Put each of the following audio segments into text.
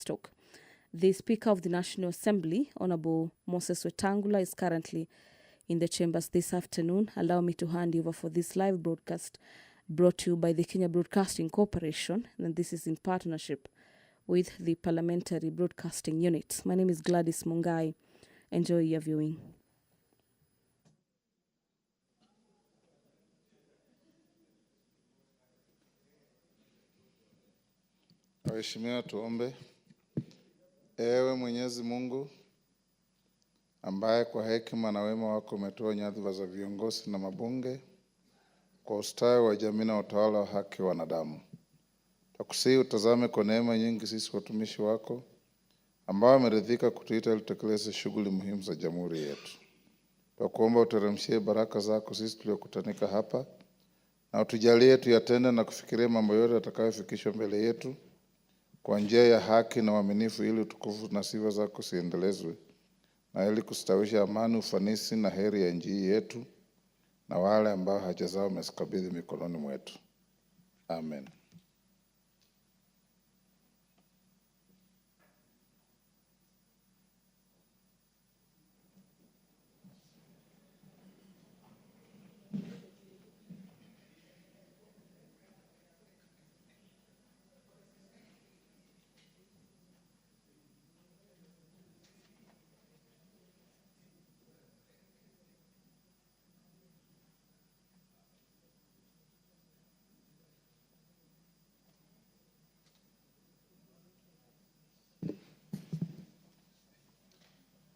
livestock. The Speaker of the National Assembly, Honorable Moses Wetangula, is currently in the chambers this afternoon. Allow me to hand you over for this live broadcast brought to you by the Kenya Broadcasting Corporation, and this is in partnership with the Parliamentary Broadcasting Unit. My name is Gladys Mungai. Enjoy your viewing. Waheshimiwa, tuombe. Ewe Mwenyezi Mungu, ambaye kwa hekima na wema wako umetoa nyadhifa za viongozi na mabunge kwa ustawi wa jamii na utawala wa haki wa wanadamu, tukusihi utazame kwa neema nyingi sisi watumishi wako ambao wameridhika kutuita ili tutekeleze shughuli muhimu za jamhuri yetu. Tukuomba uteremshie baraka zako sisi tuliokutanika hapa, na utujalie tuyatende na kufikiria mambo yote yatakayofikishwa mbele yetu kwa njia ya haki na uaminifu, ili utukufu na sifa zako siendelezwe, na ili kustawisha amani, ufanisi na heri ya nchi yetu na wale ambao haja zao umezikabidhi mikononi mwetu. Amen.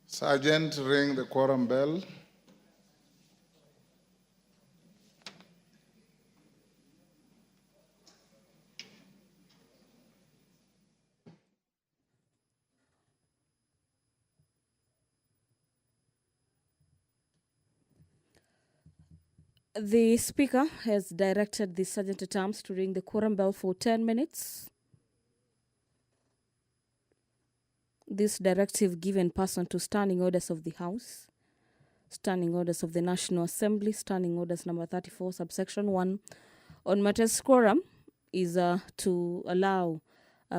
Sergeant, ring the quorum bell. The Speaker has directed the Sergeant-at-Arms to ring the quorum bell for 10 minutes. This directive given pursuant to Standing Orders of the House, Standing Orders of the National Assembly, Standing Orders number 34, subsection 1, on matters quorum is to allow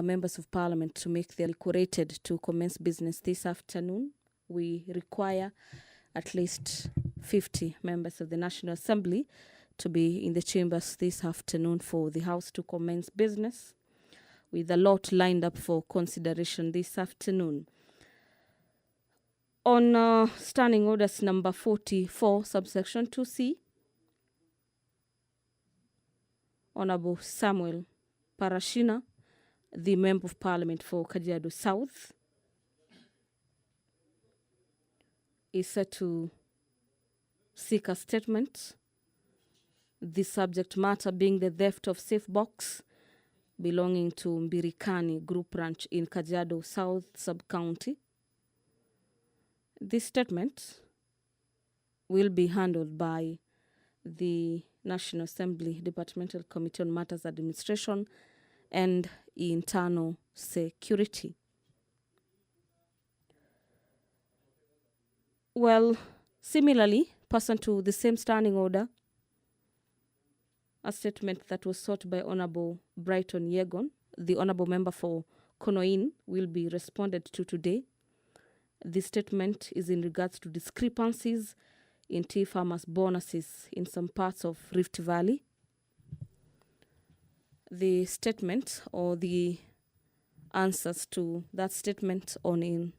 members of Parliament to make their decorated to commence business this afternoon. We require at least 50 members of the National Assembly to be in the chambers this afternoon for the House to commence business, with a lot lined up for consideration this afternoon. On Standing Orders number 44, subsection 2C, Honorable Samuel Parashina, the Member of Parliament for Kajiado South, is set to seek a statement. The subject matter being the theft of safe box belonging to Mbirikani Group Ranch in Kajiado South Sub-County. This statement will be handled by the National Assembly Departmental Committee on Matters Administration and Internal Security. Well, similarly, pursuant to the same standing order, a statement that was sought by Honorable Brighton Yegon, the Honorable Member for Konoin, will be responded to today. This statement is in regards to discrepancies in tea farmers' bonuses in some parts of Rift Valley. The statement or the answers to that statement on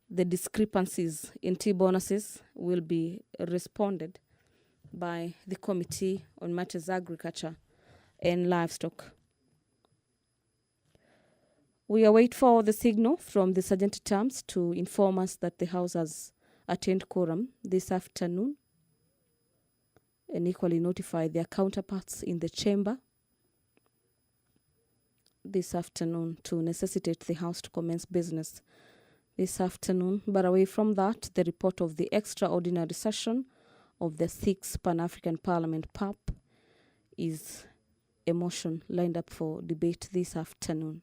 the discrepancies in tea bonuses will be responded by the Committee on Matters Agriculture and Livestock. We await for the signal from the Sergeant-at-Arms to inform us that the House has attained quorum this afternoon, and equally notify their counterparts in the chamber this afternoon to necessitate the House to commence business this afternoon. But away from that, the report of the extraordinary session of the 6th Pan-African Parliament PAP is a motion lined up for debate this afternoon.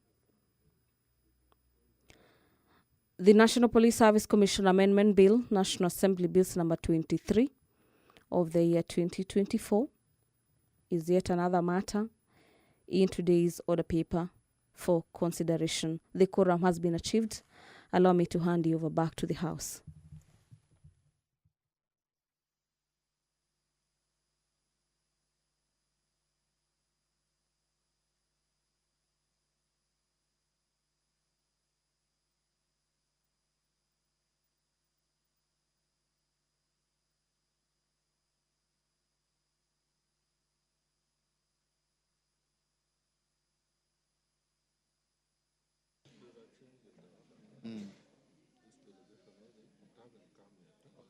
The National Police Service Commission Amendment Bill, National Assembly Bills number 23 of the year 2024, is yet another matter in today's order paper for consideration. The quorum has been achieved. Allow me to hand you over back to the House.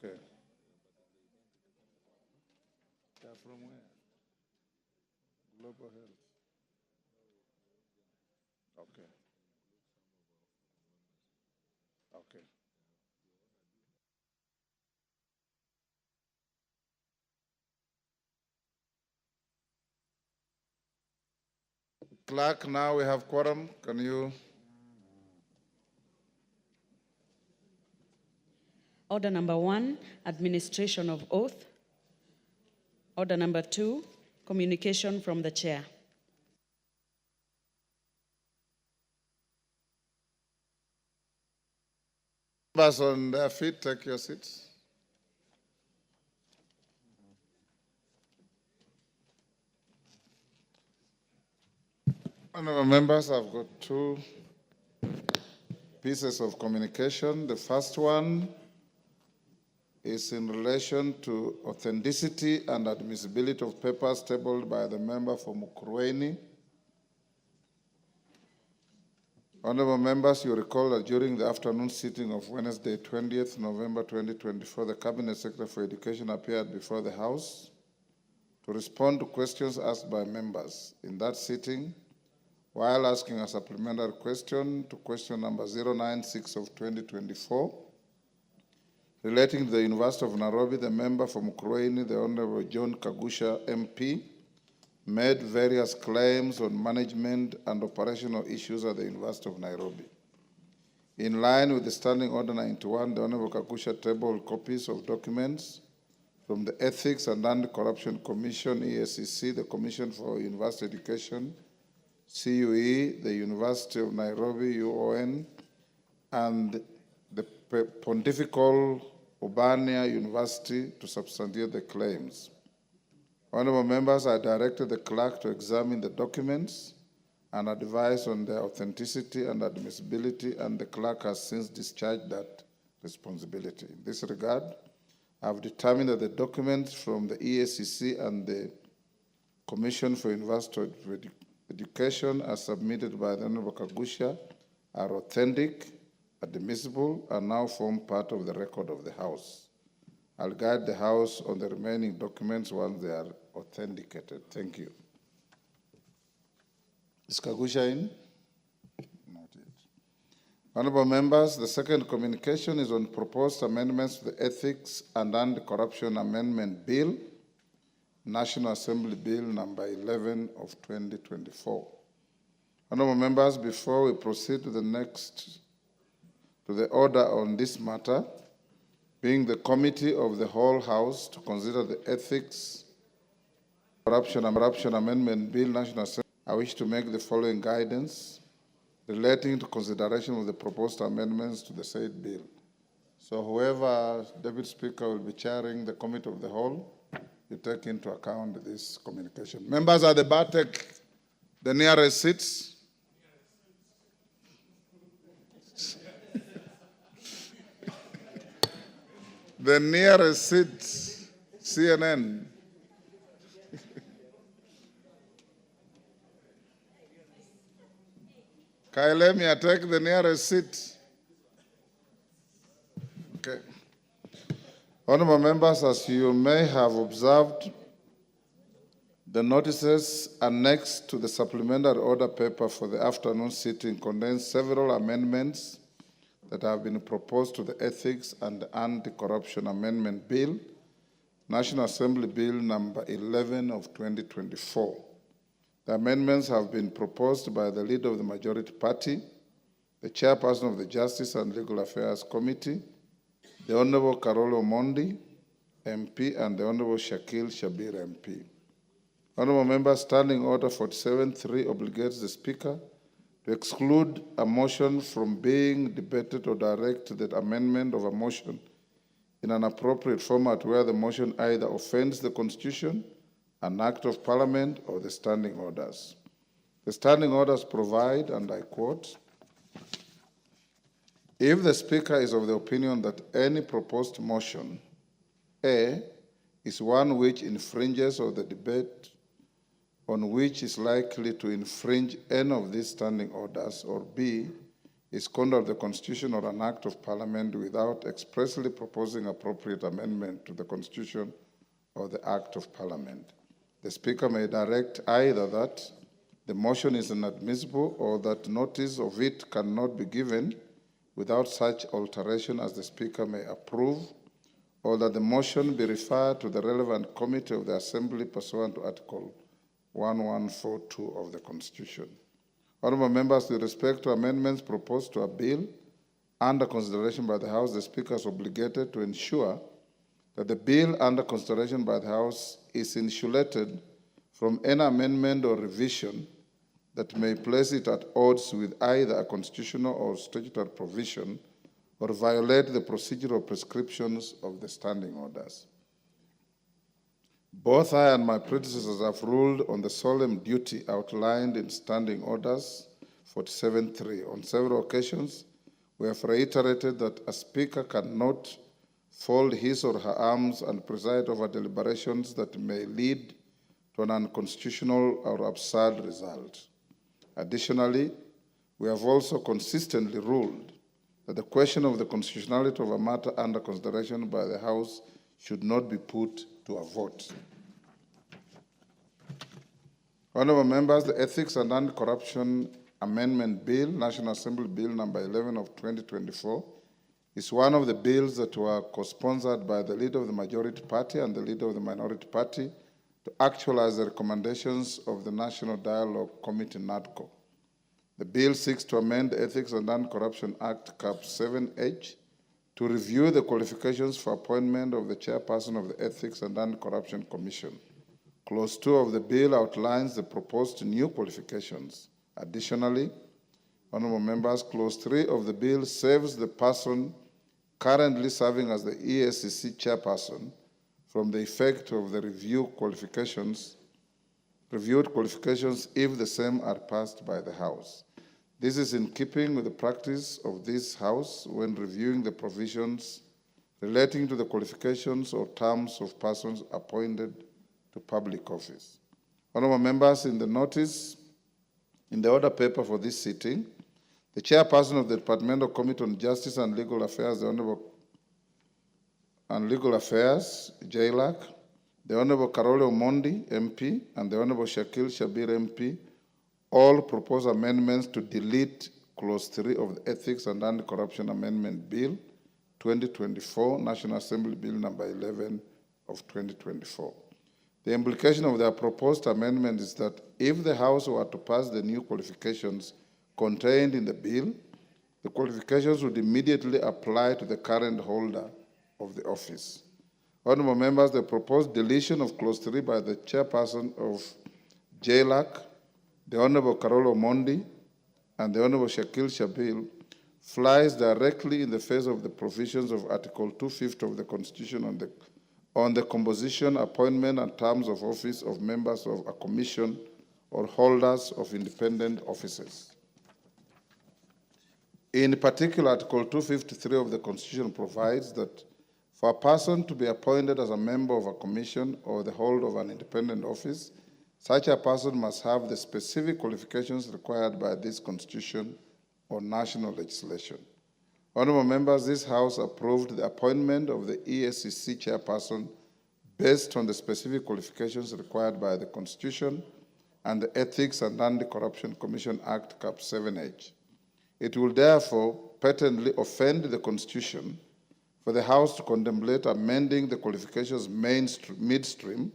Okay. They are from where? Global Health. Okay. Okay. Clerk, now we have quorum. Can you? Order number 1, administration of oath. Order number 2, communication from the chair. Members on their feet, take your seats. Honorable members, I've got 2 pieces of communication. The first one is in relation to authenticity and admissibility of papers tabled by the member for Mukurweini. Honorable members, you recall that during the afternoon sitting of Wednesday, 20th November 2024, the Cabinet Secretary for Education appeared before the House to respond to questions asked by members. In that sitting, while asking a supplementary question to question number 096 of 2024, relating to the University of Nairobi, the member for Mukurweini, the Honorable John Kagusha, MP, made various claims on management and operational issues at the University of Nairobi. In line with the Standing Order 91, the Honorable Kagusha tabled copies of documents from the Ethics and Anti-Corruption Commission, EACC, the Commission for University Education, CUE, the University of Nairobi, UON, and the Pontifical Urbania University to substantiate the claims. Honorable members, I directed the clerk to examine the documents and advise on their authenticity and admissibility, and the clerk has since discharged that responsibility. In this regard, I have determined that the documents from the EACC and the Commission for University Education as submitted by the Honorable Kagusha are authentic, admissible, and now form part of the record of the House. I'll guide the House on the remaining documents once they are authenticated. Thank you. Is Kagusha in? Not yet. Honorable members, the second communication is on proposed amendments to the Ethics and Anti-Corruption Amendment Bill, National Assembly Bill number 11 of 2024. Honorable members, before we proceed to the order on this matter, being the Committee of the whole House to consider the Ethics Corruption Amendment Bill, National Assembly, I wish to make the following guidance relating to consideration of the proposed amendments to the said bill. So whoever, Deputy Speaker, will be chairing the Committee of the whole, you take into account this communication. Members at the bar, take the nearest seats. The nearest seat, CNN. Kailemia, take the nearest seat. Okay. Honorable members, as you may have observed, the notices annexed to the supplementary order paper for the afternoon sitting contain several amendments that have been proposed to the Ethics and Anti-Corruption Amendment Bill, National Assembly Bill number 11 of 2024. The amendments have been proposed by the leader of the majority party, the chairperson of the Justice and Legal Affairs Committee, the Honorable Carolo Mondi, MP, and the Honorable Shakil Shabir, MP. Honorable members, Standing Order 47.3 obligates the Speaker to exclude a motion from being debated or direct the amendment of a motion in an appropriate format where the motion either offends the Constitution, an Act of Parliament, or the standing orders. The standing orders provide, and I quote, if the Speaker is of the opinion that any proposed motion, A, is one which infringes on the debate on which is likely to infringe any of these standing orders, or B, is contrary to the Constitution or an Act of Parliament without expressly proposing appropriate amendment to the Constitution or the Act of Parliament, the Speaker may direct either that the motion is inadmissible or that notice of it cannot be given without such alteration as the Speaker may approve, or that the motion be referred to the relevant committee of the Assembly pursuant to Article 1142 of the Constitution. Honourable members, with respect to amendments proposed to a bill under consideration by the House, the Speaker is obligated to ensure that the bill under consideration by the House is insulated from any amendment or revision that may place it at odds with either a constitutional or statutory provision or violate the procedural prescriptions of the standing orders. Both I and my predecessors have ruled on the solemn duty outlined in Standing Orders 47.3. On several occasions, we have reiterated that a Speaker cannot fold his or her arms and preside over deliberations that may lead to an unconstitutional or absurd result. Additionally, we have also consistently ruled that the question of the constitutionality of a matter under consideration by the House should not be put to a vote. Honourable members, the Ethics and Anti-Corruption Amendment Bill, National Assembly Bill number 11 of 2024, is one of the bills that were co-sponsored by the Leader of the Majority Party and the Leader of the Minority Party to actualize the recommendations of the National Dialogue Committee, NADCO. The bill seeks to amend the Ethics and Anti-Corruption Act, Cap 7H, to review the qualifications for appointment of the chairperson of the Ethics and Anti-Corruption Commission. Clause 2 of the bill outlines the proposed new qualifications. Additionally, honourable members, Clause 3 of the bill saves the person currently serving as the EACC chairperson from the effect of the reviewed qualifications if the same are passed by the House. This is in keeping with the practice of this House when reviewing the provisions relating to the qualifications or terms of persons appointed to public office. Honourable members, in the notice, in the order paper for this sitting, the chairperson of the Departmental Committee on Justice and Legal Affairs, the Honourable JLAC, the Honourable Carole Omondi, MP, and the Honourable Shakil Shabir, MP, all propose amendments to delete Clause 3 of the Ethics and Anti-Corruption Amendment Bill 2024, National Assembly Bill number 11 of 2024. The implication of their proposed amendment is that if the House were to pass the new qualifications contained in the bill, the qualifications would immediately apply to the current holder of the office. Honourable members, the proposed deletion of Clause 3 by the chairperson of JLAC, the Honourable Carole Omondi, and the Honourable Shakil Shabil flies directly in the face of the provisions of Article 250 of the Constitution on the composition, appointment, and terms of office of members of a commission or holders of independent offices. In particular, Article 253 of the Constitution provides that for a person to be appointed as a member of a commission or the holder of an independent office, such a person must have the specific qualifications required by this Constitution or national legislation. Honourable members, this House approved the appointment of the EACC chairperson based on the specific qualifications required by the Constitution and the Ethics and Anti-Corruption Commission Act, Cap 7H. It will therefore patently offend the Constitution for the House to contemplate amending the qualifications midstream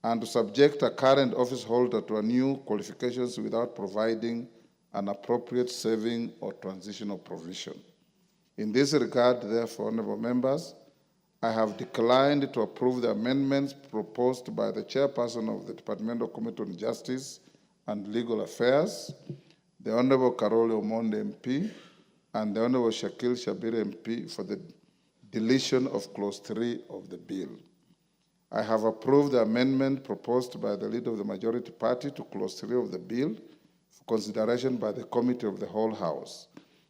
and to subject a current office holder to a new qualifications without providing an appropriate saving or transitional provision. In this regard, therefore, honourable members, I have declined to approve the amendments proposed by the chairperson of the Departmental Committee on Justice and Legal Affairs, the Honorable Karoli Omonde MP, and the Honorable Shakil Shabir MP for the deletion of Clause 3 of the bill. I have approved the amendment proposed by the leader of the majority party to Clause 3 of the bill for consideration by the Committee of the Whole House.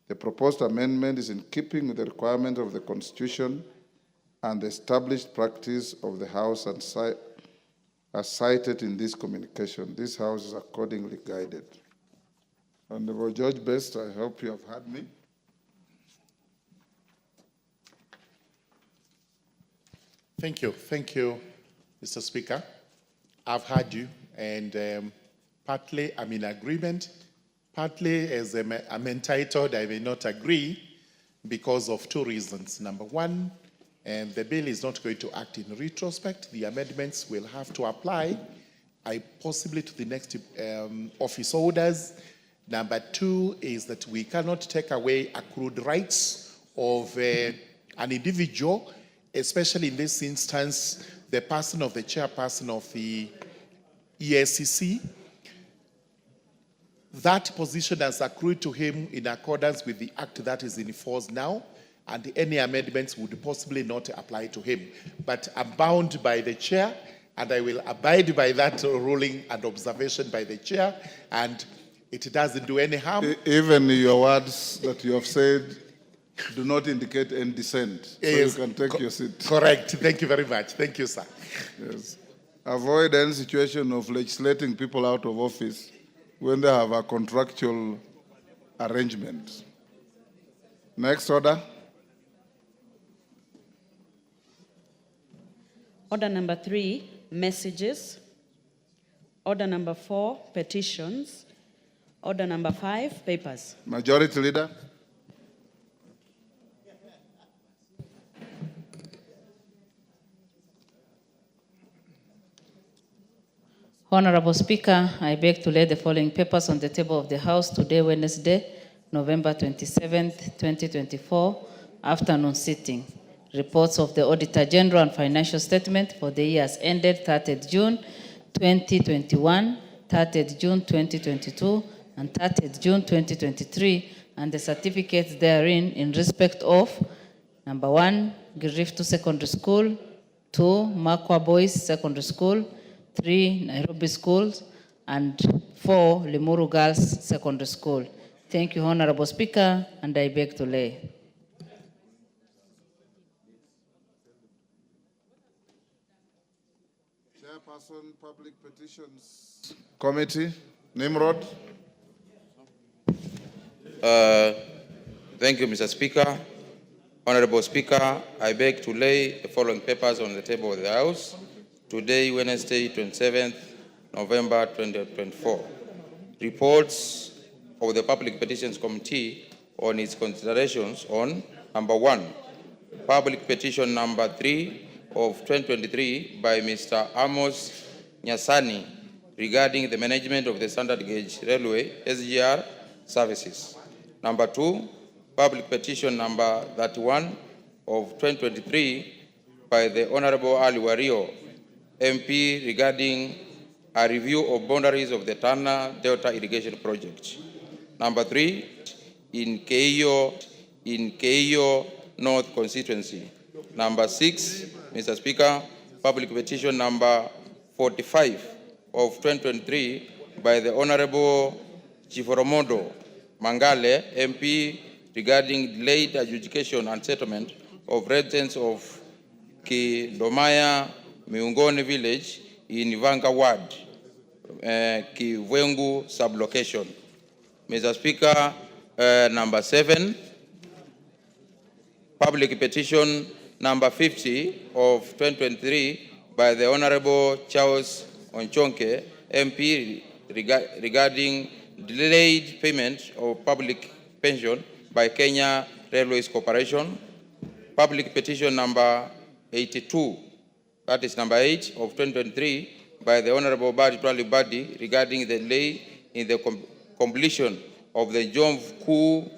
The proposed amendment is in keeping with the requirement of the Constitution and the established practice of the House and as cited in this communication. This House is accordingly guided. Honorable George Best, I hope you have heard me. Thank you, Mr. Speaker. I've heard you, and partly I'm in agreement, partly as I'm entitled, I may not agree because of two reasons. Number one, the bill is not going to act in retrospect. The amendments will have to apply, possibly to the next office orders. Number two is that we cannot take away accrued rights of an individual, especially in this instance, the person of the chairperson of the ESCC. That position has accrued to him in accordance with the act that is in force now, and any amendments would possibly not apply to him. But I'm bound by the chair, and I will abide by that ruling and observation by the chair, and it doesn't do any harm. Even your words that you have said do not indicate any dissent. So Yes, you can take your seat. Correct. Thank you very much. Thank you, sir. Yes. Avoid any situation of legislating people out of office when they have a contractual arrangement. Next order. Order number 3, messages. Order number 4, petitions. Order number 5, papers. Majority Leader. Honorable Speaker, I beg to lay the following papers on the table of the House today, Wednesday, November 27th, 2024, afternoon sitting. Reports of the Auditor General and Financial Statement for the years ended 30th June 2021, 30th June 2022, and 30th June 2023, and the certificates therein in respect of number 1, Giriftu Secondary School, 2, Makwa Boys Secondary School, 3, Nairobi Schools, and 4, Limuru Girls Secondary School. Thank you, Honorable Speaker, and I beg to lay. Chairperson, Public Petitions Committee, Nimrod. Thank you, Mr. Speaker. Honorable Speaker, I beg to lay the following papers on the table of the House today, Wednesday, 27th November 2024. Reports of the Public Petitions Committee on its considerations on number 1, Public Petition number 3 of 2023 by Mr. Amos Nyasani regarding the management of the standard gauge railway SGR services. Number 2, Public Petition number 31 of 2023 by the Honorable Ali Wario, MP, regarding a review of boundaries of the Tana Delta Irrigation Project. Number 3, in Keio North Constituency. Number 6, Mr. Speaker, Public Petition number 45 of 2023 by the Honorable Chiforomodo Mangale, MP, regarding delayed adjudication and settlement of residents of Kidomaya Miungoni Village in Vanga Ward, Kivengu sublocation. Mr. Speaker, number 7, Public Petition number 50 of 2023 by the Honorable Charles Onchonke, MP, regarding delayed payment of public pension by Kenya Railways Corporation. Public Petition number 82, that is number 8 of 2023 by the Honorable Badi Twali Badi, regarding the delay in the completion of the Jomvu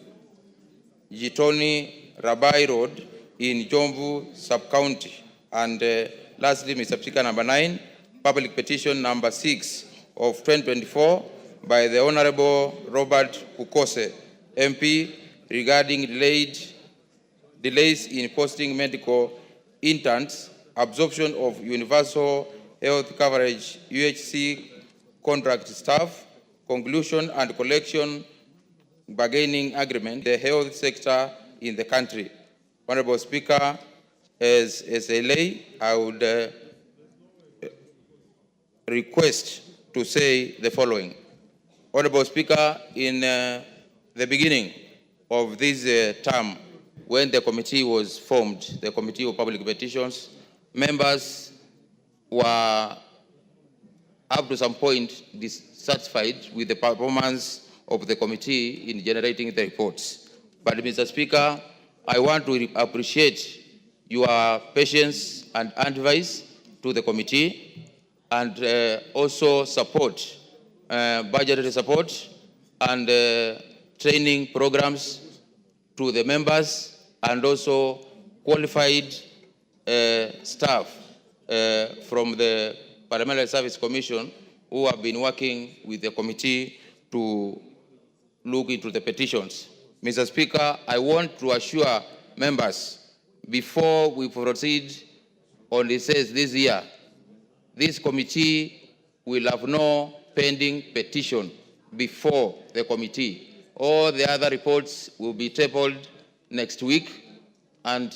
Jitoni Rabai Road in Jomvu Sub-County. And lastly, Mr. Speaker, number 9, Public Petition number 6 of 2024 by the Honorable Robert Ukose, MP, regarding delays in posting medical interns, absorption of universal health coverage, UHC contract staff, conclusion and collection bargaining agreement, the health sector in the country. Honorable Speaker, as SLA, I would request to say the following. Honorable Speaker, in the beginning of this term, when the committee was formed, the Committee of Public Petitions, members were up to some point dissatisfied with the performance of the committee in generating the reports. But Mr. Speaker, I want to appreciate your patience and advice to the committee, and also support, budgetary support and training programs to the members, and also qualified staff from the Parliamentary Service Commission who have been working with the committee to look into the petitions. Mr. Speaker, I want to assure members, before we proceed on the session this year, this committee will have no pending petition before the committee. All the other reports will be tabled next week, and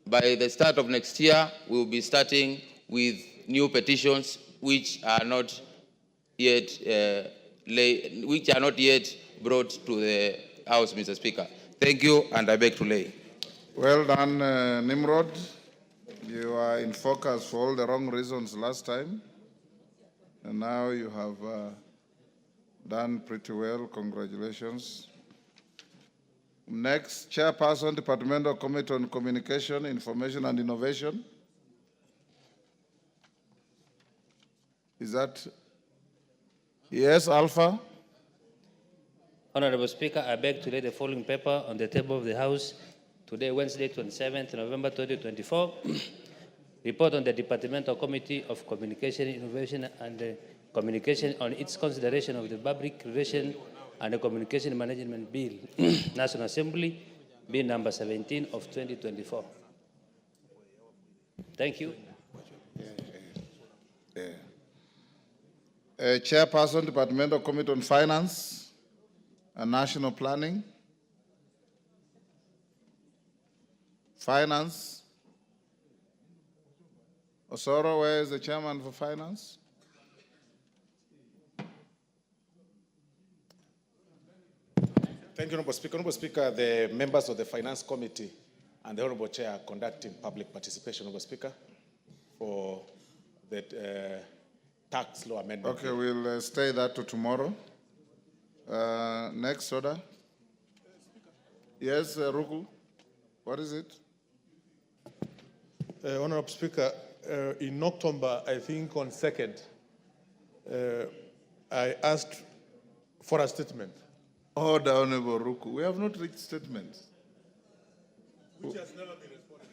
by the start of next year, we will be starting with new petitions which are not yet brought to the House, Mr. Speaker. Thank you, and I beg to lay. Well done, Nimrod. You are in focus for all the wrong reasons last time, and now you have done pretty well. Congratulations. Next, Chairperson, Departmental Committee on Communication, Information and Innovation. Is that? Yes, Alpha? Honorable Speaker, I beg to lay the following paper on the table of the House today, Wednesday, 27th November 2024. Report on the Departmental Committee of Communication, Innovation and Communication on its consideration of the Public Relations and the Communication Management Bill, National Assembly, Bill number 17 of 2024. Thank you. Chairperson, Departmental Committee on Finance and National Planning. Finance. Osoro, where is the chairman for finance? Thank you, Honorable Speaker. Honorable Speaker, the members of the Finance Committee and the Honorable Chair are conducting public participation, Honorable Speaker, for the tax law amendment. Okay, we'll stay that to tomorrow. Next order. Yes, Ruku, what is it? Honorable Speaker, in October, I think on 2nd, I asked for a statement. Order, Honorable Ruku. We have not reached statements. Which has never been responded.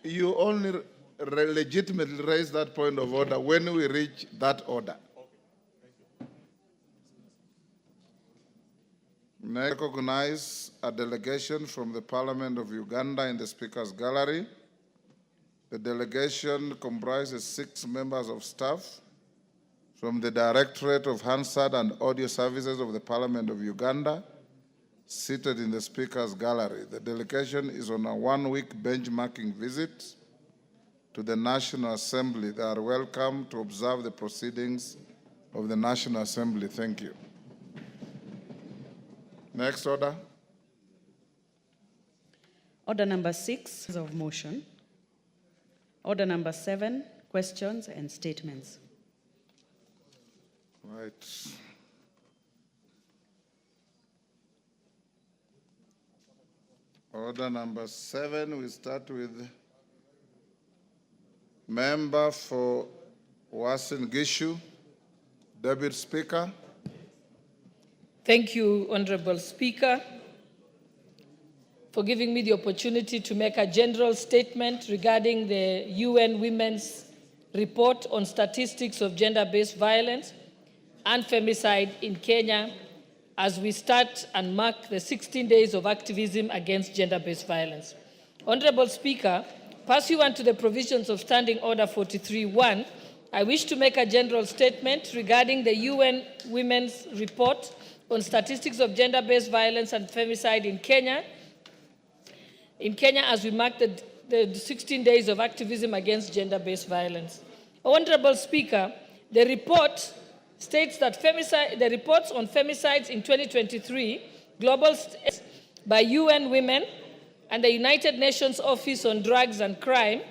You only legitimately raise that point of order when we reach that order. Okay. Next, recognize a delegation from the Parliament of Uganda in the Speaker's Gallery. The delegation comprises 6 members of staff from the Directorate of Hansard and Audio Services of the Parliament of Uganda, seated in the Speaker's Gallery. The delegation is on a 1-week benchmarking visit to the National Assembly. They are welcome to observe the proceedings of the National Assembly. Thank you. Next order. Order number 6 is of motion. Order number 7, questions and statements. Right. Order number 7, we start with member for Uasin Gishu, Deputy Speaker. Thank you, Honorable Speaker, for giving me the opportunity to make a general statement regarding the UN Women's Report on Statistics of Gender-Based Violence. and femicide in Kenya as we start and mark the 16 days of activism against gender-based violence. Honorable Speaker, pursuant to the provisions of Standing Order 43.1, I wish to make a general statement regarding the UN Women's Report on statistics of gender-based violence and femicide in Kenya as we mark the 16 days of activism against gender-based violence. Honorable Speaker, the report states that the reports on femicides in 2023, global by UN Women and the United Nations Office on Drugs and Crime,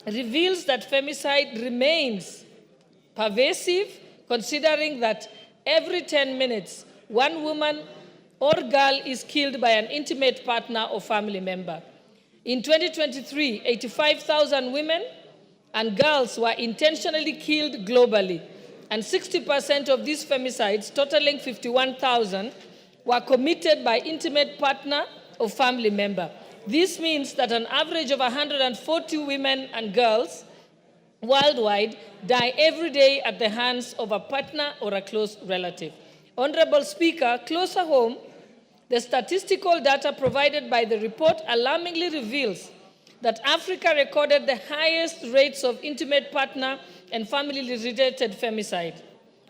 reveals that femicide remains pervasive, considering that every 10 minutes, one woman or girl is killed by an intimate partner or family member. In 2023, 85,000 women and girls were intentionally killed globally, and 60% of these femicides, totaling 51,000, were committed by intimate partner or family member. This means that an average of 140 women and girls worldwide die every day at the hands of a partner or a close relative. Honorable Speaker, closer home, the statistical data provided by the report alarmingly reveals that Africa recorded the highest rates of intimate partner and family-related femicide.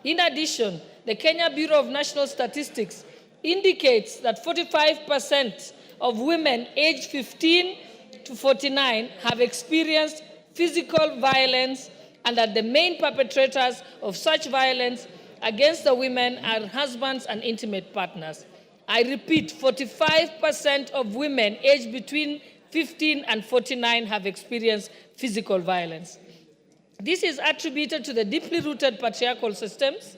In addition, the Kenya Bureau of National Statistics indicates that 45% of women aged 15 to 49 have experienced physical violence, and that the main perpetrators of such violence against the women are husbands and intimate partners. I repeat, 45% of women aged between 15 and 49 have experienced physical violence. This is attributed to the deeply rooted patriarchal systems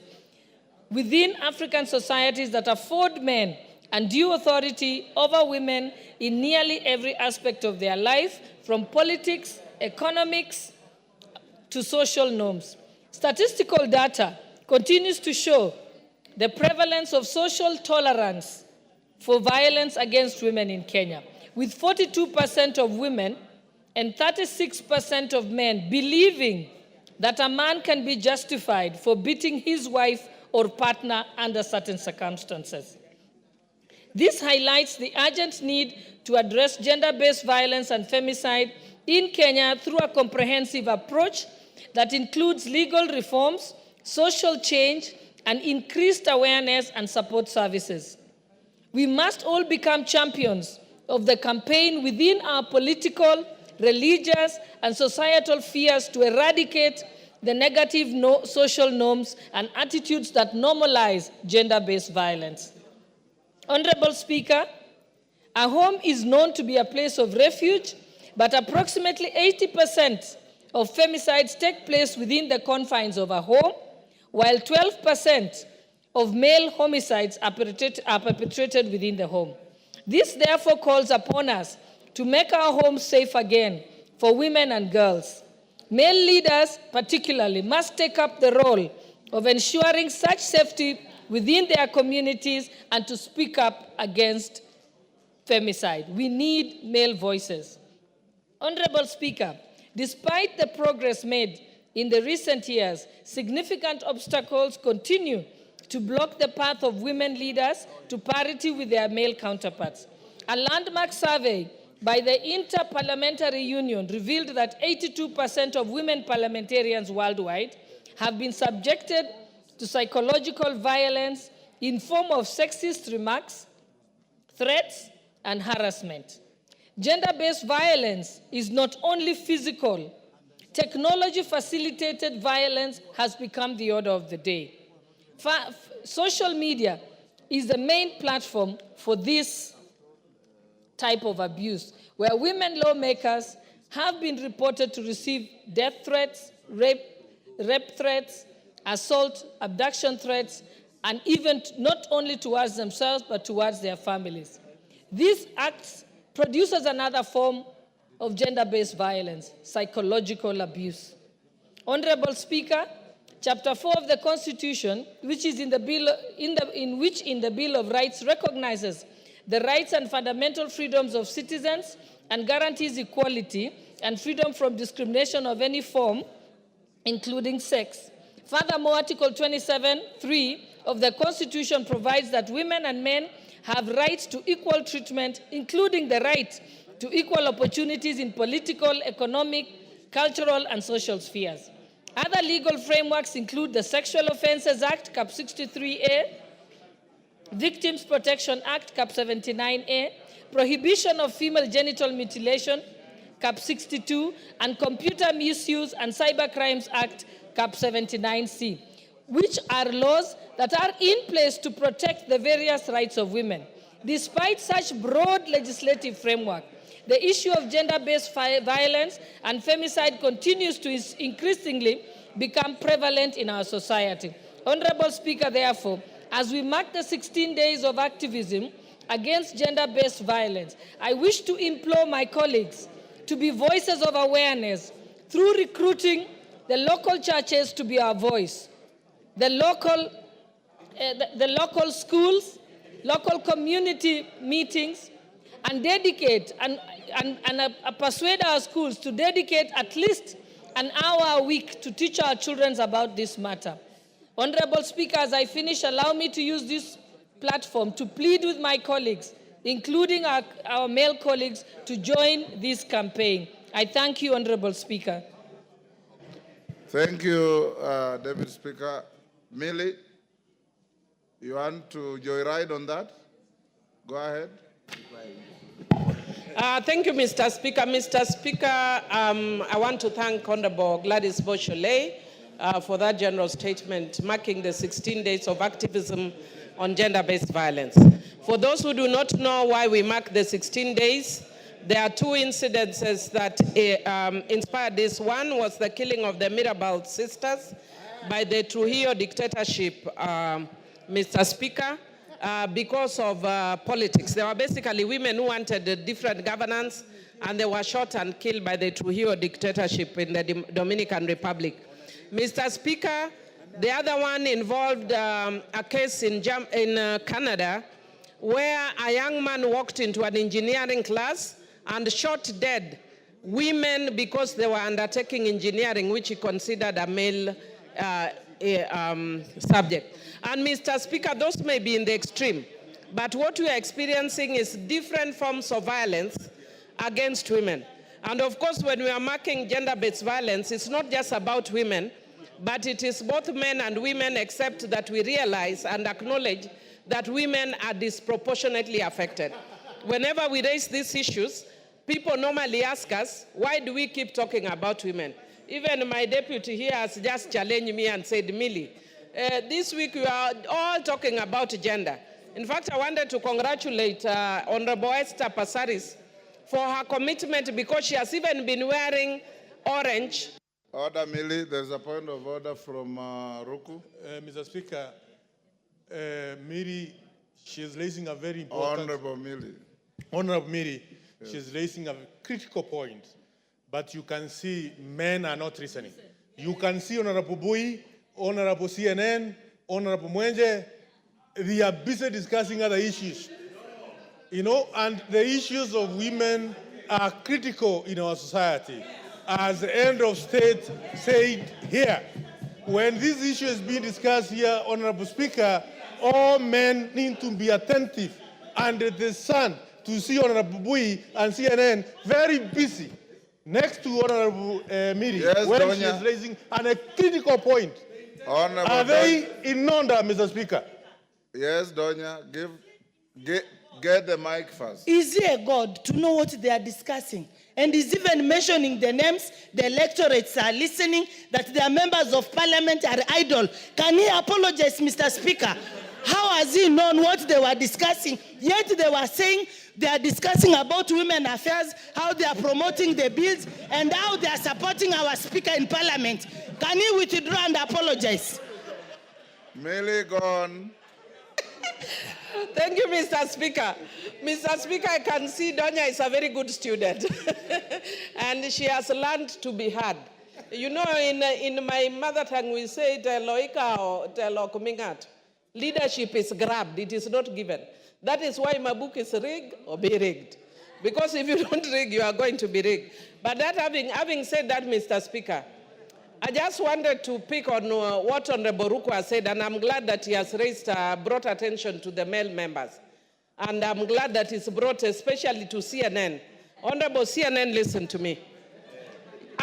within African societies that afford men undue authority over women in nearly every aspect of their life, from politics, economics, to social norms. Statistical data continues to show the prevalence of social tolerance for violence against women in Kenya, with 42% of women and 36% of men believing that a man can be justified for beating his wife or partner under certain circumstances. This highlights the urgent need to address gender-based violence and femicide in Kenya through a comprehensive approach that includes legal reforms, social change, and increased awareness and support services. We must all become champions of the campaign within our political, religious, and societal spheres to eradicate the negative social norms and attitudes that normalize gender-based violence. Honorable Speaker, a home is known to be a place of refuge, but approximately 80% of femicides take place within the confines of a home, while 12% of male homicides are perpetrated within the home. This therefore calls upon us to make our homes safe again for women and girls. Male leaders particularly must take up the role of ensuring such safety within their communities and to speak up against femicide. We need male voices. Honorable Speaker, despite the progress made in the recent years, significant obstacles continue to block the path of women leaders to parity with their male counterparts. A landmark survey by the Inter-Parliamentary Union revealed that 82% of women parliamentarians worldwide have been subjected to psychological violence in form of sexist remarks, threats, and harassment. Gender-based violence is not only physical. Technology-facilitated violence has become the order of the day. Social media is the main platform for this type of abuse, where women lawmakers have been reported to receive death threats, rape threats, assault, abduction threats, and even not only towards themselves, but towards their families. These acts produces another form of gender-based violence, psychological abuse. Honorable Speaker, Chapter 4 of the Constitution, which is in the Bill of Rights recognizes the rights and fundamental freedoms of citizens and guarantees equality and freedom from discrimination of any form, including sex. Furthermore, Article 27(3) of the Constitution provides that women and men have rights to equal treatment, including the right to equal opportunities in political, economic, cultural, and social spheres. Other legal frameworks include the Sexual Offences Act, Cap 63A, Victims Protection Act, Cap 79A, Prohibition of Female Genital Mutilation, Cap 62, and Computer Misuse and Cybercrimes Act, Cap 79C, which are laws that are in place to protect the various rights of women. Despite such broad legislative framework, the issue of gender-based violence and femicide continues to increasingly become prevalent in our society. Honorable Speaker, therefore, as we mark the 16 days of activism against gender-based violence, I wish to implore my colleagues to be voices of awareness through recruiting the local churches to be our voice, the local schools, local community meetings, and dedicate and persuade our schools to dedicate at least an hour a week to teach our children about this matter. Honorable Speaker, as I finish, allow me to use this platform to plead with my colleagues, including our male colleagues, to join this campaign. I thank you, Honorable Speaker. Thank you, Deputy Speaker. Millie, you want to joyride on that? Go ahead. Thank you, Mr. Speaker. Mr. Speaker, I want to thank Honorable Gladys Boshole for that general statement marking the 16 days of activism on gender-based violence. For those who do not know why we mark the 16 days, there are two incidences that inspired this. One was the killing of the Mirabal sisters by the Trujillo dictatorship, Mr. Speaker, because of politics. They were basically women who wanted a different governance, and they were shot and killed by the Trujillo dictatorship in the Dominican Republic. Mr. Speaker, the other one involved a case in Canada where a young man walked into an engineering class and shot dead women because they were undertaking engineering, which he considered a male subject. And Mr. Speaker, those may be in the extreme, but what we are experiencing is different forms of violence against women. And of course, when we are marking gender-based violence, it's not just about women, but it is both men and women, except that we realize and acknowledge that women are disproportionately affected. Whenever we raise these issues, people normally ask us, why do we keep talking about women? Even my deputy here has just challenged me and said, Millie, this week we are all talking about gender. In fact, I wanted to congratulate Honorable Esther Passaris for her commitment, because she has even been wearing orange. Order, Millie. There's a point of order from Ruku. Mr. Speaker, Millie, she is raising a very important... Honorable Millie. Honorable Millie, yes. She's raising a critical point, but you can see men are not listening. You can see Honorable Bui, Honorable CNN, Honorable Mwenje, they are busy discussing other issues. You know, and the issues of women are critical in our society. As the end of state said here, when this issue is being discussed here, Honorable Speaker, all men need to be attentive and the sun to see Honorable Bui and CNN very busy next to Honorable Miri, yes, when Donya. she is raising a critical point. Honorable Are they in order, Mr. Speaker? Yes, Donya, get the mic first. Is he a God to know what they are discussing? And is even mentioning the names, the electorates are listening, that their members of parliament are idle. Can he apologize, Mr. Speaker? How has he known what they were discussing? Yet they were saying they are discussing about women affairs, how they are promoting the bills, and how they are supporting our speaker in parliament. Can he withdraw and apologize? Millie, go on. Thank you, Mr. Speaker. Mr. Speaker, I can see Donya is a very good student. And she has learned to be heard. You know, in my mother tongue, we say, Teloika or Telokumingat. Leadership is grabbed, it is not given. That is why my book is rigged or be rigged. Because if you don't rig, you are going to be rigged. But that having said that, Mr. Speaker, I just wanted to pick on what Honorable Ruku has said, and I'm glad that he has brought attention to the male members. And I'm glad that it's brought especially to CNN. Honorable CNN, listen to me.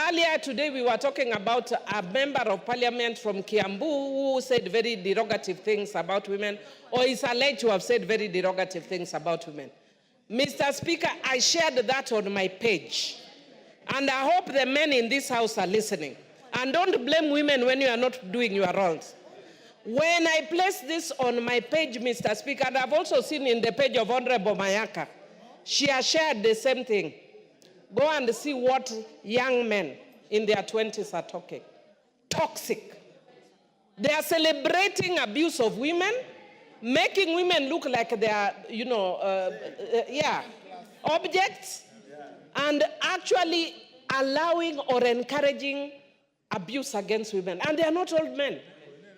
Earlier today, we were talking about a member of parliament from Kiambu who said very derogative things about women, or is alleged to have said very derogative things about women. Mr. Speaker, I shared that on my page. And I hope the men in this house are listening. And don't blame women when you are not doing your roles. When I placed this on my page, Mr. Speaker, and I've also seen in the page of Honorable Mayaka, she has shared the same thing. Go and see what young men in their 20s are talking. Toxic. They are celebrating abuse of women, making women look like they are, objects, and actually allowing or encouraging abuse against women. And they are not old men.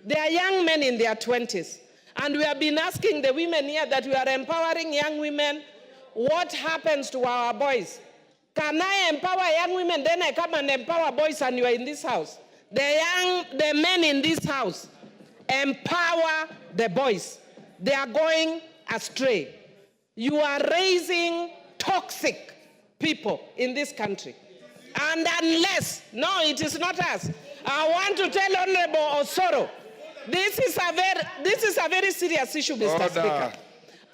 They are young men in their 20s. And we have been asking the women here that we are empowering young women. What happens to our boys? Can I empower young women, then I come and empower boys and you are in this house? The men in this house empower the boys. They are going astray. You are raising toxic people in this country. And unless, no, it is not us. I want to tell Honorable Osoro, this is a very serious issue, Mr. Order. Speaker.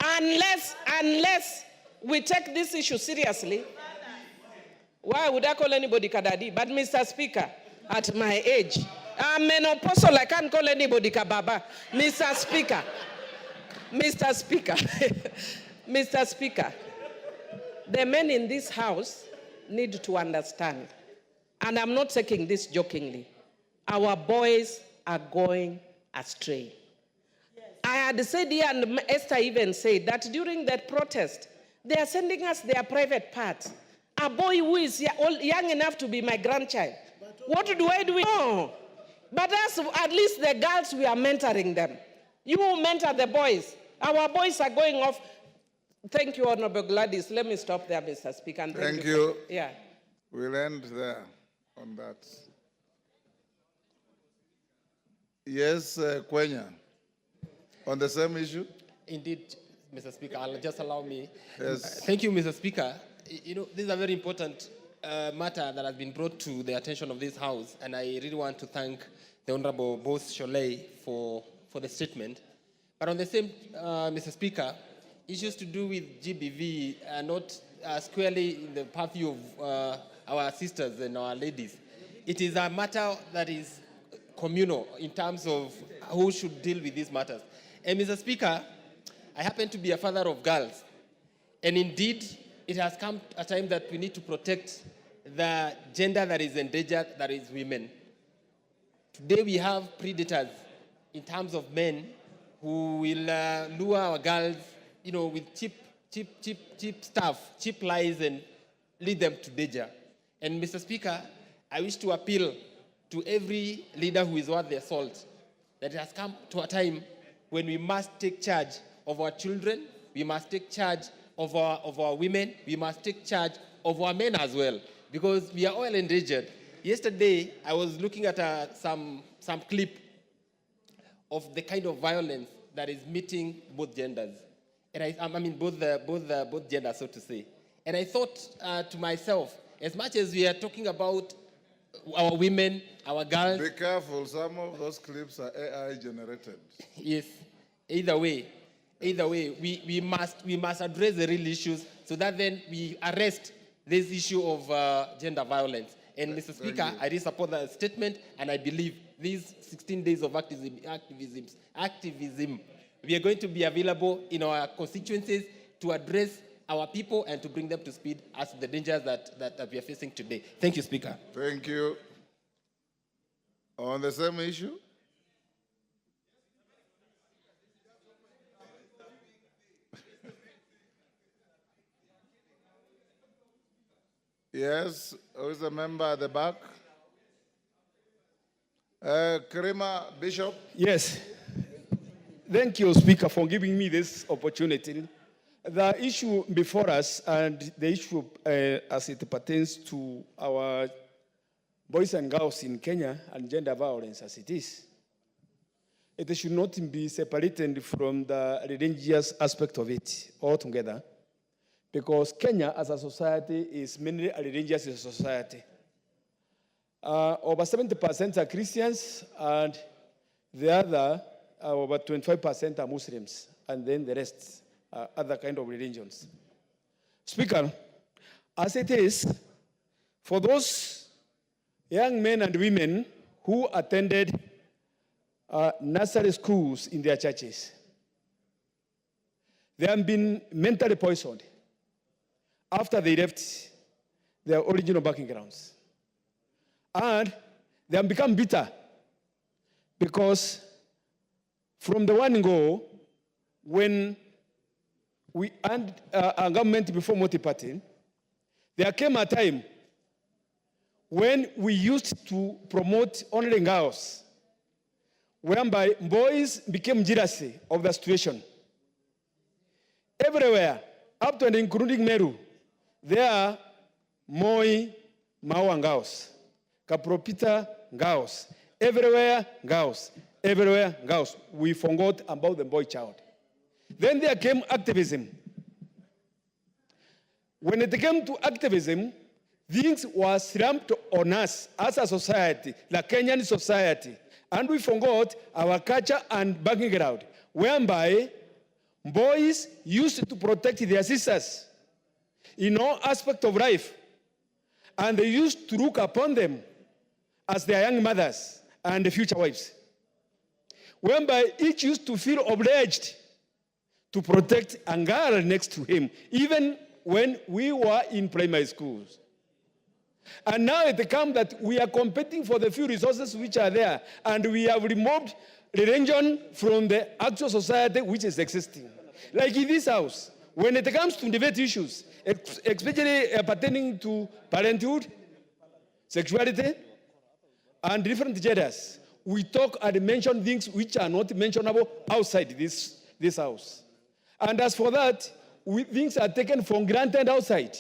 Unless we take this issue seriously, why would I call anybody Kadadi? But Mr. Speaker, at my age, I'm menopausal, I can't call anybody Kababa. Mr. Speaker, Mr. Speaker, the men in this house need to understand, and I'm not taking this jokingly, our boys are going astray. I had said here, and Esther even said, that during that protest, they are sending us their private parts. A boy who is young enough to be my grandchild. What do I do? No. But at least the girls, we are mentoring them. You mentor the boys. Our boys are going off. Thank you, Honorable Gladys. Let me stop there, Mr. Speaker. And Thank you. Yeah. We'll end there on that. Yes, Kwenya, on the same issue? Indeed, Mr. Speaker, I'll just allow me. Yes. Thank you, Mr. Speaker. You know, this is a very important matter that has been brought to the attention of this House, and I really want to thank the Honorable Boss Sholei for the statement. But on the same, Mr. Speaker, issues to do with GBV are not squarely in the purview of our sisters and our ladies. It is a matter that is communal in terms of who should deal with these matters. And Mr. Speaker, I happen to be a father of girls, and indeed, it has come a time that we need to protect the gender that is endangered, that is women. Today we have predators in terms of men who will lure our girls, with cheap stuff, cheap lies, and lead them to danger. And Mr. Speaker, I wish to appeal to every leader who is worth their salt that it has come to a time when we must take charge of our children, we must take charge of our women, we must take charge of our men as well, because we are all endangered. Yesterday, I was looking at some clip of the kind of violence that is meeting both genders, and I mean both genders, so to say. And I thought to myself, as much as we are talking about our women, our girls. Be careful, some of those clips are AI generated. Yes, either way, we must address the real issues so that then we arrest this issue of gender violence. And Mr. Speaker, I really support that statement, and I believe these 16 days of activism, we are going to be available in our constituencies to address our people and to bring them to speed as to the dangers that we are facing today. Thank you, Speaker. Thank you. On the same issue? Yes, who is the member at the back? Karima Bishop? Yes. Thank you, Speaker, for giving me this opportunity. The issue before us and the issue as it pertains to our boys and girls in Kenya and gender violence as it is, it should not be separated from the religious aspect of it altogether, because Kenya as a society is mainly a religious society. Over 70% are Christians, and the other, over 25% are Muslims, and then the rest are other kind of religions. Speaker, as it is, for those young men and women who attended nursery schools in their churches, they have been mentally poisoned after they left their original backgrounds. And they have become bitter because from the one go, when we had a government before multi-party, there came a time when we used to promote only girls, whereby boys became jealousy of the situation. Everywhere, up to and including Meru, there are Moi, Mao and girls, Kapropita girls, everywhere girls, everywhere girls. We forgot about the boy child. Then there came activism. When it came to activism, things were slumped on us as a society, the Kenyan society, and we forgot our culture and background, whereby boys used to protect their sisters in all aspects of life, and they used to look upon them as their young mothers and future wives, whereby each used to feel obliged to protect a girl next to him, even when we were in primary schools. And now it comes that we are competing for the few resources which are there, and we have removed religion from the actual society which is existing. Like in this house, when it comes to debate issues, especially pertaining to parenthood, sexuality, and different genders, we talk and mention things which are not mentionable outside this house. And as for that, things are taken for granted outside.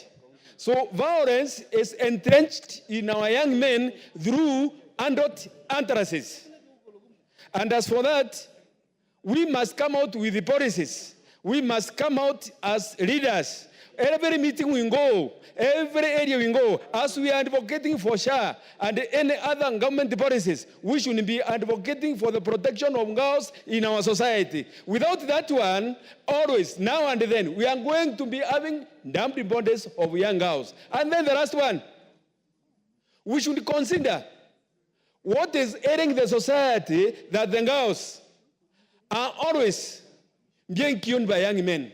So violence is entrenched in our young men through adult utterances. And as for that, we must come out with the policies. We must come out as leaders. Every meeting we go, every area we go, as we are advocating for SHA and any other government policies, we should be advocating for the protection of girls in our society. Without that one, always, now and then, we are going to be having dumping bodies of young girls. And then the last one, we should consider what is ailing the society that the girls are always being killed by young men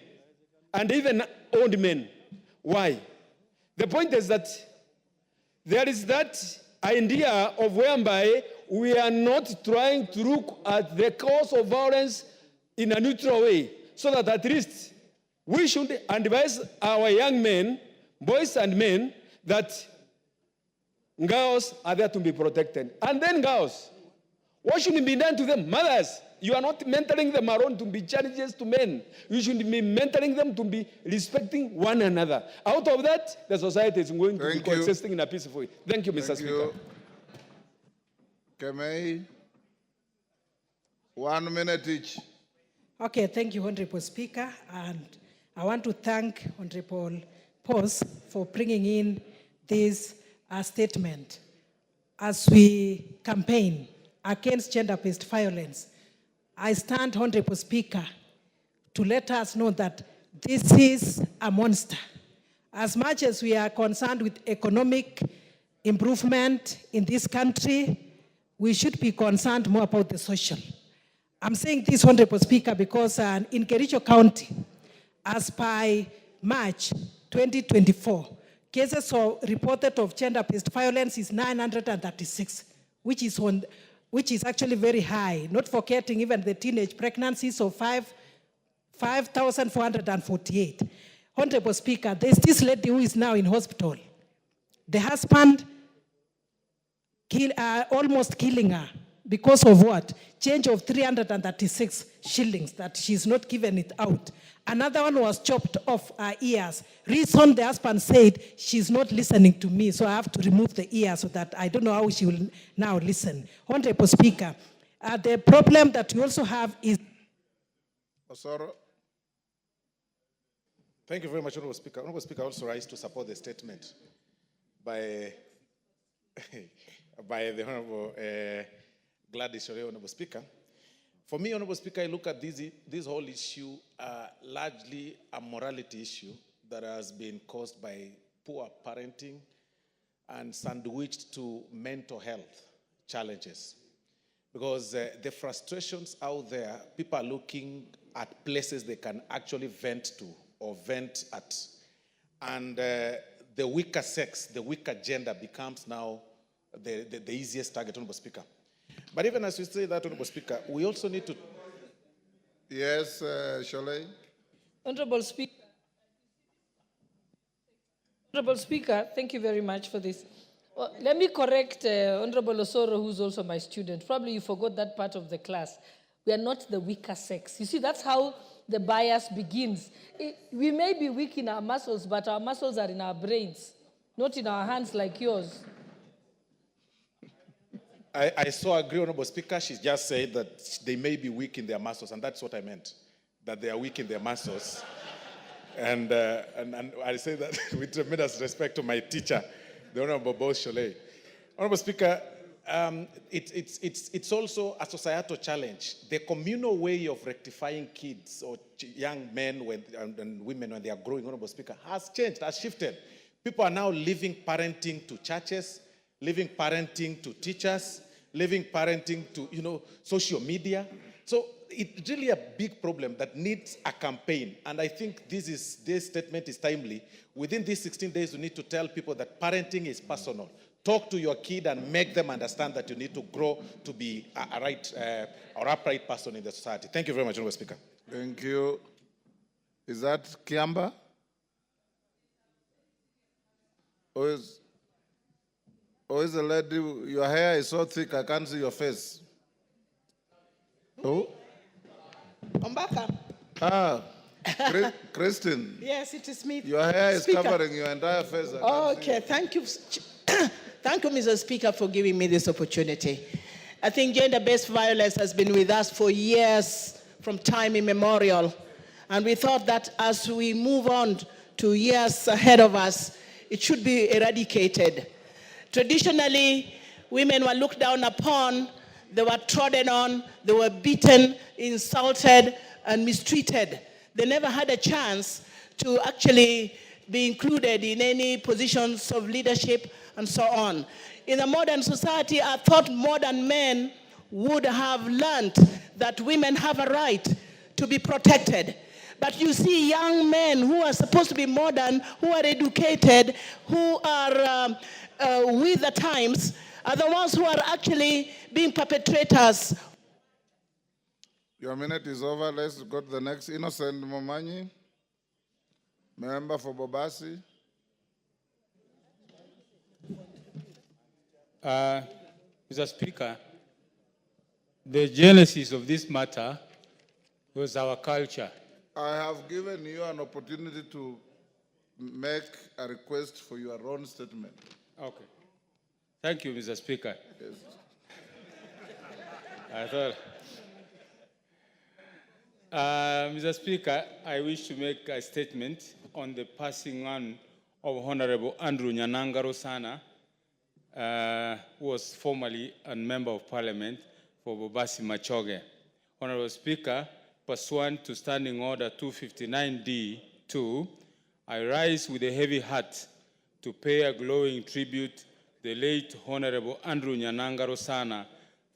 and even old men. Why? The point is that there is that idea of whereby we are not trying to look at the cause of violence in a neutral way, so that at least we should advise our young men, boys and men, that girls are there to be protected. And then girls, what should be done to them? Mothers, you are not mentoring them around to be challenges to men. You should be mentoring them to be respecting one another. Out of that, the society is going to be coexisting in a peaceful way. Thank you, Mr. Speaker. Kemei, 1 minute each. Okay, thank you, Honorable Speaker. And I want to thank Honorable Pose for bringing in this statement. As we campaign against gender-based violence, I stand, Honorable Speaker, to let us know that this is a monster. As much as we are concerned with economic improvement in this country, we should be concerned more about the social. I'm saying this, Honorable Speaker, because in Kericho County, as by March 2024, cases reported of gender-based violence is 936, which is actually very high, not forgetting even the teenage pregnancies of 5,448. Honorable Speaker, there's this lady who is now in hospital. The husband almost killing her because of what? Change of 336 shillings that she's not given it out. Another one was chopped off her ears. Reason the husband said, she's not listening to me, so I have to remove the ears so that I don't know how she will now listen. Honorable Speaker, the problem that we also have is... Osoro. Thank you very much, Honorable Speaker. Honorable Speaker, I also rise to support the statement by, by the Honorable Gladys Shore, Honorable Speaker. For me, Honorable Speaker, I look at this whole issue largely a morality issue that has been caused by poor parenting and sandwiched to mental health challenges. Because the frustrations out there, people are looking at places they can actually vent to or vent at. And the weaker sex, the weaker gender becomes now the easiest target, Honorable Speaker. But even as we say that, Honorable Speaker, we also need to... Yes, Sholei. Honorable Speaker, thank you very much for this. Well, let me correct Honorable Osoro, who's also my student. Probably you forgot that part of the class. We are not the weaker sex. You see, that's how the bias begins. We may be weak in our muscles, but our muscles are in our brains, not in our hands like yours. I so agree, Honorable Speaker. She just said that they may be weak in their muscles, and that's what I meant, that they are weak in their muscles. and I say that with tremendous respect to my teacher, the Honorable Boss Sholei. Honorable Speaker, it's also a societal challenge. The communal way of rectifying kids or young men and women when they are growing, Honorable Speaker, has changed, has shifted. People are now leaving parenting to churches, leaving parenting to teachers, leaving parenting to, social media. So it's really a big problem that needs a campaign. And I think this statement is timely. Within these 16 days, we need to tell people that parenting is personal. Talk to your kid and make them understand that you need to grow to be a right or upright person in the society. Thank you very much, Honorable Speaker. Thank you. Is that Kiamba? Or is the lady, your hair is so thick, I can't see your face. Oh? Ombaka. Ah, Christine. Yes, it is me. Your hair is Speaker. covering your entire face. Okay, thank you. Thank you, Mr. Speaker, for giving me this opportunity. I think gender-based violence has been with us for years, from time immemorial. And we thought that as we move on to years ahead of us, it should be eradicated. Traditionally, women were looked down upon, they were trodden on, they were beaten, insulted, and mistreated. They never had a chance to actually be included in any positions of leadership and so on. In a modern society, I thought modern men would have learned that women have a right to be protected. But you see young men who are supposed to be modern, who are educated, who are with the times, are the ones who are actually being perpetrators. Your minute is over. Let's go to the next. Innocent Momanyi, member for Bobasi. Mr. Speaker, the genesis of this matter was our culture. I have given you an opportunity to make a request for your own statement. Okay. Thank you, Mr. Speaker. Yes. I thought, Mr. Speaker, I wish to make a statement on the passing on of Honorable Andrew Nyananga Rosana, who was formerly a member of Parliament for Bobasi Machoge. Honorable Speaker, pursuant to Standing Order 259D2, I rise with a heavy heart to pay a glowing tribute to the late Honorable Andrew Nyananga Rosana,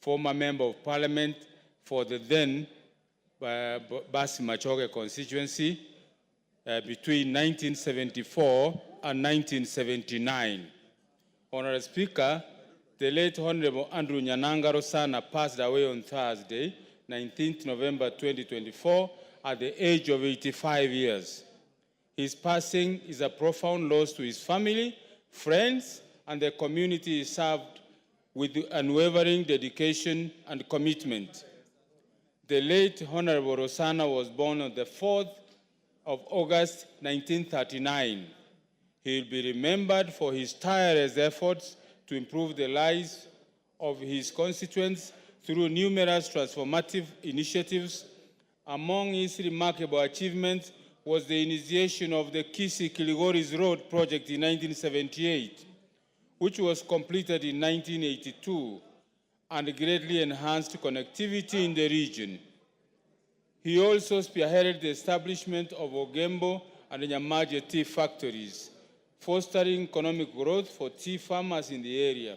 former member of Parliament for the then Bobasi Machoge constituency between 1974 and 1979. Honorable Speaker, the late Honorable Andrew Nyananga Rosana passed away on Thursday, 19th November 2024, at the age of 85 years. His passing is a profound loss to his family, friends, and the community he served with unwavering dedication and commitment. The late Honorable Rosana was born on the 4th of August 1939. He will be remembered for his tireless efforts to improve the lives of his constituents through numerous transformative initiatives. Among his remarkable achievements was the initiation of the Kisii-Kilgoris Road project in 1978, which was completed in 1982 and greatly enhanced connectivity in the region. He also spearheaded the establishment of Ogembo and Nyamaje tea factories, fostering economic growth for tea farmers in the area.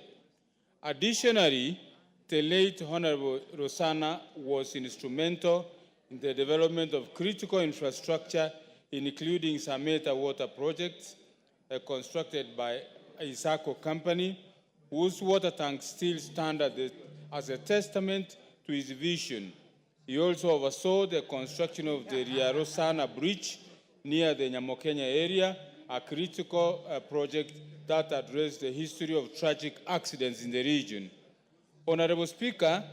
Additionally, the late Honorable Rosana was instrumental in the development of critical infrastructure, including Sameta water projects constructed by Isako Company, whose water tanks still stand as a testament to his vision. He also oversaw the construction of the Ria Rosana Bridge near the Nyamokenya area, a critical project that addressed the history of tragic accidents in the region. Honorable Speaker,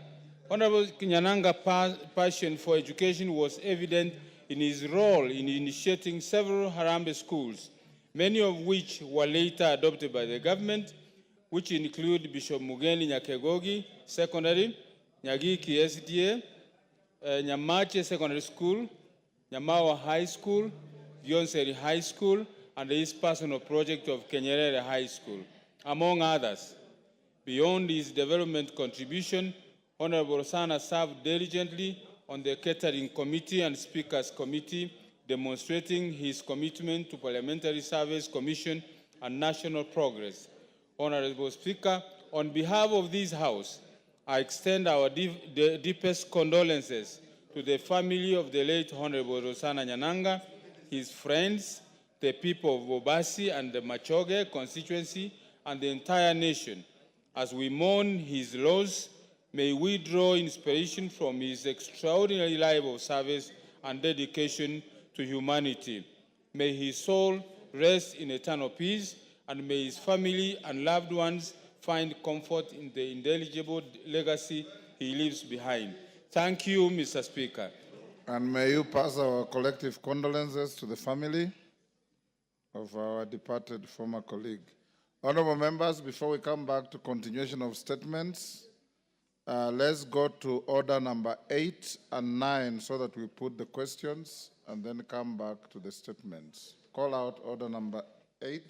Honorable Nyananga's passion for education was evident in his role in initiating several Harambee schools, many of which were later adopted by the government, which include Bishop Mugeni Nyakegogi Secondary, Nyagiki SDA, Nyamache Secondary School, Nyamawa High School, Vyonseri High School, and his personal project of Kenyerere High School, among others. Beyond his development contribution, Honorable Rosana served diligently on the Catering Committee and Speakers Committee, demonstrating his commitment to Parliamentary Service Commission and national progress. Honorable Speaker, on behalf of this House, I extend our deepest condolences to the family of the late Honorable Rosana Nyananga, his friends, the people of Bobasi and the Machoge constituency, and the entire nation. As we mourn his loss, may we draw inspiration from his extraordinary life of service and dedication to humanity. May his soul rest in eternal peace, and may his family and loved ones find comfort in the indelible legacy he leaves behind. Thank you, Mr. Speaker. And may you pass our collective condolences to the family of our departed former colleague. Honorable members, before we come back to continuation of statements, let's go to order number 8 and 9 so that we put the questions and then come back to the statements. Call out order number 8.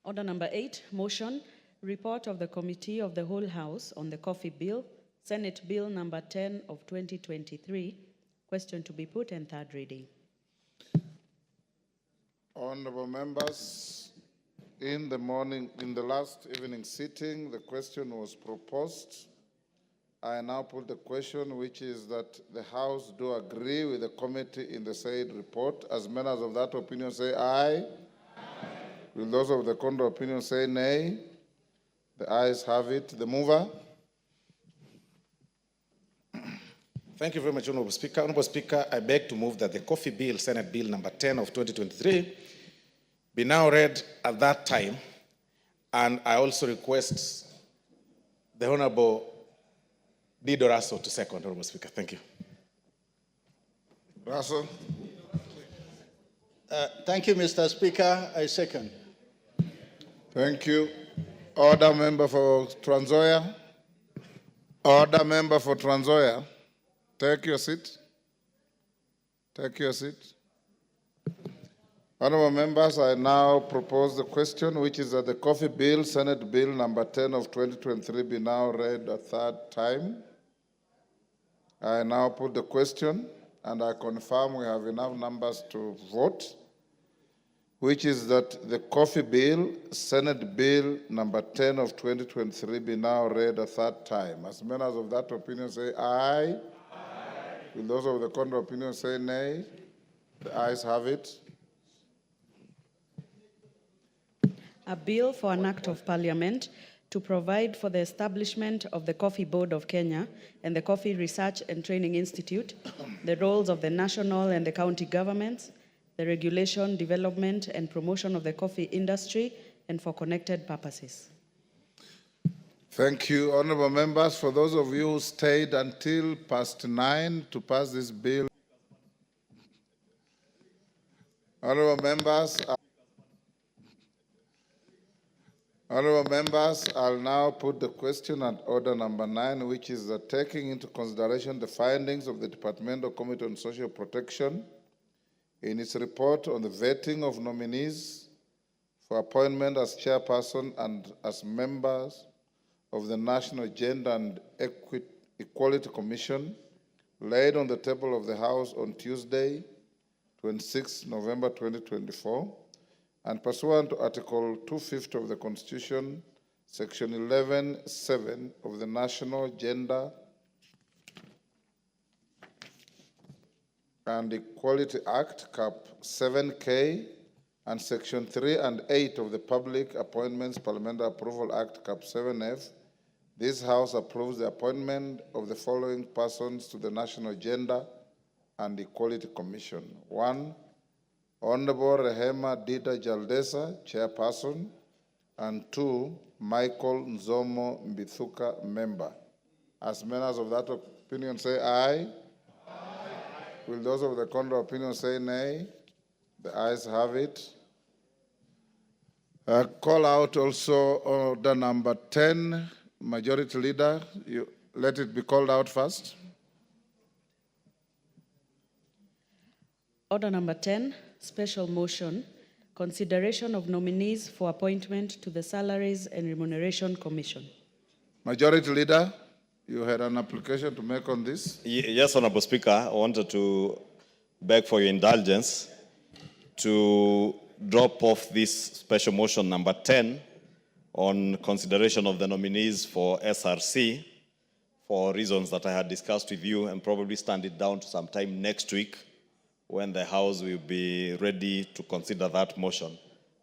Order number 8, motion, report of the Committee of the Whole House on the Coffee Bill, Senate Bill number 10 of 2023, question to be put and third reading. Honorable members, in the last evening sitting, the question was proposed. I now put the question, which is that the House do agree with the committee in the said report. As members of that opinion say aye. Will those of the contrary opinion say nay? The ayes have it. The mover. Thank you very much, Honorable Speaker. Honorable Speaker, I beg to move that the Coffee Bill, Senate Bill number 10 of 2023, be now read at that time, and I also request the Honorable Dido Raso to second, Honorable Speaker. Thank you. Raso. Thank you, Mr. Speaker. I second. Thank you. Order member for Trans Nzoia. Order member for Trans Nzoia. Take your seat. Take your seat. Honorable members, I now propose the question, which is that the Coffee Bill, Senate Bill number 10 of 2023, be now read a third time. I now put the question, and I confirm we have enough numbers to vote, which is that the Coffee Bill, Senate Bill number 10 of 2023, be now read a third time. As members of that opinion say aye. Will those of the contrary opinion say nay? The ayes have it. A bill for an act of parliament to provide for the establishment of the Coffee Board of Kenya and the Coffee Research and Training Institute, the roles of the national and the county governments, the regulation, development, and promotion of the coffee industry, and for connected purposes. Thank you, honorable members. For those of you who stayed until past 9 to pass this bill, honorable members, I'll now put the question at order number 9, which is taking into consideration the findings of the Departmental Committee on Social Protection in its report on the vetting of nominees for appointment as chairperson and as members of the National Gender and Equality Commission, laid on the table of the House on Tuesday, 26 November 2024, and pursuant to Article 250 of the Constitution, Section 11(7) of the National Gender and Equality Act, Cap 7K, and Section 3 and 8 of the Public Appointments Parliamentary Approval Act, Cap 7F, this House approves the appointment of the following persons to the National Gender and Equality Commission. 1, Honorable Rehema Dida Jaldesa, Chairperson, and 2, Michael Nzomo Mbithuka, Member. As members of that opinion say aye. Aye. Will those of the contrary opinion say nay? The ayes have it. Call out also order number 10, Majority Leader. You let it be called out first. Order number 10, special motion, consideration of nominees for appointment to the Salaries and Remuneration Commission. Majority Leader, you had an application to make on this? Yes, Honorable Speaker. I wanted to beg for your indulgence to drop off this special motion number 10 on consideration of the nominees for SRC for reasons that I had discussed with you, and probably stand it down to sometime next week when the House will be ready to consider that motion.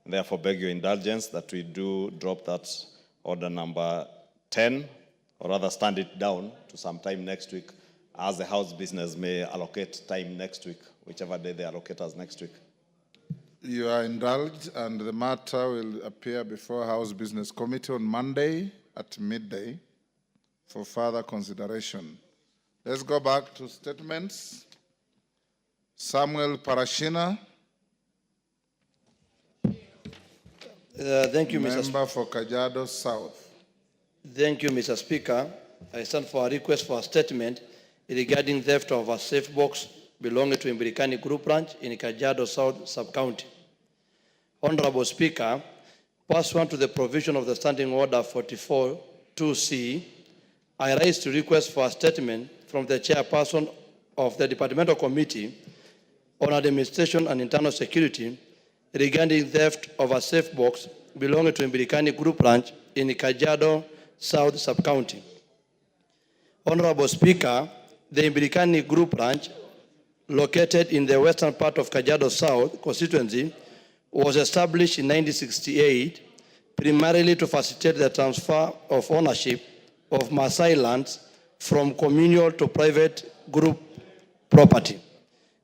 And therefore, beg your indulgence that we do drop that order number 10, or rather stand it down to sometime next week, as the House business may allocate time next week, whichever day they allocate us next week. You are indulged, and the matter will appear before House Business Committee on Monday at midday for further consideration. Let's go back to statements. Samuel Parashina. Thank you, Mr. Member for Kajiado South. Thank you, Mr. Speaker. I stand for a request for a statement regarding theft of a safe box belonging to Imbirikani Group Branch in Kajiado South Sub-County. Honorable Speaker, pursuant to the provision of the Standing Order 44-2C, I rise to request for a statement from the chairperson of the Departmental Committee on Administration and Internal Security regarding theft of a safe box belonging to Imbirikani Group Branch in Kajiado South Sub-County. Honorable Speaker, the Imbirikani Group Branch, located in the western part of Kajiado South constituency, was established in 1968 primarily to facilitate the transfer of ownership of Maasai lands from communal to private group property.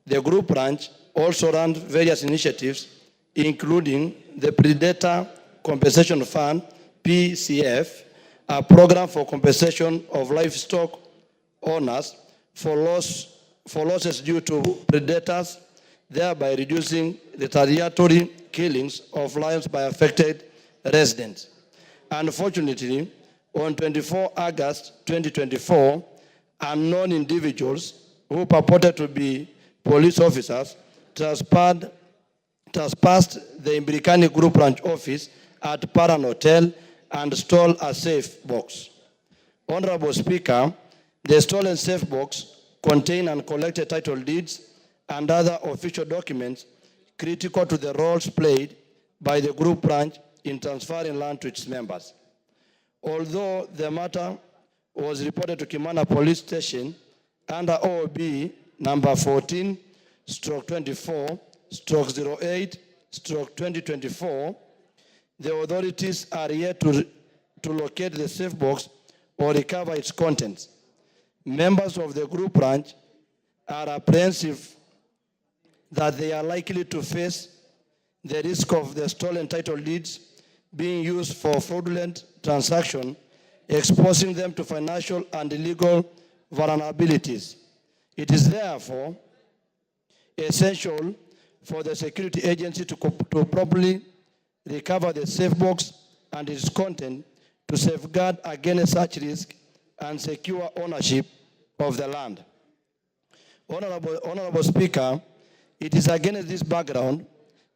The group branch also ran various initiatives, including the Predator Compensation Fund, PCF, a program for compensation of livestock owners for losses due to predators, thereby reducing retaliatory killings of lions by affected residents. Unfortunately, on 24 August 2024, unknown individuals who purported to be police officers trespassed the Imbirikani Group Branch office at Paran Hotel and stole a safe box. Honorable Speaker, the stolen safe box contained uncollected title deeds and other official documents critical to the roles played by the group branch in transferring land to its members. Although the matter was reported to Kimana Police Station under OOB number 14/24/08/2024, the authorities are yet to locate the safe box or recover its contents. Members of the group branch are apprehensive that they are likely to face the risk of the stolen title deeds being used for fraudulent transaction exposing them to financial and legal vulnerabilities. It is therefore essential for the security agency to properly recover the safe box and its content to safeguard against such risk and secure ownership of the land. Honorable Speaker, it is against this background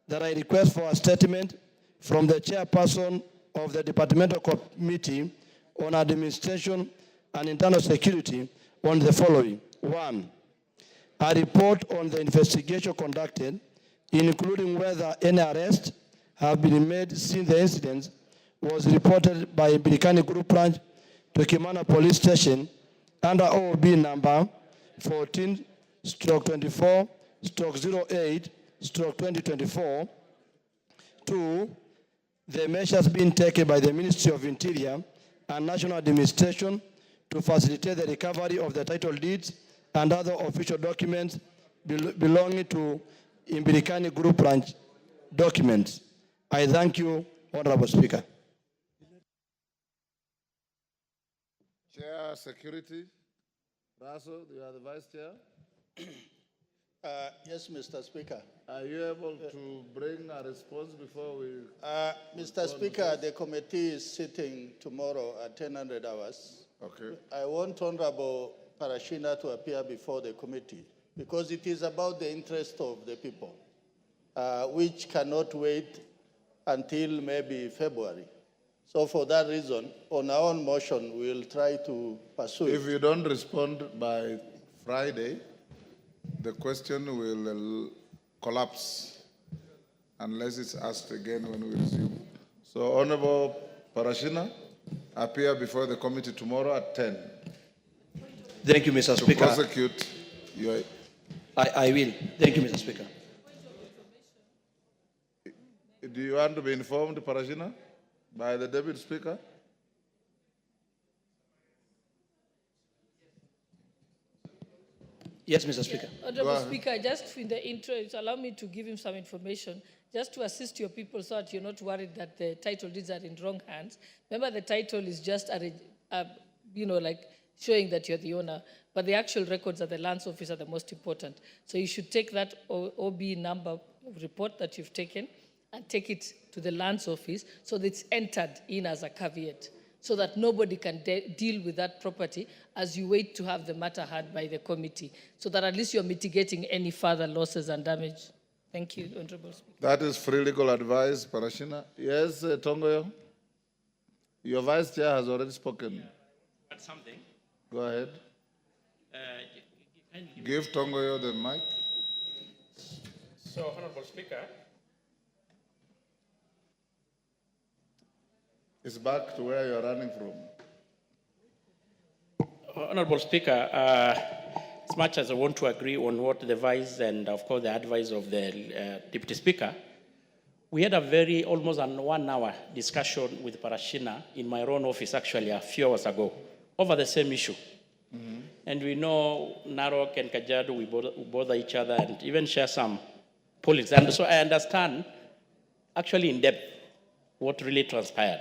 that I request for a statement from the chairperson of the Departmental Committee on Administration and Internal Security on the following. 1, a report on the investigation conducted, including whether any arrests have been made since the incident was reported by Birikani Group Branch to Kimana Police Station under OOB number 14/24/08/2024. 2, the measures being taken by the Ministry of Interior and National Administration to facilitate the recovery of the title deeds and other official documents belonging to Birikani Group Branch documents. I thank you, Honorable Speaker. Chair, Security. Raso, you are the Vice Chair. Yes, Mr. Speaker. Are you able to bring a response before we... Mr. Speaker, the committee is sitting tomorrow at 1000 hours. Okay. I want Honorable Parashina to appear before the committee because it is about the interest of the people, which cannot wait until maybe February. So for that reason, on our own motion, we'll try to pursue If you don't respond by Friday, the question will collapse unless it's asked again when we resume. So Honorable Parashina, appear before the committee tomorrow at 10. Thank you, Mr. Speaker. To prosecute your... I will. Thank you, Mr. Speaker. Do you want to be informed, Parashina, by the Deputy Speaker? Yes, Mr. Speaker. Honorable Speaker, just in the interest, allow me to give him some information, just to assist your people so that you're not worried that the title deeds are in wrong hands. Remember, the title is just, like showing that you're the owner, but the actual records at the lands office are the most important. So you should take that OB number report that you've taken and take it to the lands office so that it's entered in as a caveat, so that nobody can deal with that property as you wait to have the matter heard by the committee, so that at least you're mitigating any further losses and damage. Thank you, Honorable Speaker. That is free legal advice, Parashina. Yes, Tongoyo? Your Vice Chair has already spoken. Add something. Go ahead. Give Tongoyo the mic. So, Honorable Speaker, It's back to where you're running from. Honorable Speaker, as much as I want to agree on what the Vice and, of course, the advice of the Deputy Speaker, we had a very almost an 1 hour discussion with Parashina in my own office, actually, a few hours ago, over the same issue. Mm-hmm. And we know Narok and Kajiado, we bother each other and even share some politics. And so I understand, actually in depth, what really transpired.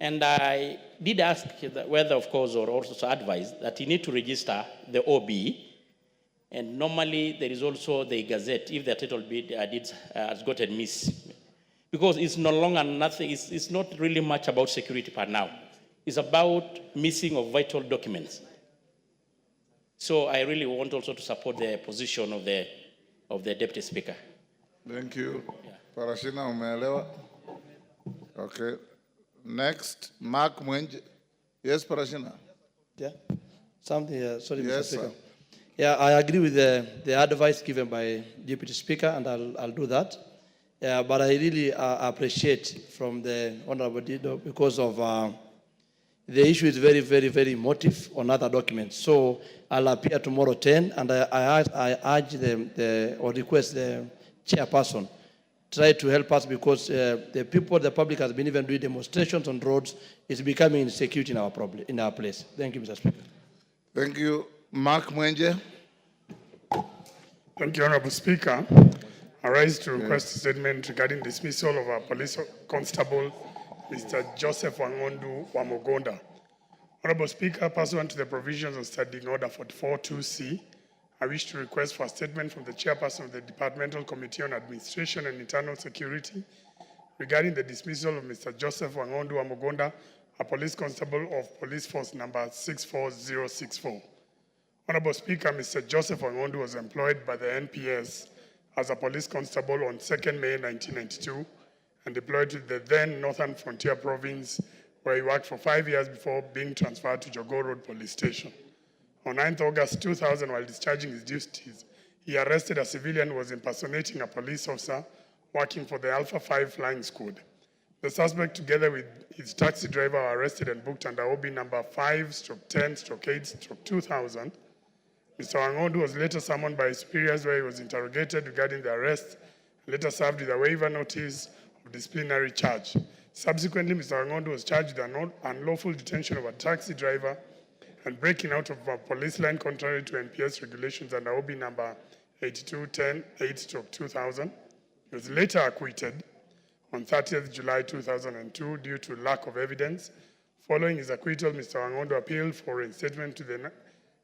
And I did ask whether, of course, or also advise that you need to register the OB. And normally there is also the Gazette if the title deed has gotten missed. Because it's no longer nothing, it's not really much about security part now. It's about missing of vital documents. So I really want also to support the position of the Deputy Speaker. Thank you. Yeah. Parashina, umeelewa? Okay. Next, Mark Mwenje. Yes, Parashina. Yeah. Something, sorry, yes, Mr. Speaker. Sir. Yeah, I agree with the advice given by Deputy Speaker, and I'll do that. Yeah, but I really appreciate from the Honorable Dido because of the issue is very, very, very emotive on other documents. So I'll appear tomorrow 10, and I urge or request the chairperson try to help us because the public has been even doing demonstrations on roads. It's becoming insecurity in our place. Thank you, Mr. Speaker. Thank you. Mark Mwenje. Thank you, Honorable Speaker. I rise to request a statement regarding dismissal of our police constable, Mr. Joseph Wangondu Wamogonda, Honorable Speaker, pursuant to the provisions of Standing Order 44-2C, I wish to request for a statement from the chairperson of the Departmental Committee on Administration and Internal Security regarding the dismissal of Mr. Joseph Wangondu Amogonda, a police constable of police force number 64064. Honorable Speaker, Mr. Joseph Wangondu was employed by the NPS as a police constable on 2nd May 1992 and deployed to the then Northern Frontier Province, where he worked for 5 years before being transferred to Jogoo Road Police Station. On 9th August 2000, while discharging his duties, he arrested a civilian who was impersonating a police officer working for the Alpha 5 Flying Squad. The suspect, together with his taxi driver, were arrested and booked under OB number 5/10/8/2000. Mr. Wangondu was later summoned by his superiors, where he was interrogated regarding the arrest and later served with a waiver notice of disciplinary charge. Subsequently, Mr. Wangondu was charged with an unlawful detention of a taxi driver and breaking out of a police line contrary to NPS regulations under OB number 8210/8/2000. He was later acquitted on 30th July 2002 due to lack of evidence. Following his acquittal, Mr. Wangondu appealed for reinstatement to the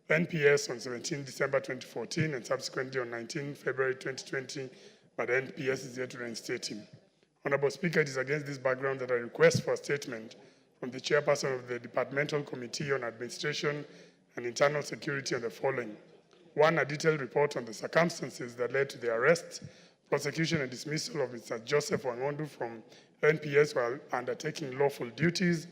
NPS on 17 December 2014 and subsequently on 19 February 2020, but the NPS is yet to reinstate him. Honorable Speaker, it is against this background that I request for a statement from the chairperson of the Departmental Committee on Administration and Internal Security on the following. 1, a detailed report on the circumstances that led to the arrest, prosecution and dismissal of Mr. Joseph Wangondu from NPS while undertaking lawful duties.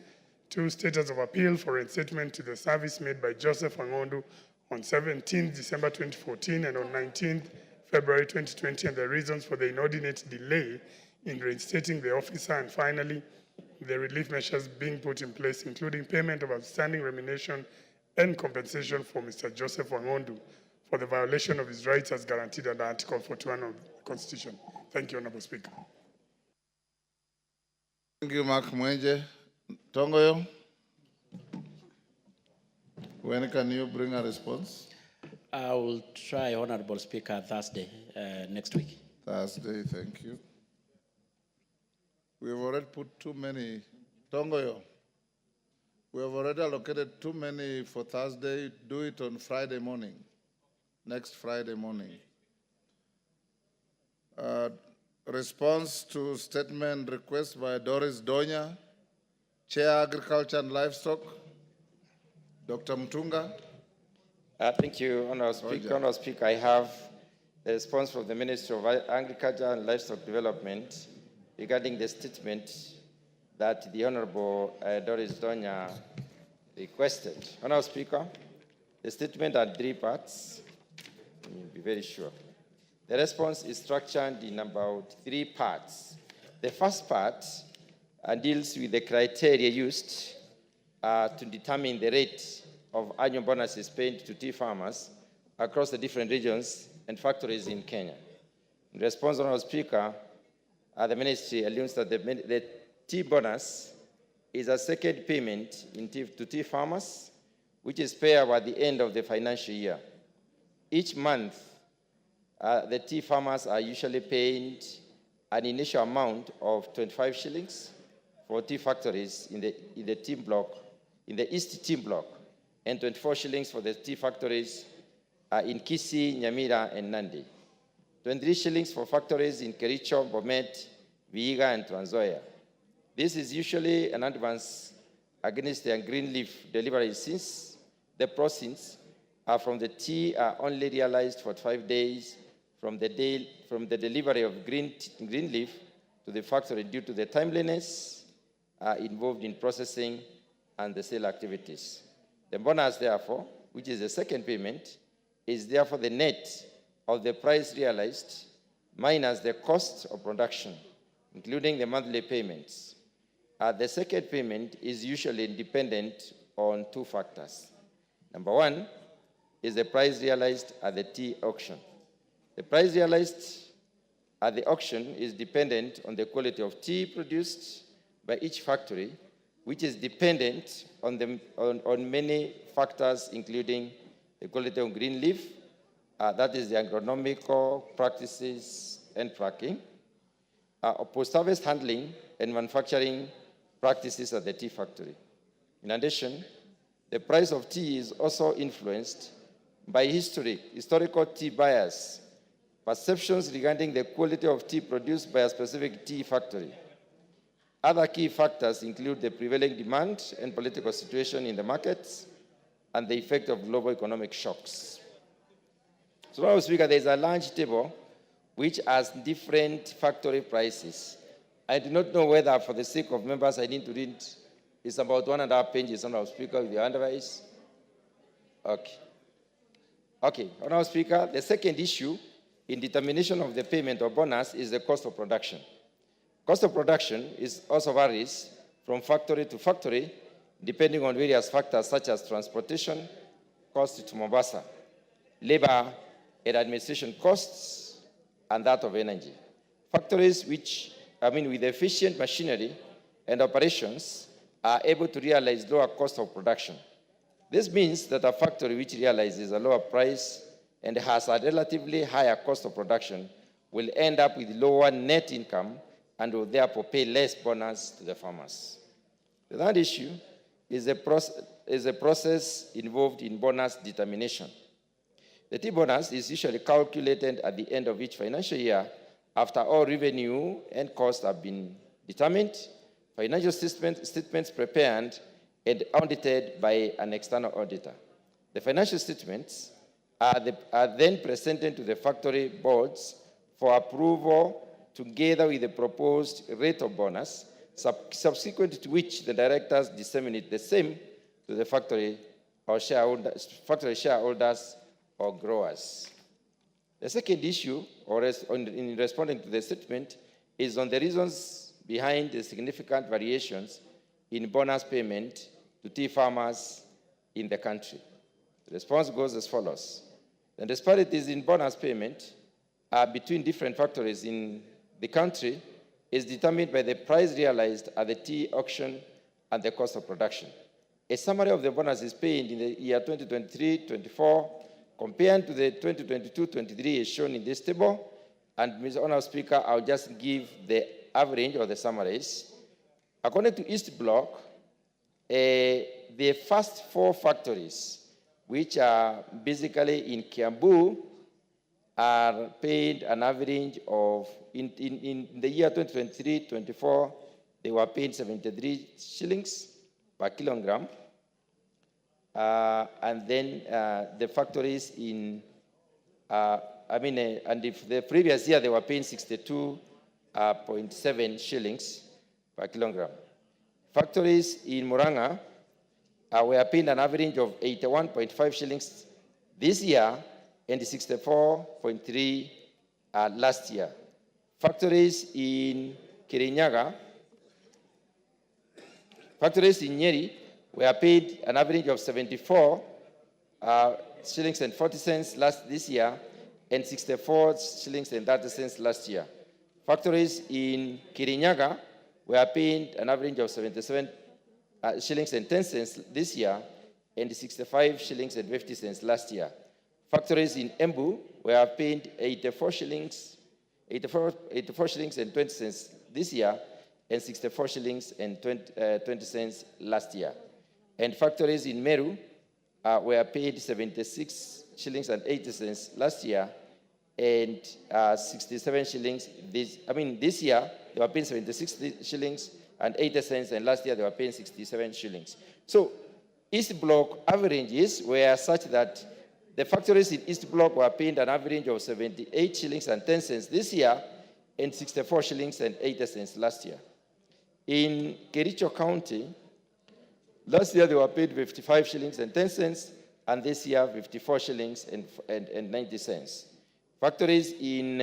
2, status of appeal for reinstatement to the service made by Joseph Wangondu on 17 December 2014 and on 19 February 2020 and the reasons for the inordinate delay in reinstating the officer. And finally, the relief measures being put in place, including payment of outstanding remuneration and compensation for Mr. Joseph Wangondu for the violation of his rights as guaranteed under Article 41 of the Constitution. Thank you, Honorable Speaker. Thank you, Mark Mwenje. Tongoyo, when can you bring a response? I will try, Honorable Speaker, Thursday next week. Thursday, thank you. We have already put too many. Tongoyo, we have already allocated too many for Thursday. Do it on Friday morning, next Friday morning. Response to statement request by Doris Donya, Chair Agriculture and Livestock. Dr. Mtunga. Thank you, Honorable Speaker. Honorable Speaker, I have the response from the Ministry of Agriculture and Livestock Development regarding the statement that the Honorable Doris Donya requested. Honorable Speaker, the statement had 3 parts. Let me be very sure. The response is structured in about 3 parts. The first part deals with the criteria used to determine the rate of annual bonuses paid to tea farmers across the different regions and factories in Kenya. In response, Honorable Speaker, the ministry alludes that the tea bonus is a second payment to tea farmers, which is payable at the end of the financial year. Each month, the tea farmers are usually paid an initial amount of 25 shillings for tea factories in the tea block, in the East Tea Block, and 24 shillings for the tea factories in Kisii, Nyamira, and Nandi. 23 shillings for factories in Kericho, Bomet, Vihiga, and Trans Nzoia. This is usually an advance against the green leaf delivery, since the proceeds from the tea are only realized for 5 days from the delivery of green leaf to the factory due to the timeliness involved in processing and the sale activities. The bonus, therefore, which is the second payment, is therefore the net of the price realized minus the cost of production, including the monthly payments. The second payment is usually dependent on 2 factors. Number 1 is the price realized at the tea auction. The price realized at the auction is dependent on the quality of tea produced by each factory, which is dependent on many factors, including the quality of green leaf, that is the agronomical practices and tracking, post-harvest handling and manufacturing practices at the tea factory. In addition, the price of tea is also influenced by historical tea bias, perceptions regarding the quality of tea produced by a specific tea factory. Other key factors include the prevailing demand and political situation in the markets and the effect of global economic shocks. So, Madam Speaker, there is a large table which has different factory prices. I do not know whether, for the sake of members, I need to read. It's about 1.5 pages, Madam Speaker, with your advice. Okay. Okay, Madam Speaker, the second issue in determination of the payment of bonus is the cost of production. Cost of production also varies from factory to factory, depending on various factors such as transportation, cost to Mombasa, labor and administration costs, and that of energy. Factories with efficient machinery and operations are able to realize lower cost of production. This means that a factory which realizes a lower price and has a relatively higher cost of production will end up with lower net income and will therefore pay less bonus to the farmers. The third issue is a process involved in bonus determination. The T bonus is usually calculated at the end of each financial year after all revenue and costs have been determined, financial statements prepared and audited by an external auditor. The financial statements are then presented to the factory boards for approval together with the proposed rate of bonus, subsequent to which the directors disseminate the same to the factory shareholders or growers. The second issue, in responding to the statement, is on the reasons behind the significant variations in bonus payment to tea farmers in the country. The response goes as follows. The disparities in bonus payment between different factories in the country is determined by the price realized at the tea auction and the cost of production. A summary of the bonuses paid in the year 2023-24 compared to the 2022-23 is shown in this table. And, Mr. Honourable Speaker, I'll just give the average or the summaries. According to East Block, the first 4 factories, which are basically in Kiambu, are paid an average of, in the year 2023-24, they were paid 73 shillings per kilogram. And then the factories in, and if the previous year they were paying 62.7 shillings per kilogram. Factories in Muranga were paying an average of 81.5 shillings this year and 64.3 last year. Factories in Kirinyaga, factories in Nyeri were paid an average of 74 shillings and 40 cents this year and 64 shillings and 30 cents last year. Factories in Kirinyaga were paid an average of 77 shillings and 10 cents this year and 65 shillings and 50 cents last year. Factories in Embu were paid 84 shillings and 20 cents this year and 64 shillings and 20 cents last year. And factories in Meru were paid 76 shillings and 80 cents last year and 67 shillings this year they were paying 76 shillings and 80 cents, and last year they were paying 67 shillings. So East Block averages were such that the factories in East Block were paying an average of 78 shillings and 10 cents this year and 64 shillings and 80 cents last year. In Kericho County, last year they were paid 55 shillings and 10 cents, and this year 54 shillings and 90 cents. Factories in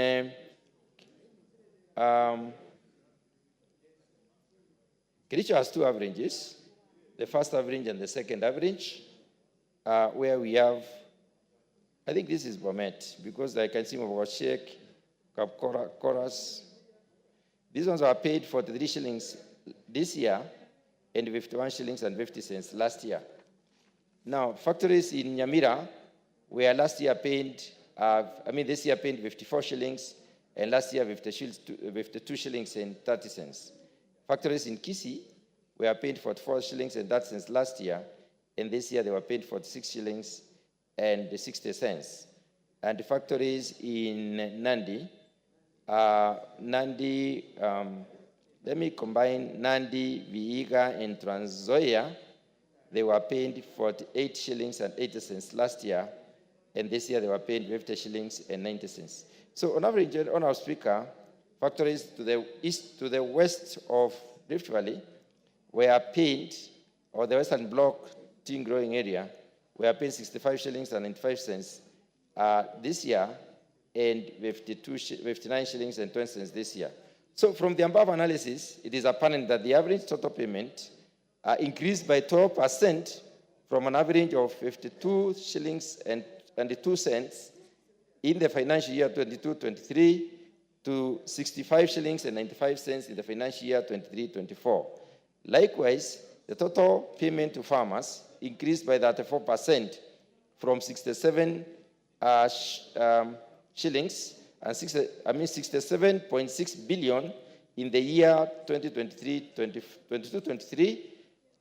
Kericho has 2 averages, the first average and the second average, where we have, I think this is Bomet, because I can see Mwagoshek, Chorus. These ones are paid 43 shillings this year and 51 shillings and 50 cents last year. Now, factories in Nyamira were last year paid, this year paid 54 shillings and last year 52 shillings and 30 cents. Factories in Kisii were paid 44 shillings and 30 cents last year and this year they were paid 46 shillings and 60 cents. And the factories in Nandi, let me combine Nandi, Vihiga, and Trans Nzoia. They were paid 48 shillings and 80 cents last year, and this year they were paid 50 shillings and 90 cents. So on average, Honourable Speaker, factories to the east, to the west of Rift Valley were paid, or the Western Block tea growing area, were paid 65 shillings and 95 cents this year, and 59 shillings and 20 cents this year. So from the above analysis, it is apparent that the average total payment increased by 12% from an average of 52 shillings and 2 cents in the financial year 22-23 to 65 shillings and 95 cents in the financial year 23-24. Likewise, the total payment to farmers increased by 34% from 67 shillings and 67.6 billion in the year 2022-23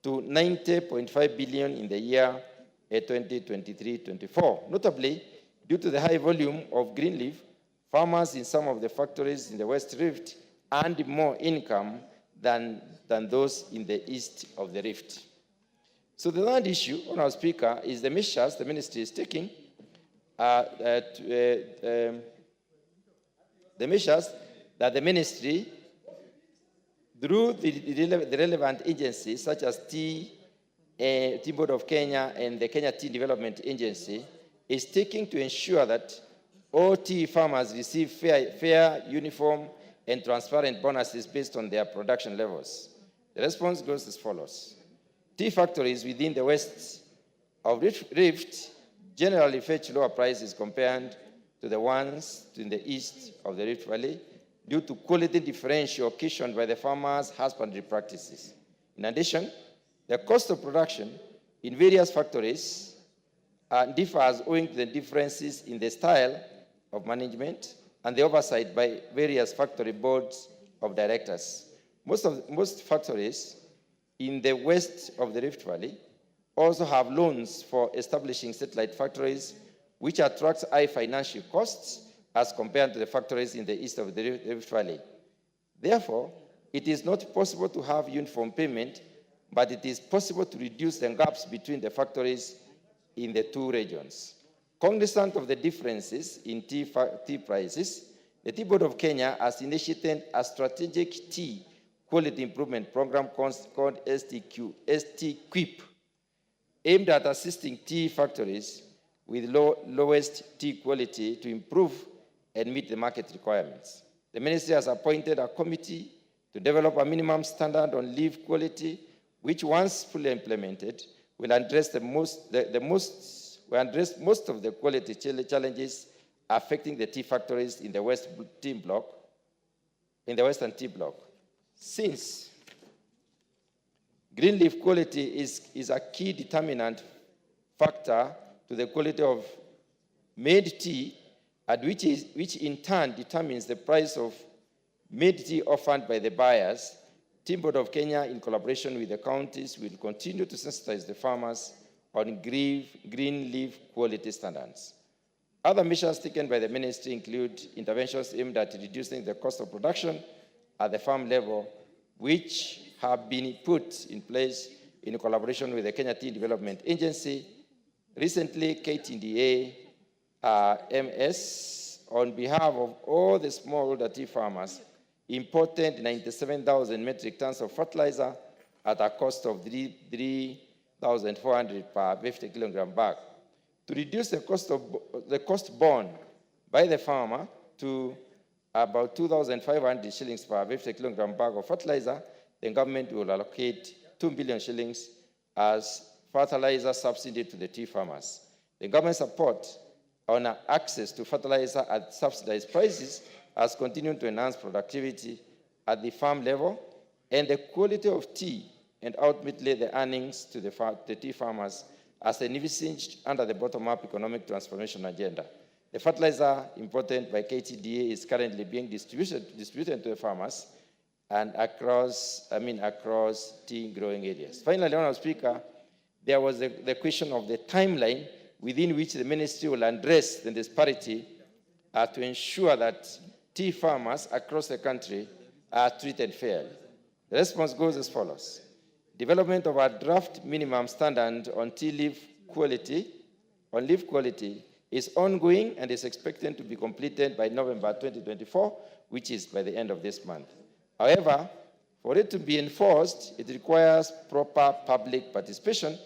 to 90.5 billion in the year 2023-24. Notably, due to the high volume of green leaf, farmers in some of the factories in the West Rift earned more income than those in the east of the Rift. So the third issue, Honourable Speaker, is the measures the ministry is taking the measures that the ministry, through the relevant agencies such as Tea Board of Kenya and the Kenya Tea Development Agency, is taking to ensure that all tea farmers receive fair, uniform, and transparent bonuses based on their production levels. The response goes as follows. Tea factories within the west of Rift generally fetch lower prices compared to the ones in the east of the Rift Valley due to quality differential occasioned by the farmers' husbandry practices. In addition, the cost of production in various factories differs owing to the differences in the style of management and the oversight by various factory boards of directors. Most factories in the west of the Rift Valley also have loans for establishing satellite factories, which attracts high financial costs as compared to the factories in the east of the Rift Valley. Therefore, it is not possible to have uniform payment, but it is possible to reduce the gaps between the factories in the two regions. Cognizant of the differences in tea prices, the Tea Board of Kenya has initiated a strategic tea quality improvement program called STQIP, aimed at assisting tea factories with lowest tea quality to improve and meet the market requirements. The ministry has appointed a committee to develop a minimum standard on leaf quality, which once fully implemented will address most of the quality challenges affecting the tea factories in the Western Tea Block. Since green leaf quality is a key determinant factor to the quality of made tea, and which in turn determines the price of made tea offered by the buyers, Tea Board of Kenya, in collaboration with the counties, will continue to sensitize the farmers on green leaf quality standards. Other measures taken by the ministry include interventions aimed at reducing the cost of production at the farm level, which have been put in place in collaboration with the Kenya Tea Development Agency. Recently, KTDA MS, on behalf of all the smallholder tea farmers, imported 97,000 metric tons of fertilizer at a cost of 3,400 per 50 kilogram bag. To reduce the cost borne by the farmer to about 2,500 shillings per 50 kilogram bag of fertilizer, the government will allocate 2 billion shillings as fertilizer subsidy to the tea farmers. The government support on access to fertilizer at subsidized prices has continued to enhance productivity at the farm level and the quality of tea, and ultimately the earnings to the tea farmers as envisaged under the bottom-up economic transformation agenda. The fertilizer imported by KTDA is currently being distributed to the farmers and across tea growing areas. Finally, Honourable Speaker, there was the question of the timeline within which the ministry will address the disparity to ensure that tea farmers across the country are treated fairly. The response goes as follows. Development of a draft minimum standard on tea leaf quality, is ongoing and is expected to be completed by November 2024, which is by the end of this month. However, for it to be enforced, it requires proper public participation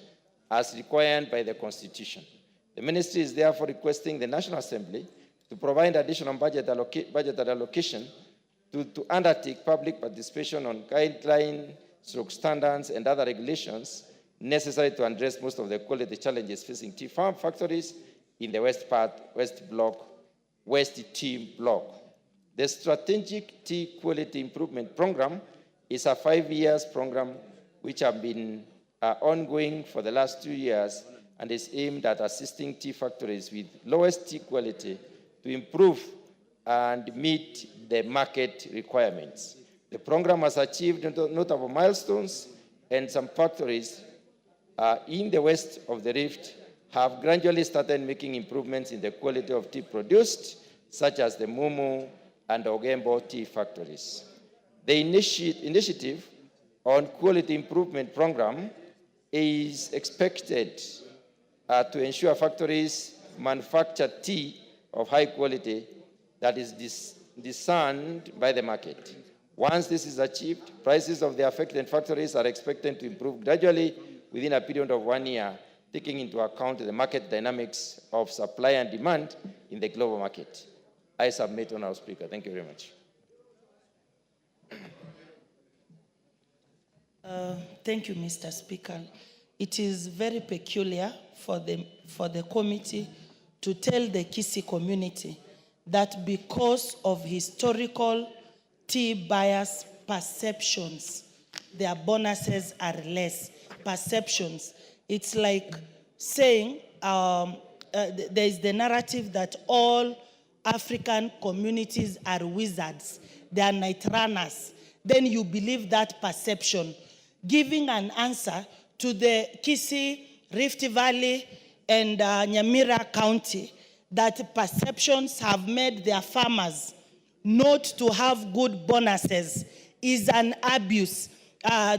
as required by the Constitution. The ministry is therefore requesting the National Assembly to provide additional budget allocation to undertake public participation on guidelines, standards, and other regulations necessary to address most of the quality challenges facing tea farm factories in the West Tea Block. The Strategic Tea Quality Improvement Program is a 5-year program which have been ongoing for the last 2 years and is aimed at assisting tea factories with lowest tea quality to improve and meet the market requirements. The program has achieved notable milestones, and some factories in the west of the Rift have gradually started making improvements in the quality of tea produced, such as the Mumu and Ogembo tea factories. The initiative on quality improvement program is expected to ensure factories manufacture tea of high quality that is discerned by the market. Once this is achieved, prices of the affected factories are expected to improve gradually within a period of 1 year, taking into account the market dynamics of supply and demand in the global market. I submit, Honourable Speaker. Thank you very much. Thank you, Mr. Speaker. It is very peculiar for the committee to tell the Kisii community that because of historical tea buyers' perceptions, their bonuses are less. Perceptions. It's like saying there is the narrative that all African communities are wizards. They are night runners. Then you believe that perception. Giving an answer to the Kisii, Rift Valley, and Nyamira County that perceptions have made their farmers not to have good bonuses is an abuse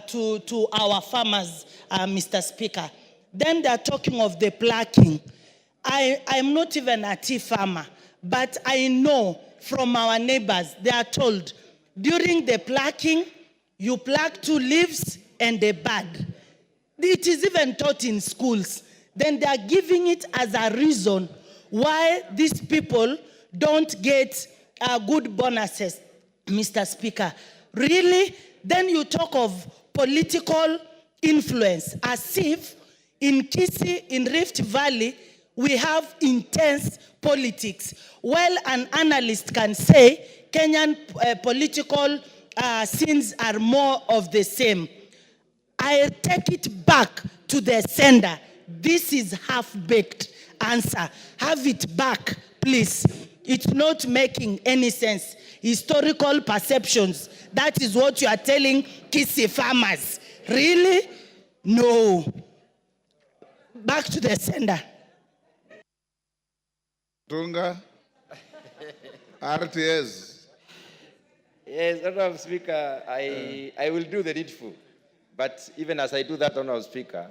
to our farmers, Mr. Speaker. Then they're talking of the plucking. I'm not even a tea farmer, but I know from our neighbors, they are told, during the plucking, you pluck 2 leaves and a bud. It is even taught in schools. Then they are giving it as a reason why these people don't get good bonuses, Mr. Speaker. Really? Then you talk of political influence, as if in Kisii, in Rift Valley, we have intense politics. While an analyst can say Kenyan political scenes are more of the same. I take it back to the sender. This is half-baked answer. Have it back, please. It's not making any sense. Historical perceptions. That is what you are telling Kisii farmers. Really? No. Back to the sender. Tunga, RTS. Yes, Honourable Speaker, I will do the needful. But even as I do that, Honourable Speaker,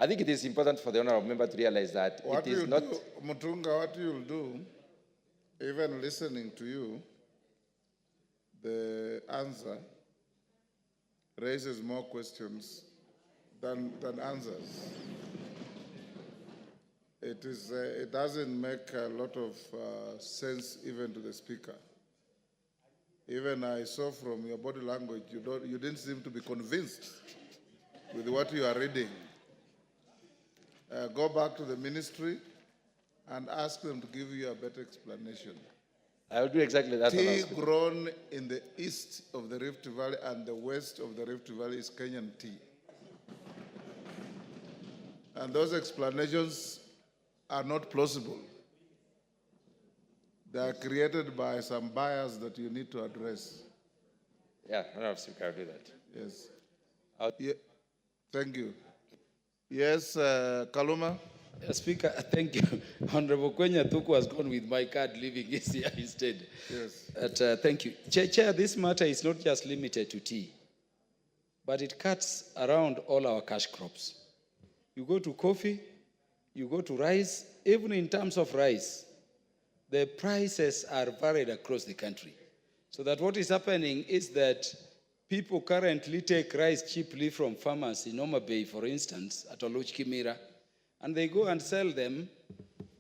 I think it is important for the Honourable Member to realize that What it is not... Mutunga, what you'll do, even listening to you, the answer raises more questions than answers. It doesn't make a lot of sense even to the speaker. Even I saw from your body language, you didn't seem to be convinced with what you are reading. Go back to the ministry and ask them to give you a better explanation. I will do exactly that. Tea grown in the east of the Rift Valley and the west of the Rift Valley is Kenyan tea. And those explanations are not plausible. They are created by some bias that you need to address. Yeah, Honourable Speaker, I'll do that. Yes. Thank you. Yes, Kaluma. Speaker, thank you. Honorable Kwenya Thuku has gone with my card, leaving his here instead. Yes. But, thank you. Chair, this matter is not just limited to tea, but it cuts around all our cash crops. You go to coffee, you go to rice, even in terms of rice, the prices are varied across the country. So that what is happening is that people currently take rice cheaply from farmers in Homa Bay, for instance, at Oluch Kimira, and they go and sell them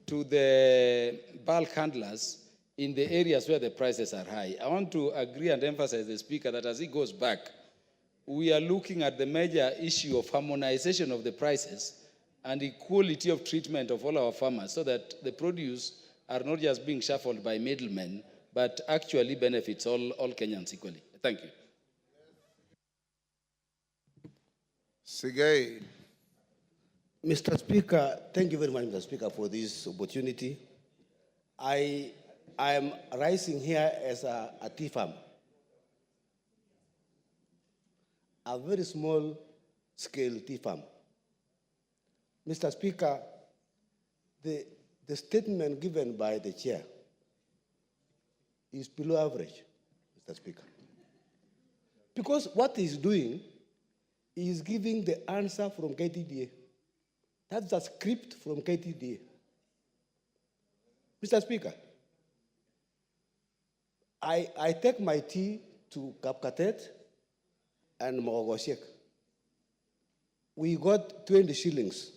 to the bulk handlers in the areas where the prices are high. I want to agree and emphasize the Speaker that as he goes back, we are looking at the major issue of harmonization of the prices and equality of treatment of all our farmers so that the produce are not just being shuffled by middlemen, but actually benefits all Kenyans equally. Thank you. Sigai. Mr. Speaker, thank you very much, Mr. Speaker, for this opportunity. I am rising here as a tea farmer, a very small scale tea farm. Mr. Speaker, the statement given by the chair is below average, Mr. Speaker. Because what he's doing is giving the answer from KTDA. That's a script from KTDA. Mr. Speaker, I take my tea to Kapkatet and Mogosiek. We got 20 shillings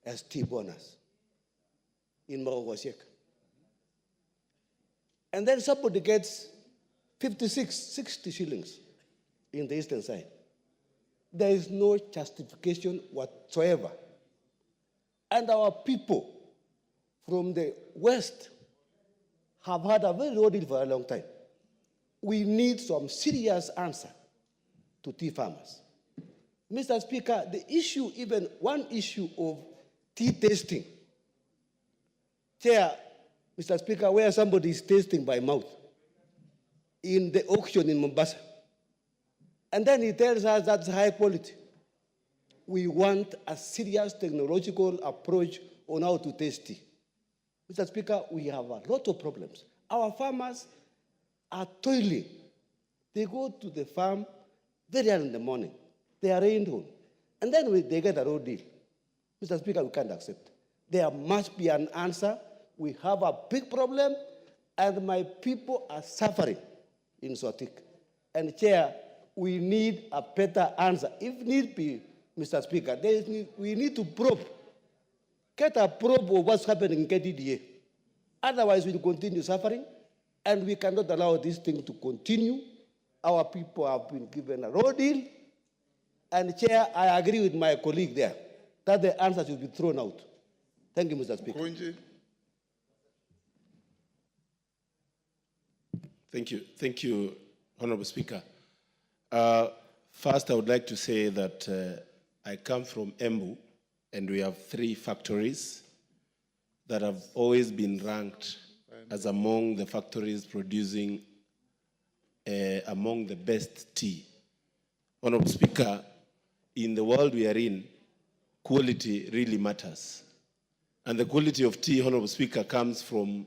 as tea bonus in Mogosiek. And then somebody gets 60 shillings in the eastern side. There is no justification whatsoever. And our people from the West have had a very low deal for a long time. We need some serious answer to tea farmers. Mr. Speaker, the issue, even one issue of tea tasting. Chair, Mr. Speaker, where somebody is tasting by mouth in the auction in Mombasa. And then he tells us that's high quality. We want a serious technological approach on how to taste tea. Mr. Speaker, we have a lot of problems. Our farmers are toiling. They go to the farm very early in the morning. They are rained on. And then they get a raw deal. Mr. Speaker, we can't accept. There must be an answer. We have a big problem, and my people are suffering in Swatik. And Chair, we need a better answer. If need be, Mr. Speaker, we need to probe. Get a probe of what's happening in KTDA. Otherwise, we'll continue suffering, and we cannot allow this thing to continue. Our people have been given a raw deal. And Chair, I agree with my colleague there that the answer should be thrown out. Thank you, Mr. Speaker. Kunji. Thank you, Honorable Speaker. First, I would like to say that I come from Embu, and we have 3 factories that have always been ranked as among the factories producing among the best tea. Honorable Speaker, in the world we are in, quality really matters. And the quality of tea, Honorable Speaker, comes from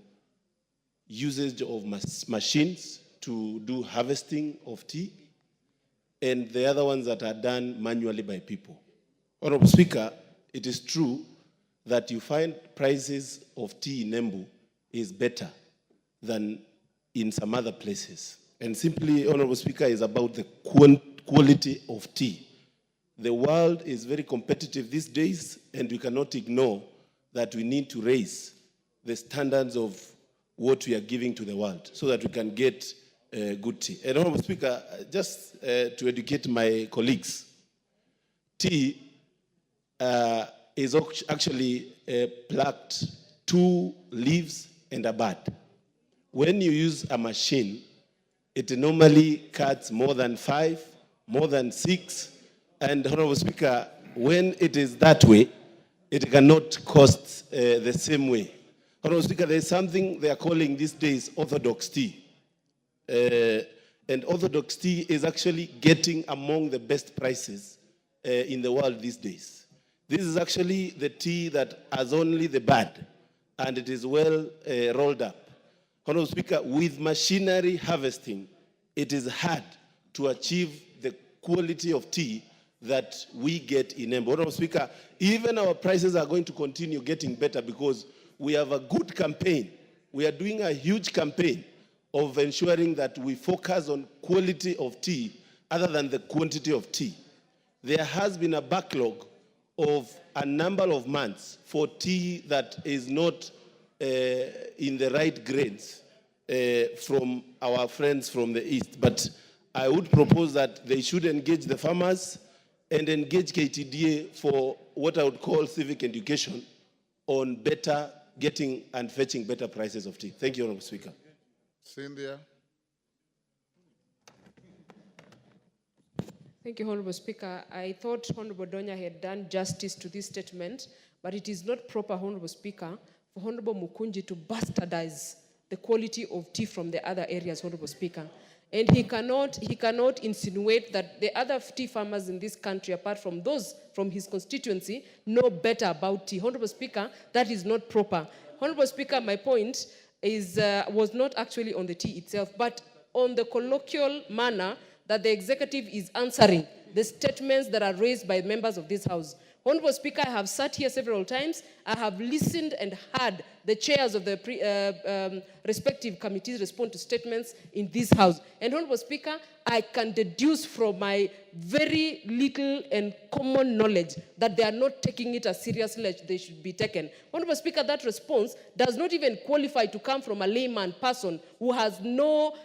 usage of machines to do harvesting of tea, and the other ones that are done manually by people. Honorable Speaker, it is true that you find prices of tea in Embu is better than in some other places. And simply, Honorable Speaker, is about the quality of tea. The world is very competitive these days, and we cannot ignore that we need to raise the standards of what we are giving to the world so that we can get good tea. And Honorable Speaker, just to educate my colleagues, tea is actually plucked 2 leaves and a bud. When you use a machine, it normally cuts more than 5, more than 6, and Honorable Speaker, when it is that way, it cannot cost the same way. Honorable Speaker, there is something they are calling these days orthodox tea. And orthodox tea is actually getting among the best prices in the world these days. This is actually the tea that has only the bud, and it is well rolled up. Honorable Speaker, with machinery harvesting, it is hard to achieve the quality of tea that we get in Embu. Honorable Speaker, even our prices are going to continue getting better because we have a good campaign. We are doing a huge campaign of ensuring that we focus on quality of tea other than the quantity of tea. There has been a backlog of a number of months for tea that is not in the right grades from our friends from the East. But I would propose that they should engage the farmers and engage KTDA for what I would call civic education on better getting and fetching better prices of tea. Thank you, Honorable Speaker. Cynthia. Thank you, Honorable Speaker. I thought Honorable Donya had done justice to this statement, but it is not proper, Honorable Speaker, for Honorable Mukunji to bastardize the quality of tea from the other areas, Honorable Speaker. And he cannot insinuate that the other tea farmers in this country, apart from those from his constituency, know better about tea. Honorable Speaker, that is not proper. Honorable Speaker, my point was not actually on the tea itself, but on the colloquial manner that the executive is answering the statements that are raised by members of this House. Honorable Speaker, I have sat here several times. I have listened and heard the chairs of the respective committees respond to statements in this House. And Honorable Speaker, I can deduce from my very little and common knowledge that they are not taking it as seriously as they should be taken. Honorable Speaker, that response does not even qualify to come from a layman person who has no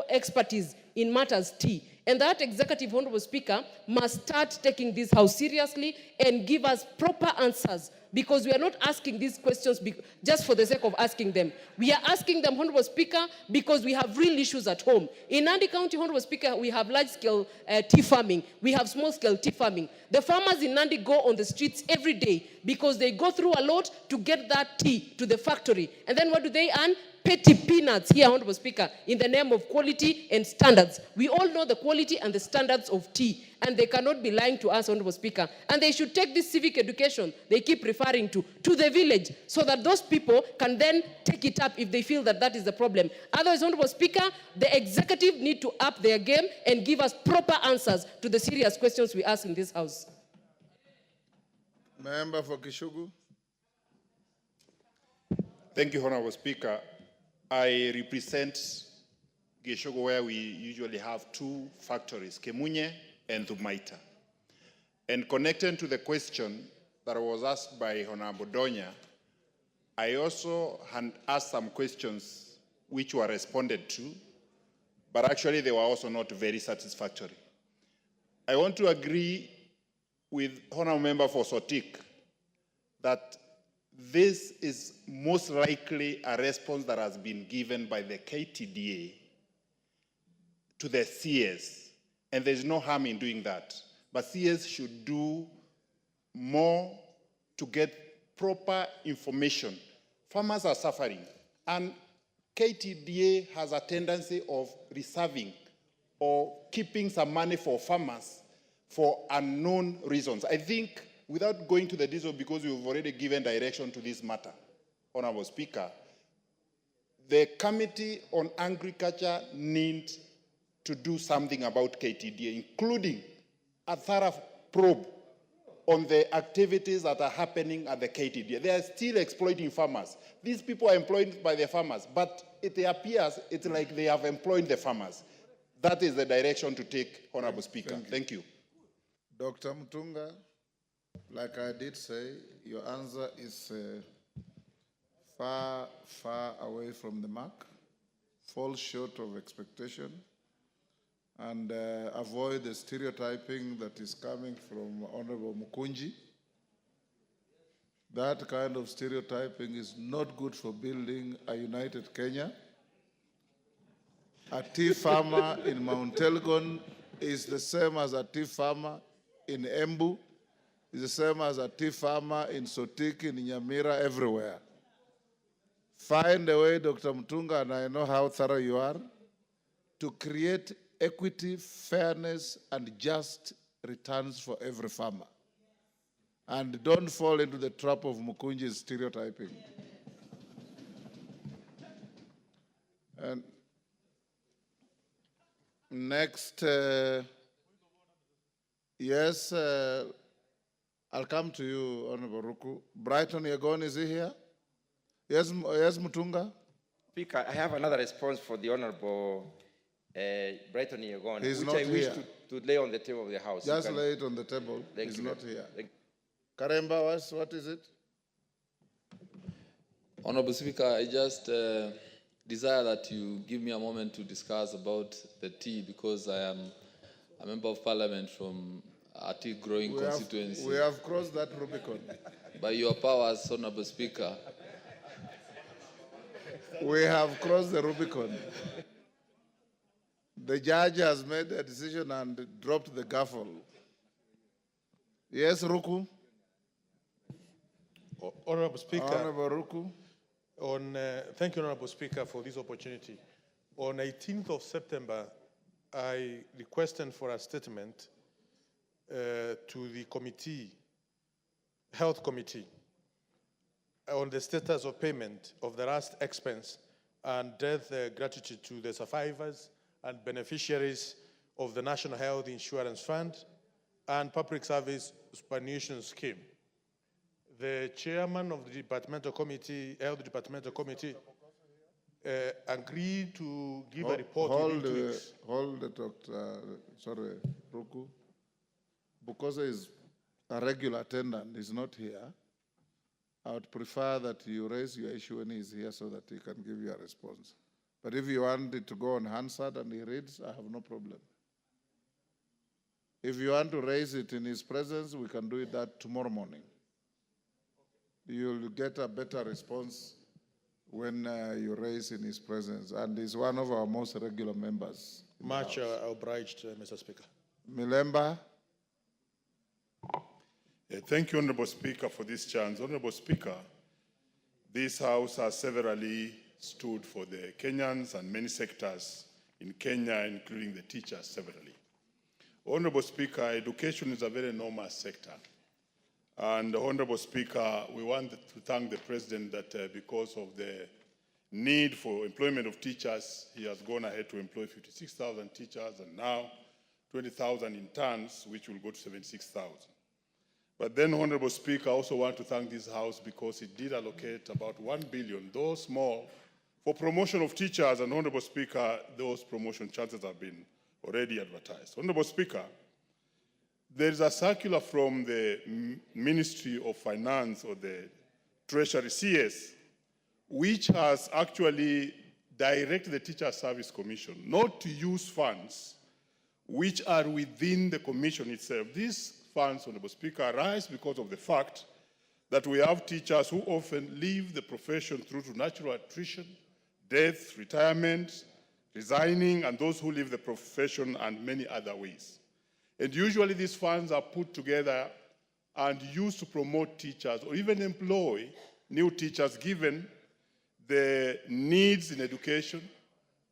expertise in matters tea. And that executive, Honorable Speaker, must start taking this House seriously and give us proper answers, because we are not asking these questions just for the sake of asking them. We are asking them, Honorable Speaker, because we have real issues at home. In Nandi County, Honorable Speaker, we have large-scale tea farming. We have small-scale tea farming. The farmers in Nandi go on the streets every day because they go through a lot to get that tea to the factory. And then what do they earn? Petty peanuts here, Honorable Speaker, in the name of quality and standards. We all know the quality and the standards of tea, and they cannot be lying to us, Honorable Speaker. And they should take this civic education they keep referring to the village, so that those people can then take it up if they feel that that is the problem. Otherwise, Honorable Speaker, the executive need to up their game and give us proper answers to the serious questions we ask in this House. Member for Kishugu. Thank you, Honorable Speaker. I represent Geshogo, where we usually have two factories, Kemunye and Thumaita. And connected to the question that was asked by Honorable Donya, I also had asked some questions which were responded to, but actually they were also not very satisfactory. I want to agree with Honorable Member for Sotik that this is most likely a response that has been given by the KTDA to the CS, and there's no harm in doing that. But CS should do more to get proper information. Farmers are suffering, and KTDA has a tendency of reserving or keeping some money for farmers for unknown reasons. I think, without going to the details, because we've already given direction to this matter, Honorable Speaker, the Committee on Agriculture needs to do something about KTDA, including a thorough probe on the activities that are happening at the KTDA. They are still exploiting farmers. These people are employed by the farmers, but it appears it's like they have employed the farmers. That is the direction to take, Honorable Speaker. Thank you. Dr. Mutunga. Like I did say, your answer is far, far away from the mark, falls short of expectation, and avoid the stereotyping that is coming from Honorable Mukunji. That kind of stereotyping is not good for building a united Kenya. A tea farmer in Mount Elgon is the same as a tea farmer in Embu, is the same as a tea farmer in Sotik, in Nyamira, everywhere. Find a way, Dr. Mutunga, and I know how thorough you are, to create equity, fairness, and just returns for every farmer. And don't fall into the trap of Mukunji's stereotyping. And next, yes, I'll come to you, Honorable Ruku. Brighton Yagon, is he here? Yes, yes, Mutunga? Speaker, I have another response for the Honorable Brighton Yagon, He's which not I wish here. to lay on the table of the House. You Just can- lay it on the table. Thank He's you. not here. Thank- Karemba, what is it? Honorable Speaker, I just desire that you give me a moment to discuss about the tea, because I am a member of parliament from a tea growing constituency. We have crossed that Rubicon. By your powers, Honorable Speaker, We have crossed the Rubicon. The judge has made a decision and dropped the gavel. Yes, Ruku? Honorable Speaker. Honorable Ruku. Thank you, Honorable Speaker, for this opportunity. On 18th of September, I requested for a statement to the committee, Health Committee, on the status of payment of the last expense and death gratitude to the survivors and beneficiaries of the National Health Insurance Fund and Public Service Superannuation Scheme. The chairman of the departmental committee, Health Departmental Committee, agreed to give a report within 2 weeks. Hold the doctor, sorry, Ruku. Because he's a regular attendant, he's not here. I would prefer that you raise your issue when he's here so that he can give you a response. But if you want it to go unanswered and he reads, I have no problem. If you want to raise it in his presence, we can do it that tomorrow morning. You'll get a better response when you raise in his presence. And he's one of our most regular members. Much obliged, Mr. Speaker. Milemba. Thank you, Honorable Speaker, for this chance. Honorable Speaker, this House has severally stood for the Kenyans and many sectors in Kenya, including the teachers severally. Honorable Speaker, education is a very enormous sector. And Honorable Speaker, we want to thank the President that because of the need for employment of teachers, he has gone ahead to employ 56,000 teachers and now 20,000 interns, which will go to 76,000. But then, Honorable Speaker, I also want to thank this House because it did allocate about 1 billion, though small, for promotion of teachers. And Honorable Speaker, those promotion chances have been already advertised. Honorable Speaker, there is a circular from the Ministry of Finance or the Treasury CS, which has actually directed the Teacher Service Commission not to use funds which are within the commission itself. These funds, Honorable Speaker, arise because of the fact that we have teachers who often leave the profession through to natural attrition, death, retirement, resigning, and those who leave the profession and many other ways. And usually these funds are put together and used to promote teachers or even employ new teachers given the needs in education,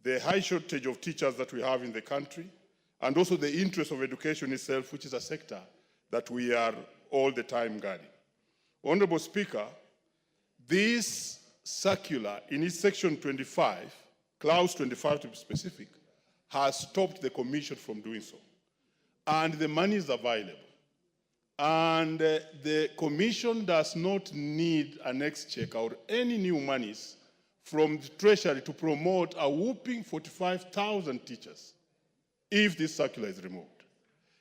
the high shortage of teachers that we have in the country, and also the interest of education itself, which is a sector that we are all the time guarding. Honorable Speaker, this circular in its section 25, clause 25 to be specific, has stopped the commission from doing so. And the money is available. And the commission does not need an exchequer or any new monies from the Treasury to promote a whopping 45,000 teachers if this circular is removed.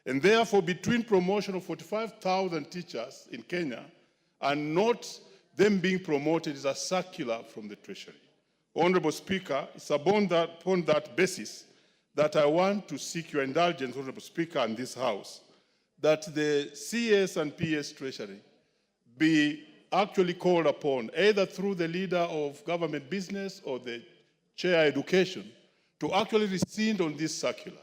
And therefore, between promotion of 45,000 teachers in Kenya and not them being promoted is a circular from the Treasury. Honorable Speaker, it's upon that basis that I want to seek your indulgence, Honorable Speaker, and this House, that the CS and PS Treasury be actually called upon, either through the leader of government business or the chair education, to actually rescind on this circular,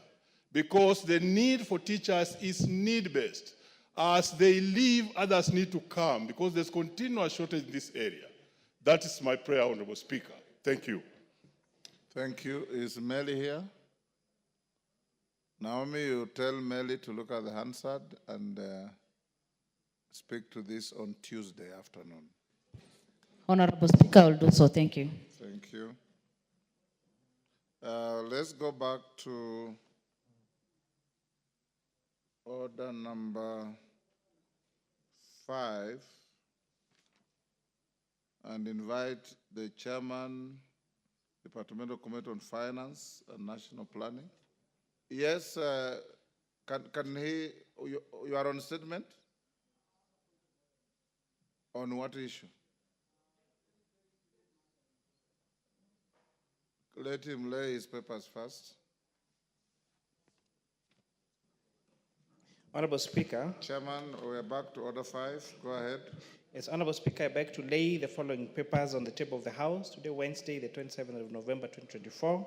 because the need for teachers is need-based. As they leave, others need to come, because there's continuous shortage in this area. That is my prayer, Honorable Speaker. Thank you. Thank you. Is Melly here? Naomi, you tell Melly to look at the Hansard and speak to this on Tuesday afternoon. Honorable Speaker, I will do so. Thank you. Thank you. Let's go back to order number 5 and invite the chairman, Departmental Committee on Finance and National Planning. Yes, can he, you are on statement? On what issue? Let him lay his papers first. Honorable Speaker. Chairman, we are back to order 5. Go ahead. Yes, Honorable Speaker, I beg to lay the following papers on the table of the House today, Wednesday, the 27th of November, 2024.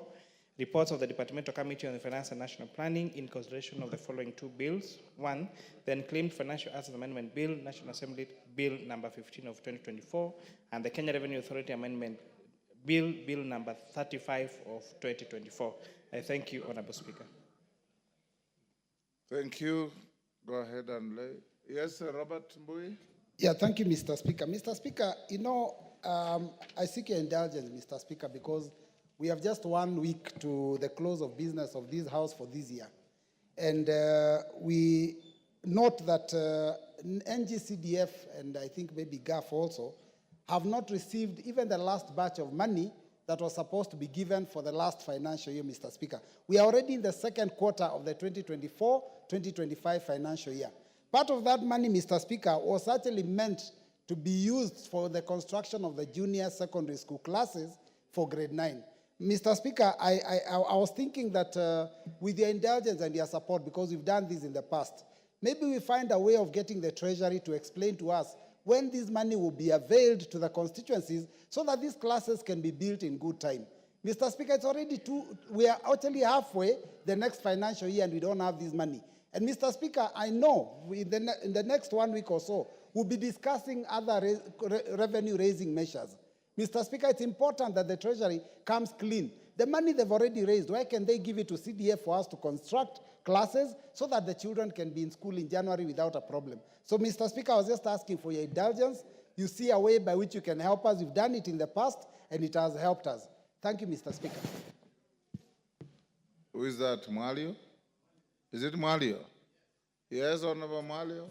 Reports of the Departmental Committee on the Finance and National Planning in consideration of the following 2 bills. 1, the Unclaimed Financial Assets Amendment Bill, National Assembly Bill number 15 of 2024, and the Kenya Revenue Authority Amendment Bill, Bill number 35 of 2024. I thank you, Honorable Speaker. Thank you. Go ahead and lay. Yes, Robert Mbui. Yeah, thank you, Mr. Speaker. Mr. Speaker, you know, I seek your indulgence, Mr. Speaker, because we have just 1 week to the close of business of this House for this year. And we note that NGCDF and I think maybe GAF also have not received even the last batch of money that was supposed to be given for the last financial year, Mr. Speaker. We are already in the second quarter of the 2024-2025 financial year. Part of that money, Mr. Speaker, was actually meant to be used for the construction of the junior secondary school classes for grade 9. Mr. Speaker, I was thinking that with your indulgence and your support, because we've done this in the past, maybe we find a way of getting the Treasury to explain to us when this money will be availed to the constituencies so that these classes can be built in good time. Mr. Speaker, it's already we are actually halfway the next financial year and we don't have this money. And Mr. Speaker, I know in the next 1 week or so, we'll be discussing other revenue-raising measures. Mr. Speaker, it's important that the Treasury comes clean. The money they've already raised, why can they give it to CDF for us to construct classes so that the children can be in school in January without a problem? So, Mr. Speaker, I was just asking for your indulgence. You see a way by which you can help us. You've done it in the past, and it has helped us. Thank you, Mr. Speaker. Who is that, Mwalio? Is it Mwalio? Yes, Honorable Mwalio.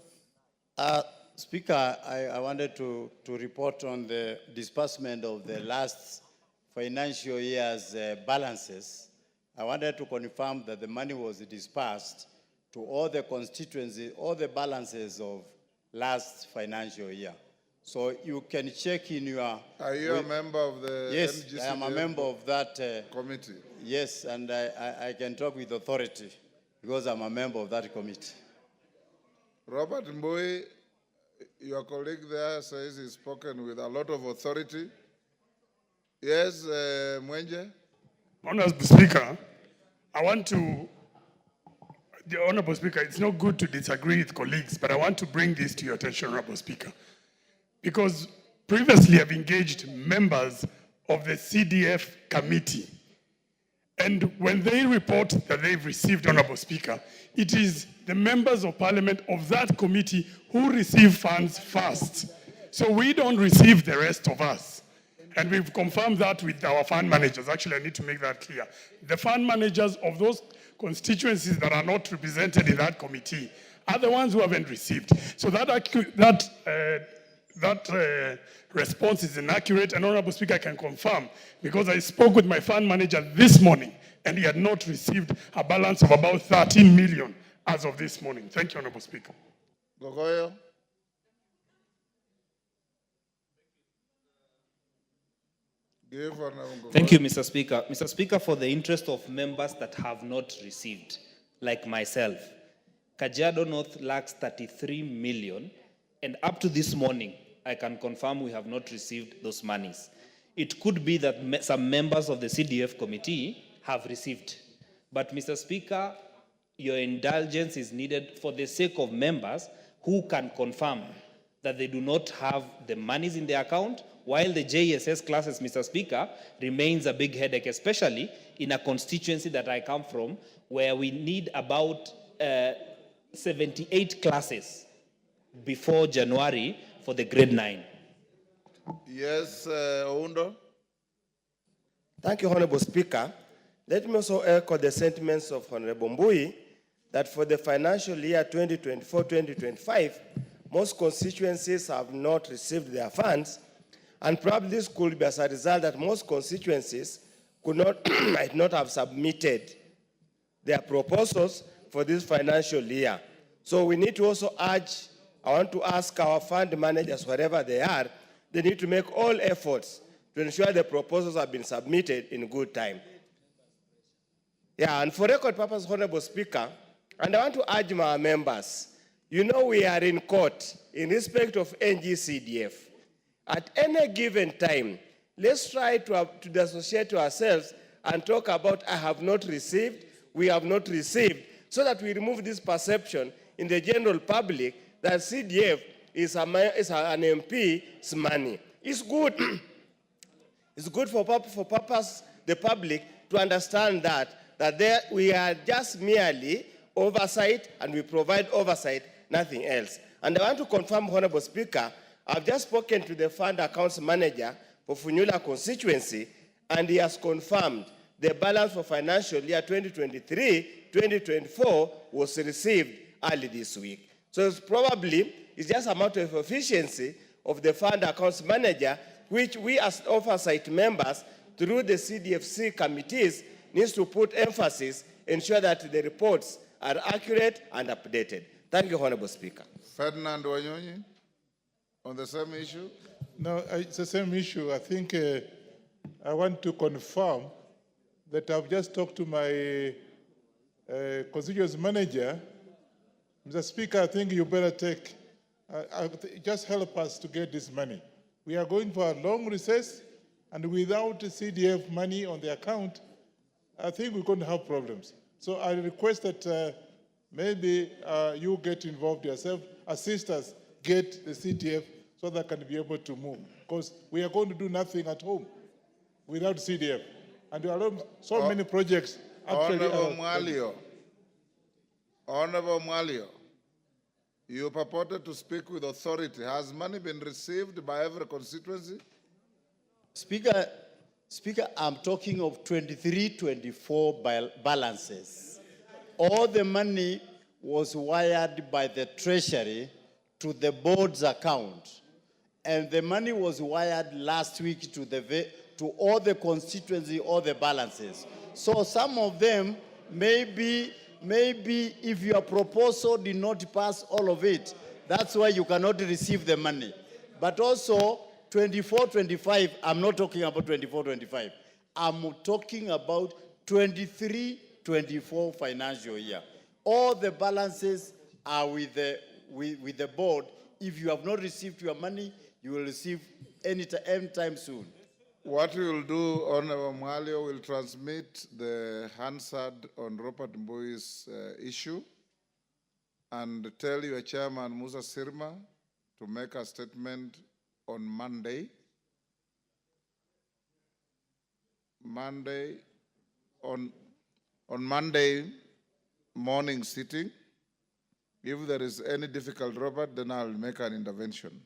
Speaker, I wanted to report on the disbursement of the last financial year's balances. I wanted to confirm that the money was disbursed to all the constituencies, all the balances of last financial year. So you can check in your... Are you a member of the Yes, NGCDF I am a member of that committee. Yes, and I can talk with authority because I'm a member of that committee. Robert Mbui, your colleague there says he's spoken with a lot of authority. Yes, Mwenje? Honorable Speaker, I want to, the Honorable Speaker, it's not good to disagree with colleagues, but I want to bring this to your attention, Honorable Speaker. Because previously I've engaged members of the CDF committee. And when they report that they've received, Honorable Speaker, it is the members of parliament of that committee who receive funds first. So we don't receive the rest of us. And we've confirmed that with our fund managers. Actually, I need to make that clear. The fund managers of those constituencies that are not represented in that committee are the ones who haven't received. So that response is inaccurate, and Honorable Speaker, I can confirm, because I spoke with my fund manager this morning, and he had not received a balance of about 13 million as of this morning. Thank you, Honorable Speaker. Gogoyo? Thank you, Mr. Speaker. Mr. Speaker, for the interest of members that have not received, like myself, Kajiado North lacks 33 million, and up to this morning, I can confirm we have not received those monies. It could be that some members of the CDF committee have received. But, Mr. Speaker, your indulgence is needed for the sake of members who can confirm that they do not have the monies in their account while the JSS classes, Mr. Speaker, remains a big headache, especially in a constituency that I come from, where we need about 78 classes before January for the grade 9. Yes, Oundo. Thank you, Honorable Speaker. Let me also echo the sentiments of Honorable Mbui that for the financial year 2024-2025, most constituencies have not received their funds, and probably this could be as a result that most constituencies could not, might not have submitted their proposals for this financial year. So we need to also urge, I want to ask our fund managers, wherever they are, they need to make all efforts to ensure the proposals have been submitted in good time. Yeah, and for record purpose, Honorable Speaker, and I want to urge my members, you know we are in court in respect of NGCDF. At any given time, let's try to dissociate ourselves and talk about I have not received, we have not received, so that we remove this perception in the general public that CDF is an MP's money. It's good. It's good for the public to understand that there we are just merely oversight, and we provide oversight, nothing else. And I want to confirm, Honorable Speaker, I've just spoken to the fund accounts manager for Funyula constituency, and he has confirmed the balance for financial year 2023-2024 was received early this week. So it's just a matter of efficiency of the fund accounts manager, which we as oversight members through the CDFC committees needs to put emphasis, ensure that the reports are accurate and updated. Thank you, Honorable Speaker. Ferdinand Wanyonyi, on the same issue? No, it's the same issue. I think I want to confirm that I've just talked to my constituency manager. Mr. Speaker, I think you better just help us to get this money. We are going for a long recess, and without CDF money on the account, I think we're going to have problems. So I request that maybe you get involved yourself, assist us get the CDF so that can be able to move. Because we are going to do nothing at home without CDF. And there are so many projects. Honorable Mwalio, you purported to speak with authority. Has money been received by every constituency? Speaker, I'm talking of 23-24 balances. All the money was wired by the Treasury to the board's account. And the money was wired last week to all the constituency, all the balances. So some of them, maybe if your proposal did not pass all of it, that's why you cannot receive the money. But also, 24-25, I'm not talking about 24-25. I'm talking about 23-24 financial year. All the balances are with the board. If you have not received your money, you will receive anytime soon. What we will do, Honorable Mwalio, will transmit the Hansard on Robert Mbui's issue and tell your chairman, Musa Sirma, to make a statement on Monday. On Monday morning sitting. If there is any difficult, Robert, then I'll make an intervention.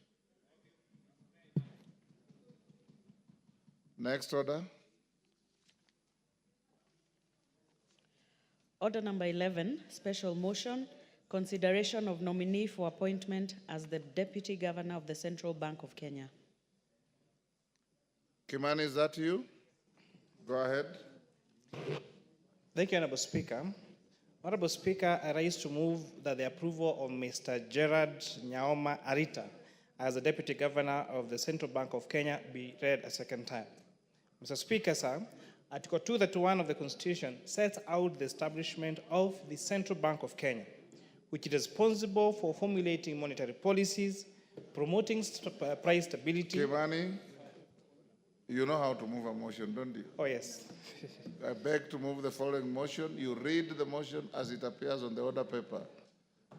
Next order. Order number 11, special motion, consideration of nominee for appointment as the Deputy Governor of the Central Bank of Kenya. Kimani, is that you? Go ahead. Thank you, Honorable Speaker. Honorable Speaker, I rise to move that the approval of Mr. Gerard Nyaoma Arita as the Deputy Governor of the Central Bank of Kenya be read a second time. Mr. Speaker, sir, Article 231 of the Constitution sets out the establishment of the Central Bank of Kenya, which is responsible for formulating monetary policies, promoting price stability. Kimani, you know how to move a motion, don't you? Oh, yes. I beg to move the following motion. You read the motion as it appears on the order paper.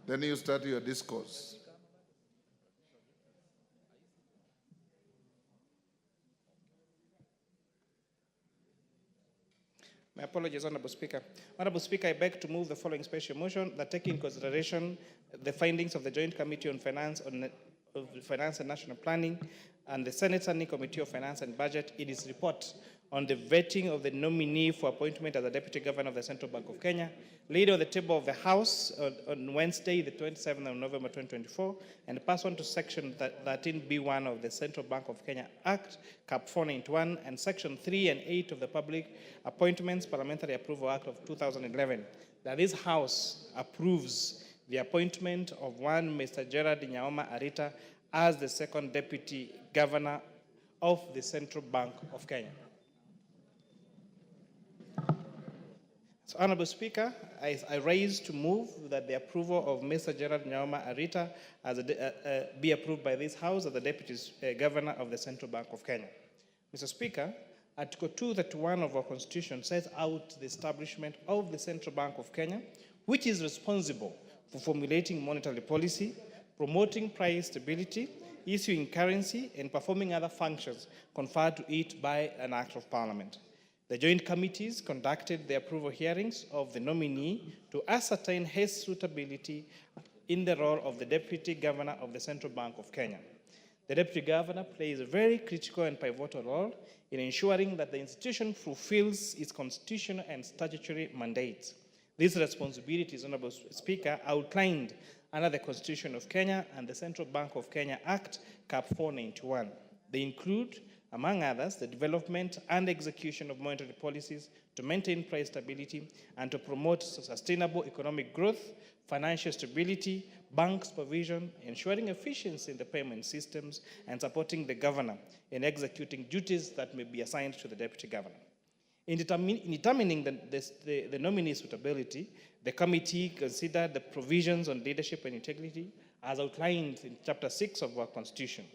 Then you start your discourse. My apologies, Honorable Speaker. Honorable Speaker, I beg to move the following special motion that take into consideration the findings of the Joint Committee on Finance and National Planning and the Senate Standing Committee of Finance and Budget in its report on the vetting of the nominee for appointment as the Deputy Governor of the Central Bank of Kenya, laid on the table of the House on Wednesday, the 27th of November 2024, and pass on to Section 13B1 of the Central Bank of Kenya Act, Cap 491, and Section 3 and 8 of the Public Appointments Parliamentary Approval Act of 2011, that this House approves the appointment of one Mr. Gerard Nyaoma Arita as the second Deputy Governor of the Central Bank of Kenya. So, Honorable Speaker, I raise to move that the approval of Mr. Gerard Nyaoma Arita as be approved by this House as the Deputy Governor of the Central Bank of Kenya. Mr. Speaker, Article 231 of our Constitution sets out the establishment of the Central Bank of Kenya, which is responsible for formulating monetary policy, promoting price stability, issuing currency, and performing other functions conferred to it by an Act of Parliament. The joint committees conducted the approval hearings of the nominee to ascertain his suitability in the role of the Deputy Governor of the Central Bank of Kenya. The Deputy Governor plays a very critical and pivotal role in ensuring that the institution fulfills its constitutional and statutory mandates. These responsibilities, Honorable Speaker, outlined under the Constitution of Kenya and the Central Bank of Kenya Act, Cap 491. They include, among others, the development and execution of monetary policies to maintain price stability and to promote sustainable economic growth, financial stability, bank supervision, ensuring efficiency in the payment systems, and supporting the governor in executing duties that may be assigned to the deputy governor. In determining the nominee suitability, the committee considered the provisions on leadership and integrity as outlined in Chapter 6 of our Constitution.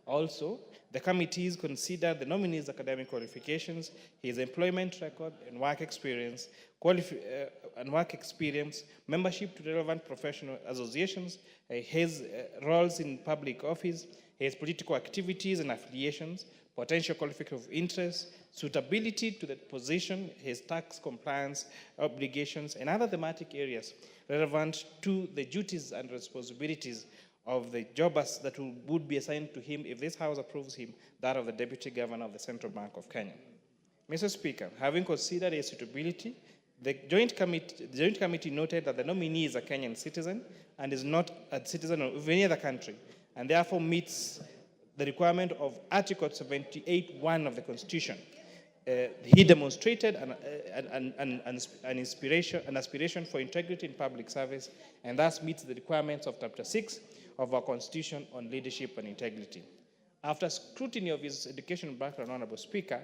Also, the committees considered the nominee's academic qualifications, his employment record and work experience, membership to relevant professional associations, his roles in public office, his political activities and affiliations, potential conflict of interest, suitability to the position, his tax compliance obligations, and other thematic areas relevant to the duties and responsibilities of the jobbers that would be assigned to him if this House approves him, that of the Deputy Governor of the Central Bank of Kenya. Mr. Speaker, having considered his suitability, the Joint Committee noted that the nominee is a Kenyan citizen and is not a citizen of any other country, and therefore meets the requirement of Article 78(1) of the Constitution. He demonstrated an aspiration for integrity in public service, and thus meets the requirements of Chapter 6 of our Constitution on leadership and integrity. After scrutiny of his education background, Honorable Speaker,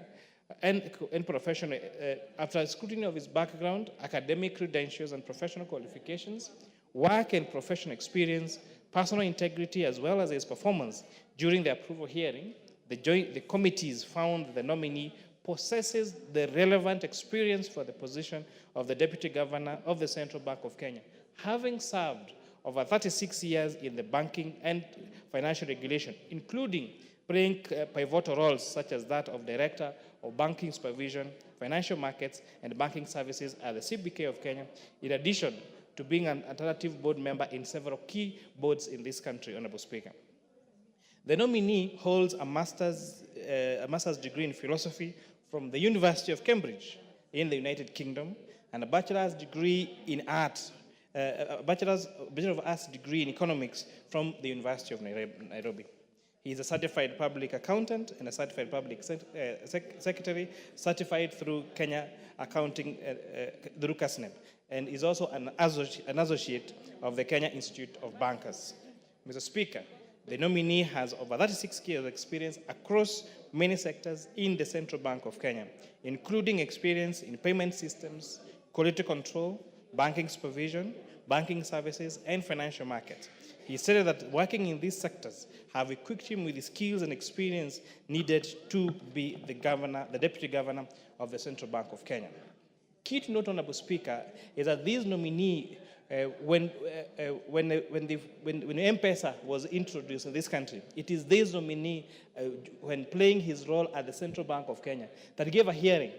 after scrutiny of his background, academic credentials and professional qualifications, work and professional experience, personal integrity, as well as his performance during the approval hearing, the committees found that the nominee possesses the relevant experience for the position of the Deputy Governor of the Central Bank of Kenya, having served over 36 years in the banking and financial regulation, including playing pivotal roles such as that of Director of Banking Supervision, Financial Markets, and Banking Services at the CBK of Kenya, in addition to being an alternative board member in several key boards in this country, Honorable Speaker. The nominee holds a master's degree in philosophy from the University of Cambridge in the United Kingdom, and a bachelor's degree in art, Bachelor of Arts degree in economics from the University of Nairobi. He is a certified public accountant and a certified public secretary, certified through Kenya Accounting, through KASNEB, and is also an associate of the Kenya Institute of Bankers. Mr. Speaker, the nominee has over 36 years of experience across many sectors in the Central Bank of Kenya, including experience in payment systems, quality control, banking supervision, banking services, and financial markets. He stated that working in these sectors have equipped him with the skills and experience needed to be the Deputy Governor of the Central Bank of Kenya. Key to note, Honorable Speaker, is that this nominee, when M-Pesa was introduced in this country, it is this nominee, when playing his role at the Central Bank of Kenya, that gave a hearing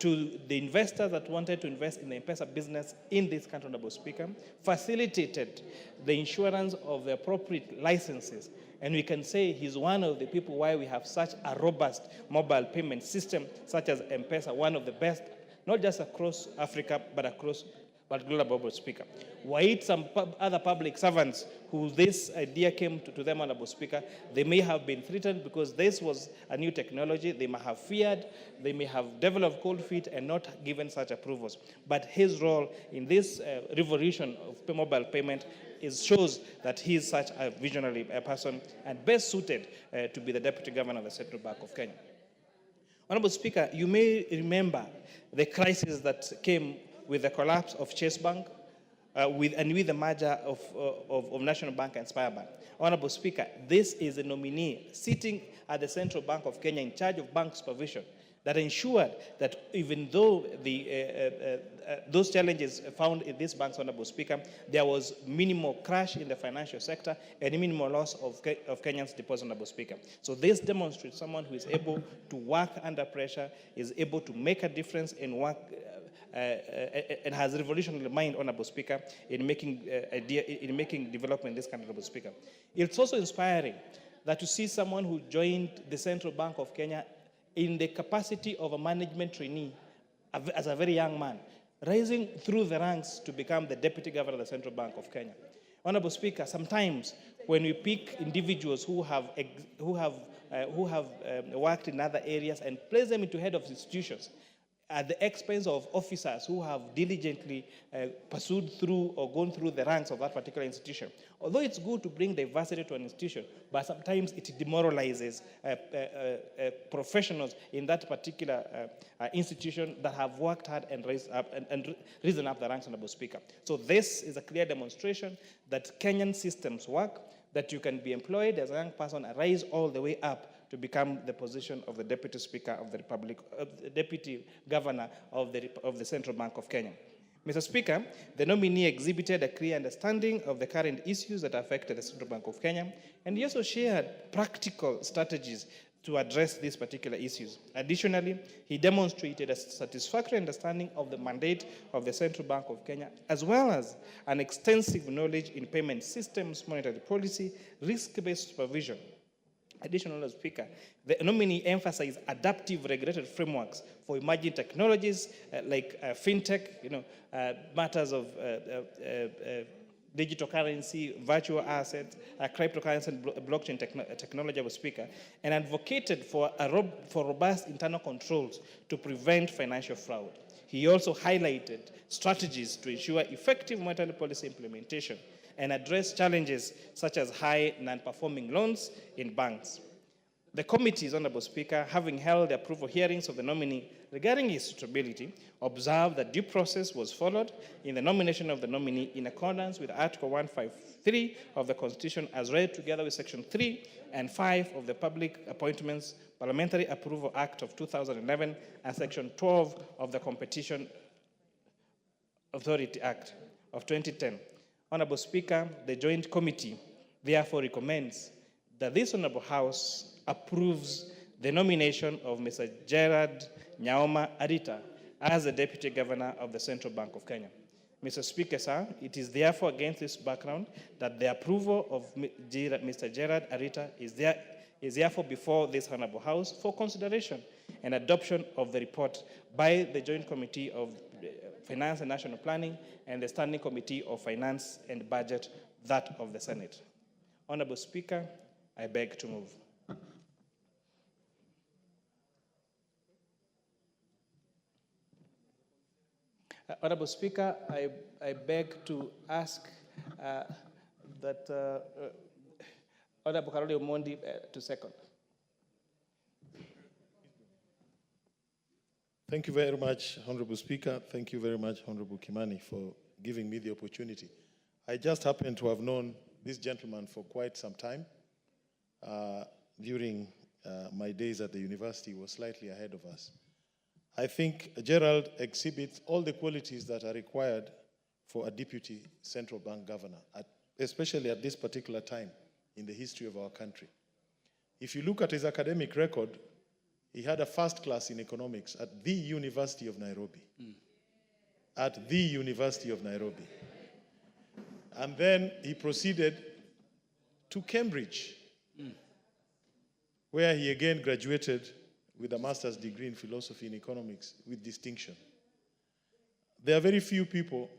to the investors that wanted to invest in the M-Pesa business in this country, Honorable Speaker, facilitated the insurance of the appropriate licenses. And we can say he's one of the people why we have such a robust mobile payment system, such as M-Pesa, one of the best, not just across Africa, but global, Speaker. Were it some other public servants who this idea came to them, Honorable Speaker, they may have been threatened because this was a new technology. They may have feared, they may have developed cold feet and not given such approvals. But his role in this revolution of mobile payment shows that he is such a visionary person and best suited to be the Deputy Governor of the Central Bank of Kenya. Honorable Speaker, you may remember the crisis that came with the collapse of Chase Bank, with the merger of National Bank and Spire Bank. Honorable Speaker, this is a nominee sitting at the Central Bank of Kenya in charge of bank supervision that ensured that even though those challenges found in these banks, Honorable Speaker, there was minimal crash in the financial sector and minimal loss of Kenyans' deposits, Honorable Speaker. So this demonstrates someone who is able to work under pressure, is able to make a difference in work, and has a revolutionary mind, Honorable Speaker, in making development in this country, Honorable Speaker. It's also inspiring that to see someone who joined the Central Bank of Kenya in the capacity of a management trainee as a very young man, rising through the ranks to become the Deputy Governor of the Central Bank of Kenya. Honorable Speaker, sometimes when we pick individuals who have worked in other areas and place them into head of institutions, at the expense of officers who have diligently pursued through or gone through the ranks of that particular institution. Although it's good to bring diversity to an institution, but sometimes it demoralizes professionals in that particular institution that have worked hard and risen up the ranks, Honorable Speaker. So this is a clear demonstration that Kenyan systems work, that you can be employed as a young person and rise all the way up to become the position of the Deputy Speaker of the Republic, the Deputy Governor of the Central Bank of Kenya. Mr. Speaker, the nominee exhibited a clear understanding of the current issues that affect the Central Bank of Kenya, and he also shared practical strategies to address these particular issues. Additionally, he demonstrated a satisfactory understanding of the mandate of the Central Bank of Kenya, as well as an extensive knowledge in payment systems, monetary policy, risk-based supervision. Additionally, Speaker, the nominee emphasized adaptive regulated frameworks for emerging technologies like fintech, matters of digital currency, virtual assets, cryptocurrency, and blockchain technology, Speaker, and advocated for robust internal controls to prevent financial fraud. He also highlighted strategies to ensure effective monetary policy implementation and address challenges such as high non-performing loans in banks. The committees, Honorable Speaker, having held the approval hearings of the nominee regarding his suitability, observed that due process was followed in the nomination of the nominee in accordance with Article 153 of the Constitution as read together with Section 3 and 5 of the Public Appointments Parliamentary Approval Act of 2011 and Section 12 of the Competition Authority Act of 2010. Honorable Speaker, the Joint Committee therefore recommends that this Honorable House approves the nomination of Mr. Gerard Nyaoma Arita as the Deputy Governor of the Central Bank of Kenya. Mr. Speaker, sir, it is therefore against this background that the approval of Mr. Gerard Arita is therefore before this Honorable House for consideration and adoption of the report by the Joint Committee of Finance and National Planning and the Standing Committee of Finance and Budget, that of the Senate. Honorable Speaker, I beg to move. Honorable Speaker, I beg to ask that Honorable Karoli Omondi to second. Thank you very much, Honorable Speaker. Thank you very much, Honorable Kimani, for giving me the opportunity. I just happen to have known this gentleman for quite some time. During my days at the university, he was slightly ahead of us. I think Gerald exhibits all the qualities that are required for a deputy central bank governor, especially at this particular time in the history of our country. If you look at his academic record, He had a first class in economics at the University of Nairobi. At the University of Nairobi. And then he proceeded to Cambridge, where he again graduated with a master's degree in philosophy and economics with distinction. There are very few people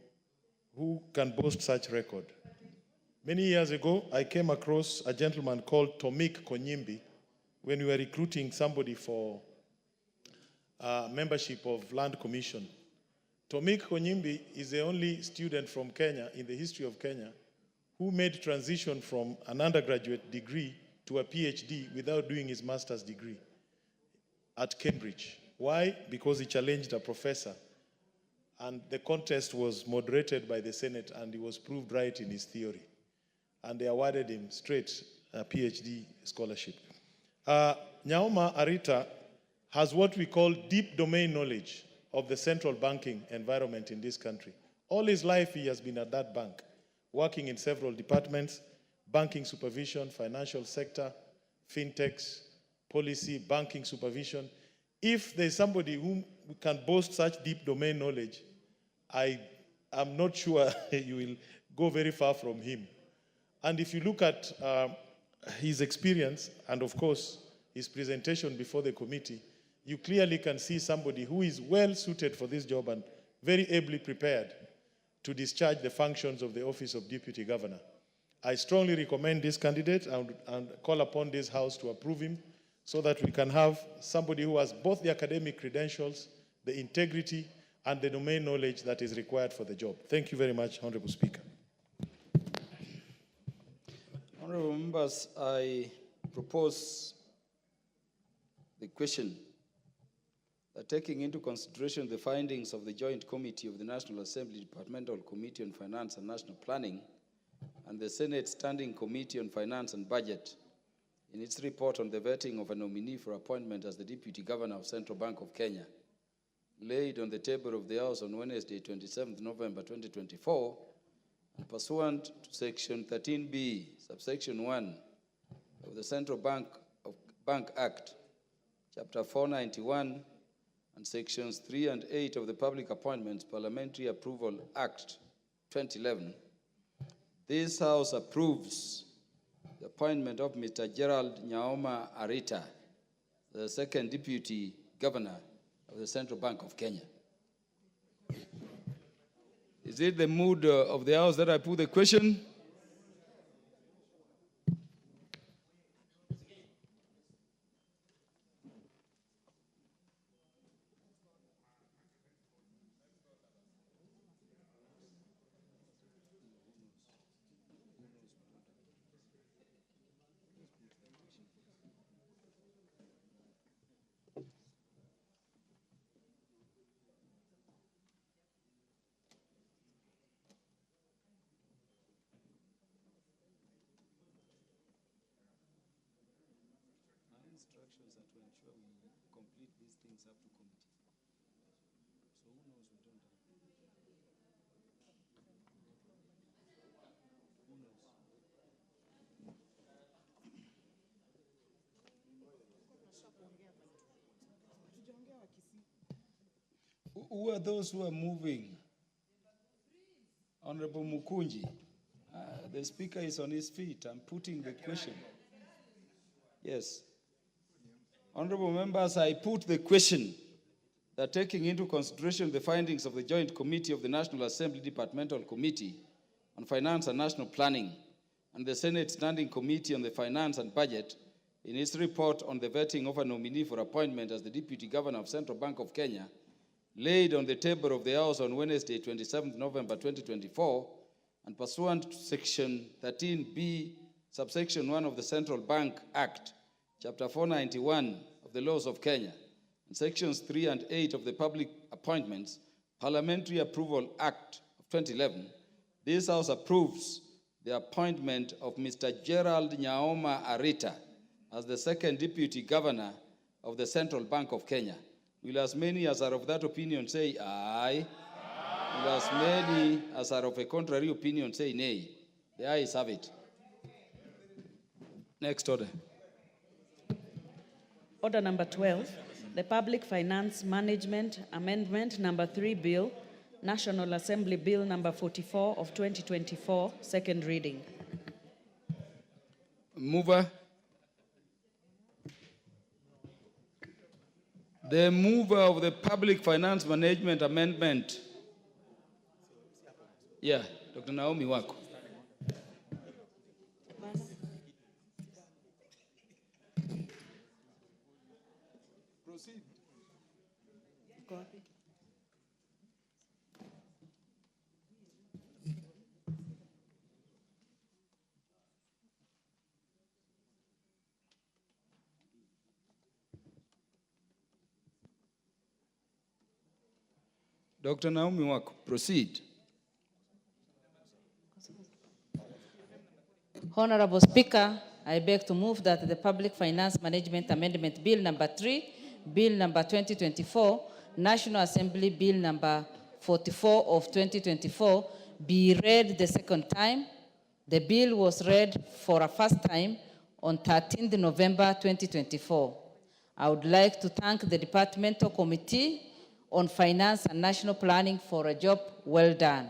who can boast such record. Many years ago, I came across a gentleman called Tomik Konyimbi when we were recruiting somebody for membership of Land Commission. Tomik Konyimbi is the only student from Kenya in the history of Kenya who made transition from an undergraduate degree to a PhD without doing his master's degree at Cambridge. Why? Because he challenged a professor, and the contest was moderated by the Senate, and he was proved right in his theory. And they awarded him straight a PhD scholarship. Nyaoma Arita has what we call deep domain knowledge of the central banking environment in this country. All his life he has been at that bank, working in several departments, banking supervision, financial sector, fintechs, policy, banking supervision. If there's somebody who can boast such deep domain knowledge, I am not sure you will go very far from him. And if you look at his experience and, of course, his presentation before the committee, you clearly can see somebody who is well suited for this job and very ably prepared to discharge the functions of the office of Deputy Governor. I strongly recommend this candidate and call upon this House to approve him so that we can have somebody who has both the academic credentials, the integrity, and the domain knowledge that is required for the job. Thank you very much, Honorable Speaker. Honorable members, I propose the question that taking into consideration the findings of the Joint Committee of the National Assembly Departmental Committee on Finance and National Planning and the Senate Standing Committee on Finance and Budget in its report on the vetting of a nominee for appointment as the Deputy Governor of Central Bank of Kenya, laid on the table of the House on Wednesday, 27th November 2024, and pursuant to Section 13B, subsection 1 of the Central Bank Act, Chapter 491, and Sections 3 and 8 of the Public Appointments Parliamentary Approval Act 2011, this House approves the appointment of Mr. Gerald Nyaoma Arita, the second Deputy Governor of the Central Bank of Kenya. Is it the mood of the House that I put the question? Instructions are to ensure we complete these things up to committee. So who knows we don't have? Who knows? Who are those who are moving? Honorable Mukunji, the speaker is on his feet. I'm putting the question. Yes. Honorable members, I put the question that taking into consideration the findings of the Joint Committee of the National Assembly Departmental Committee on Finance and National Planning and the Senate Standing Committee on the Finance and Budget in its report on the vetting of a nominee for appointment as the Deputy Governor of Central Bank of Kenya, laid on the table of the House on Wednesday, 27th November 2024, and pursuant to Section 13B, subsection 1 of the Central Bank Act, Chapter 491 of the Laws of Kenya, and Sections 3 and 8 of the Public Appointments Parliamentary Approval Act of 2011, this House approves the appointment of Mr. Gerald Nyaoma Arita as the second Deputy Governor of the Central Bank of Kenya. Will as many as are of that opinion say aye? Aye. Will as many as are of a contrary opinion say nay? The ayes have it. Next order. Order number 12, the Public Finance Management Amendment number 3 Bill, National Assembly Bill number 44 of 2024, second reading. Mover. The mover of the Public Finance Management Amendment. Yeah, Dr. Naomi Wako. Proceed. Dr. Naomi Wako, proceed. Honorable Speaker, I beg to move that the Public Finance Management Amendment Bill number 3, Bill number 2024, National Assembly Bill number 44 of 2024 be read the second time. The bill was read for a first time on 13th November 2024. I would like to thank the Departmental Committee on Finance and National Planning for a job well done.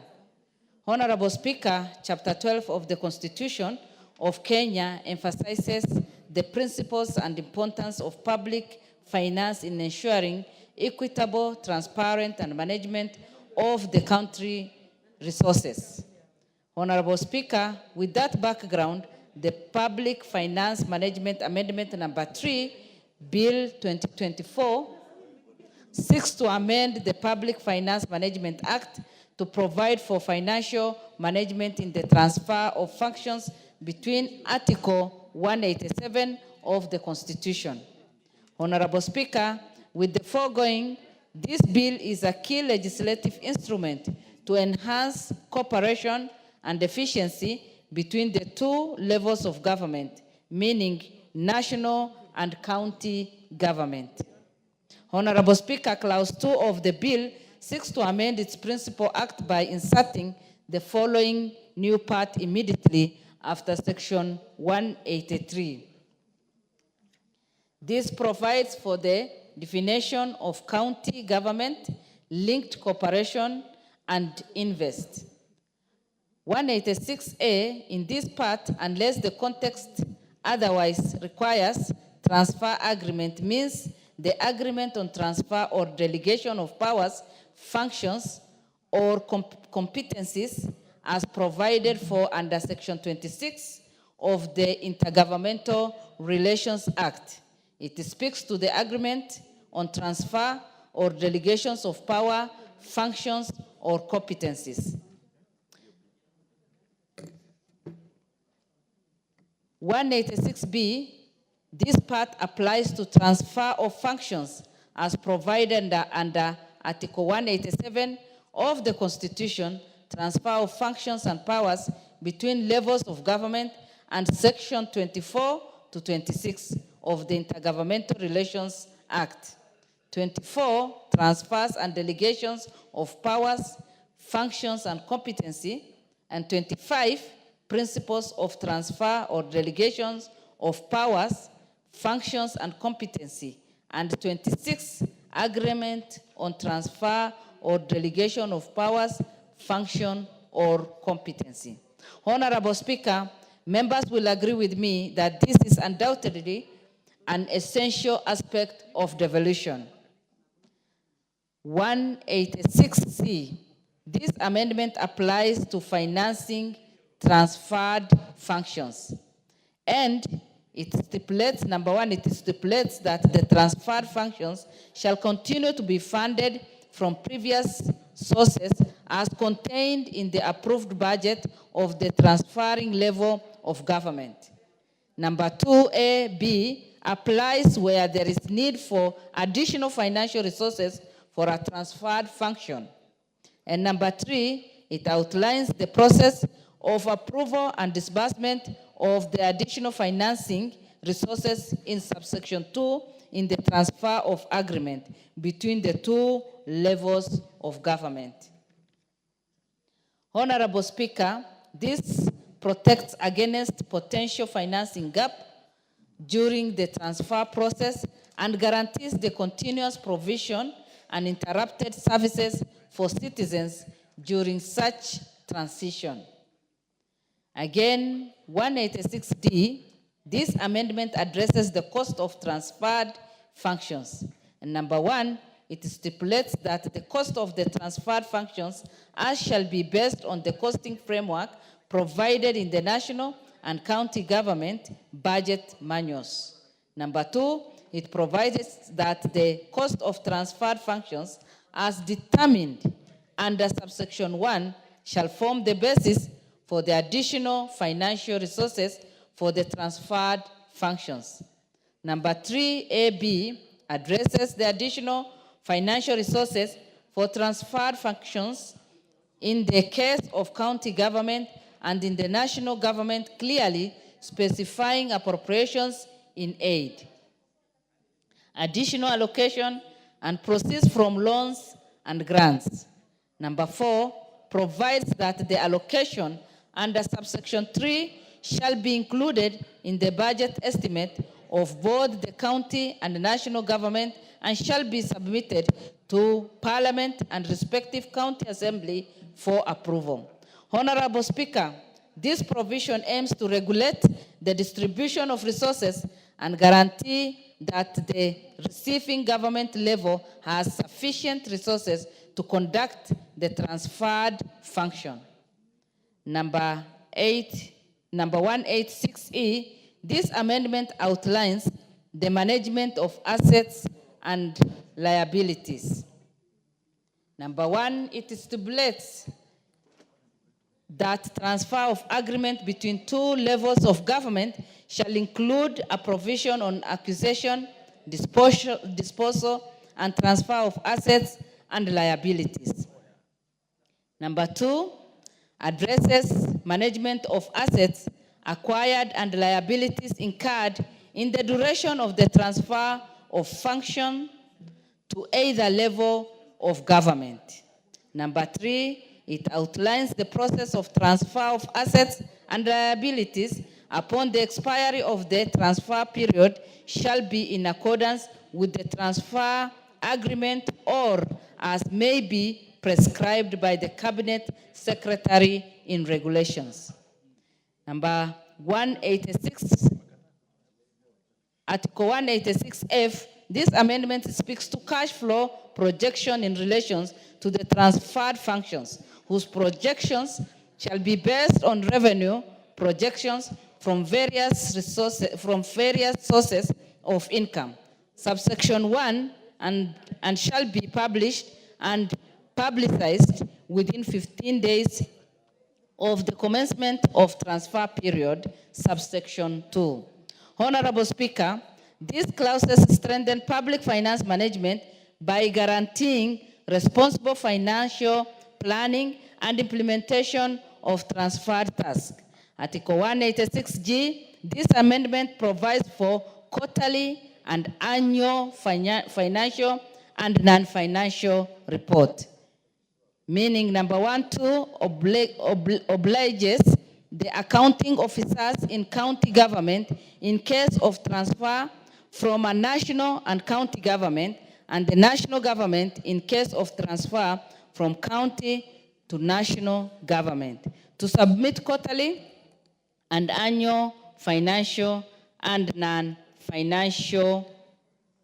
Honorable Speaker, Chapter 12 of the Constitution of Kenya emphasizes the principles and importance of public finance in ensuring equitable, transparent, and management of the country resources. Honorable Speaker, with that background, the Public Finance Management Amendment number 3, Bill 2024, seeks to amend the Public Finance Management Act to provide for financial management in the transfer of functions between Article 187 of the Constitution. Honorable Speaker, with the foregoing, this bill is a key legislative instrument to enhance cooperation and efficiency between the two levels of government, meaning national and county government. Honorable Speaker, Clause 2 of the bill seeks to amend its principal act by inserting the following new part immediately after Section 183. This provides for the definition of county government, linked cooperation, and invest. 186A, in this part, unless the context otherwise requires, transfer agreement means the agreement on transfer or delegation of powers, functions, or competencies as provided for under Section 26 of the Intergovernmental Relations Act. It speaks to the agreement on transfer or delegations of power, functions, or competencies. 186B, this part applies to transfer of functions as provided under Article 187 of the Constitution, transfer of functions and powers between levels of government, and Section 24 to 26 of the Intergovernmental Relations Act. 24, transfers and delegations of powers, functions, and competency, and 25, principles of transfer or delegations of powers, functions, and competency, and 26, agreement on transfer or delegation of powers, function, or competency. Honorable Speaker, members will agree with me that this is undoubtedly an essential aspect of devolution. 186C, this amendment applies to financing transferred functions. And it stipulates, number one, it stipulates that the transferred functions shall continue to be funded from previous sources as contained in the approved budget of the transferring level of government. Number 2A, applies where there is need for additional financial resources for a transferred function. And number 3, it outlines the process of approval and disbursement of the additional financing resources in subsection 2 in the transfer of agreement between the two levels of government. Honorable Speaker, this protects against potential financing gap during the transfer process and guarantees the continuous provision and uninterrupted services for citizens during such transition. Again, 186D, this amendment addresses the cost of transferred functions. And number one, it stipulates that the cost of the transferred functions as shall be based on the costing framework provided in the national and county government budget manuals. Number two, it provides that the cost of transferred functions as determined under subsection 1 shall form the basis for the additional financial resources for the transferred functions. Number 3AB addresses the additional financial resources for transferred functions in the case of county government and in the national government, clearly specifying appropriations in aid, additional allocation, and proceeds from loans and grants. Number 4 provides that the allocation under subsection 3 shall be included in the budget estimate of both the county and the national government and shall be submitted to Parliament and respective county assembly for approval. Honorable Speaker, this provision aims to regulate the distribution of resources and guarantee that the receiving government level has sufficient resources to conduct the transferred function. Number 186E, this amendment outlines the management of assets and liabilities. Number 1, it stipulates that transfer of agreement between two levels of government shall include a provision on acquisition, disposal, and transfer of assets and liabilities. Number 2, addresses management of assets acquired and liabilities incurred in the duration of the transfer of function to either level of government. Number 3, it outlines the process of transfer of assets and liabilities upon the expiry of the transfer period shall be in accordance with the transfer agreement or as may be prescribed by the Cabinet Secretary in regulations. Number 186, Article 186F, this amendment speaks to cash flow projection in relation to the transferred functions, whose projections shall be based on revenue projections from various sources of income. Subsection 1 and shall be published and publicized within 15 days of the commencement of transfer period, subsection 2. Honorable Speaker, these clauses strengthen public finance management by guaranteeing responsible financial planning and implementation of transferred tasks. Article 186G, this amendment provides for quarterly and annual financial and non-financial report. Meaning, number 1, 2 obliges the accounting officers in county government in case of transfer from a national and county government, and the national government in case of transfer from county to national government, to submit quarterly and annual financial and non-financial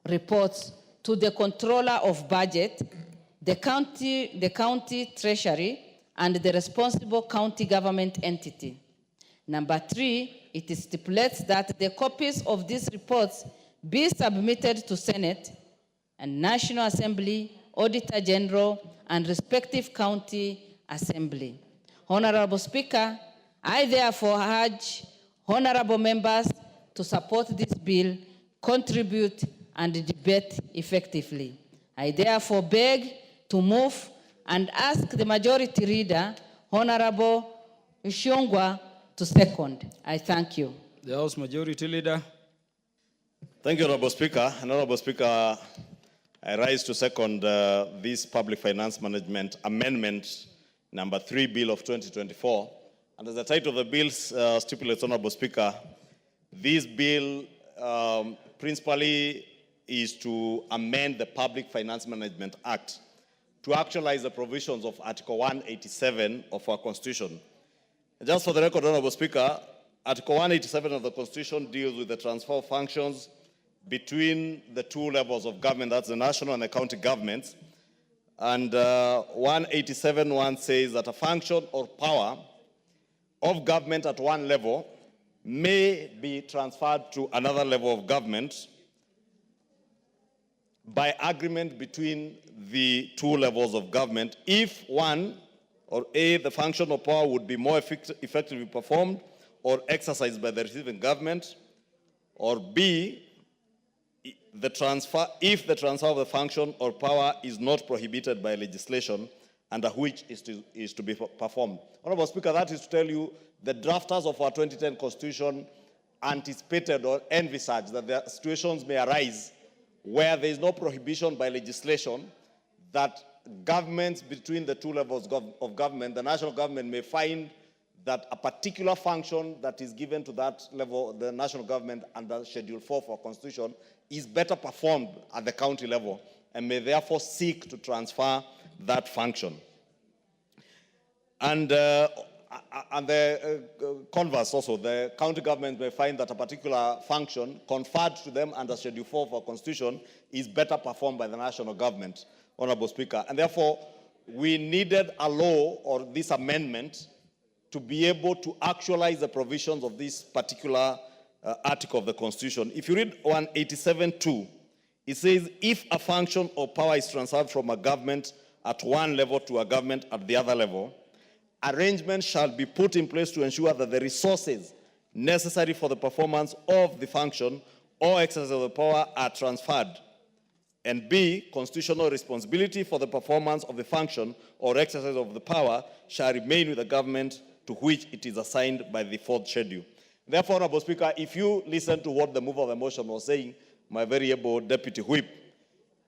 reports to the controller of budget, the county treasury, and the responsible county government entity. Number 3, it stipulates that the copies of these reports be submitted to Senate and National Assembly, Auditor General, and respective county assembly. Honorable Speaker, I therefore urge honorable members to support this bill, contribute, and debate effectively. I therefore beg to move and ask the majority leader, Honorable Ushongwa, to second. I thank you. The House Majority Leader. Thank you, Honorable Speaker. Honorable Speaker, I rise to second this Public Finance Management Amendment number 3 Bill of 2024. And as the title of the bill stipulates, Honorable Speaker, this bill principally is to amend the Public Finance Management Act to actualize the provisions of Article 187 of our Constitution. Just for the record, Honorable Speaker, Article 187 of the Constitution deals with the transfer of functions between the two levels of government, that's the national and the county governments. And 187.1 says that a function or power of government at one level may be transferred to another level of government by agreement between the two levels of government if one, or A, the function or power would be more effectively performed or exercised by the receiving government, or B, if the transfer of the function or power is not prohibited by legislation under which is to be performed. Honorable Speaker, that is to tell you the drafters of our 2010 Constitution anticipated or envisaged that there situations may arise where there is no prohibition by legislation that governments between the two levels of government, the national government may find that a particular function that is given to that level, the national government under Schedule 4 for our Constitution, is better performed at the county level and may therefore seek to transfer that function. And the converse also, the county government may find that a particular function conferred to them under Schedule 4 of our Constitution is better performed by the national government, Honorable Speaker. And therefore, we needed a law or this amendment to be able to actualize the provisions of this particular article of the Constitution. If you read 187.2, it says, if a function or power is transferred from a government at one level to a government at the other level, arrangements shall be put in place to ensure that the resources necessary for the performance of the function or exercise of the power are transferred. And B, constitutional responsibility for the performance of the function or exercise of the power shall remain with the government to which it is assigned by the fourth schedule. Therefore, Honorable Speaker, if you listen to what the mover of the motion was saying, my very able Deputy Whip,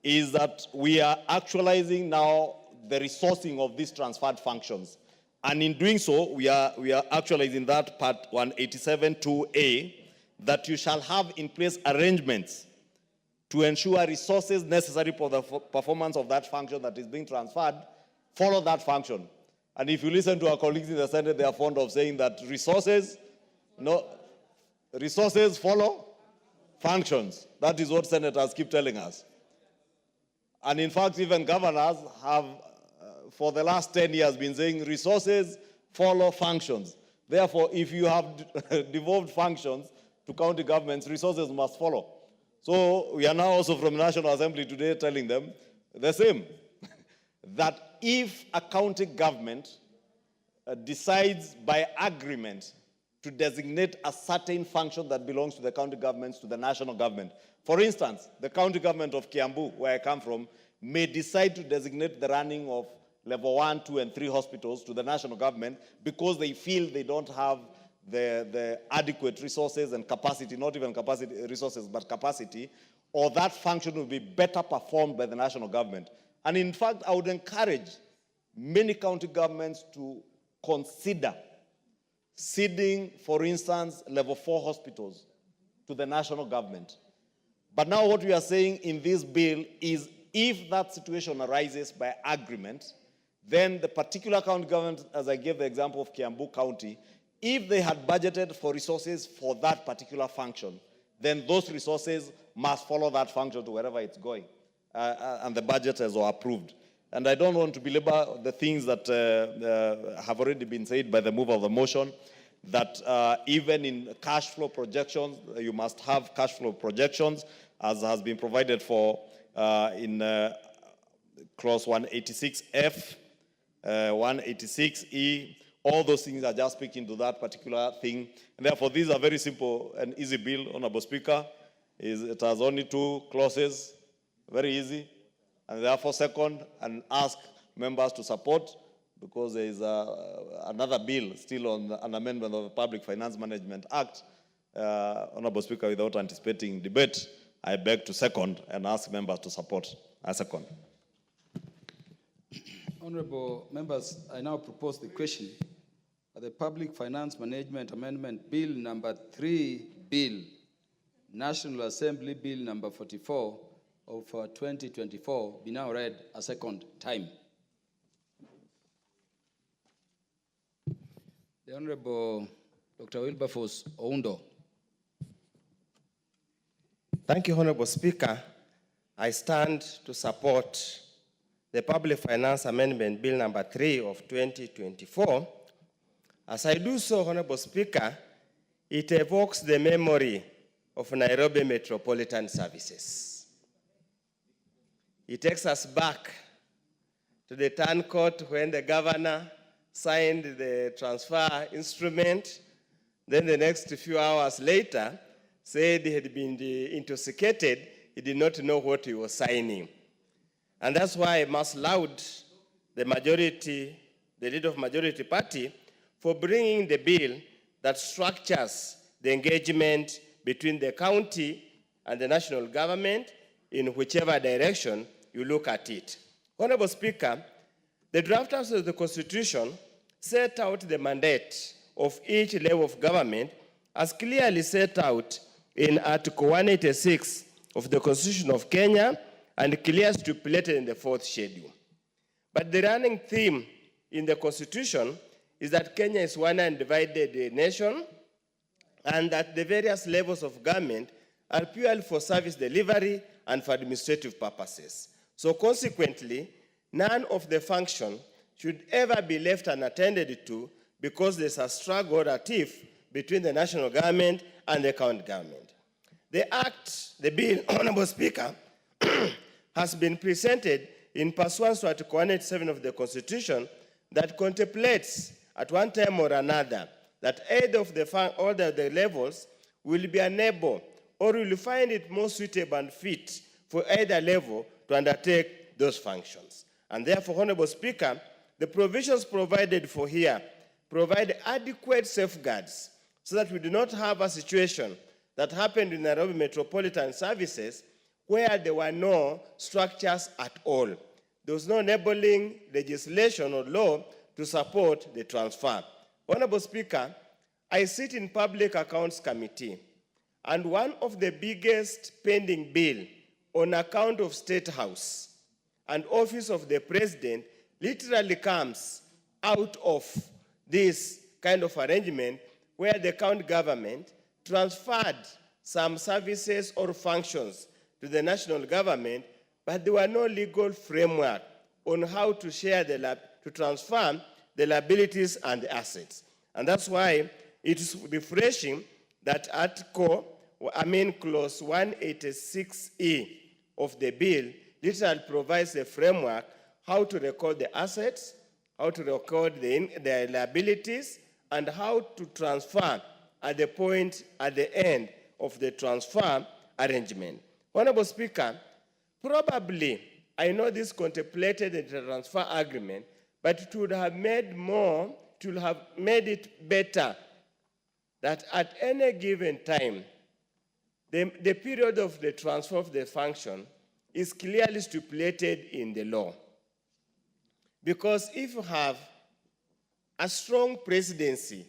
is that we are actualizing now the resourcing of these transferred functions. And in doing so, we are actualizing that part 187.2a, that you shall have in place arrangements to ensure resources necessary for the performance of that function that is being transferred follow that function. And if you listen to our colleagues in the Senate, they are fond of saying that resources follow functions. That is what senators keep telling us. And in fact, even governors have, for the last 10 years, been saying resources follow functions. Therefore, if you have devolved functions to county governments, resources must follow. So we are now also from National Assembly today telling them the same, that if a county government decides by agreement to designate a certain function that belongs to the county governments to the national government. For instance, the county government of Kiambu, where I come from, may decide to designate the running of level 1, 2, and 3 hospitals to the national government because they feel they don't have the adequate resources and capacity, not even capacity resources, but capacity, or that function will be better performed by the national government. And in fact, I would encourage many county governments to consider ceding, for instance, level 4 hospitals to the national government. But now what we are saying in this bill is if that situation arises by agreement, then the particular county government, as I gave the example of Kiambu County, if they had budgeted for resources for that particular function, then those resources must follow that function to wherever it's going. And the budget is approved. And I don't want to belabor the things that have already been said by the mover of the motion, that even in cash flow projections, you must have cash flow projections, as has been provided for in clause 186F, 186E. All those things are just speaking to that particular thing. And therefore, these are very simple and easy bill, Honorable Speaker. It has only 2 clauses, very easy. And therefore, second, and ask members to support, because there is another bill still on an amendment of the Public Finance Management Act. Honorable Speaker, without anticipating debate, I beg to second and ask members to support. I second. Honorable members, I now propose the question. The Public Finance Management Amendment Bill number 3, Bill National Assembly Bill number 44 of 2024 be now read a second time. The Honorable Dr. Wilberforce Oundo. Thank you, Honorable Speaker. I stand to support the Public Finance Amendment Bill number 3 of 2024. As I do so, Honorable Speaker, it evokes the memory of Nairobi Metropolitan Services. It takes us back to the turn court when the governor signed the transfer instrument, then the next few hours later said he had been intoxicated, he did not know what he was signing. And that's why I must laud the majority, the leader of majority party, for bringing the bill that structures the engagement between the county and the national government in whichever direction you look at it. Honorable Speaker, the drafters of the Constitution set out the mandate of each level of government as clearly set out in Article 186 of the Constitution of Kenya and clearly stipulated in the 4th schedule. But the running theme in the Constitution is that Kenya is one undivided nation and that the various levels of government are purely for service delivery and for administrative purposes. So consequently, none of the function should ever be left unattended to because there's a struggle or a tiff between the national government and the county government. The act, the bill, Honorable Speaker, has been presented in pursuance to Article 187 of the Constitution that contemplates at one time or another that either of the levels will be unable or will find it more suitable and fit for either level to undertake those functions. And therefore, Honorable Speaker, the provisions provided for here provide adequate safeguards so that we do not have a situation that happened in Nairobi Metropolitan Services where there were no structures at all. There was no enabling legislation or law to support the transfer. Honorable Speaker, I sit in Public Accounts Committee, and one of the biggest pending bill on account of State House and Office of the President literally comes out of this kind of arrangement where the county government transferred some services or functions to the national government, but there were no legal framework on how to share to transfer the liabilities and the assets. And that's why it is refreshing that clause 186E of the bill literally provides a framework how to record the assets, how to record the liabilities, and how to transfer at the end of the transfer arrangement. Honorable Speaker, probably, I know this contemplated the transfer agreement, but it would have made it better that at any given time, the period of the transfer of the function is clearly stipulated in the law. Because if you have a strong presidency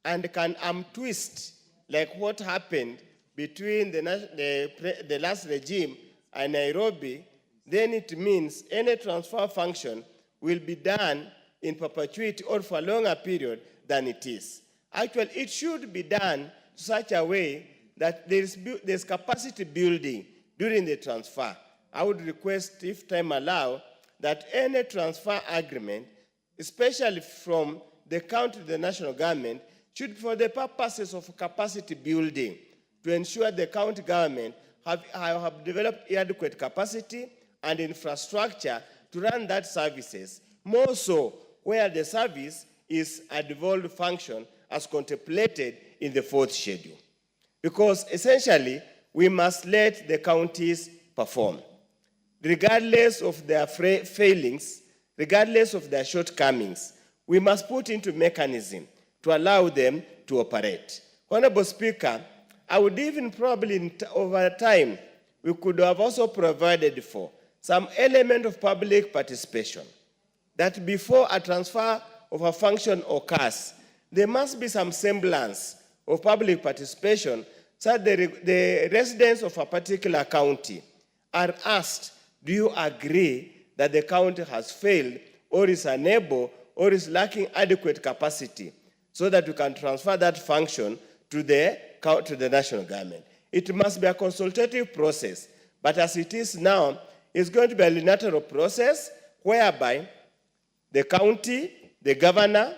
and can twist like what happened between the last regime and Nairobi, then it means any transfer function will be done in perpetuity or for a longer period than it is. Actually, it should be done in such a way that there's capacity building during the transfer. I would request, if time allows, that any transfer agreement, especially from the county to the national government, should be for the purposes of capacity building to ensure the county government have developed adequate capacity and infrastructure to run that services, more so where the service is a devolved function as contemplated in the 4th schedule. Because essentially, we must let the counties perform. Regardless of their failings, regardless of their shortcomings, we must put into mechanism to allow them to operate. Honorable Speaker, I would even probably over time, we could have also provided for some element of public participation, that before a transfer of a function occurs, there must be some semblance of public participation so the residents of a particular county are asked, do you agree that the county has failed or is unable or is lacking adequate capacity so that we can transfer that function to the national government? It must be a consultative process, but as it is now, it's going to be a unilateral process whereby the county, the governor,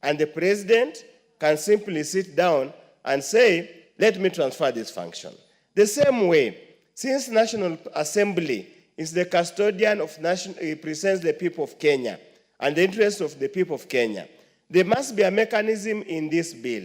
and the president can simply sit down and say, let me transfer this function. The same way, since National Assembly is the custodian of it presents the people of Kenya and the interests of the people of Kenya, there must be a mechanism in this bill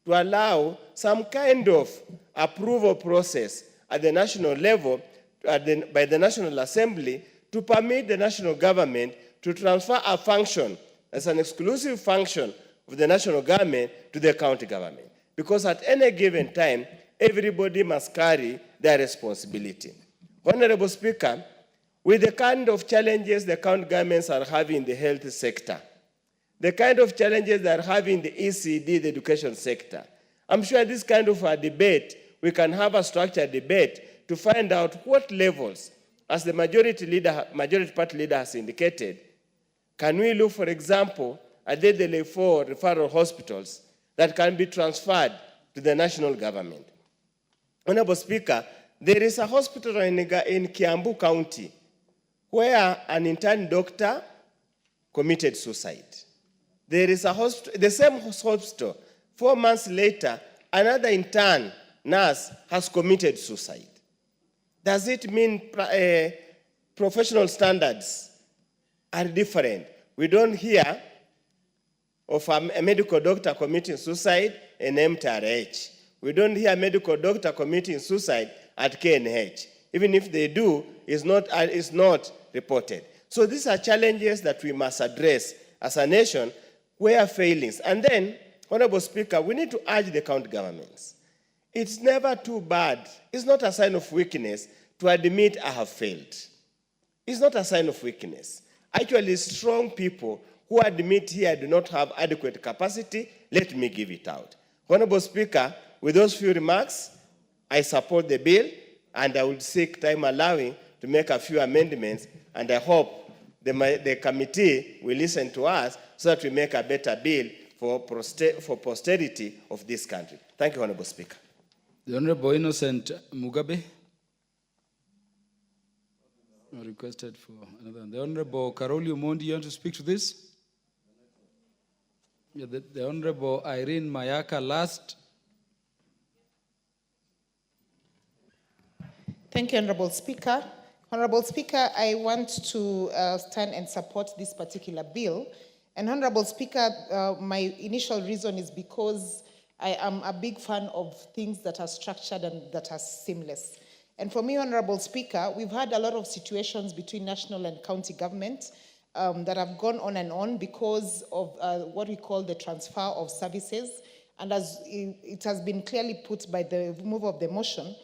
to allow some kind of approval process at the national level by the National Assembly to permit the national government to transfer a function as an exclusive function of the national government to the county government. Because at any given time, everybody must carry their responsibility. Honorable Speaker, with the kind of challenges the county governments are having in the health sector, the kind of challenges they are having in the ECD, the education sector, I'm sure this kind of a debate, we can have a structured debate to find out what levels, as the majority party leader has indicated, can we look, for example, at the Level 4 referral hospitals that can be transferred to the national government. Honorable Speaker, there is a hospital in Kiambu County where an intern doctor committed suicide. There is a hospital, the same hospital, 4 months later, another intern nurse has committed suicide. Does it mean professional standards are different? We don't hear of a medical doctor committing suicide in MTRH. We don't hear a medical doctor committing suicide at KNH. Even if they do, it's not reported. So these are challenges that we must address as a nation where failings. And then, Honorable Speaker, we need to urge the county governments. It's never too bad. It's not a sign of weakness to admit I have failed. It's not a sign of weakness. Actually, strong people who admit here I do not have adequate capacity, let me give it out. Honorable Speaker, with those few remarks, I support the bill, and I will seek, time allowing, to make a few amendments, and I hope the committee will listen to us so that we make a better bill for posterity of this country. Thank you, Honorable Speaker. The Honorable Innocent Mugabe requested for another. The Honorable Karoli Omondi, you want to speak to this? Yeah, the Honorable Irene Mayaka last. Thank you, Honorable Speaker. Honorable Speaker, I want to stand and support this particular bill. And Honorable Speaker, my initial reason is because I am a big fan of things that are structured and that are seamless. And for me, Honorable Speaker, we've had a lot of situations between national and county government that have gone on and on because of what we call the transfer of services. And as it has been clearly put by the removal of the motion,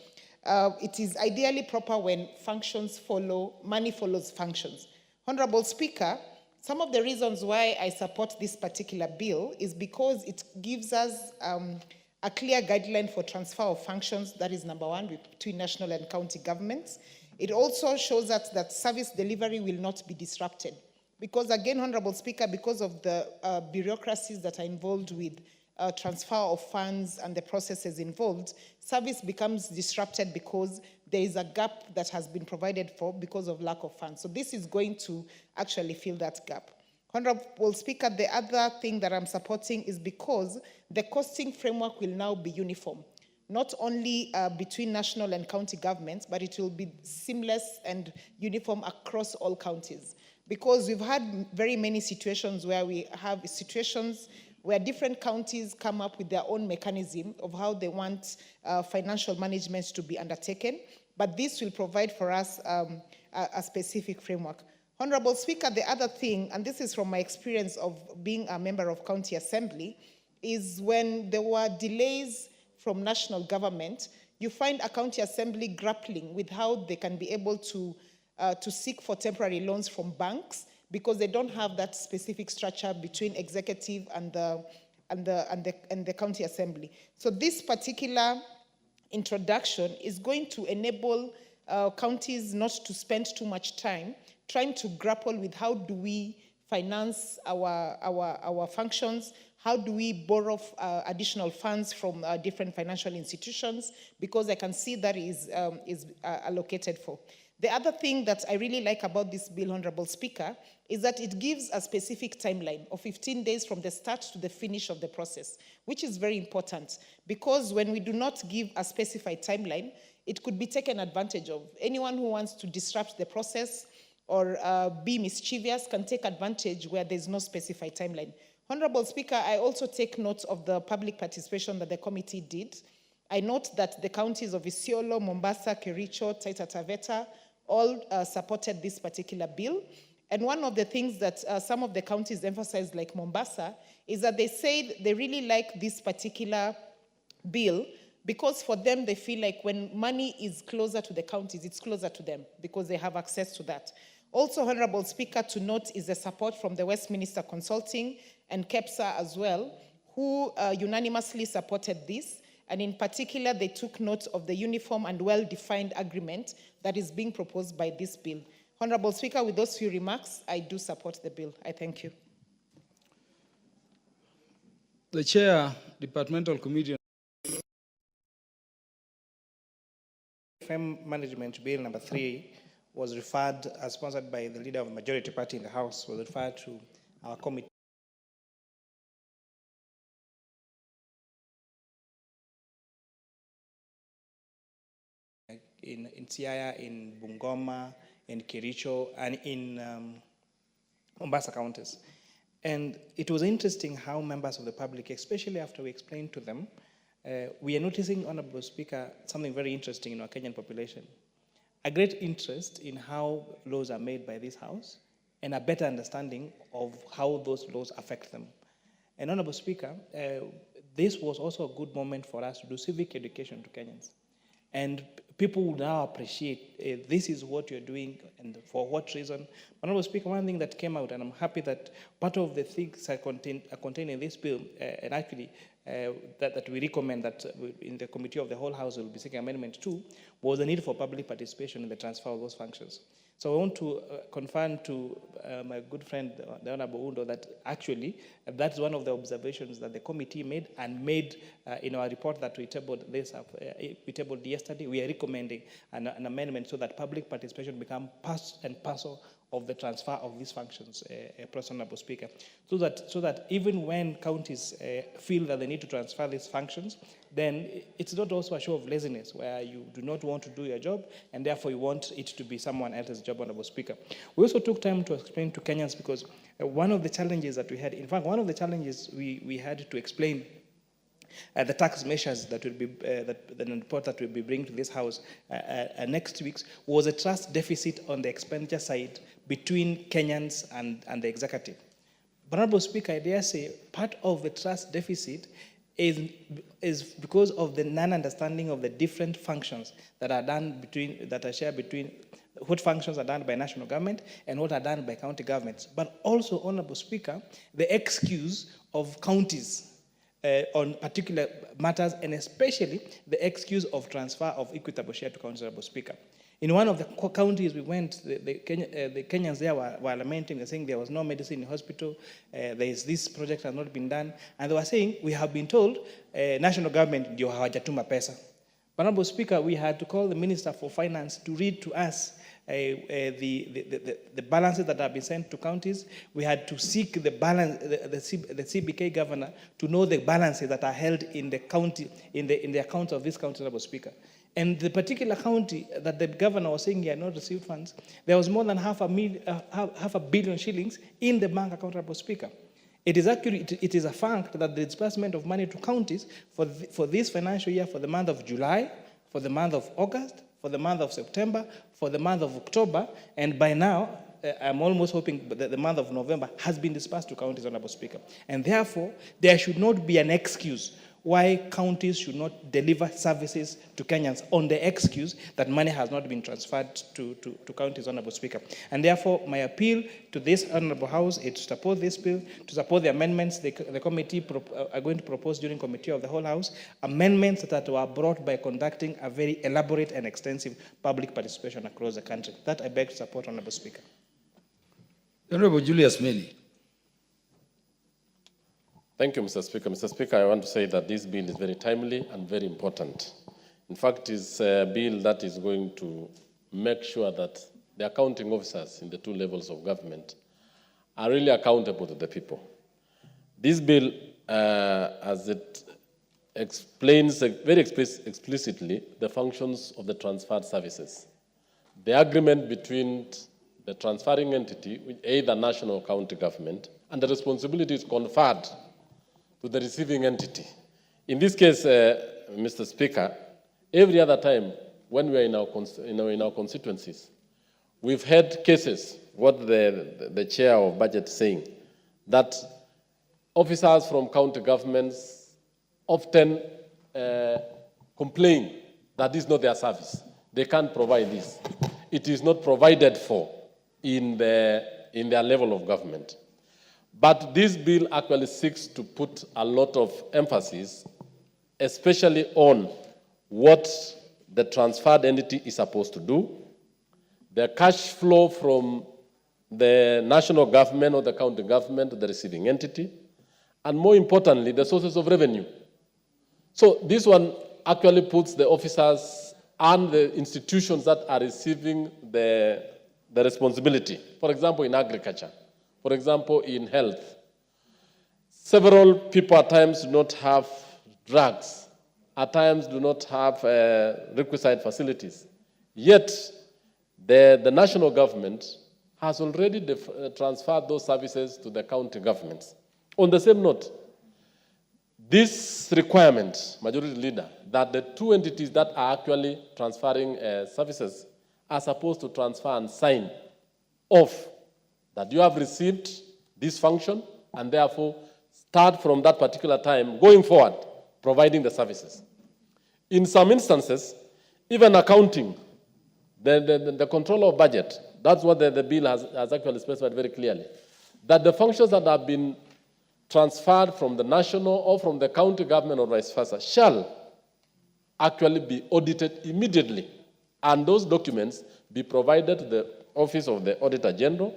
it is ideally proper when functions follow, money follows functions. Honorable Speaker, some of the reasons why I support this particular bill is because it gives us a clear guideline for transfer of functions, that is number one, between national and county governments. It also shows us that service delivery will not be disrupted. Because again, Honorable Speaker, because of the bureaucracies that are involved with transfer of funds and the processes involved, service becomes disrupted because there is a gap that has been provided for because of lack of funds. So this is going to actually fill that gap. Honorable Speaker, the other thing that I'm supporting is because the costing framework will now be uniform, not only between national and county governments, but it will be seamless and uniform across all counties. Because we've had very many situations where we have situations where different counties come up with their own mechanism of how they want financial management to be undertaken, but this will provide for us a specific framework. Honorable Speaker, the other thing, and this is from my experience of being a member of County Assembly, is when there were delays from national government, you find a County Assembly grappling with how they can be able to seek for temporary loans from banks because they don't have that specific structure between executive and the County Assembly. So this particular introduction is going to enable counties not to spend too much time trying to grapple with how do we finance our functions, how do we borrow additional funds from different financial institutions, because I can see that is allocated for. The other thing that I really like about this bill, Honorable Speaker, is that it gives a specific timeline of 15 days from the start to the finish of the process, which is very important, because when we do not give a specified timeline, it could be taken advantage of. Anyone who wants to disrupt the process or be mischievous can take advantage where there's no specified timeline. Honorable Speaker, I also take note of the public participation that the committee did. I note that the counties of Isiolo, Mombasa, Kericho, Taita Taveta all supported this particular bill. And one of the things that some of the counties emphasized, like Mombasa, is that they said they really like this particular bill because for them, they feel like when money is closer to the counties, it's closer to them because they have access to that. Also, Honorable Speaker, to note is the support from the Westminster Consulting and KEPSA as well, who unanimously supported this. And in particular, they took note of the uniform and well-defined agreement that is being proposed by this bill. Honorable Speaker, with those few remarks, I do support the bill. I thank you. The Chair, Departmental Committee. FM Management Bill number 3 was referred, as sponsored by the leader of the majority party in the House, was referred to our committee. In Siaya, in Bungoma, in Kericho, and in Mombasa counties. And it was interesting how members of the public, especially after we explained to them, we are noticing, Honorable Speaker, something very interesting in our Kenyan population. A great interest in how laws are made by this House and a better understanding of how those laws affect them. And Honorable Speaker, this was also a good moment for us to do civic education to Kenyans. And people will now appreciate this is what you're doing and for what reason. Honorable Speaker, one thing that came out, and I'm happy that part of the things are contained in this bill, and actually that we recommend that in the Committee of the Whole House will be seeking amendment to, was the need for public participation in the transfer of those functions. So I want to confirm to my good friend, the Honorable Undo, that actually that's one of the observations that the committee made and made in our report that we tabled yesterday. We are recommending an amendment so that public participation become part and parcel of the transfer of these functions, Honorable Speaker, so that even when counties feel that they need to transfer these functions, then it's not also a show of laziness where you do not want to do your job and therefore you want it to be someone else's job, Honorable Speaker. We also took time to explain to Kenyans because one of the challenges that we had, in fact, one of the challenges we had to explain the tax measures that will be the report that will be bringing to this House next week was a trust deficit on the expenditure side between Kenyans and the executive. Honorable Speaker, I dare say part of the trust deficit is because of the non-understanding of the different functions that are done that are shared between what functions are done by national government and what are done by county governments. But also, Honorable Speaker, the excuse of counties on particular matters, and especially the excuse of transfer of equitable share to counties, Honorable Speaker. In one of the counties we went, the Kenyans there were lamenting, they're saying there was no medicine in hospital, this project has not been done, and they were saying, we have been told, national government, ndio hawajatuma pesa. Honorable Speaker, we had to call the Minister for Finance to read to us the balances that have been sent to counties. We had to seek the balance, the CBK governor to know the balances that are held in the county, in the accounts of this county, Honorable Speaker. And the particular county that the governor was saying he had not received funds, there was more than half a billion shillings in the bank account, Honorable Speaker. It is actually, it is a fact that the disbursement of money to counties for this financial year, for the month of July, for the month of August, for the month of September, for the month of October, and by now, I'm almost hoping that the month of November has been disbursed to counties, Honorable Speaker. And therefore, there should not be an excuse why counties should not deliver services to Kenyans on the excuse that money has not been transferred to counties, Honorable Speaker. And therefore, my appeal to this Honorable House is to support this bill, to support the amendments the committee are going to propose during Committee of the Whole House, amendments that were brought by conducting a very elaborate and extensive public participation across the country. That I beg to support, Honorable Speaker. Honorable Julius Meli. Thank you, Mr. Speaker. Mr. Speaker, I want to say that this bill is very timely and very important. In fact, it's a bill that is going to make sure that the accounting officers in the two levels of government are really accountable to the people. This bill, as it explains very explicitly the functions of the transferred services. The agreement between the transferring entity, with either national or county government, and the responsibility is conferred to the receiving entity. In this case, Mr. Speaker, every other time when we are in our constituencies, we've had cases, what the chair of budget is saying, that officers from county governments often complain that this is not their service. They can't provide this. It is not provided for in their level of government. But this bill actually seeks to put a lot of emphasis, especially on what the transferred entity is supposed to do, the cash flow from the national government or the county government to the receiving entity, and more importantly, the sources of revenue. So this one actually puts the officers and the institutions that are receiving the responsibility. For example, in agriculture. For example, in health, several people at times do not have drugs, at times do not have requisite facilities. Yet, the national government has already transferred those services to the county governments. On the same note, this requirement, Majority Leader, that the two entities that are actually transferring services are supposed to transfer and sign off that you have received this function and therefore start from that particular time going forward providing the services. In some instances, even accounting, the control of budget, that's what the bill has actually specified very clearly, that the functions that have been transferred from the national or from the county government or vice versa shall actually be audited immediately, and those documents be provided to the Office of the Auditor General,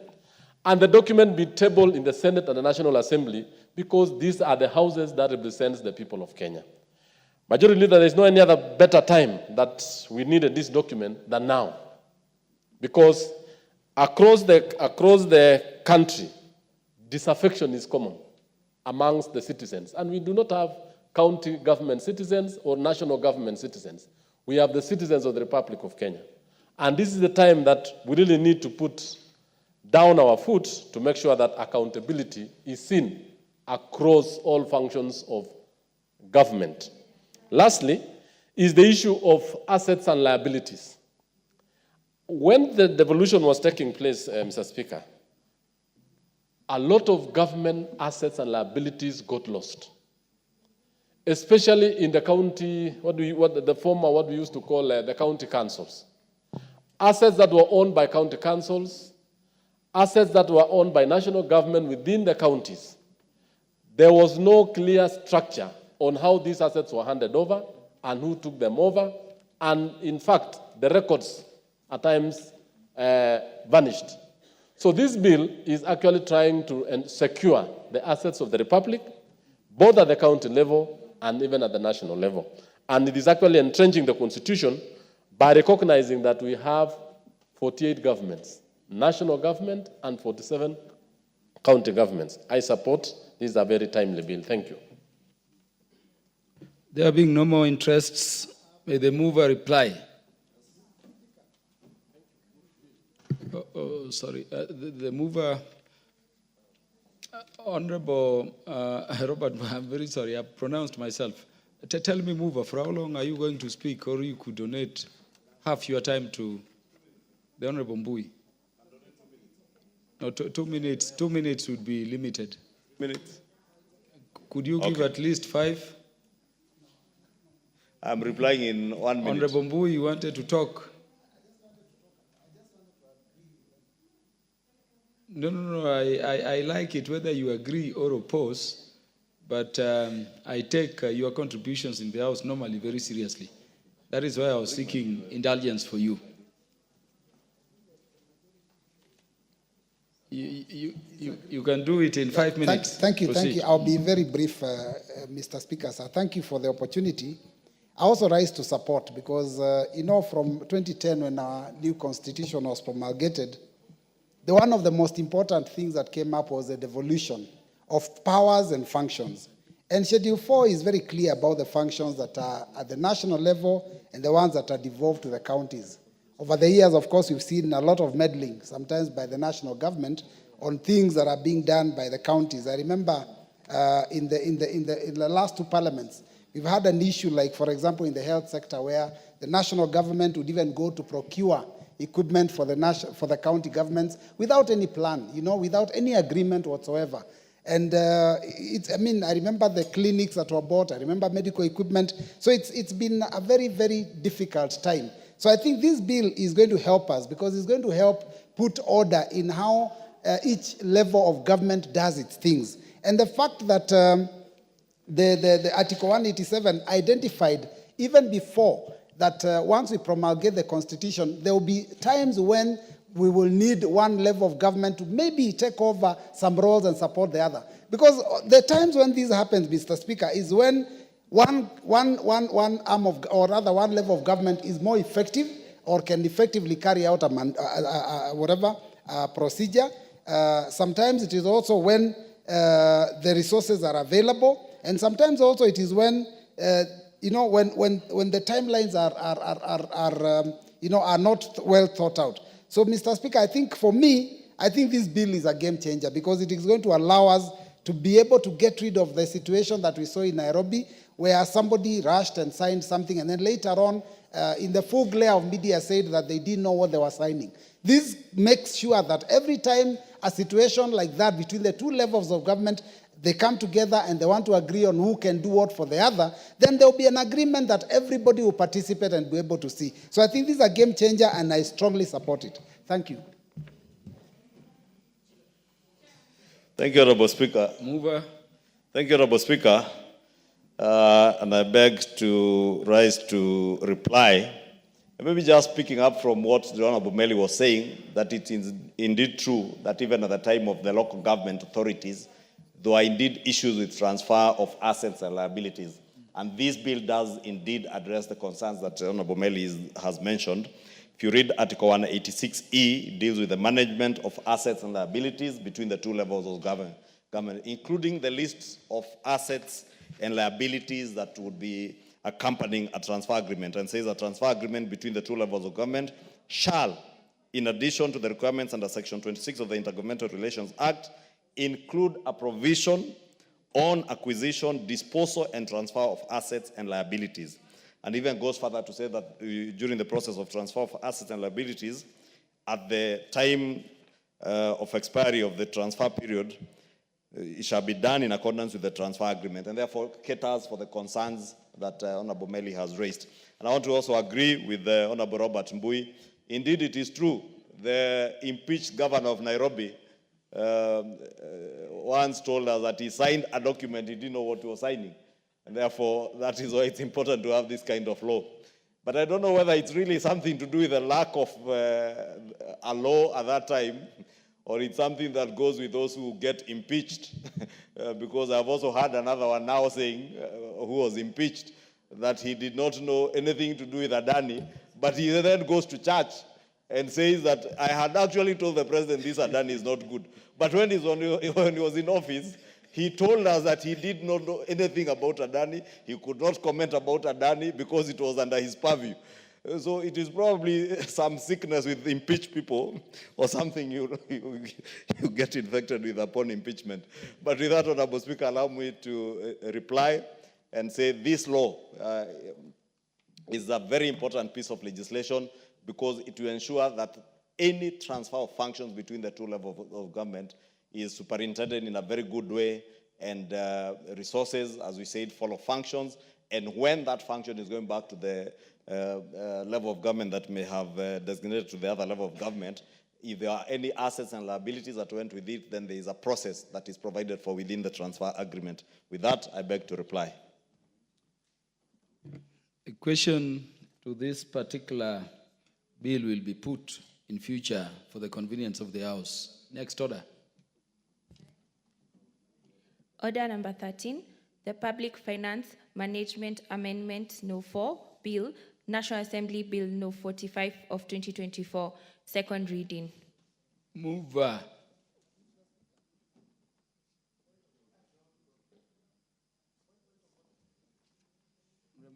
and the document be tabled in the Senate and the National Assembly, because these are the houses that represent the people of Kenya. Majority Leader, there is no any other better time that we needed this document than now, because across the country, disaffection is common amongst the citizens, and we do not have county government citizens or national government citizens. We have the citizens of the Republic of Kenya. And this is the time that we really need to put down our foot to make sure that accountability is seen across all functions of government. Lastly, is the issue of assets and liabilities. When the devolution was taking place, Mr. Speaker, a lot of government assets and liabilities got lost, especially in the county, what we used to call the county councils. Assets that were owned by county councils, assets that were owned by national government within the counties. There was no clear structure on how these assets were handed over and who took them over. And in fact, the records at times vanished. So this bill is actually trying to secure the assets of the Republic, both at the county level and even at the national level. And it is actually entrenching the Constitution by recognizing that we have 48 governments, national government and 47 county governments. I support this is a very timely bill. Thank you. There being no more interests, may the mover reply. Sorry, the mover, Honorable Robert, I'm very sorry, I pronounced myself. Tell me, mover, for how long are you going to speak, or you could donate half your time to the Honorable Mbui? No, 2 minutes. 2 minutes would be limited. Minutes. Could you give at least 5? I'm replying in 1 minute. Honorable Mbui, you wanted to talk. No, I like it whether you agree or oppose, but I take your contributions in the House normally very seriously. That is why I was seeking indulgence for you. You can do it in 5 minutes. Thank you. Proceed. I'll be very brief, Mr. Speaker, sir. Thank you for the opportunity. I also rise to support because, from 2010 when our new constitution was promulgated, one of the most important things that came up was the devolution of powers and functions. And Schedule 4 is very clear about the functions that are at the national level and the ones that are devolved to the counties. Over the years, of course, we've seen a lot of meddling, sometimes by the national government, on things that are being done by the counties. I remember in the last two parliaments, we've had an issue like, for example, in the health sector where the national government would even go to procure equipment for the county governments without any plan, without any agreement whatsoever. And I remember the clinics that were bought, I remember medical equipment. So it's been a very, very difficult time. So I think this bill is going to help us because it's going to help put order in how each level of government does its things. And the fact that the Article 187 identified even before that once we promulgate the Constitution, there will be times when we will need one level of government to maybe take over some roles and support the other. Because the times when this happens, Mr. Speaker, is when one arm of, or rather one level of government is more effective or can effectively carry out a procedure. Sometimes it is also when the resources are available, and sometimes also it is when when the timelines are not well thought out. So, Mr. Speaker, I think for me, I think this bill is a game changer because it is going to allow us to be able to get rid of the situation that we saw in Nairobi, where somebody rushed and signed something, and then later on, in the full glare of media, said that they didn't know what they were signing. This makes sure that every time a situation like that between the two levels of government, they come together and they want to agree on who can do what for the other, then there will be an agreement that everybody will participate and be able to see. So I think this is a game changer and I strongly support it. Thank you. Thank you, Honorable Speaker. Mover. Thank you, Honorable Speaker. And I beg to rise to reply. Maybe just picking up from what the Honorable Meli was saying, that it is indeed true that even at the time of the local government authorities, there are indeed issues with transfer of assets and liabilities. And this bill does indeed address the concerns that Honorable Meli has mentioned. If you read Article 186E, it deals with the management of assets and liabilities between the two levels of government, including the list of assets and liabilities that would be accompanying a transfer agreement, and says a transfer agreement between the two levels of government shall, in addition to the requirements under Section 26 of the Intergovernmental Relations Act, include a provision on acquisition, disposal, and transfer of assets and liabilities. And even goes further to say that during the process of transfer of assets and liabilities, at the time of expiry of the transfer period, it shall be done in accordance with the transfer agreement, and therefore caters for the concerns that Honorable Meli has raised. And I want to also agree with Honorable Robert Mbui. Indeed, it is true. The impeached governor of Nairobi once told us that he signed a document, he didn't know what he was signing. And therefore, that is why it's important to have this kind of law. But I don't know whether it's really something to do with the lack of a law at that time, or it's something that goes with those who get impeached. Because I've also heard another one now saying, who was impeached, that he did not know anything to do with Adani, but he then goes to church and says that I had actually told the president this Adani is not good. But when he was in office, he told us that he did not know anything about Adani. He could not comment about Adani because it was under his purview. So it is probably some sickness with impeached people or something you get infected with upon impeachment. But with that, Honorable Speaker, allow me to reply and say this law is a very important piece of legislation because it will ensure that any transfer of functions between the two levels of government is superintended in a very good way, and resources, as we said, follow functions, and when that function is going back to the level of government that may have designated to the other level of government, if there are any assets and liabilities that went with it, then there is a process that is provided for within the transfer agreement. With that, I beg to reply. A question to this particular bill will be put in future for the convenience of the House. Next order. Order number 13, the Public Finance Management Amendment No. 4 Bill, National Assembly Bill No. 45 of 2024, second reading. Mover.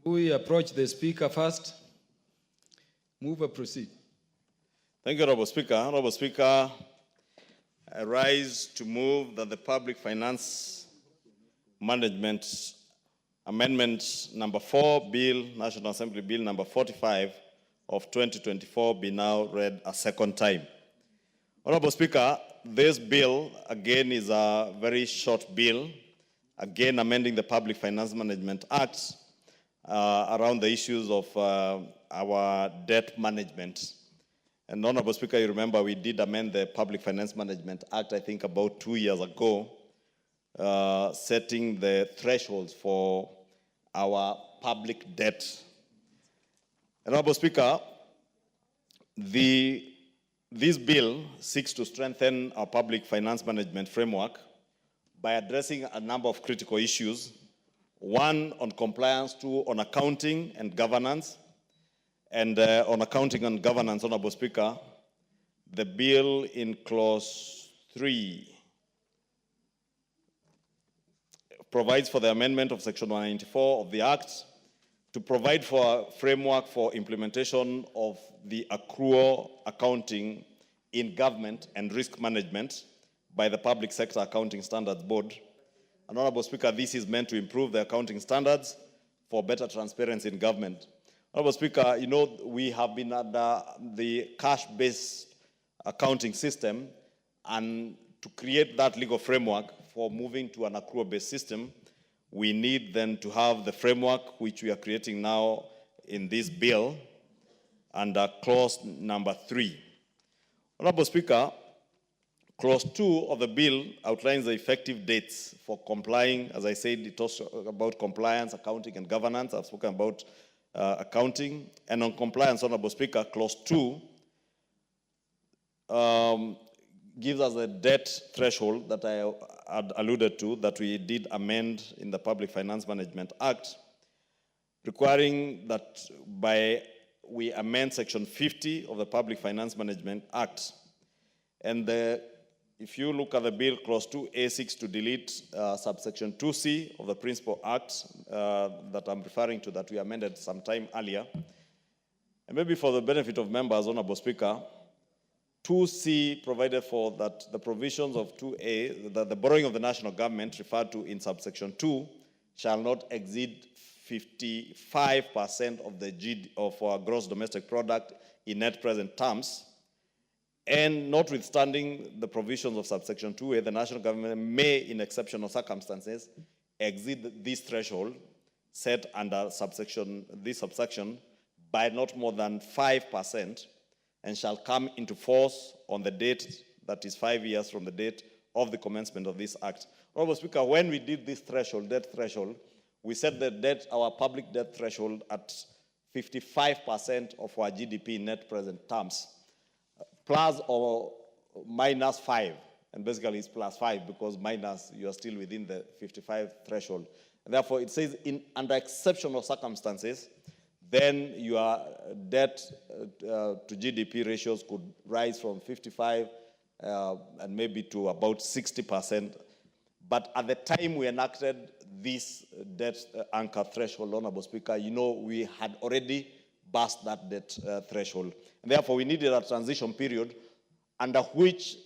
We approach the speaker first. Mover, proceed. Thank you, Honorable Speaker. Honorable Speaker, I rise to move that the Public Finance Management Amendment number 4 Bill, National Assembly Bill number 45 of 2024 be now read a second time. Honorable Speaker, this bill again is a very short bill, again amending the Public Finance Management Act around the issues of our debt management. And Honorable Speaker, you remember we did amend the Public Finance Management Act, I think about 2 years ago, setting the thresholds for our public debt. Honorable Speaker, this bill seeks to strengthen our public finance management framework by addressing a number of critical issues. One, on compliance, two, on accounting and governance. And on accounting and governance, Honorable Speaker, the bill in clause 3 provides for the amendment of section 194 of the Act to provide for a framework for implementation of the accrual accounting in government and risk management by the Public Sector Accounting Standards Board. And Honorable Speaker, this is meant to improve the accounting standards for better transparency in government. Honorable Speaker, you know, we have been under the cash-based accounting system, and to create that legal framework for moving to an accrual-based system, we need then to have the framework which we are creating now in this bill under clause number 3. Honorable Speaker, clause 2 of the bill outlines the effective dates for complying. As I said, it talks about compliance, accounting, and governance. I've spoken about accounting. And on compliance, Honorable Speaker, clause 2 gives us a debt threshold that I had alluded to, that we did amend in the Public Finance Management Act, requiring that we amend section 50 of the Public Finance Management Act. And if you look at the bill, clause 2A6 to delete subsection 2C of the Principal Act that I'm referring to, that we amended some time earlier. And maybe for the benefit of members, Honorable Speaker, 2C provided for that the provisions of 2A, that the borrowing of the national government referred to in subsection 2 shall not exceed 55% of our gross domestic product in net present terms. And notwithstanding the provisions of subsection 2A, the national government may, in exceptional circumstances, exceed this threshold set under this subsection by not more than 5%, and shall come into force on the date that is 5 years from the date of the commencement of this act. Honorable Speaker, when we did this debt threshold, we set our public debt threshold at 55% of our GDP in net present terms, plus or minus 5. And basically it's plus 5 because minus, you are still within the 55 threshold. And therefore it says under exceptional circumstances, then your debt to GDP ratios could rise from 55 and maybe to about 60%. But at the time we enacted this debt anchor threshold, Honorable Speaker, you know, we had already passed that debt threshold. And therefore we needed a transition period under which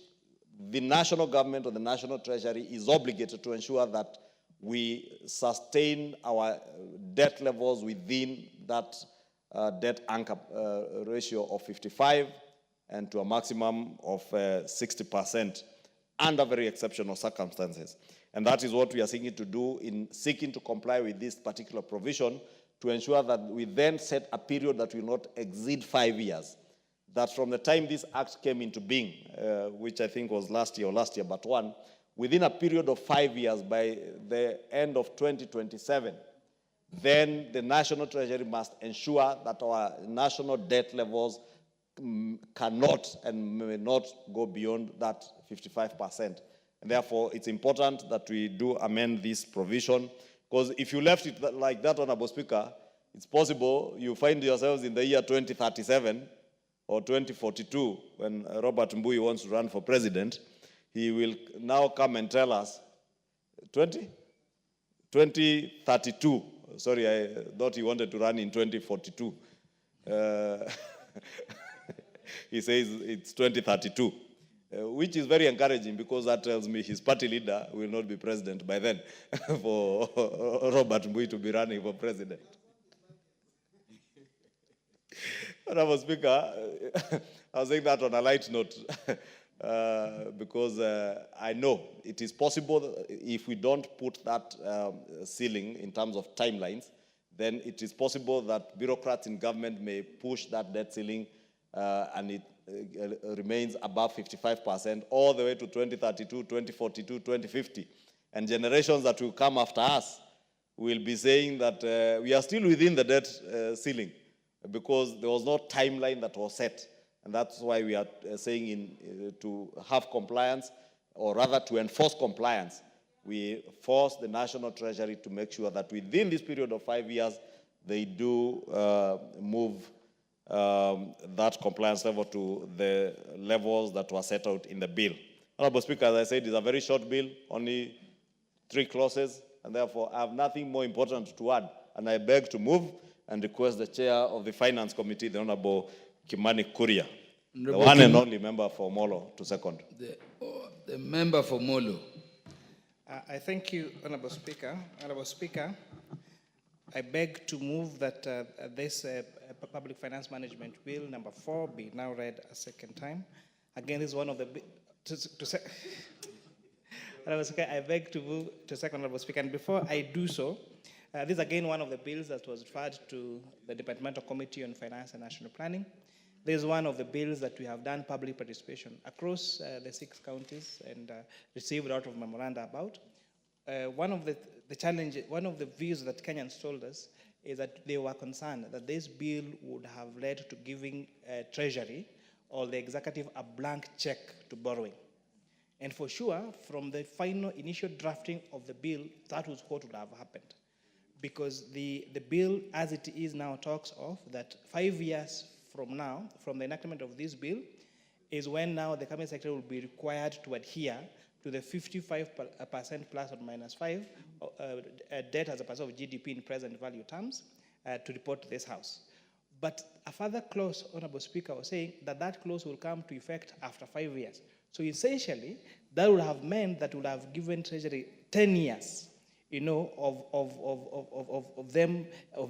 the national government or the national treasury is obligated to ensure that we sustain our debt levels within that debt anchor ratio of 55 and to a maximum of 60% under very exceptional circumstances. And that is what we are seeking to do in seeking to comply with this particular provision, to ensure that we then set a period that will not exceed 5 years. That from the time this act came into being, which I think was last year but one, within a period of 5 years, by the end of 2027, then the National Treasury must ensure that our national debt levels cannot and may not go beyond that 55%. And therefore, it's important that we do amend this provision, because if you left it like that, Honorable Speaker, it's possible you find yourselves in the year 2037 or 2042, when Robert Mbui wants to run for president. He will now come and tell us, 2032. Sorry, I thought he wanted to run in 2042. He says it's 2032, which is very encouraging, because that tells me his party leader will not be president by then for Robert Mbui to be running for president. Honorable Speaker, I was saying that on a light note, because I know it is possible if we don't put that ceiling in terms of timelines, then it is possible that bureaucrats in government may push that debt ceiling and it remains above 55% all the way to 2032, 2042, 2050. And generations that will come after us will be saying that we are still within the debt ceiling, because there was no timeline that was set. And that's why we are saying to have compliance, or rather to enforce compliance, we force the National Treasury to make sure that within this period of 5 years, they do move that compliance level to the levels that were set out in the bill. Honorable Speaker, as I said, it's a very short bill, only 3 clauses, and therefore I have nothing more important to add. And I beg to move and request the chair of the Finance Committee, the Honorable Kimani Kuria, the one and only member for Molo, to second. The member for Molo. I thank you, Honorable Speaker. Honorable Speaker, I beg to move that this Public Finance Management Bill number 4 be now read a second time. Again, this is one of the... Honorable Speaker, I beg to move to second, Honorable Speaker. And before I do so, this is again one of the bills that was referred to the Departmental Committee on Finance and National Planning. This is one of the bills that we have done public participation across the 6 counties and received a lot of memoranda about. One of the views that Kenyans told us is that they were concerned that this bill would have led to giving Treasury or the executive a blank check to borrowing. And for sure, from the final initial drafting of the bill, that was what would have happened. Because the bill, as it is now, talks of that 5 years from now, from the enactment of this bill, is when now the Cabinet Secretary will be required to adhere to the 55% plus or minus 5 debt as a percent of GDP in present value terms to report to this House. But a further clause, Honorable Speaker, was saying that that clause will come to effect after 5 years. So essentially, that would have meant that would have given Treasury 10 years, you know, of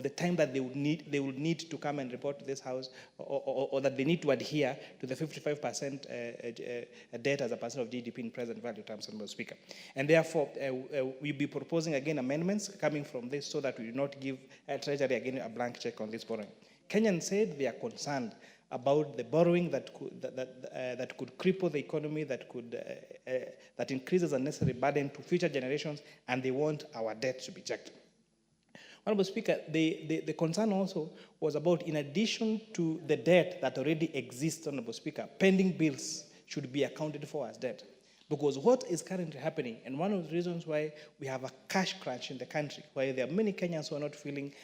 the time that they would need to come and report to this House, or that they need to adhere to the 55% debt as a percent of GDP in present value terms, Honorable Speaker. And therefore, we'll be proposing again amendments coming from this so that we do not give Treasury again a blank check on this borrowing. Kenyans said they are concerned about the borrowing that could cripple the economy, that increases unnecessary burden to future generations, and they want our debt to be checked. Honorable Speaker, the concern also was about, in addition to the debt that already exists, Honorable Speaker, pending bills should be accounted for as debt. Because what is currently happening, and one of the reasons why we have a cash crunch in the country, why there are many Kenyans who are not feeling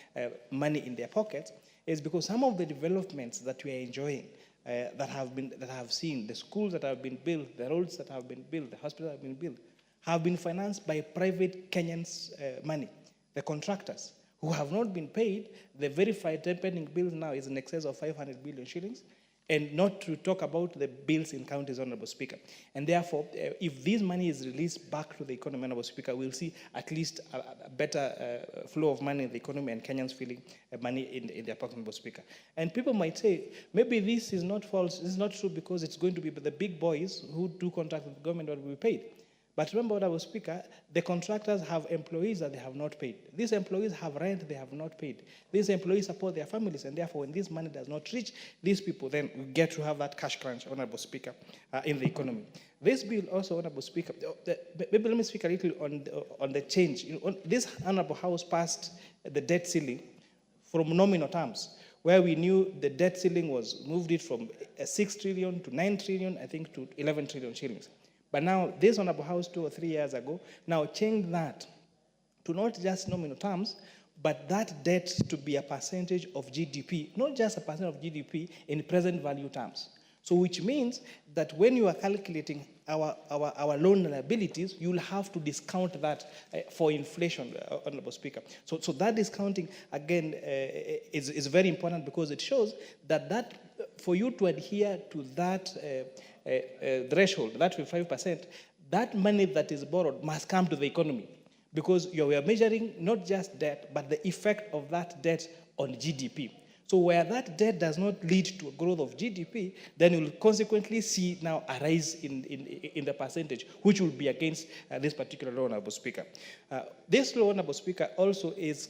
money in their pockets, is because some of the developments that we are enjoying, that have seen, the schools that have been built, the roads that have been built, the hospitals that have been built, have been financed by private Kenyans' money, the contractors, who have not been paid. The verified pending bills now is in excess of 500 billion shillings, and not to talk about the bills in counties, Honorable Speaker. And therefore, if this money is released back to the economy, Honorable Speaker, we'll see at least a better flow of money in the economy and Kenyans feeling money in their pocket, Honorable Speaker. And people might say, maybe this is not false, this is not true, because it's going to be the big boys who do contract with the government that will be paid. But remember, Honorable Speaker, the contractors have employees that they have not paid. These employees have rent they have not paid. These employees support their families, and therefore, when this money does not reach these people, then we get to have that cash crunch, Honorable Speaker, in the economy. This bill also, Honorable Speaker, maybe let me speak a little on the change. This Honorable House passed the debt ceiling from nominal terms, where we knew the debt ceiling was moved it from 6 trillion to 9 trillion, I think, to 11 trillion shillings. But now, this Honorable House 2 or 3 years ago now changed that to not just nominal terms, but that debt to be a percentage of GDP, not just a percent of GDP in present value terms. So which means that when you are calculating our loan liabilities, you'll have to discount that for inflation, Honorable Speaker. So that discounting, again, is very important because it shows that for you to adhere to that threshold, that 5%, that money that is borrowed must come to the economy because we are measuring not just debt, but the effect of that debt on GDP. So where that debt does not lead to a growth of GDP, then you'll consequently see now a rise in the percentage, which will be against this particular law, Honorable Speaker. This law, Honorable Speaker, also is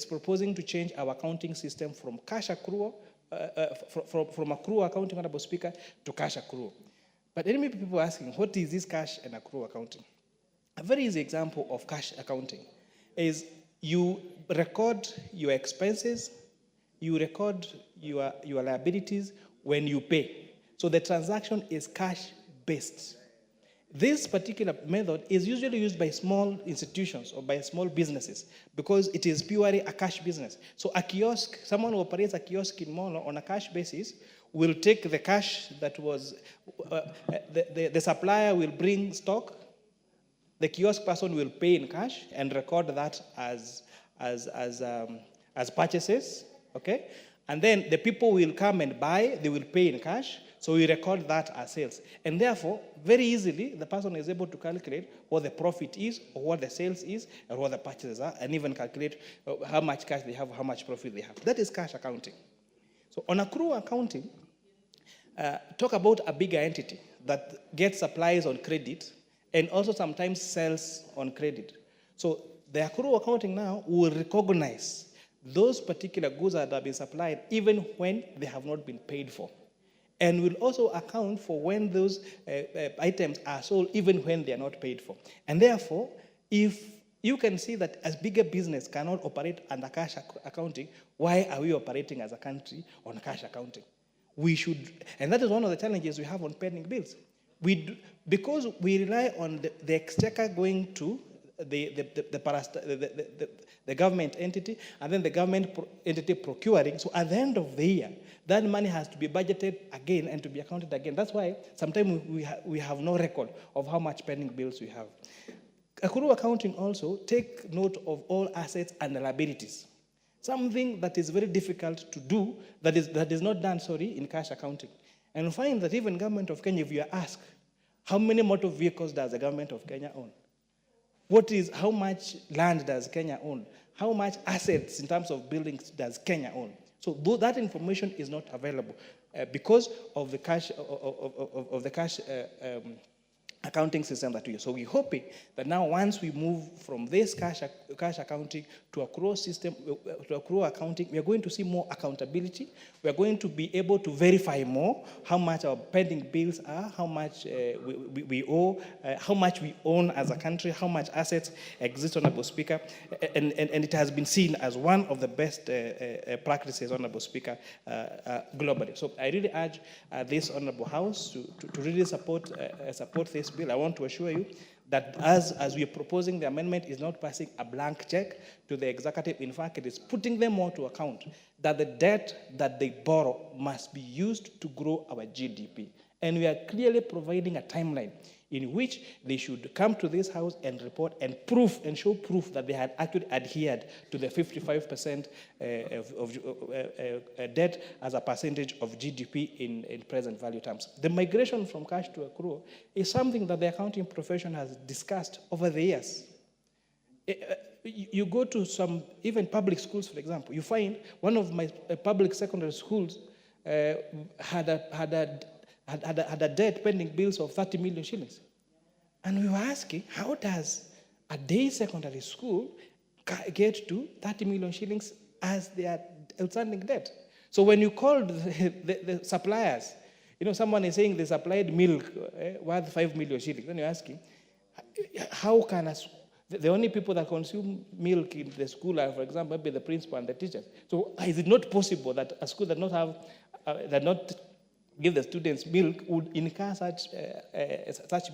proposing to change our accounting system from cash accrual, from accrual accounting, Honorable Speaker, to cash accrual. But many people are asking, what is this cash and accrual accounting? A very easy example of cash accounting is you record your expenses, you record your liabilities when you pay. So the transaction is cash-based. This particular method is usually used by small institutions or by small businesses because it is purely a cash business. So a kiosk, someone who operates a kiosk in Molo on a cash basis will take the cash that was, the supplier will bring stock, the kiosk person will pay in cash and record that as purchases. Okay? And then the people will come and buy, they will pay in cash, so we record that as sales. And therefore, very easily, the person is able to calculate what the profit is, or what the sales is, or what the purchases are, and even calculate how much cash they have, how much profit they have. That is cash accounting. So on accrual accounting, talk about a bigger entity that gets supplies on credit and also sometimes sells on credit. So the accrual accounting now will recognize those particular goods that have been supplied even when they have not been paid for. And will also account for when those items are sold even when they are not paid for. And therefore, if you can see that as bigger business cannot operate under cash accounting, why are we operating as a country on cash accounting? We should, and that is one of the challenges we have on pending bills. Because we rely on the exchequer going to the government entity, and then the government entity procuring. So at the end of the year, that money has to be budgeted again and to be accounted again. That's why sometimes we have no record of how much pending bills we have. Accrual accounting also take note of all assets and liabilities. Something that is very difficult to do, that is not done, in cash accounting. And you'll find that even government of Kenya, if you are asked, how many motor vehicles does the government of Kenya own? How much land does Kenya own? How much assets in terms of buildings does Kenya own? So that information is not available because of the cash accounting system that we use. So we're hoping that now once we move from this cash accounting to accrual system, to accrual accounting, we are going to see more accountability. We are going to be able to verify more how much our pending bills are, how much we owe, how much we own as a country, how much assets exist, Honorable Speaker. And it has been seen as one of the best practices, Honorable Speaker, globally. So I really urge this Honorable House to really support this bill. I want to assure you that as we are proposing, the amendment is not passing a blank check to the executive. In fact, it is putting them more to account that the debt that they borrow must be used to grow our GDP. And we are clearly providing a timeline in which they should come to this house and report and show proof that they had actually adhered to the 55% of debt as a percentage of GDP in present value terms. The migration from cash to accrual is something that the accounting profession has discussed over the years. You go to some, even public schools, for example, you find one of my public secondary schools had a debt pending bills of 30 million shillings. And we were asking, how does a day secondary school get to 30 million shillings as their outstanding debt? So when you called the suppliers, someone is saying they supplied milk worth 5 million shillings. Then you're asking, how can the only people that consume milk in the school are, for example, maybe the principal and the teachers. So is it not possible that a school that not give the students milk would incur such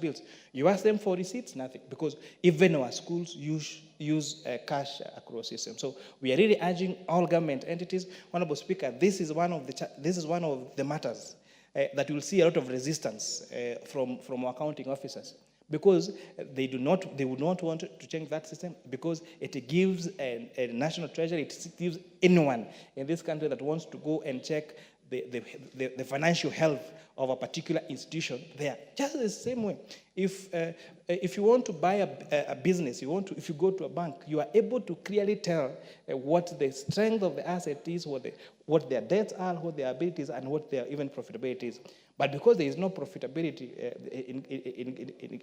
bills? You ask them for receipts, nothing, because even our schools use cash accrual system. So we are really urging all government entities, Honorable Speaker, this is one of the matters that will see a lot of resistance from our accounting officers, because they would not want to change that system, because it gives a national treasury, it gives anyone in this country that wants to go and check the financial health of a particular institution there. Just the same way, if you want to buy a business, if you go to a bank, you are able to clearly tell what the strength of the asset is, what their debts are, what their abilities, and what their even profitability is. But because there is no profitability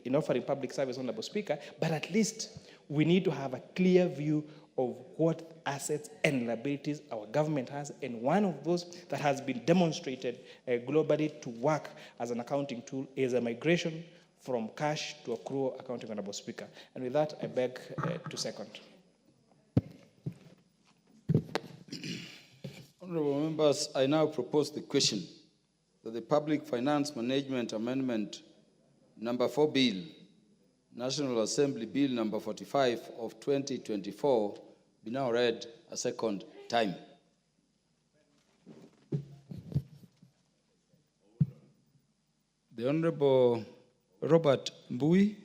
in offering public service, Honorable Speaker, but at least we need to have a clear view of what assets and liabilities our government has, and one of those that has been demonstrated globally to work as an accounting tool is a migration from cash to accrual accounting, Honorable Speaker. And with that, I beg to second. Honorable members, I now propose the question that the Public Finance Management Amendment number 4 Bill, National Assembly Bill number 45 of 2024, be now read a second time. The Honorable Robert Mbui.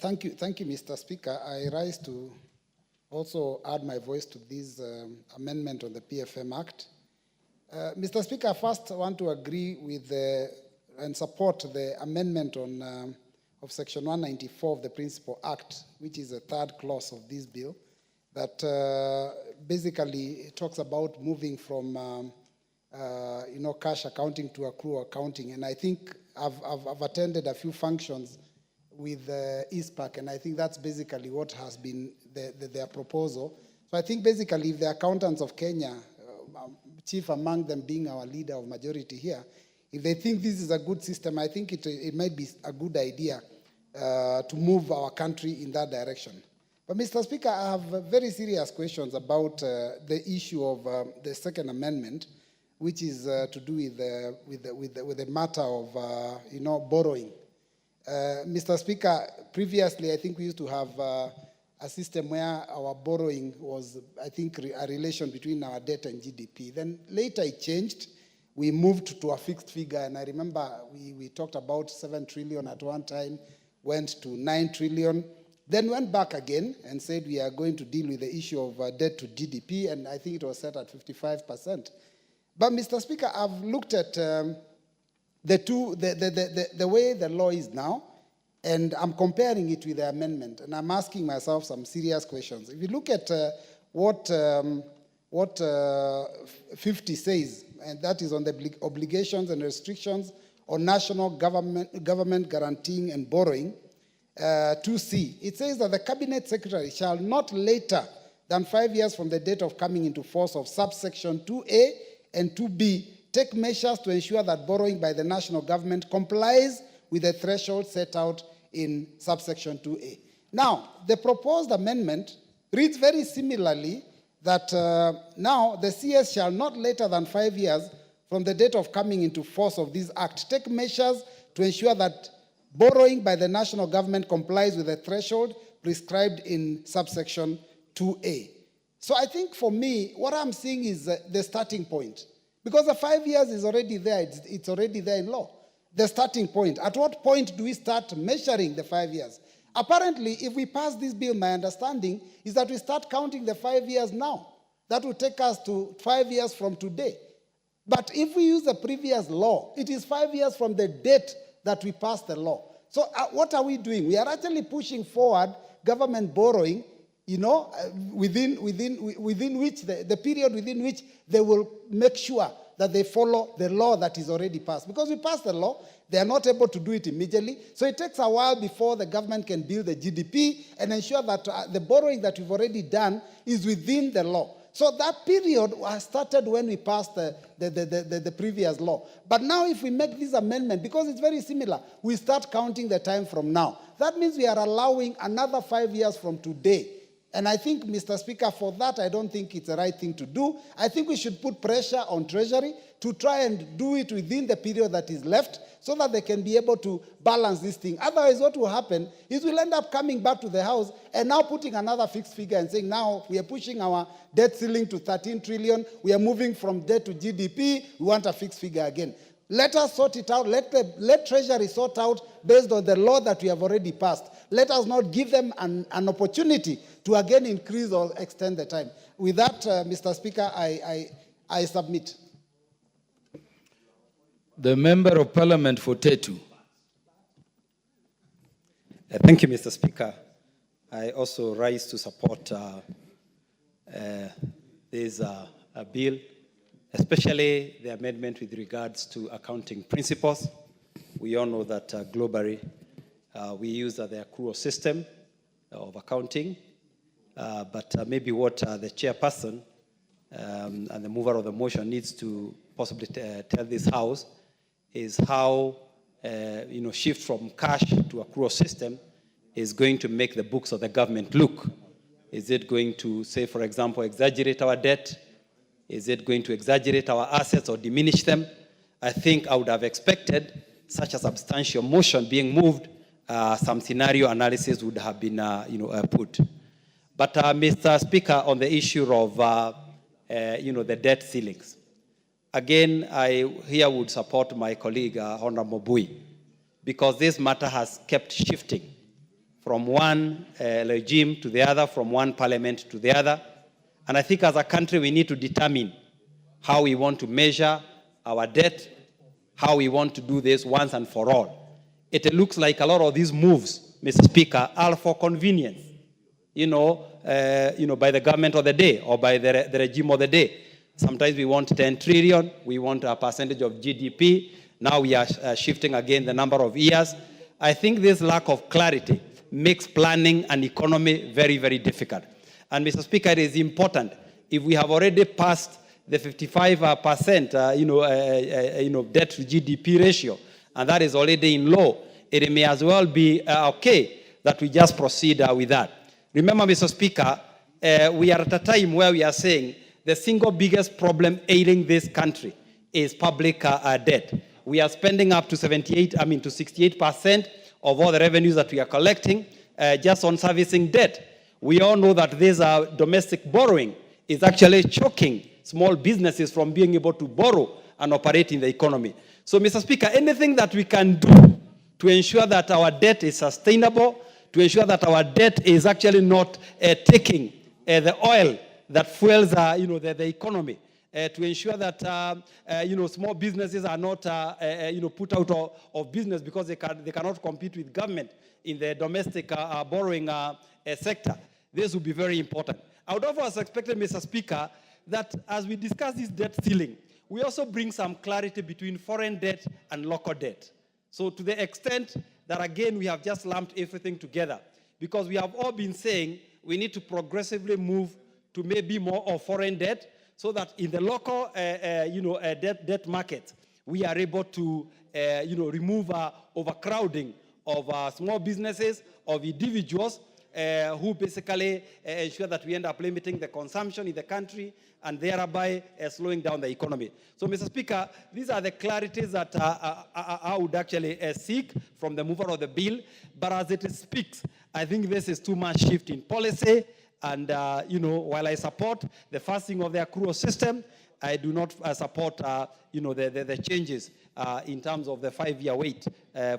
Thank you, Mr. Speaker. I rise to also add my voice to this amendment on the PFM Act. Mr. Speaker, first I want to agree with and support the amendment on of Section 194 of the Principal Act, which is the third clause of this bill, that basically talks about moving from cash accounting to accrual accounting. And I think I've attended a few functions with ISPAC, and I think that's basically what has been their proposal. So I think basically if the accountants of Kenya, chief among them being our leader of majority here, if they think this is a good system, I think it might be a good idea to move our country in that direction. But Mr. Speaker, I have very serious questions about the issue of the Second Amendment, which is to do with the matter of borrowing. Mr. Speaker, previously I think we used to have a system where our borrowing was, I think, a relation between our debt and GDP. Then later it changed. We moved to a fixed figure, and I remember we talked about 7 trillion at one time, went to 9 trillion, then went back again and said we are going to deal with the issue of debt to GDP, and I think it was set at 55%. But Mr. Speaker, I've looked at the way the law is now, and I'm comparing it with the amendment, and I'm asking myself some serious questions. If you look at what 50 says, and that is on the obligations and restrictions on national government guaranteeing and borrowing, 2C, it says that the Cabinet Secretary shall not later than 5 years from the date of coming into force of subsection 2A and 2B take measures to ensure that borrowing by the national government complies with the threshold set out in subsection 2A. Now, the proposed amendment reads very similarly that now the CS shall not later than 5 years from the date of coming into force of this act take measures to ensure that borrowing by the national government complies with the threshold prescribed in subsection 2A. So I think for me, what I'm seeing is the starting point. Because the 5 years is already there, it's already there in law. The starting point. At what point do we start measuring the 5 years? Apparently, if we pass this bill, my understanding is that we start counting the 5 years now. That will take us to 5 years from today. But if we use the previous law, it is 5 years from the date that we passed the law. So what are we doing? We are actually pushing forward government borrowing, within which the period within which they will make sure that they follow the law that is already passed. Because we passed the law, they are not able to do it immediately. So it takes a while before the government can build the GDP and ensure that the borrowing that we've already done is within the law. So that period started when we passed the previous law. But now if we make this amendment, because it's very similar, we start counting the time from now. That means we are allowing another 5 years from today. And I think, Mr. Speaker, for that, I don't think it's the right thing to do. I think we should put pressure on Treasury to try and do it within the period that is left so that they can be able to balance this thing. Otherwise, what will happen is we'll end up coming back to the House and now putting another fixed figure and saying, now we are pushing our debt ceiling to 13 trillion. We are moving from debt to GDP. We want a fixed figure again. Let us sort it out. Let Treasury sort out based on the law that we have already passed. Let us not give them an opportunity to again increase or extend the time. With that, Mr. Speaker, I submit. The Member of Parliament for Tetu. Thank you, Mr. Speaker. I also rise to support this bill, especially the amendment with regards to accounting principles. We all know that globally we use the accrual system of accounting, but maybe what the chairperson and the mover of the motion needs to possibly tell this House is how shift from cash to accrual system is going to make the books of the government look. Is it going to, say, for example, exaggerate our debt? Is it going to exaggerate our assets or diminish them? I think I would have expected such a substantial motion being moved, some scenario analysis would have been put. But Mr. Speaker, on the issue of the debt ceilings, again, I here would support my colleague, Honorable Bui, because this matter has kept shifting from one regime to the other, from one parliament to the other. And I think as a country, we need to determine how we want to measure our debt, how we want to do this once and for all. It looks like a lot of these moves, Mr. Speaker, are for convenience, by the government of the day or by the regime of the day. Sometimes we want 10 trillion, we want a percentage of GDP. Now we are shifting again the number of years. I think this lack of clarity makes planning an economy very, very difficult. And Mr. Speaker, it is important, if we have already passed the 55% debt to GDP ratio, and that is already in law, it may as well be okay that we just proceed with that. Remember, Mr. Speaker, we are at a time where we are saying the single biggest problem ailing this country is public debt. We are spending up to 68% of all the revenues that we are collecting just on servicing debt. We all know that this domestic borrowing is actually choking small businesses from being able to borrow and operate in the economy. So, Mr. Speaker, anything that we can do to ensure that our debt is sustainable, to ensure that our debt is actually not taking the oil that fuels the economy, to ensure that small businesses are not put out of business because they cannot compete with government in the domestic borrowing sector. This will be very important. I would also have expected, Mr. Speaker, that as we discuss this debt ceiling, we also bring some clarity between foreign debt and local debt. So to the extent that, again, we have just lumped everything together, because we have all been saying we need to progressively move to maybe more of foreign debt, so that in the local debt market, we are able to remove overcrowding of small businesses, of individuals, who basically ensure that we end up limiting the consumption in the country and thereby slowing down the economy. So, Mr. Speaker, these are the clarities that I would actually seek from the mover of the bill. But as it speaks, I think this is too much shift in policy. And, while I support the fasting of the accrual system, I do not support, the changes in terms of the 5-year wait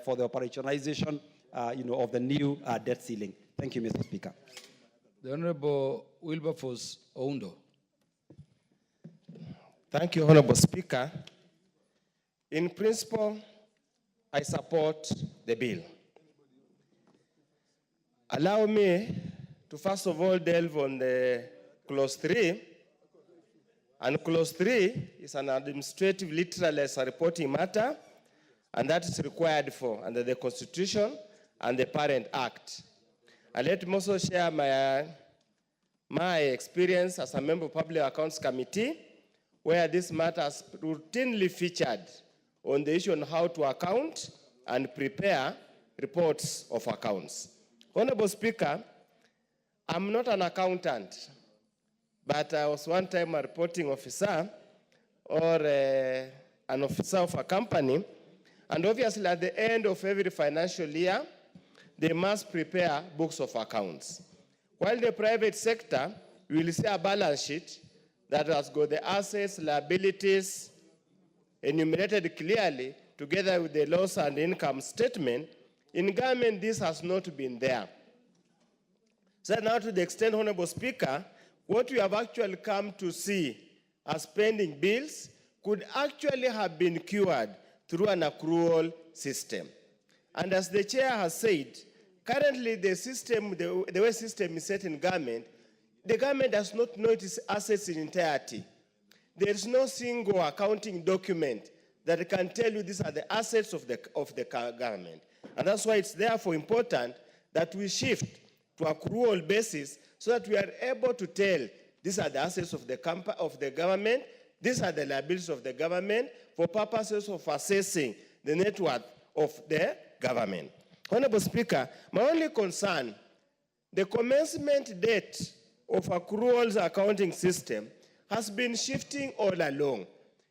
for the operationalization, of the new debt ceiling. Thank you, Mr. Speaker. The Honorable Wilberforce Oundo. Thank you, Honorable Speaker. In principle, I support the bill. Allow me to first of all delve on the clause 3, And clause 3 is an administrative literal as a reporting matter, and that is required for under the Constitution and the Parent Act. And let me also share my experience as a member of Public Accounts Committee, where this matter is routinely featured on the issue on how to account and prepare reports of accounts. Honorable Speaker, I'm not an accountant, but I was one time a reporting officer or an officer of a company, and obviously at the end of every financial year, they must prepare books of accounts. While the private sector will see a balance sheet that has got the assets, liabilities enumerated clearly together with the loss and income statement, in government this has not been there. So now to the extent, Honorable Speaker, what we have actually come to see as pending bills could actually have been cured through an accrual system. And as the chair has said, currently the system, the way system is set in government, the government does not know its assets in entirety. There is no single accounting document that can tell you these are the assets of the government. And that's why it's therefore important that we shift to accrual basis so that we are able to tell these are the assets of the government, these are the liabilities of the government for purposes of assessing the net worth of the government. Honorable Speaker, my only concern, the commencement date of accruals accounting system has been shifting all along.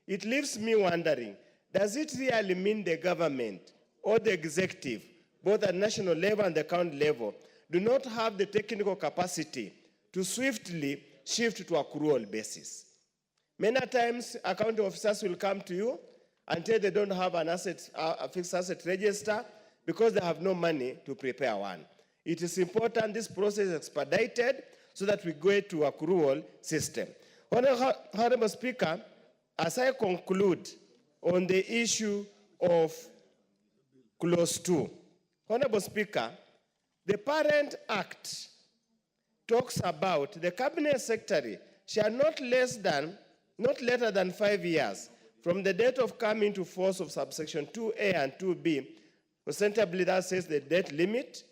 It leaves me wondering, does it really mean the government or the executive, both at national level and the county level, do not have the technical capacity to swiftly shift to accrual basis? Many times, accounting officers will come to you until they don't have an a fixed asset register because they have no money to prepare one. It is important this process is expedited so that we go to accrual system. Honorable Speaker, as I conclude on the issue of clause 2, Honorable Speaker, the Parent Act talks about the Cabinet Secretary shall not later than 5 years from the date of coming into force of subsection 2A and 2B, ostensibly that says the debt limit,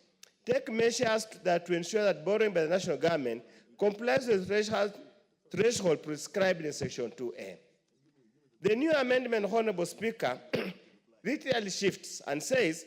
take measures to ensure that borrowing by the national government complies with the threshold prescribed in section 2A. The new amendment, Honorable Speaker, literally shifts and says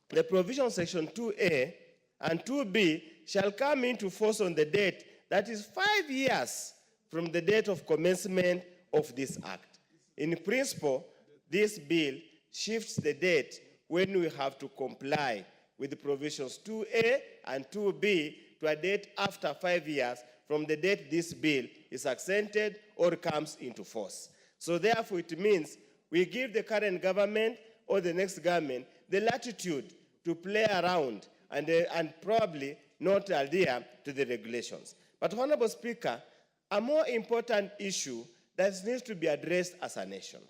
the provision of section 2A and 2B shall come into force on the date that is 5 years from the date of commencement of this act. In principle, this bill shifts the date when we have to comply with the provisions 2A and 2B to a date after 5 years from the date this bill is accented or comes into force. So therefore, it means we give the current government or the next government the latitude to play around and probably not adhere to the regulations. But Honorable Speaker, a more important issue that needs to be addressed as a nation,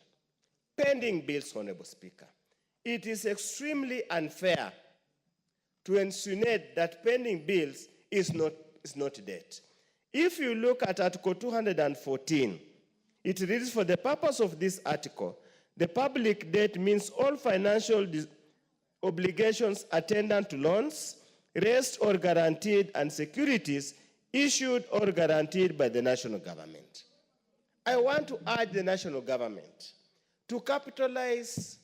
pending bills, Honorable Speaker. It is extremely unfair to insinuate that pending bills is not debt. If you look at Article 214, it reads, for the purpose of this article, the public debt means all financial obligations attendant to loans, raised or guaranteed, and securities issued or guaranteed by the national government. I want to urge the national government to capitalize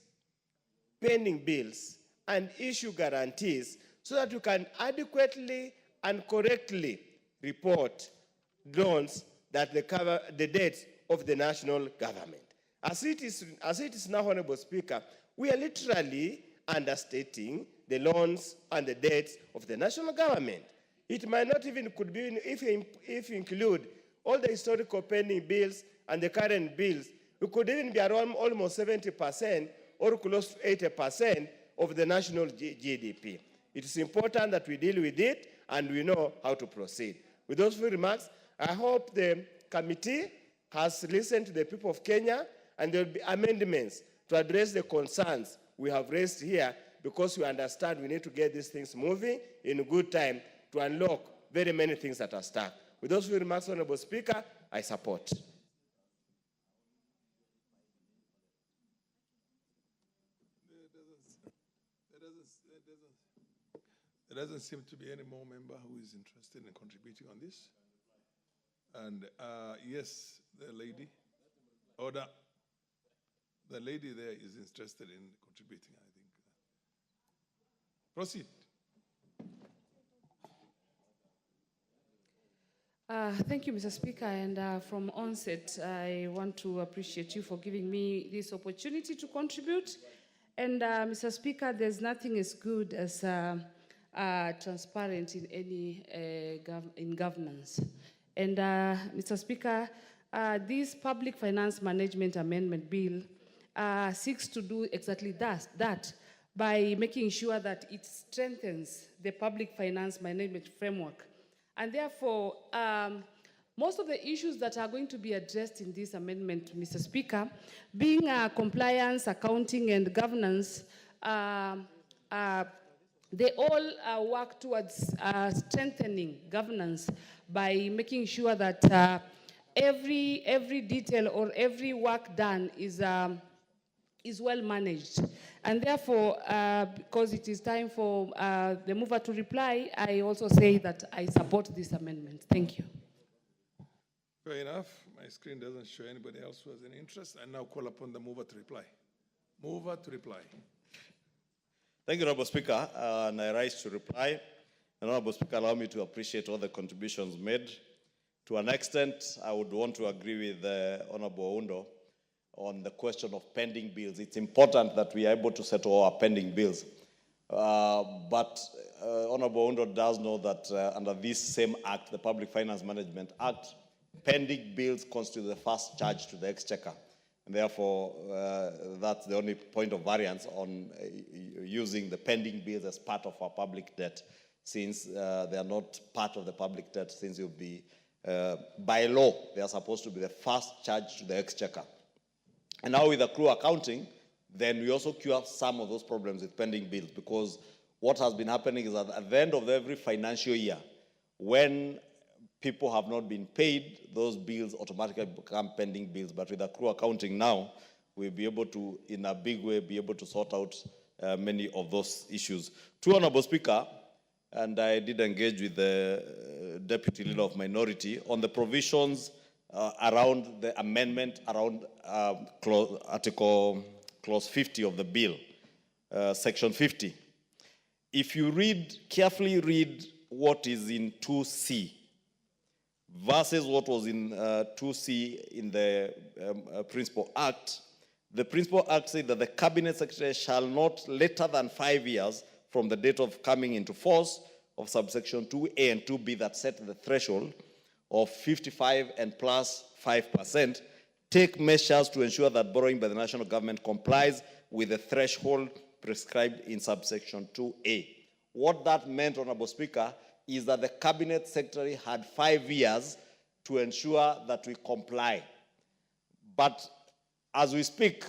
pending bills and issue guarantees so that you can adequately and correctly report loans that cover the debts of the national government. As it is now, Honorable Speaker, we are literally understating the loans and the debts of the national government. It might not even could be, if you include all the historical pending bills and the current bills, it could even be around almost 70% or close to 80% of the national GDP. It is important that we deal with it and we know how to proceed. With those few remarks, I hope the committee has listened to the people of Kenya and there will be amendments to address the concerns we have raised here, because we understand we need to get these things moving in good time to unlock very many things that are stuck. With those few remarks, Honorable Speaker, I support. There doesn't seem to be any more member who is interested in contributing on this. And yes, the lady, order. The lady there is interested in contributing, I think. Proceed. Thank you, Mr. Speaker. And from onset, I want to appreciate you for giving me this opportunity to contribute. And Mr. Speaker, there's nothing as good as transparent in any in governance. And Mr. Speaker, this Public Finance Management Amendment Bill seeks to do exactly that by making sure that it strengthens the public finance management framework. And therefore, most of the issues that are going to be addressed in this amendment, Mr. Speaker, being compliance, accounting, and governance, they all work towards strengthening governance by making sure that every detail or every work done is well managed. And therefore, because it is time for the mover to reply, I also say that I support this amendment. Thank you. Fair enough. My screen doesn't show anybody else who has any interest. I now call upon the mover to reply. Mover to reply. Thank you, Honorable Speaker, and I rise to reply. Honorable Speaker, allow me to appreciate all the contributions made. To an extent, I would want to agree with Honorable Oundo on the question of pending bills. It's important that we are able to settle our pending bills. But Honorable Oundo does know that under this same act, the Public Finance Management Act, pending bills constitute the first charge to the Exchequer. And therefore, that's the only point of variance on using the pending bills as part of our public debt, since they are not part of the public debt, since it will be, by law, they are supposed to be the first charge to the Exchequer. And now with accrual accounting, then we also cure some of those problems with pending bills, because what has been happening is that at the end of every financial year, when people have not been paid, those bills automatically become pending bills. But with accrual accounting now, we'll be able to, in a big way, be able to sort out many of those issues. To Honorable Speaker, and I did engage with the Deputy Leader of Minority on the provisions around the amendment around clause 50 of the bill, section 50. If you carefully read what is in 2C versus what was in 2C in the Principal Act, the Principal Act said that the Cabinet Secretary shall not later than 5 years from the date of coming into force of subsection 2A and 2B that set the threshold of 55 and plus 5%, take measures to ensure that borrowing by the national government complies with the threshold prescribed in subsection 2A. What that meant, Honorable Speaker, is that the Cabinet Secretary had 5 years to ensure that we comply. But as we speak,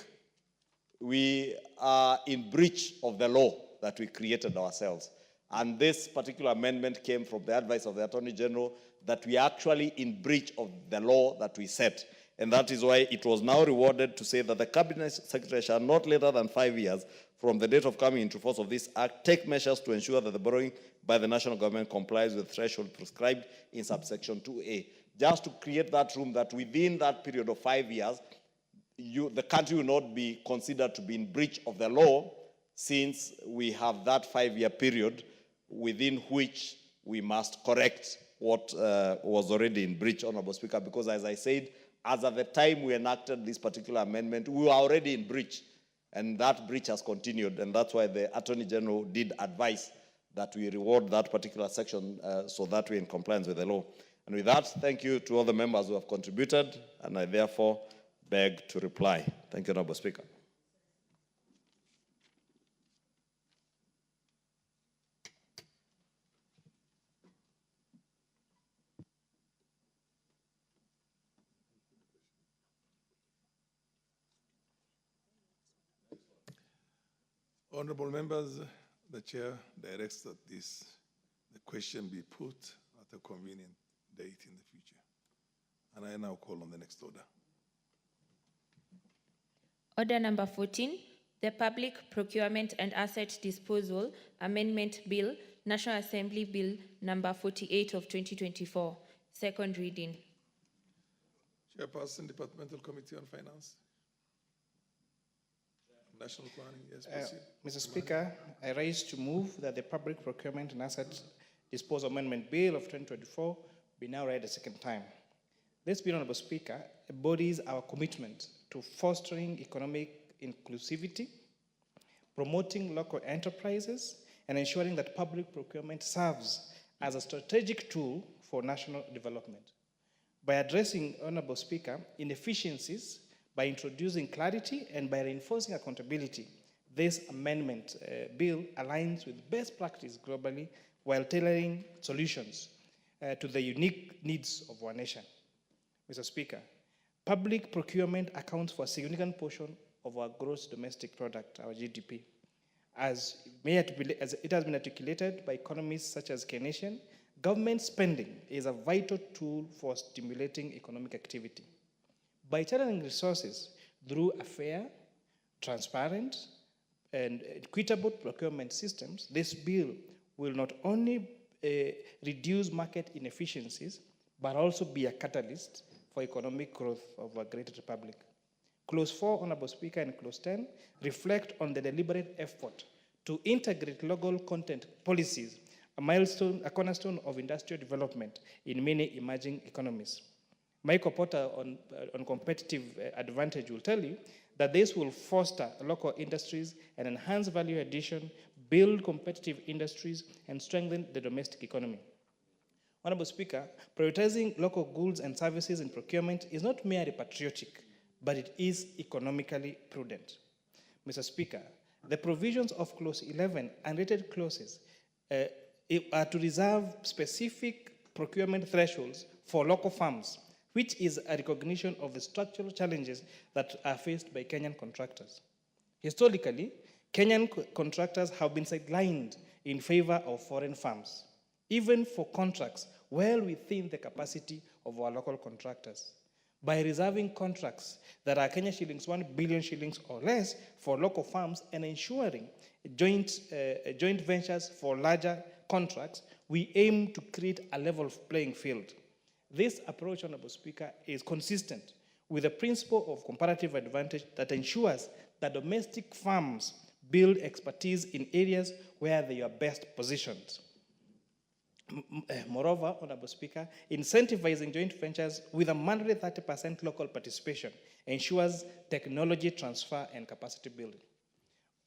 we are in breach of the law that we created ourselves. And this particular amendment came from the advice of the Attorney General that we are actually in breach of the law that we set. And that is why it was now rewarded to say that the Cabinet Secretary shall not later than 5 years from the date of coming into force of this act take measures to ensure that the borrowing by the national government complies with the threshold prescribed in subsection 2A. Just to create that room that within that period of 5 years, the country will not be considered to be in breach of the law, since we have that 5-year period within which we must correct what was already in breach, Honorable Speaker, because as I said, as at the time we enacted this particular amendment, we were already in breach, and that breach has continued, and that's why the Attorney General did advise that we reward that particular section so that we're in compliance with the law. And with that, thank you to all the members who have contributed, and I therefore beg to reply. Thank you, Honorable Speaker. Honorable members, the chair directs that the question be put at a convenient date in the future. And I now call on the next order. Order number 14, the Public Procurement and Asset Disposal Amendment Bill, National Assembly Bill number 48 of 2024. Second reading. Chairperson, Departmental Committee on Finance. National Planning, yes, proceed. Mr. Speaker, I rise to move that the Public Procurement and Asset Disposal Amendment Bill of 2024 be now read a second time. This bill, Honorable Speaker, embodies our commitment to fostering economic inclusivity, promoting local enterprises, and ensuring that public procurement serves as a strategic tool for national development. By addressing, Honorable Speaker, inefficiencies, by introducing clarity, and by reinforcing accountability, this amendment bill aligns with best practice globally while tailoring solutions to the unique needs of our nation. Mr. Speaker, public procurement accounts for a significant portion of our gross domestic product, our GDP. As it has been articulated by economists such as Keynesian, government spending is a vital tool for stimulating economic activity. By channeling resources through a fair, transparent, and equitable procurement systems, this bill will not only reduce market inefficiencies, but also be a catalyst for economic growth of our great republic. Clause 4, Honorable Speaker, and Clause 10 reflect on the deliberate effort to integrate local content policies, a cornerstone of industrial development in many emerging economies. Michael Porter on competitive advantage will tell you that this will foster local industries and enhance value addition, build competitive industries, and strengthen the domestic economy. Honorable Speaker, prioritizing local goods and services in procurement is not merely patriotic, but it is economically prudent. Mr. Speaker, the provisions of Clause 11 and related clauses are to reserve specific procurement thresholds for local farms, which is a recognition of the structural challenges that are faced by Kenyan contractors. Historically, Kenyan contractors have been sidelined in favor of foreign firms, even for contracts well within the capacity of our local contractors. By reserving contracts that are Kenya shillings 1 billion shillings or less for local firms and ensuring joint ventures for larger contracts, we aim to create a level playing field. This approach, Honorable Speaker, is consistent with the principle of comparative advantage that ensures that domestic firms build expertise in areas where they are best positioned. Moreover, Honorable Speaker, incentivizing joint ventures with a mandatory 30% local participation ensures technology transfer and capacity building.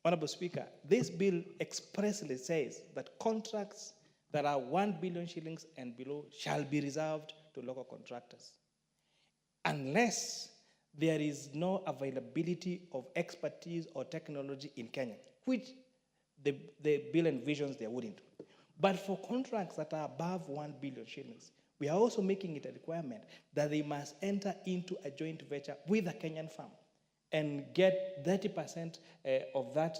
Honorable Speaker, this bill expressly says that contracts that are 1 billion shillings and below shall be reserved to local contractors, unless there is no availability of expertise or technology in Kenya, which the bill envisions there wouldn't. But for contracts that are above 1 billion shillings, we are also making it a requirement that they must enter into a joint venture with a Kenyan firm and get 30% of that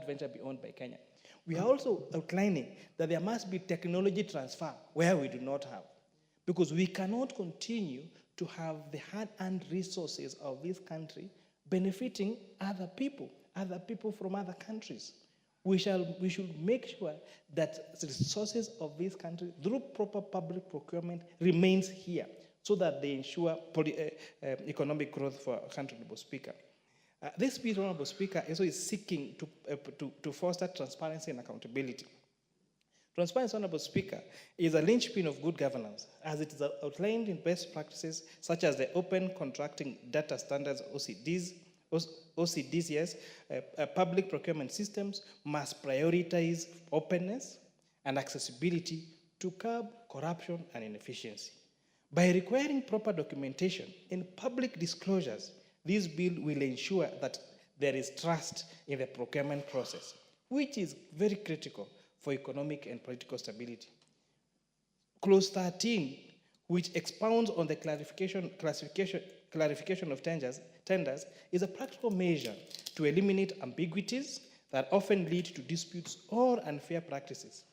venture be owned by Kenya. We are also outlining that there must be technology transfer where we do not have, because we cannot continue to have the hard-earned resources of this country benefiting other people from other countries. We should make sure that the resources of this country, through proper public procurement, remains here, so that they ensure economic growth for our country, Honorable Speaker. This bill, Honorable Speaker, also is seeking to foster transparency and accountability. Transparency, Honorable Speaker, is a linchpin of good governance, as it is outlined in best practices such as the Open Contracting Data Standards, OCDCS. Public procurement systems must prioritize openness and accessibility to curb corruption and inefficiency. By requiring proper documentation and public disclosures, this bill will ensure that there is trust in the procurement process, which is very critical for economic and political stability. Clause 13, which expounds on the clarification of tenders, is a practical measure to eliminate ambiguities that often lead to disputes or unfair practices.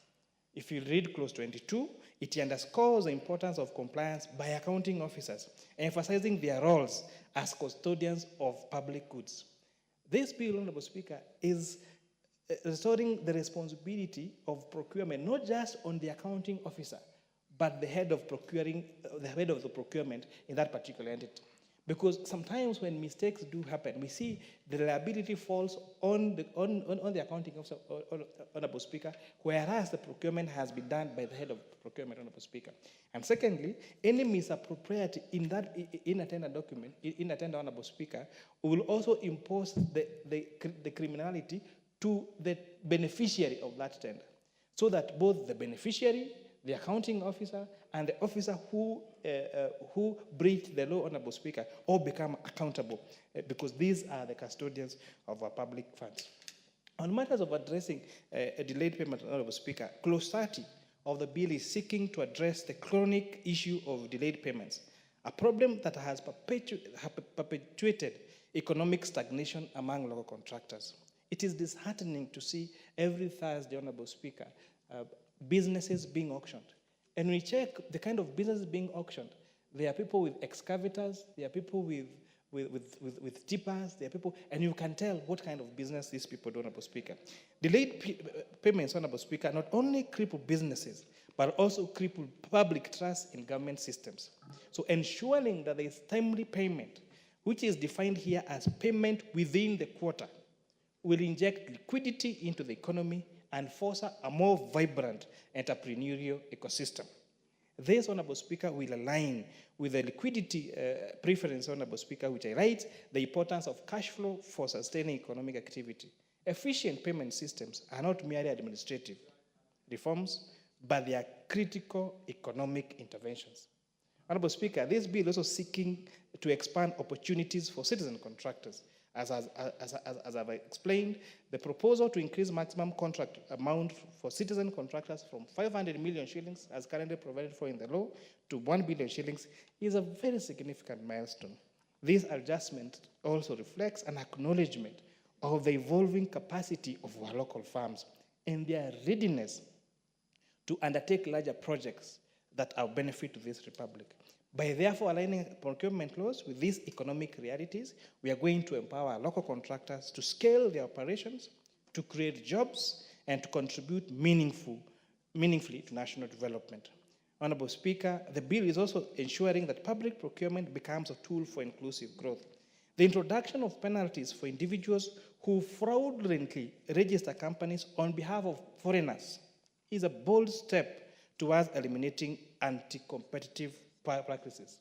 If you read Clause 22, it underscores the importance of compliance by accounting officers, emphasizing their roles as custodians of public goods. This bill, Honorable Speaker, is restoring the responsibility of procurement, not just on the accounting officer, but the head of the procurement in that particular entity. Because sometimes when mistakes do happen, we see the liability falls on the accounting officer, Honorable Speaker, whereas the procurement has been done by the head of procurement, Honorable Speaker. And secondly, any misappropriate in that in-attendant document, in-attendant, Honorable Speaker, will also impose the criminality to the beneficiary of that tender, so that both the beneficiary, the accounting officer, and the officer who breached the law, Honorable Speaker, all become accountable because these are the custodians of our public funds. On matters of addressing a delayed payment, Honorable Speaker, Clause 30 of the bill is seeking to address the chronic issue of delayed payments, a problem that has perpetuated economic stagnation among local contractors. It is disheartening to see every Thursday, Honorable Speaker, businesses being auctioned. And when we check the kind of businesses being auctioned, there are people with excavators, there are people with tippers, there are people, and you can tell what kind of business these people do, Honorable Speaker. Delayed payments, Honorable Speaker, not only cripple businesses, but also cripple public trust in government systems. So ensuring that there is timely payment, which is defined here as payment within the quarter, will inject liquidity into the economy and foster a more vibrant entrepreneurial ecosystem. This, Honorable Speaker, will align with the liquidity preference, Honorable Speaker, which highlights the importance of cash flow for sustaining economic activity. Efficient payment systems are not merely administrative reforms, but they are critical economic interventions. Honorable Speaker, this bill is also seeking to expand opportunities for citizen contractors. As I've explained, the proposal to increase maximum contract amount for citizen contractors from 500 million shillings, as currently provided for in the law, to 1 billion shillings is a very significant milestone. This adjustment also reflects an acknowledgement of the evolving capacity of our local firms and their readiness to undertake larger projects that are of benefit to this republic. By therefore aligning procurement laws with these economic realities, we are going to empower our local contractors to scale their operations, to create jobs, and to contribute meaningfully to national development. Honorable Speaker, the bill is also ensuring that public procurement becomes a tool for inclusive growth. The introduction of penalties for individuals who fraudulently register companies on behalf of foreigners is a bold step towards eliminating anti-competitive practices.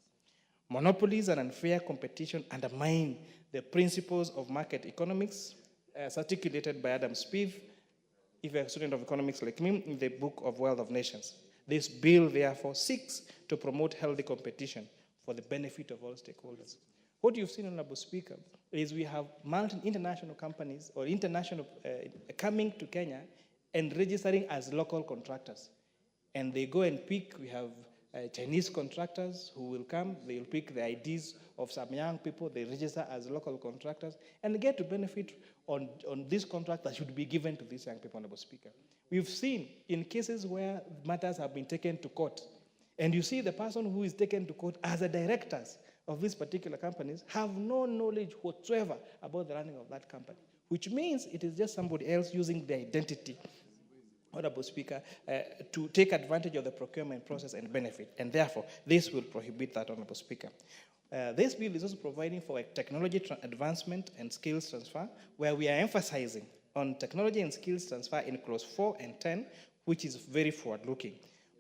Monopolies and unfair competition undermine the principles of market economics, as articulated by Adam Spieth, if you're a student of economics like me, in the book of Wealth of Nations. This bill, therefore, seeks to promote healthy competition for the benefit of all stakeholders. What you've seen, Honorable Speaker, is we have international companies or international coming to Kenya and registering as local contractors. And they go and pick, we have Chinese contractors who will come, they will pick the IDs of some young people, they register as local contractors, and they get to benefit on this contract that should be given to these young people, Honorable Speaker. We've seen in cases where matters have been taken to court, and you see the person who is taken to court as the directors of these particular companies have no knowledge whatsoever about the running of that company, which means it is just somebody else using their identity, Honorable Speaker, to take advantage of the procurement process and benefit. And therefore, this will prohibit that, Honorable Speaker. This bill is also providing for a technology advancement and skills transfer, where we are emphasizing on technology and skills transfer in Clause 4 and 10, which is very forward-looking.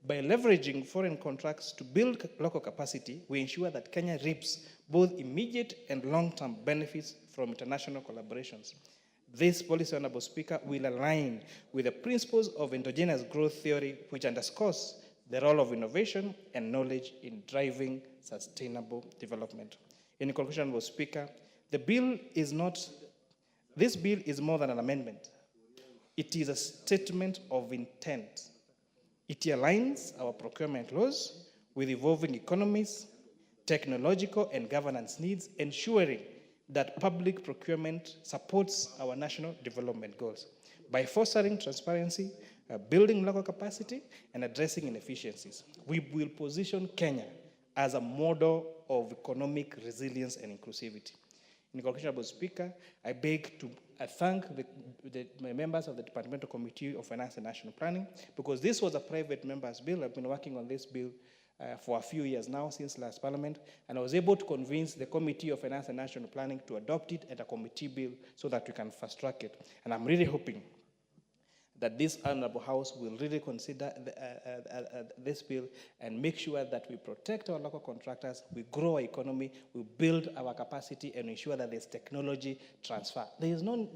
By leveraging foreign contracts to build local capacity, we ensure that Kenya reaps both immediate and long-term benefits from international collaborations. This policy, Honorable Speaker, will align with the principles of endogenous growth theory, which underscores the role of innovation and knowledge in driving sustainable development. In conclusion, Honorable Speaker, this bill is more than an amendment. It is a statement of intent. It aligns our procurement laws with evolving economies, technological and governance needs, ensuring that public procurement supports our national development goals by fostering transparency, building local capacity, and addressing inefficiencies. We will position Kenya as a model of economic resilience and inclusivity. In conclusion, Honorable Speaker, I beg to I thank the members of the Departmental Committee of Finance and National Planning, because this was a private member's bill. I've been working on this bill for a few years now, since last Parliament, and I was able to convince the Committee of Finance and National Planning to adopt it as a committee bill so that we can fast track it. And I'm really hoping that this Honorable House will really consider this bill and make sure that we protect our local contractors, we grow our economy, we build our capacity, and ensure that there's technology transfer. There is no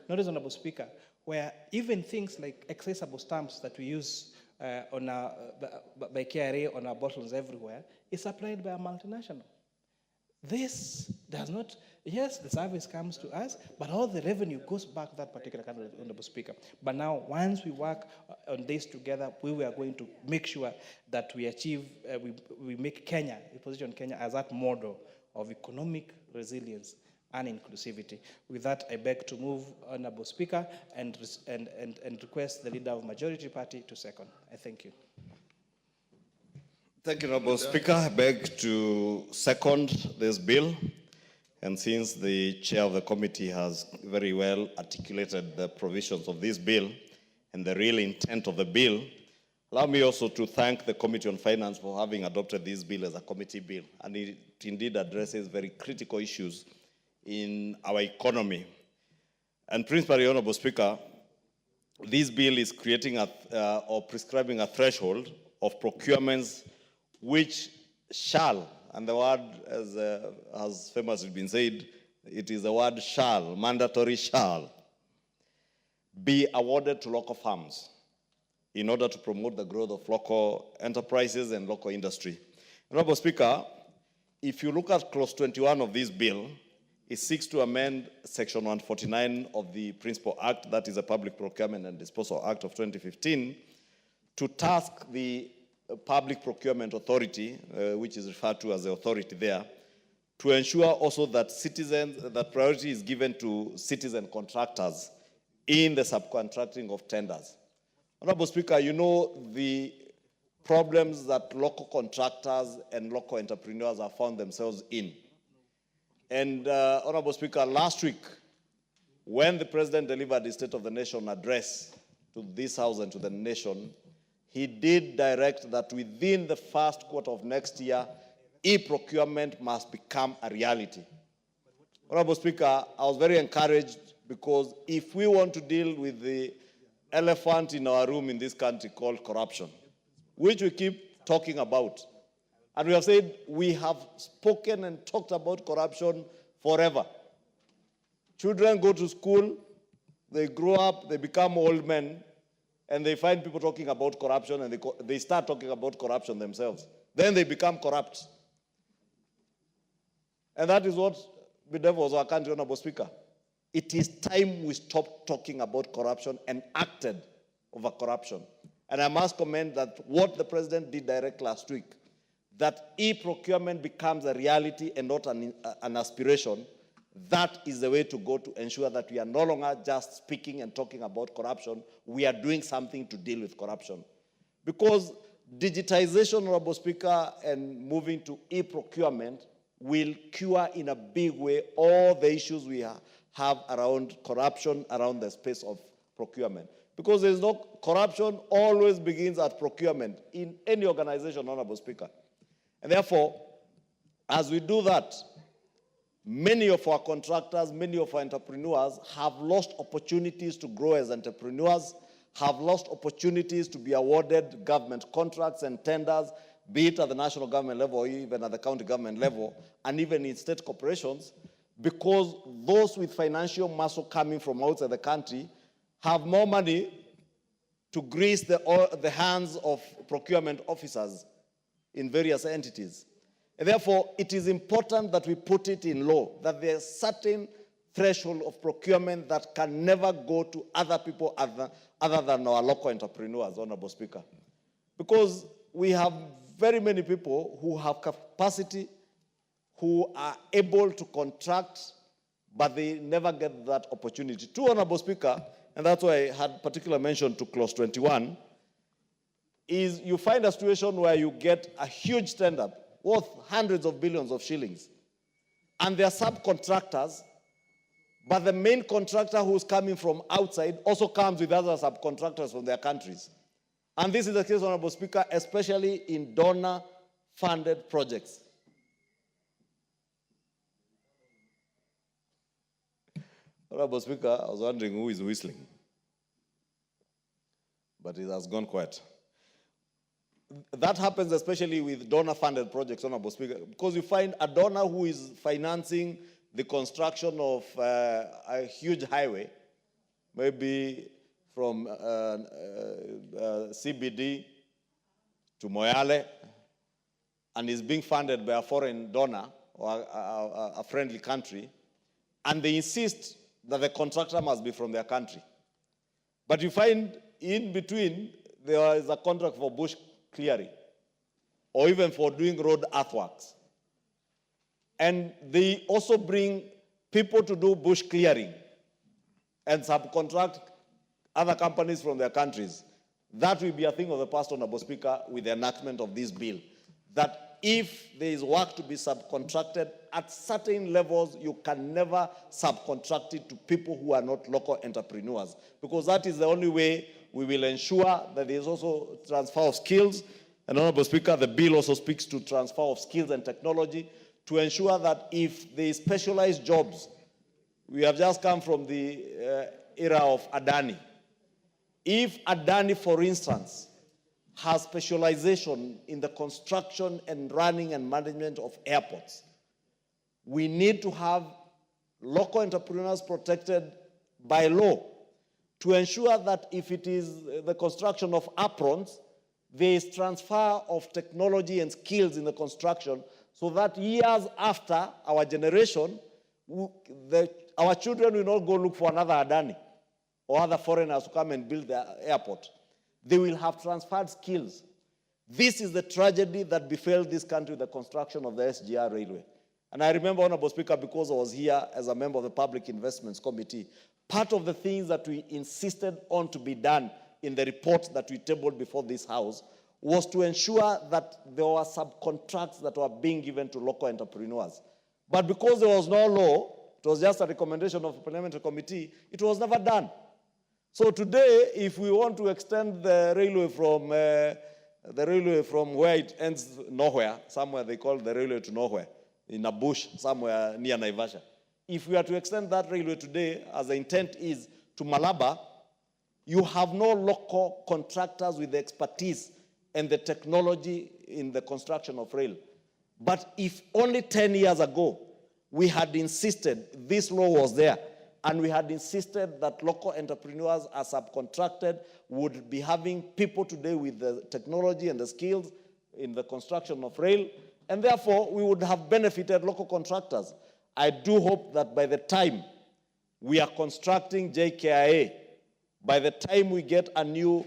Honorable Speaker, where even things like accessible stamps that we use by KRA on our bottles everywhere is supplied by a multinational. This does not, yes, the service comes to us, but all the revenue goes back to that particular country, Honorable Speaker. But now, once we work on this together, we are going to make sure that we achieve, we make Kenya, we position Kenya as that model of economic resilience and inclusivity. With that, I beg to move, Honorable Speaker, and request the Leader of Majority Party to second. I thank you. Thank you, Honorable Speaker. I beg to second this bill. And since the chair of the committee has very well articulated the provisions of this bill and the real intent of the bill, allow me also to thank the Committee on Finance for having adopted this bill as a committee bill. And it indeed addresses very critical issues in our economy. And principally, Honorable Speaker, this bill is creating or prescribing a threshold of procurements which shall, and the word has famously been said, it is the word shall, mandatory shall, be awarded to local firms in order to promote the growth of local enterprises and local industry. Honorable Speaker, if you look at clause 21 of this bill, it seeks to amend section 149 of the Principal Act, that is the Public Procurement and Disposal Act of 2015, to task the Public Procurement Authority, which is referred to as the authority there, to ensure also that that priority is given to citizen contractors in the subcontracting of tenders. Honorable Speaker, you know the problems that local contractors and local entrepreneurs have found themselves in. And Honorable Speaker, last week, when the President delivered the State of the Nation address to this House and to the nation, he did direct that within the first quarter of next year, e-procurement must become a reality. Honorable Speaker, I was very encouraged because if we want to deal with the elephant in our room in this country called corruption, which we keep talking about, and we have said we have spoken and talked about corruption forever. Children go to school, they grow up, they become old men, and they find people talking about corruption, and they start talking about corruption themselves. Then they become corrupt. And that is what bedevils our country, Honorable Speaker. It is time we stopped talking about corruption and acted over corruption. And I must commend that what the President did direct last week, that e-procurement becomes a reality and not an aspiration. That is the way to go to ensure that we are no longer just speaking and talking about corruption. We are doing something to deal with corruption. Because digitization, Honorable Speaker, and moving to e-procurement will cure in a big way all the issues we have around corruption, around the space of procurement. Because there's no corruption always begins at procurement in any organization, Honorable Speaker. And therefore, as we do that, many of our contractors, many of our entrepreneurs have lost opportunities to grow as entrepreneurs, have lost opportunities to be awarded government contracts and tenders, be it at the national government level or even at the county government level, and even in state corporations, because those with financial muscle coming from outside the country have more money to grease the hands of procurement officers in various entities. And therefore, it is important that we put it in law, that there's certain threshold of procurement that can never go to other people other than our local entrepreneurs, Honorable Speaker. Because we have very many people who have capacity, who are able to contract, but they never get that opportunity. Two, Honorable Speaker, and that's why I had particular mention to clause 21, is you find a situation where you get a huge tender worth hundreds of billions of shillings, and their subcontractors But the main contractor who's coming from outside also comes with other subcontractors from their countries. And this is the case, Honorable Speaker, especially in donor-funded projects. Honorable Speaker, I was wondering who is whistling. But it has gone quiet. That happens especially with donor-funded projects, Honorable Speaker, because you find a donor who is financing the construction of a huge highway, maybe from CBD to Moyale, and is being funded by a foreign donor or a friendly country, and they insist that the contractor must be from their country. But you find in between, there is a contract for bush clearing, or even for doing road earthworks. And they also bring people to do bush clearing and subcontract other companies from their countries. That will be a thing of the past, Honorable Speaker, with the enactment of this bill. That if there is work to be subcontracted at certain levels, you can never subcontract it to people who are not local entrepreneurs, because that is the only way we will ensure that there is also transfer of skills. And Honorable Speaker, the bill also speaks to transfer of skills and technology to ensure that if there is specialized jobs, we have just come from the era of Adani. If Adani, for instance, has specialization in the construction and running and management of airports, we need to have local entrepreneurs protected by law to ensure that if it is the construction of aprons, there is transfer of technology and skills in the construction, so that years after our generation, our children will not go look for another Adani or other foreigners to come and build their airport. They will have transferred skills. This is the tragedy that befell this country with the construction of the SGR railway. And I remember, Honorable Speaker, because I was here as a member of the Public Investments Committee, part of the things that we insisted on to be done in the report that we tabled before this House was to ensure that there were subcontracts that were being given to local entrepreneurs. But because there was no law, it was just a recommendation of the Parliamentary Committee, it was never done. So today, if we want to extend the railway from where it ends nowhere, somewhere they call the railway to nowhere, in a bush somewhere near Naivasha. If we are to extend that railway today, as the intent is to Malaba, you have no local contractors with the expertise and the technology in the construction of rail. But if only 10 years ago, we had insisted, this law was there, and we had insisted that local entrepreneurs are subcontracted, would be having people today with the technology and the skills in the construction of rail, and therefore we would have benefited local contractors. I do hope that by the time we are constructing JKIA, by the time we get a new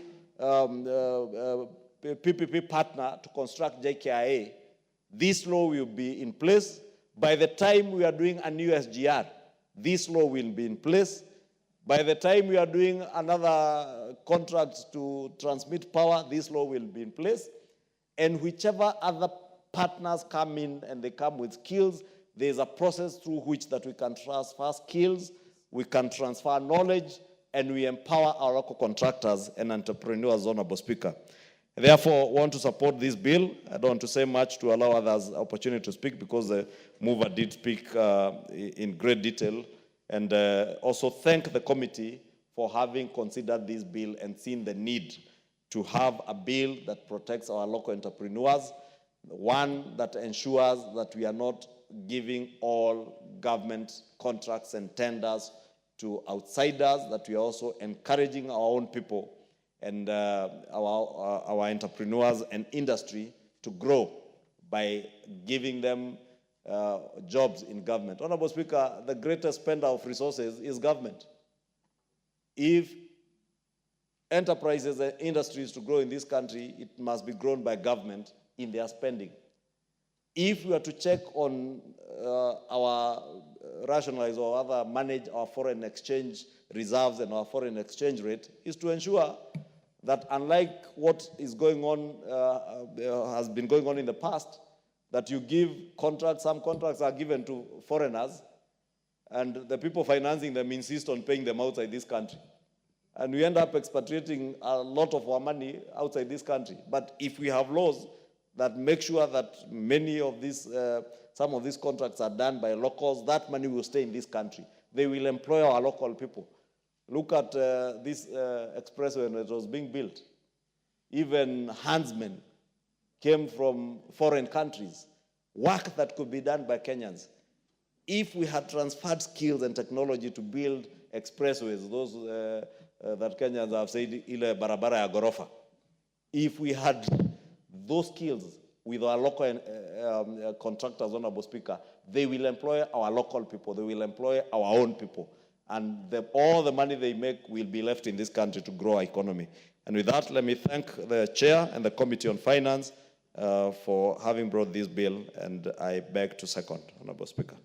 PPP partner to construct JKIA, this law will be in place. By the time we are doing a new SGR, this law will be in place. By the time we are doing another contract to transmit power, this law will be in place. And whichever other partners come in and they come with skills, there's a process through which that we can transfer skills, we can transfer knowledge, and we empower our local contractors and entrepreneurs, Honorable Speaker. Therefore, I want to support this bill. I don't want to say much to allow others opportunity to speak, because the mover did speak in great detail. And also thank the committee for having considered this bill and seen the need to have a bill that protects our local entrepreneurs, one that ensures that we are not giving all government contracts and tenders to outsiders, that we are also encouraging our own people and our entrepreneurs and industry to grow by giving them jobs in government. Honorable Speaker, the greatest spender of resources is government. If enterprises and industries to grow in this country, it must be grown by government in their spending. If we are to check on our rationalize or other manage our foreign exchange reserves and our foreign exchange rate, is to ensure that unlike what is going on, has been going on in the past, that you give contracts, some contracts are given to foreigners, and the people financing them insist on paying them outside this country. And we end up expatriating a lot of our money outside this country. But if we have laws that make sure that many of these, some of these contracts are done by locals, that money will stay in this country. They will employ our local people. Look at this expressway when it was being built. Even handsmen came from foreign countries. Work that could be done by Kenyans. If we had transferred skills and technology to build expressways, those that Kenyans have said, ile barabara ya gorofa. If we had those skills with our local contractors, Honorable Speaker, they will employ our local people, they will employ our own people. And all the money they make will be left in this country to grow our economy. And with that, let me thank the Chair and the Committee on Finance for having brought this bill, and I beg to second, Honorable Speaker.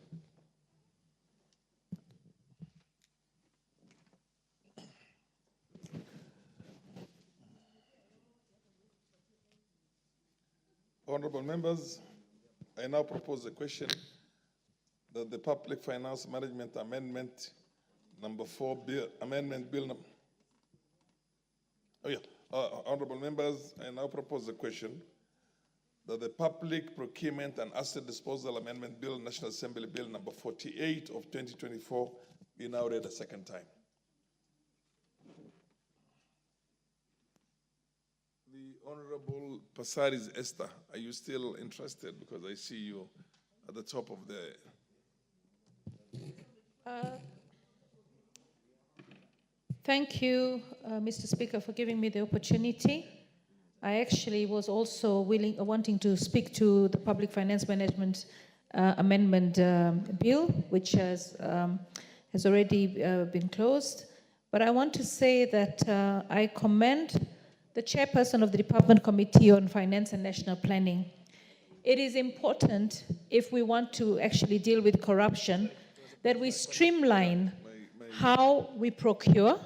Honorable members, I now propose a question that the Public Finance Management Amendment number 4 bill, Amendment Bill number. Honorable members, I now propose a question that the Public Procurement and Asset Disposal Amendment Bill, National Assembly Bill number 48 of 2024 be now read a second time. The Honorable Passaris Esther, are you still interested? Because I see you at the top of the... Thank you, Mr. Speaker, for giving me the opportunity. I actually was also wanting to speak to the Public Finance Management Amendment Bill, which has already been closed. But I want to say that I commend the chairperson of the Department Committee on Finance and National Planning. It is important, if we want to actually deal with corruption, that we streamline how we procure.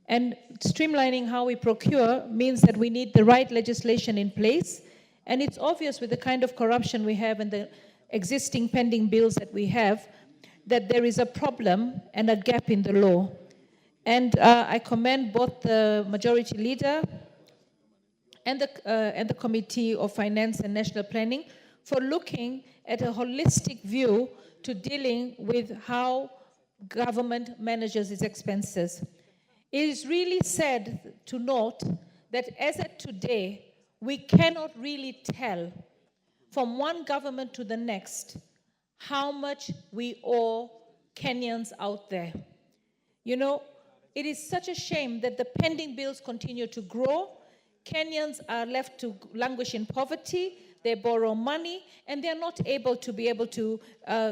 And streamlining how we procure means that we need the right legislation in place. And it's obvious with the kind of corruption we have and the existing pending bills that we have, that there is a problem and a gap in the law. And I commend both the Majority Leader and the Committee of Finance and National Planning for looking at a holistic view to dealing with how government manages its expenses. It is really sad to note that as of today, we cannot really tell from one government to the next how much we owe Kenyans out there. You know, it is such a shame that the pending bills continue to grow. Kenyans are left to languish in poverty. They borrow money, and they're not able to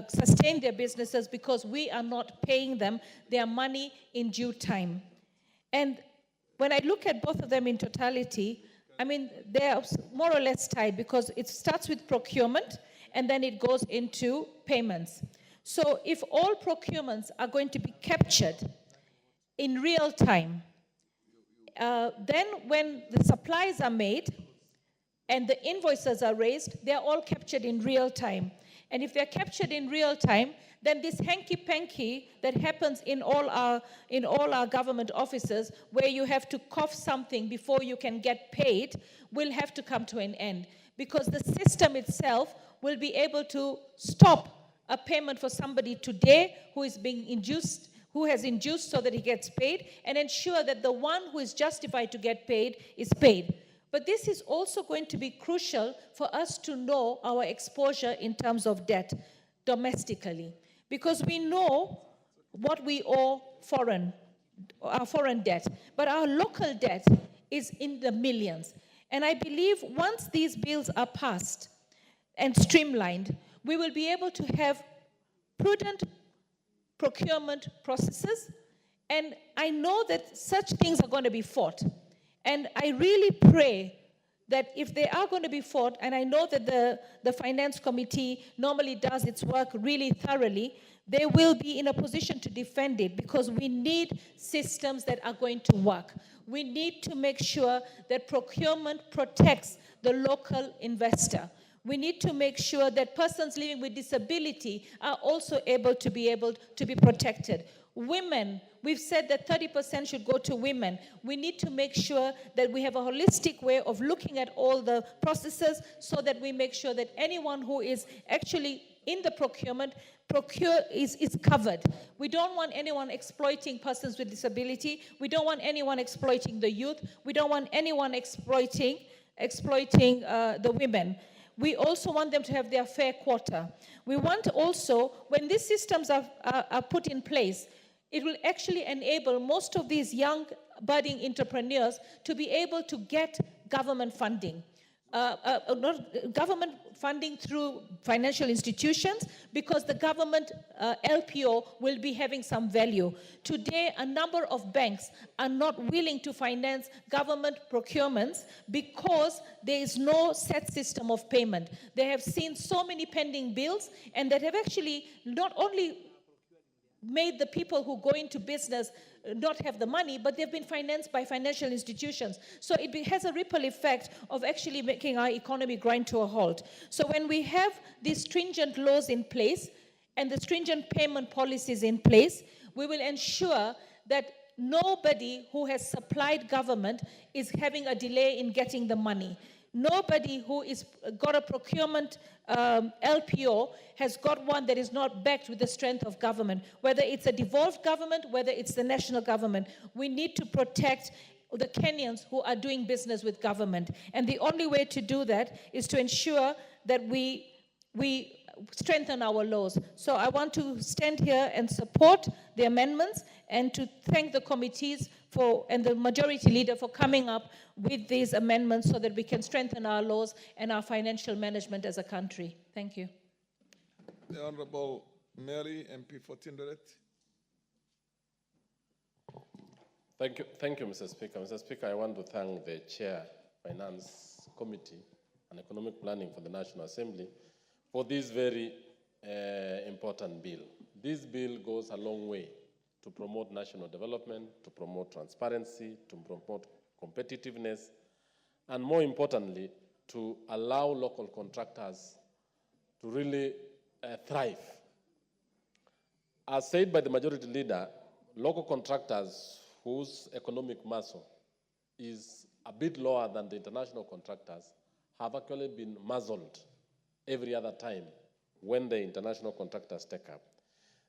sustain their businesses because we are not paying them their money in due time. And when I look at both of them in totality, I mean, they're more or less tied because it starts with procurement and then it goes into payments. So if all procurements are going to be captured in real time, then when the supplies are made and the invoices are raised, they're all captured in real time. And if they're captured in real time, then this hanky-panky that happens in all our government offices, where you have to cough something before you can get paid, will have to come to an end. Because the system itself will be able to stop a payment for somebody today who is being induced, who has induced so that he gets paid, and ensure that the one who is justified to get paid is paid. But this is also going to be crucial for us to know our exposure in terms of debt domestically. Because we know what we owe our foreign debt, but our local debt is in the millions. And I believe once these bills are passed and streamlined, we will be able to have prudent procurement processes. And I know that such things are going to be fought. And I really pray that if they are going to be fought, and I know that the Finance Committee normally does its work really thoroughly, they will be in a position to defend it because we need systems that are going to work. We need to make sure that procurement protects the local investor. We need to make sure that persons living with disability are also able to be protected. Women, we've said that 30% should go to women. We need to make sure that we have a holistic way of looking at all the processes so that we make sure that anyone who is actually in the procurement is covered. We don't want anyone exploiting persons with disability. We don't want anyone exploiting the youth. We don't want anyone exploiting the women. We also want them to have their fair quota. We want also, when these systems are put in place, it will actually enable most of these young budding entrepreneurs to be able to get government funding. Government funding through financial institutions, because the government LPO will be having some value. Today, a number of banks are not willing to finance government procurements because there is no set system of payment. They have seen so many pending bills, and that have actually not only made the people who go into business not have the money, but they've been financed by financial institutions. So it has a ripple effect of actually making our economy grind to a halt. So when we have these stringent laws in place and the stringent payment policies in place, we will ensure that nobody who has supplied government is having a delay in getting the money. Nobody who is got a procurement LPO has got one that is not backed with the strength of government. Whether it's a devolved government, whether it's the national government, we need to protect the Kenyans who are doing business with government. And the only way to do that is to ensure that we strengthen our laws. So I want to stand here and support the amendments and to thank the committees and the majority leader for coming up with these amendments so that we can strengthen our laws and our financial management as a country. Thank you. The Honorable Mary, MP for Tinderet. Thank you, Mr. Speaker. Mr. Speaker, I want to thank the Chair, Finance Committee and Economic Planning for the National Assembly for this very important bill. This bill goes a long way to promote national development, to promote transparency, to promote competitiveness, and more importantly, to allow local contractors to really thrive. As said by the majority leader, local contractors whose economic muscle is a bit lower than the international contractors have actually been muzzled every other time when the international contractors take up.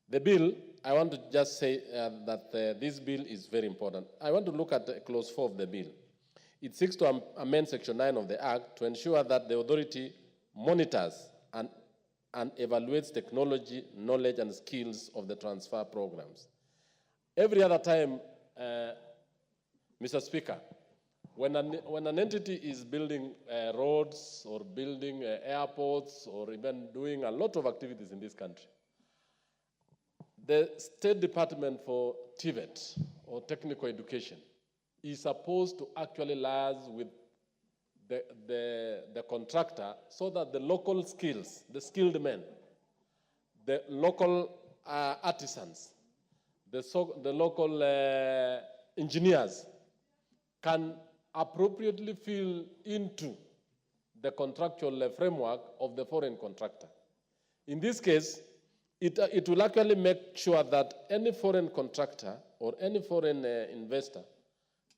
The bill, I want to just say that this bill is very important. I want to look at clause 4 of the bill. It seeks to amend section 9 of the Act to ensure that the authority monitors and evaluates technology, knowledge, and skills of the transfer programs. Every other time, Mr. Speaker, when an entity is building roads or building airports or even doing a lot of activities in this country, the State Department for TVET, or Technical Education, is supposed to actually liaise with the contractor so that the local skills, the skilled men, the local artisans, the local engineers can appropriately fill into the contractual framework of the foreign contractor. In this case, it will actually make sure that any foreign contractor or any foreign investor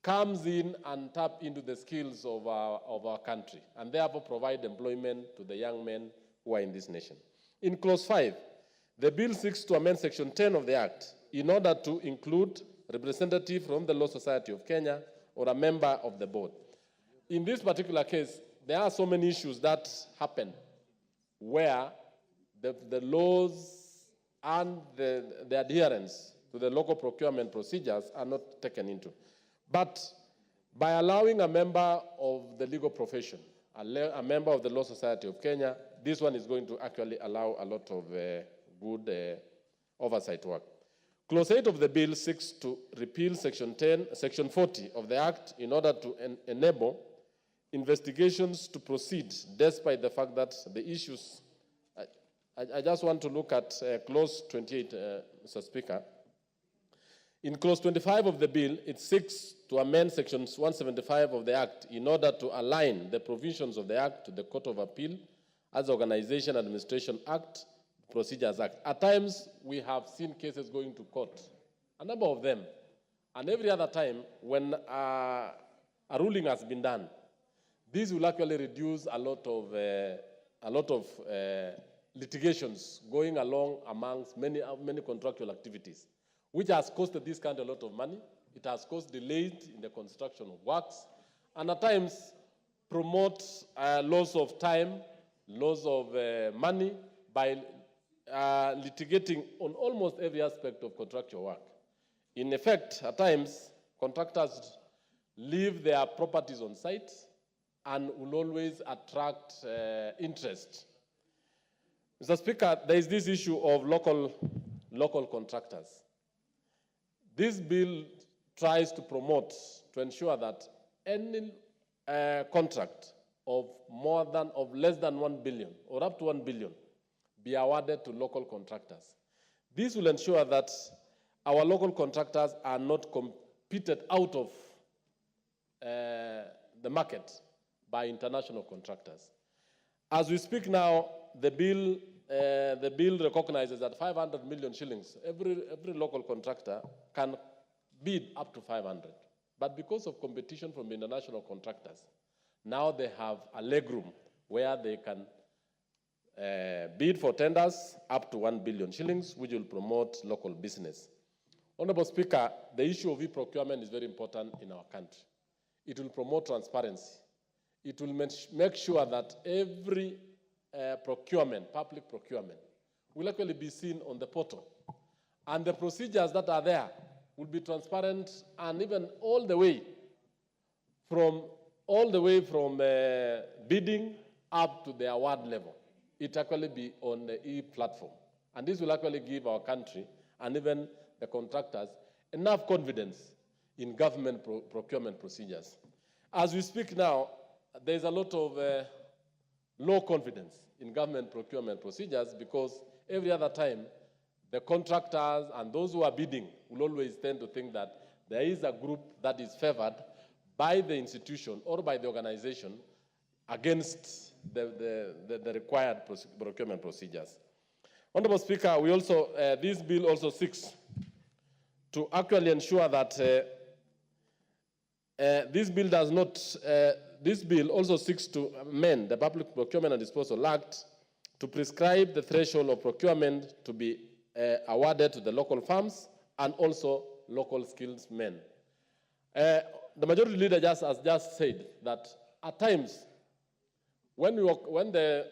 comes in and tap into the skills of our country and therefore provide employment to the young men who are in this nation. In clause 5, the bill seeks to amend section 10 of the Act in order to include representative from the Law Society of Kenya or a member of the board. In this particular case, there are so many issues that happen where the laws and the adherence to the local procurement procedures are not taken into. But by allowing a member of the legal profession, a member of the Law Society of Kenya, this one is going to actually allow a lot of good oversight work. Clause 8 of the bill seeks to repeal section 40 of the Act in order to enable investigations to proceed despite the fact that the issues. I just want to look at clause 28, Mr. Speaker. In clause 25 of the bill, it seeks to amend section 175 of the Act in order to align the provisions of the Act to the Court of Appeal as Organization Administration Act, Procedures Act. At times, we have seen cases going to court, a number of them. And every other time, when a ruling has been done, this will actually reduce a lot of litigations going along amongst many contractual activities, which has costed this country a lot of money. It has caused delays in the construction of works, and at times promote loss of time, loss of money by litigating on almost every aspect of contractual work. In effect, at times, contractors leave their properties on site and will always attract interest. Mr. Speaker, there is this issue of local contractors. This bill tries to promote, to ensure that any contract of less than 1 billion or up to 1 billion be awarded to local contractors. This will ensure that our local contractors are not competed out of the market by international contractors. As we speak now, the bill recognizes that 500 million shillings, every local contractor can bid up to 500. But because of competition from international contractors, now they have a legroom where they can bid for tenders up to 1 billion shillings, which will promote local business. Honorable Speaker, the issue of e-procurement is very important in our country. It will promote transparency. It will make sure that every procurement, public procurement, will actually be seen on the portal. And the procedures that are there will be transparent, and even all the way from bidding up to the award level. It actually be on the e-platform. And this will actually give our country and even the contractors enough confidence in government procurement procedures. As we speak now, there's a lot of low confidence in government procurement procedures because every other time, the contractors and those who are bidding will always tend to think that there is a group that is favored by the institution or by the organization against the required procurement procedures. Honorable Speaker, this bill also seeks to actually ensure that this bill also seeks to amend the Public Procurement and Disposal Act to prescribe the threshold of procurement to be awarded to the local firms and also local skilled men. The majority leader has just said that at times, when the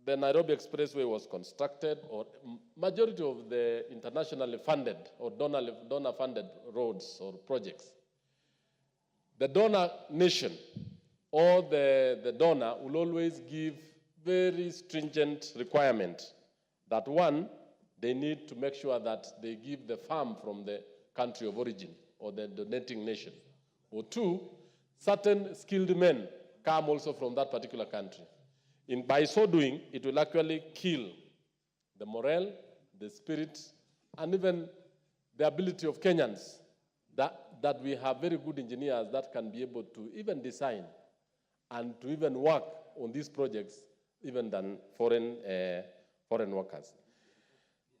Nairobi Expressway was constructed, or majority of the internationally funded or donor-funded roads or projects, the donor nation or the donor will always give very stringent requirement that one, they need to make sure that they give the farm from the country of origin or the donating nation. Or two, certain skilled men come also from that particular country. By so doing, it will actually kill the morale, the spirit, and even the ability of Kenyans that we have very good engineers that can be able to even design and to even work on these projects even than foreign workers.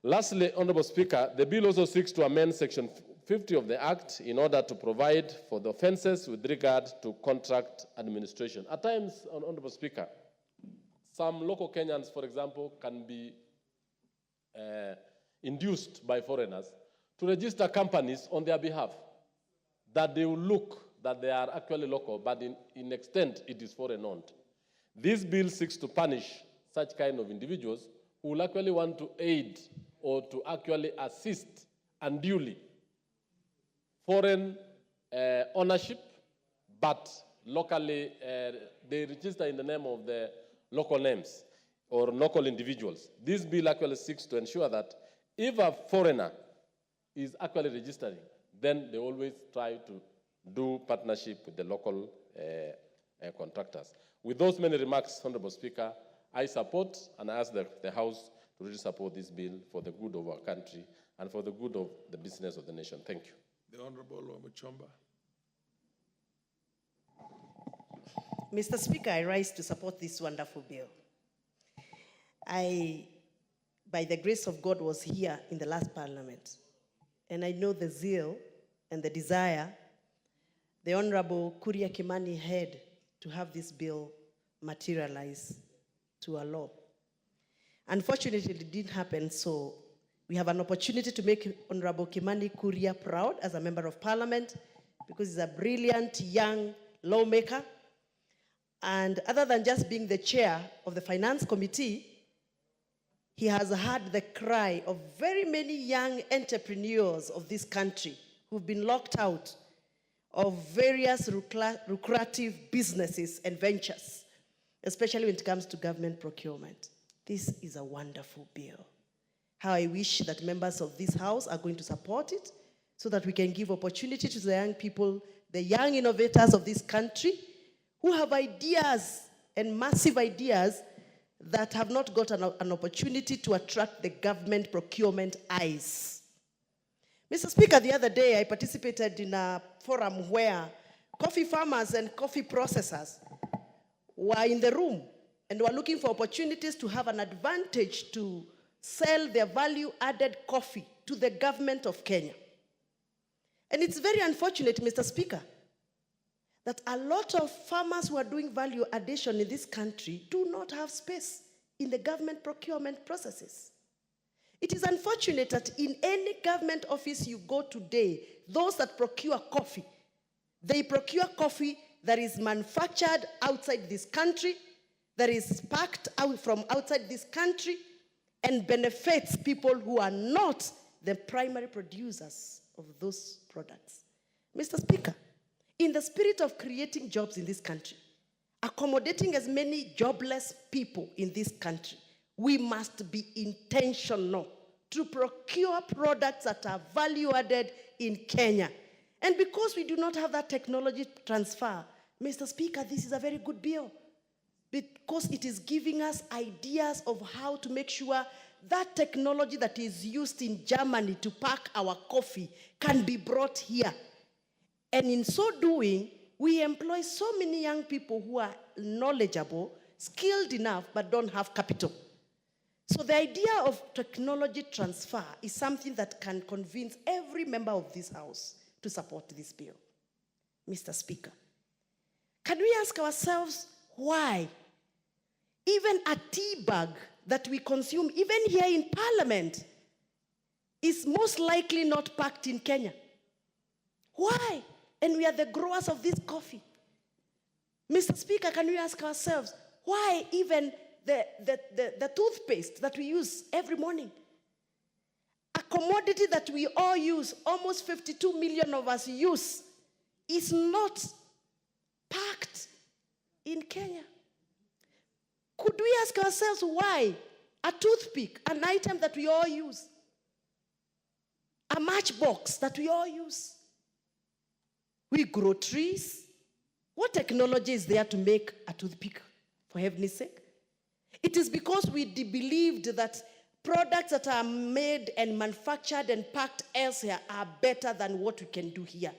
Lastly, Honorable Speaker, the bill also seeks to amend Section 50 of the Act in order to provide for the offenses with regard to contract administration. At times, Honorable Speaker, some local Kenyans, for example, can be induced by foreigners to register companies on their behalf, that they will look that they are actually local, but in extent it is foreign-owned. This bill seeks to punish such kind of individuals who will actually want to aid or to actually assist unduly foreign ownership, but locally they register in the name of the local names or local individuals. This bill actually seeks to ensure that if a foreigner is actually registering, then they always try to do partnership with the local contractors. With those many remarks, Honorable Speaker, I support and I ask the House to really support this bill for the good of our country and for the good of the business of the nation. Thank you. The Honorable Wamuchomba. Mr. Speaker, I rise to support this wonderful bill. I, by the grace of God, was here in the last parliament. And I know the zeal and the desire the Honorable Kuria Kimani had to have this bill materialize to a law. Unfortunately, it didn't happen, so we have an opportunity to make Honorable Kimani Kuria proud as a member of parliament, because he's a brilliant young lawmaker. And other than just being the chair of the finance committee, he has heard the cry of very many young entrepreneurs of this country who've been locked out of various lucrative businesses and ventures, especially when it comes to government procurement. This is a wonderful bill. How I wish that members of this House are going to support it so that we can give opportunity to the young people, the young innovators of this country who have ideas and massive ideas that have not got an opportunity to attract the government procurement eyes. Mr. Speaker, the other day I participated in a forum where coffee farmers and coffee processors were in the room and were looking for opportunities to have an advantage to sell their value-added coffee to the government of Kenya. And it's very unfortunate, Mr. Speaker, that a lot of farmers who are doing value addition in this country do not have space in the government procurement processes. It is unfortunate that in any government office you go today, those that procure coffee, they procure coffee that is manufactured outside this country, that is packed out from outside this country, and benefits people who are not the primary producers of those products. Mr. Speaker, in the spirit of creating jobs in this country, accommodating as many jobless people in this country, we must be intentional to procure products that are value-added in Kenya. And because we do not have that technology transfer, Mr. Speaker, this is a very good bill, because it is giving us ideas of how to make sure that technology that is used in Germany to pack our coffee can be brought here. And in so doing, we employ so many young people who are knowledgeable, skilled enough, but don't have capital. So the idea of technology transfer is something that can convince every member of this House to support this bill. Mr. Speaker, can we ask ourselves why even a tea bag that we consume, even here in Parliament, is most likely not packed in Kenya? Why? And we are the growers of this coffee. Mr. Speaker, can we ask ourselves why even the toothpaste that we use every morning, a commodity that we all use, almost 52 million of us use, is not packed in Kenya? Could we ask ourselves why a toothpick, an item that we all use, a matchbox that we all use, we grow trees? What technology is there to make a toothpick, for heaven's sake? It is because we believed that products that are made and manufactured and packed elsewhere are better than what we can do here.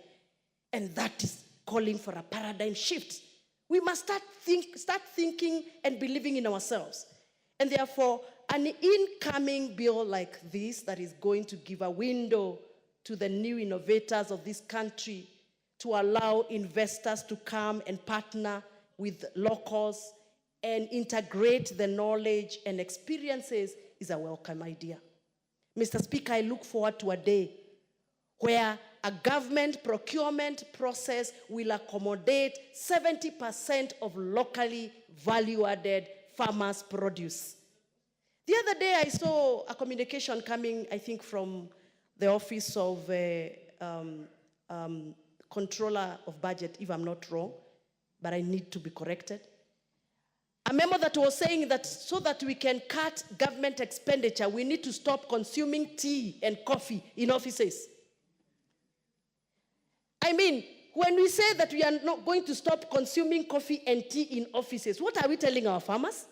And that is calling for a paradigm shift. We must start thinking and believing in ourselves. And therefore, an incoming bill like this that is going to give a window to the new innovators of this country to allow investors to come and partner with locals and integrate the knowledge and experiences is a welcome idea. Mr. Speaker, I look forward to a day where a government procurement process will accommodate 70% of locally value-added farmers' produce. The other day I saw a communication coming, I think, from the Office of Controller of Budget, if I'm not wrong, but I need to be corrected. A memo that was saying that so that we can cut government expenditure, we need to stop consuming tea and coffee in offices. I mean, when we say that we are not going to stop consuming coffee and tea in offices, what are we telling our farmers?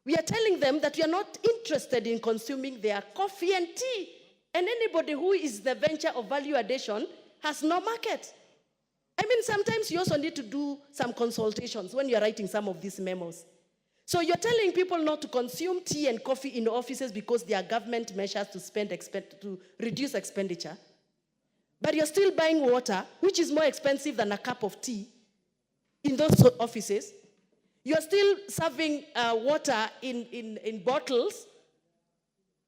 We are telling them that we are not interested in consuming their coffee and tea. And anybody who is the venture of value addition has no market. I mean, sometimes you also need to do some consultations when you're writing some of these memos. So you're telling people not to consume tea and coffee in offices because there are government measures to reduce expenditure. But you're still buying water, which is more expensive than a cup of tea in those offices. You're still serving water in bottles.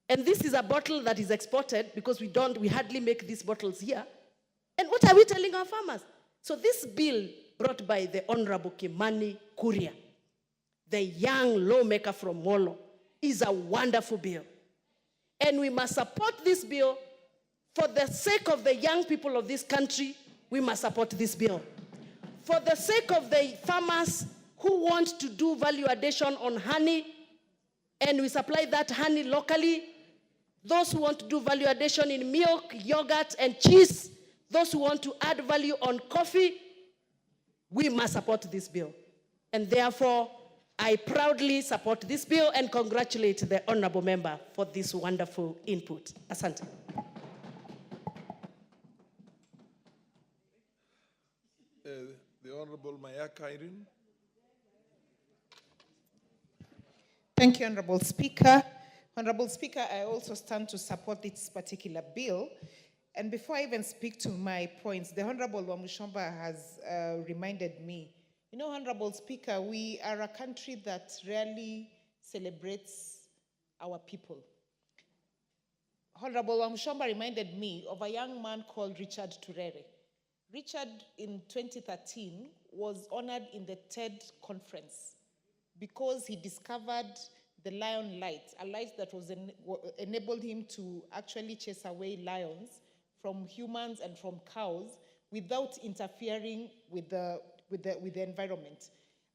And this is a bottle that is exported because we hardly make these bottles here. And what are we telling our farmers? So this bill brought by the Honorable Kimani Kuria, the young lawmaker from Molo, is a wonderful bill. And we must support this bill. For the sake of the young people of this country, we must support this bill. For the sake of the farmers who want to do value addition on honey, and we supply that honey locally, those who want to do value addition in milk, yogurt, and cheese, those who want to add value on coffee, we must support this bill. And therefore, I proudly support this bill and congratulate the honorable member for this wonderful input. Asante. The Honorable Mayaka Irene. Thank you, Honorable Speaker. Honorable Speaker, I also stand to support this particular bill. And before I even speak to my points, the Honorable Wamushomba has reminded me, you know, Honorable Speaker, we are a country that rarely celebrates our people. Honorable Wamushomba reminded me of a young man called Richard Turere. Richard, in 2013, was honored in the TED conference because he discovered the lion light, a light that was enabled him to actually chase away lions from humans and from cows without interfering with the environment.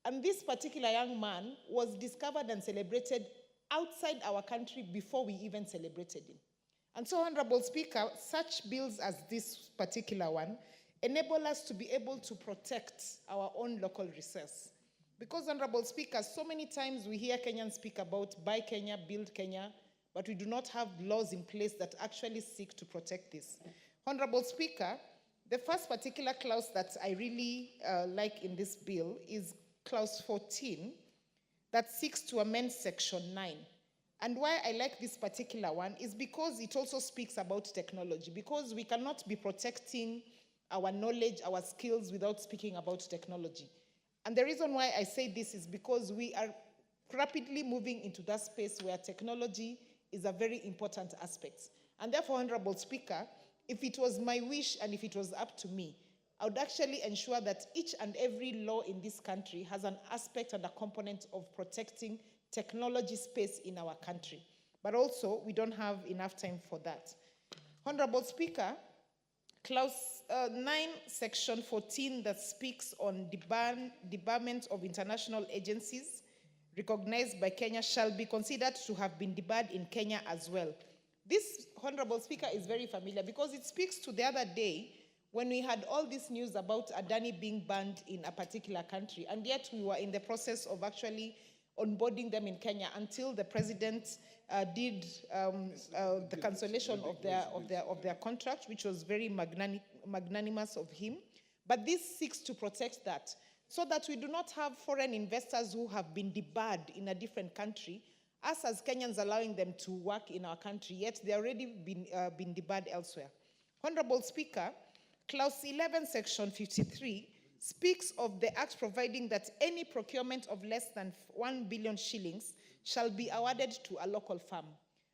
And this particular young man was discovered and celebrated outside our country before we even celebrated him. And so, Honorable Speaker, such bills as this particular one enable us to be able to protect our own local resource. Because, Honorable Speaker, so many times we hear Kenyans speak about buy Kenya, build Kenya, but we do not have laws in place that actually seek to protect this. Honorable Speaker, the first particular clause that I really like in this bill is clause 14 that seeks to amend section 9. And why I like this particular one is because it also speaks about technology, because we cannot be protecting our knowledge, our skills without speaking about technology. And the reason why I say this is because we are rapidly moving into that space where technology is a very important aspect. And therefore, Honorable Speaker, if it was my wish and if it was up to me, I would actually ensure that each and every law in this country has an aspect and a component of protecting technology space in our country. But also, we don't have enough time for that. Honorable Speaker, Clause 9, Section 14 that speaks on debarment of international agencies recognized by Kenya shall be considered to have been debarred in Kenya as well. This, Honorable Speaker, is very familiar because it speaks to the other day when we had all this news about Adani being banned in a particular country, and yet we were in the process of actually onboarding them in Kenya until the president did the cancellation of their contract, which was very magnanimous of him. But this seeks to protect that, so that we do not have foreign investors who have been debarred in a different country, us as Kenyans allowing them to work in our country, yet they've already been debarred elsewhere. Honorable Speaker, Clause 11, Section 53, speaks of the Act providing that any procurement of less than 1 billion shillings shall be awarded to a local farm.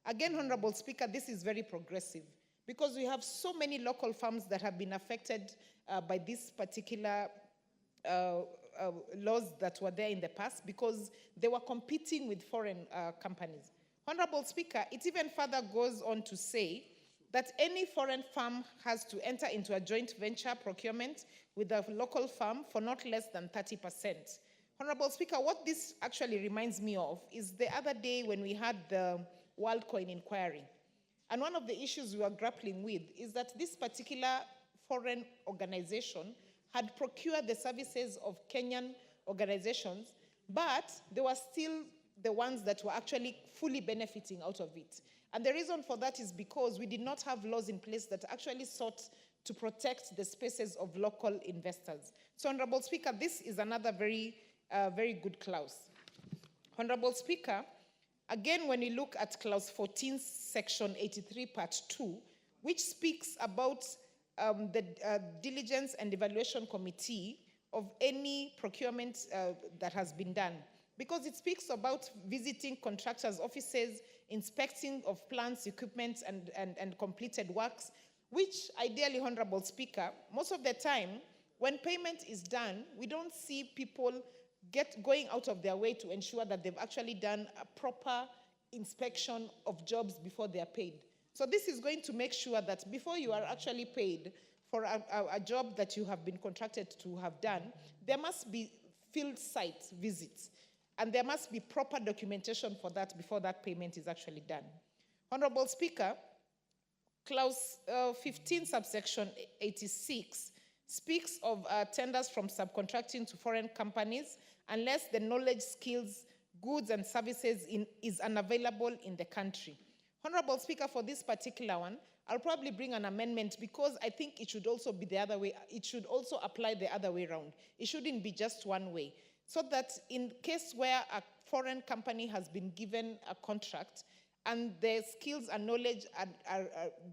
Again, Honorable Speaker, this is very progressive because we have so many local farms that have been affected by this particular laws that were there in the past because they were competing with foreign companies. Honorable Speaker, it even further goes on to say that any foreign farm has to enter into a joint venture procurement with a local farm for not less than 30%. Honorable Speaker, what this actually reminds me of is the other day when we had the WorldCoin inquiry. And one of the issues we were grappling with is that this particular foreign organization had procured the services of Kenyan organizations, but they were still the ones that were actually fully benefiting out of it. And the reason for that is because we did not have laws in place that actually sought to protect the spaces of local investors. So, Honorable Speaker, this is another very good clause. Honorable Speaker, again, when you look at Clause 14, Section 83, Part 2, which speaks about the diligence and evaluation committee of any procurement that has been done, because it speaks about visiting contractors' offices, inspecting of plants, equipment, and completed works, which ideally, Honorable Speaker, most of the time, when payment is done, we don't see people going out of their way to ensure that they've actually done a proper inspection of jobs before they are paid. So this is going to make sure that before you are actually paid for a job that you have been contracted to have done, there must be field site visits, and there must be proper documentation for that before that payment is actually done. Honorable Speaker, Clause 15, subsection 86, speaks of tenders from subcontracting to foreign companies unless the knowledge, skills, goods, and services is unavailable in the country. Honorable Speaker, for this particular one, I'll probably bring an amendment because I think it should also be the other way. It should also apply the other way around. It shouldn't be just one way. So that in case where a foreign company has been given a contract and their skills and knowledge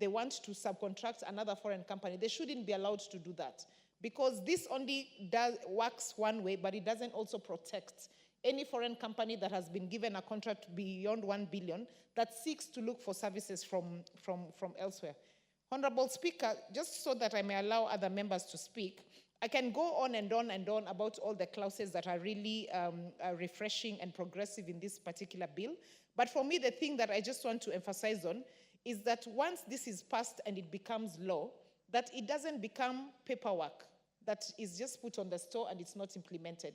they want to subcontract another foreign company, they shouldn't be allowed to do that. Because this only works one way, but it doesn't also protect any foreign company that has been given a contract beyond 1 billion that seeks to look for services from elsewhere. Honorable Speaker, just so that I may allow other members to speak, I can go on and on and on about all the clauses that are really refreshing and progressive in this particular bill. But for me, the thing that I just want to emphasize on is that once this is passed and it becomes law, that it doesn't become paperwork that is just put on the store and it's not implemented.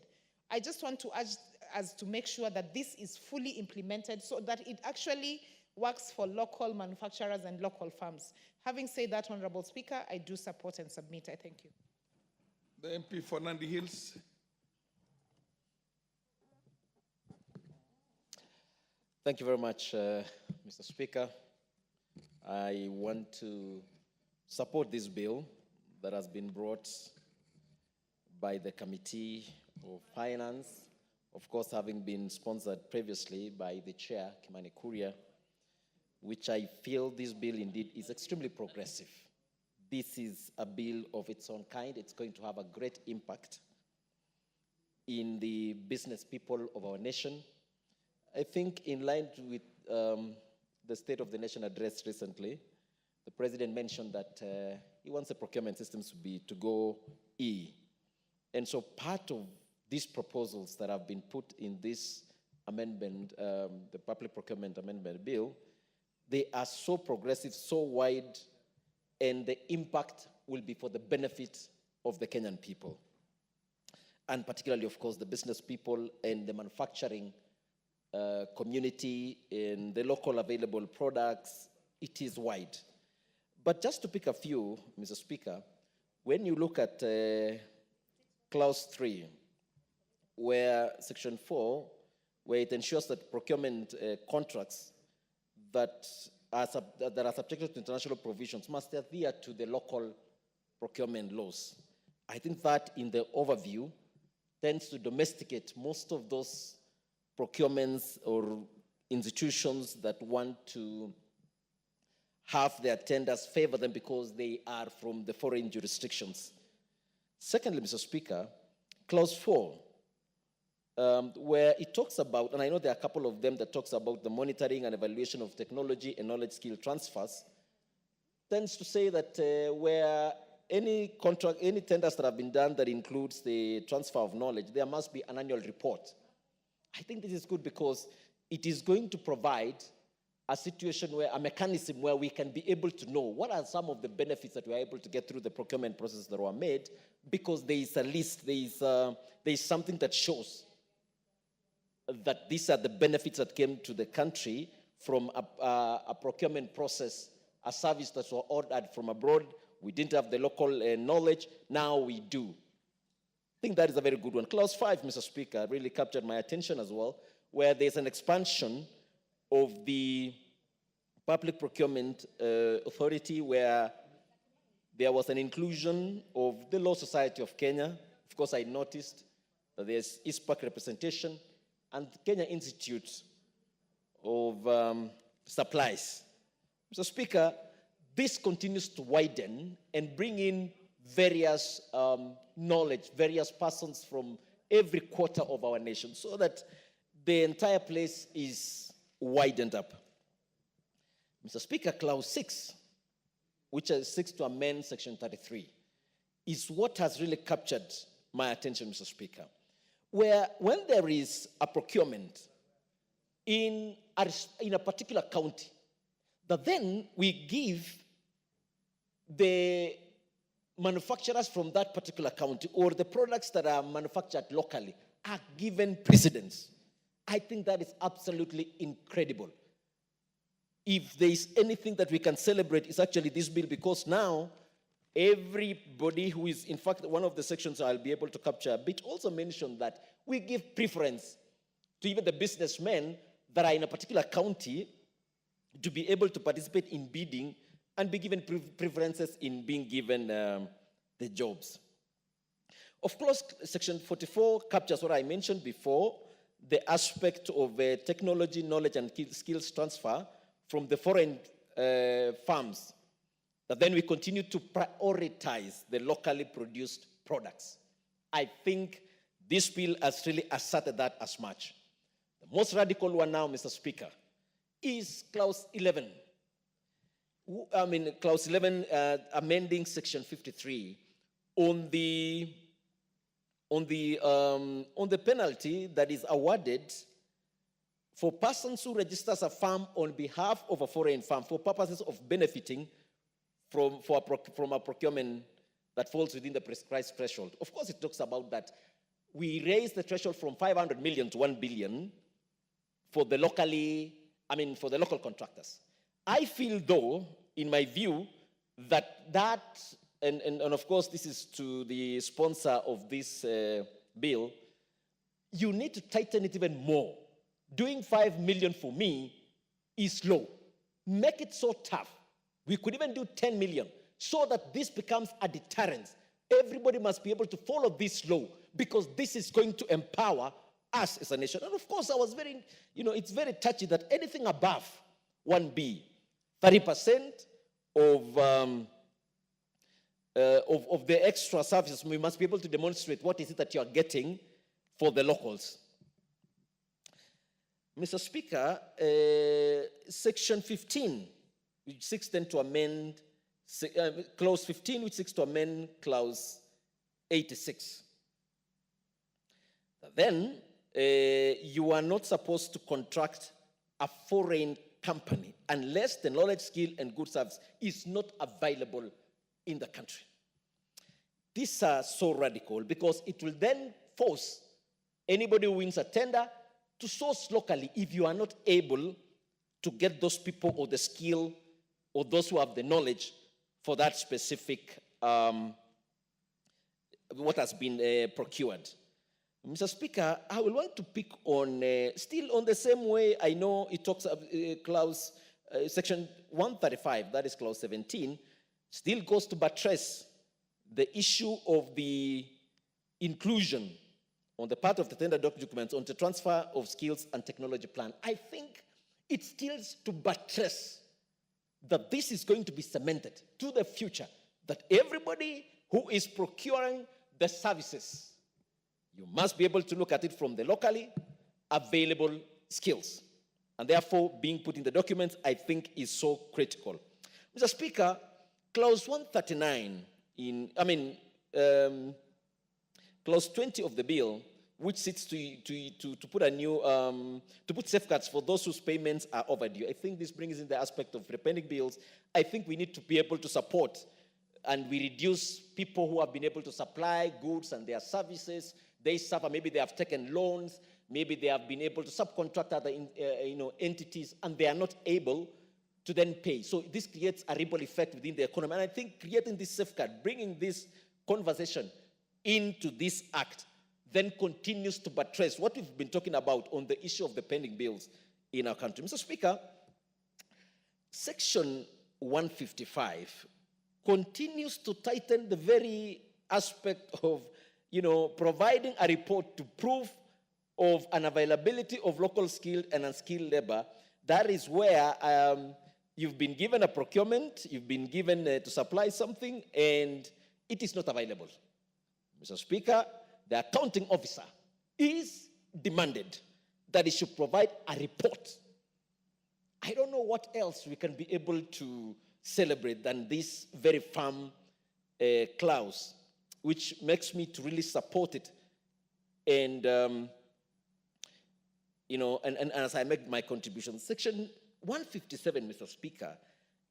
I just want to urge us to make sure that this is fully implemented so that it actually works for local manufacturers and local farms. Having said that, Honorable Speaker, I do support and submit. I thank you. The MP for Nandi Hills. Thank you very much, Mr. Speaker. I want to support this bill that has been brought by the Committee of Finance, of course, having been sponsored previously by the Chair, Kimani Kuria, which I feel this bill indeed is extremely progressive. This is a bill of its own kind. It's going to have a great impact in the business people of our nation. I think in line with the State of the Nation address recently, the President mentioned that he wants the procurement systems to go E. And so part of these proposals that have been put in this amendment, the Public Procurement Amendment Bill, they are so progressive, so wide, and the impact will be for the benefit of the Kenyan people. And particularly, of course, the business people and the manufacturing community and the local available products. It is wide. But just to pick a few, Mr. Speaker, when you look at Clause 3, where Section 4, where it ensures that procurement contracts that are subjected to international provisions must adhere to the local procurement laws. I think that in the overview tends to domesticate most of those procurements or institutions that want to have their tenders favor them because they are from the foreign jurisdictions. Secondly, Mr. Speaker, Clause 4, where it talks about, and I know there are a couple of them that talks about the monitoring and evaluation of technology and knowledge skill transfers, tends to say that where any tenders that have been done that includes the transfer of knowledge, there must be an annual report. I think this is good because it is going to provide a situation where, a mechanism where we can be able to know what are some of the benefits that we are able to get through the procurement process that were made, because there is a list, there is something that shows that these are the benefits that came to the country from a procurement process, a service that was ordered from abroad. We didn't have the local knowledge, now we do. I think that is a very good one. Clause 5, Mr. Speaker, really captured my attention as well, where there's an expansion of the Public Procurement Authority, where there was an inclusion of the Law Society of Kenya. Of course, I noticed that there's ISPAC representation, and Kenya Institute of Supplies. Mr. Speaker, this continues to widen and bring in various knowledge, various persons from every quarter of our nation, so that the entire place is widened up. Mr. Speaker, Clause 6, which seeks to amend Section 33, is what has really captured my attention, Mr. Speaker, where when there is a procurement in a particular county, that then we give the manufacturers from that particular county, or the products that are manufactured locally, are given precedence. I think that is absolutely incredible. If there is anything that we can celebrate, it's actually this bill, because now everybody who is, in fact, one of the sections I'll be able to capture a bit also mentioned that we give preference to even the businessmen that are in a particular county to be able to participate in bidding and be given preferences in being given the jobs. Of course, Section 44 captures what I mentioned before, the aspect of technology, knowledge, and skills transfer from the foreign farms. But then we continue to prioritize the locally produced products. I think this bill has really asserted that as much. The most radical one now, Mr. Speaker, is Clause 11. Clause 11 amending Section 53 on the penalty that is awarded for persons who registers a farm on behalf of a foreign farm for purposes of benefiting from a procurement that falls within the prescribed threshold. Of course, it talks about that. We raise the threshold from 500 million to 1 billion for the local contractors. I feel, though, in my view, that and of course, this is to the sponsor of this bill, you need to tighten it even more. Doing 5 million for me is low. Make it so tough. We could even do 10 million so that this becomes a deterrent. Everybody must be able to follow this law because this is going to empower us as a nation. And of course, I was very, it's very touchy that anything above 1B, 30% of the extra services, we must be able to demonstrate what is it that you are getting for the locals. Mr. Speaker, Section 15, which seeks then to amend, Clause 15, which seeks to amend Clause 86. Then, you are not supposed to contract a foreign company unless the knowledge, skill, and good service is not available in the country. These are so radical because it will then force anybody who wins a tender to source locally if you are not able to get those people or the skill or those who have the knowledge for that specific, what has been procured. Mr. Speaker, I will want to pick on, still on the same way, I know it talks about clause, section 135, that is clause 17, still goes to buttress the issue of the inclusion on the part of the tender documents on the transfer of skills and technology plan. I think it still to buttress that this is going to be cemented to the future, that everybody who is procuring the services, you must be able to look at it from the locally available skills. And therefore, being put in the documents, I think, is so critical. Mr. Speaker, clause 139 clause 20 of the bill, which seeks to put a new, to put safeguards for those whose payments are overdue. I think this brings in the aspect of repaying bills. I think we need to be able to support and we reduce people who have been able to supply goods and their services. They suffer, maybe they have taken loans, maybe they have been able to subcontract other entities, and they are not able to then pay. So this creates a ripple effect within the economy. And I think creating this safeguard, bringing this conversation into this act, then continues to buttress what we've been talking about on the issue of the pending bills in our country. Mr. Speaker, Section 155 continues to tighten the very aspect of, providing a report to prove of unavailability of local skilled and unskilled labor, that is where you've been given a procurement, you've been given to supply something, and it is not available. Mr. Speaker, the accounting officer is demanded that he should provide a report. I don't know what else we can be able to celebrate than this very firm clause, which makes me to really support it. And, and as I make my contribution, Section 157, Mr. Speaker,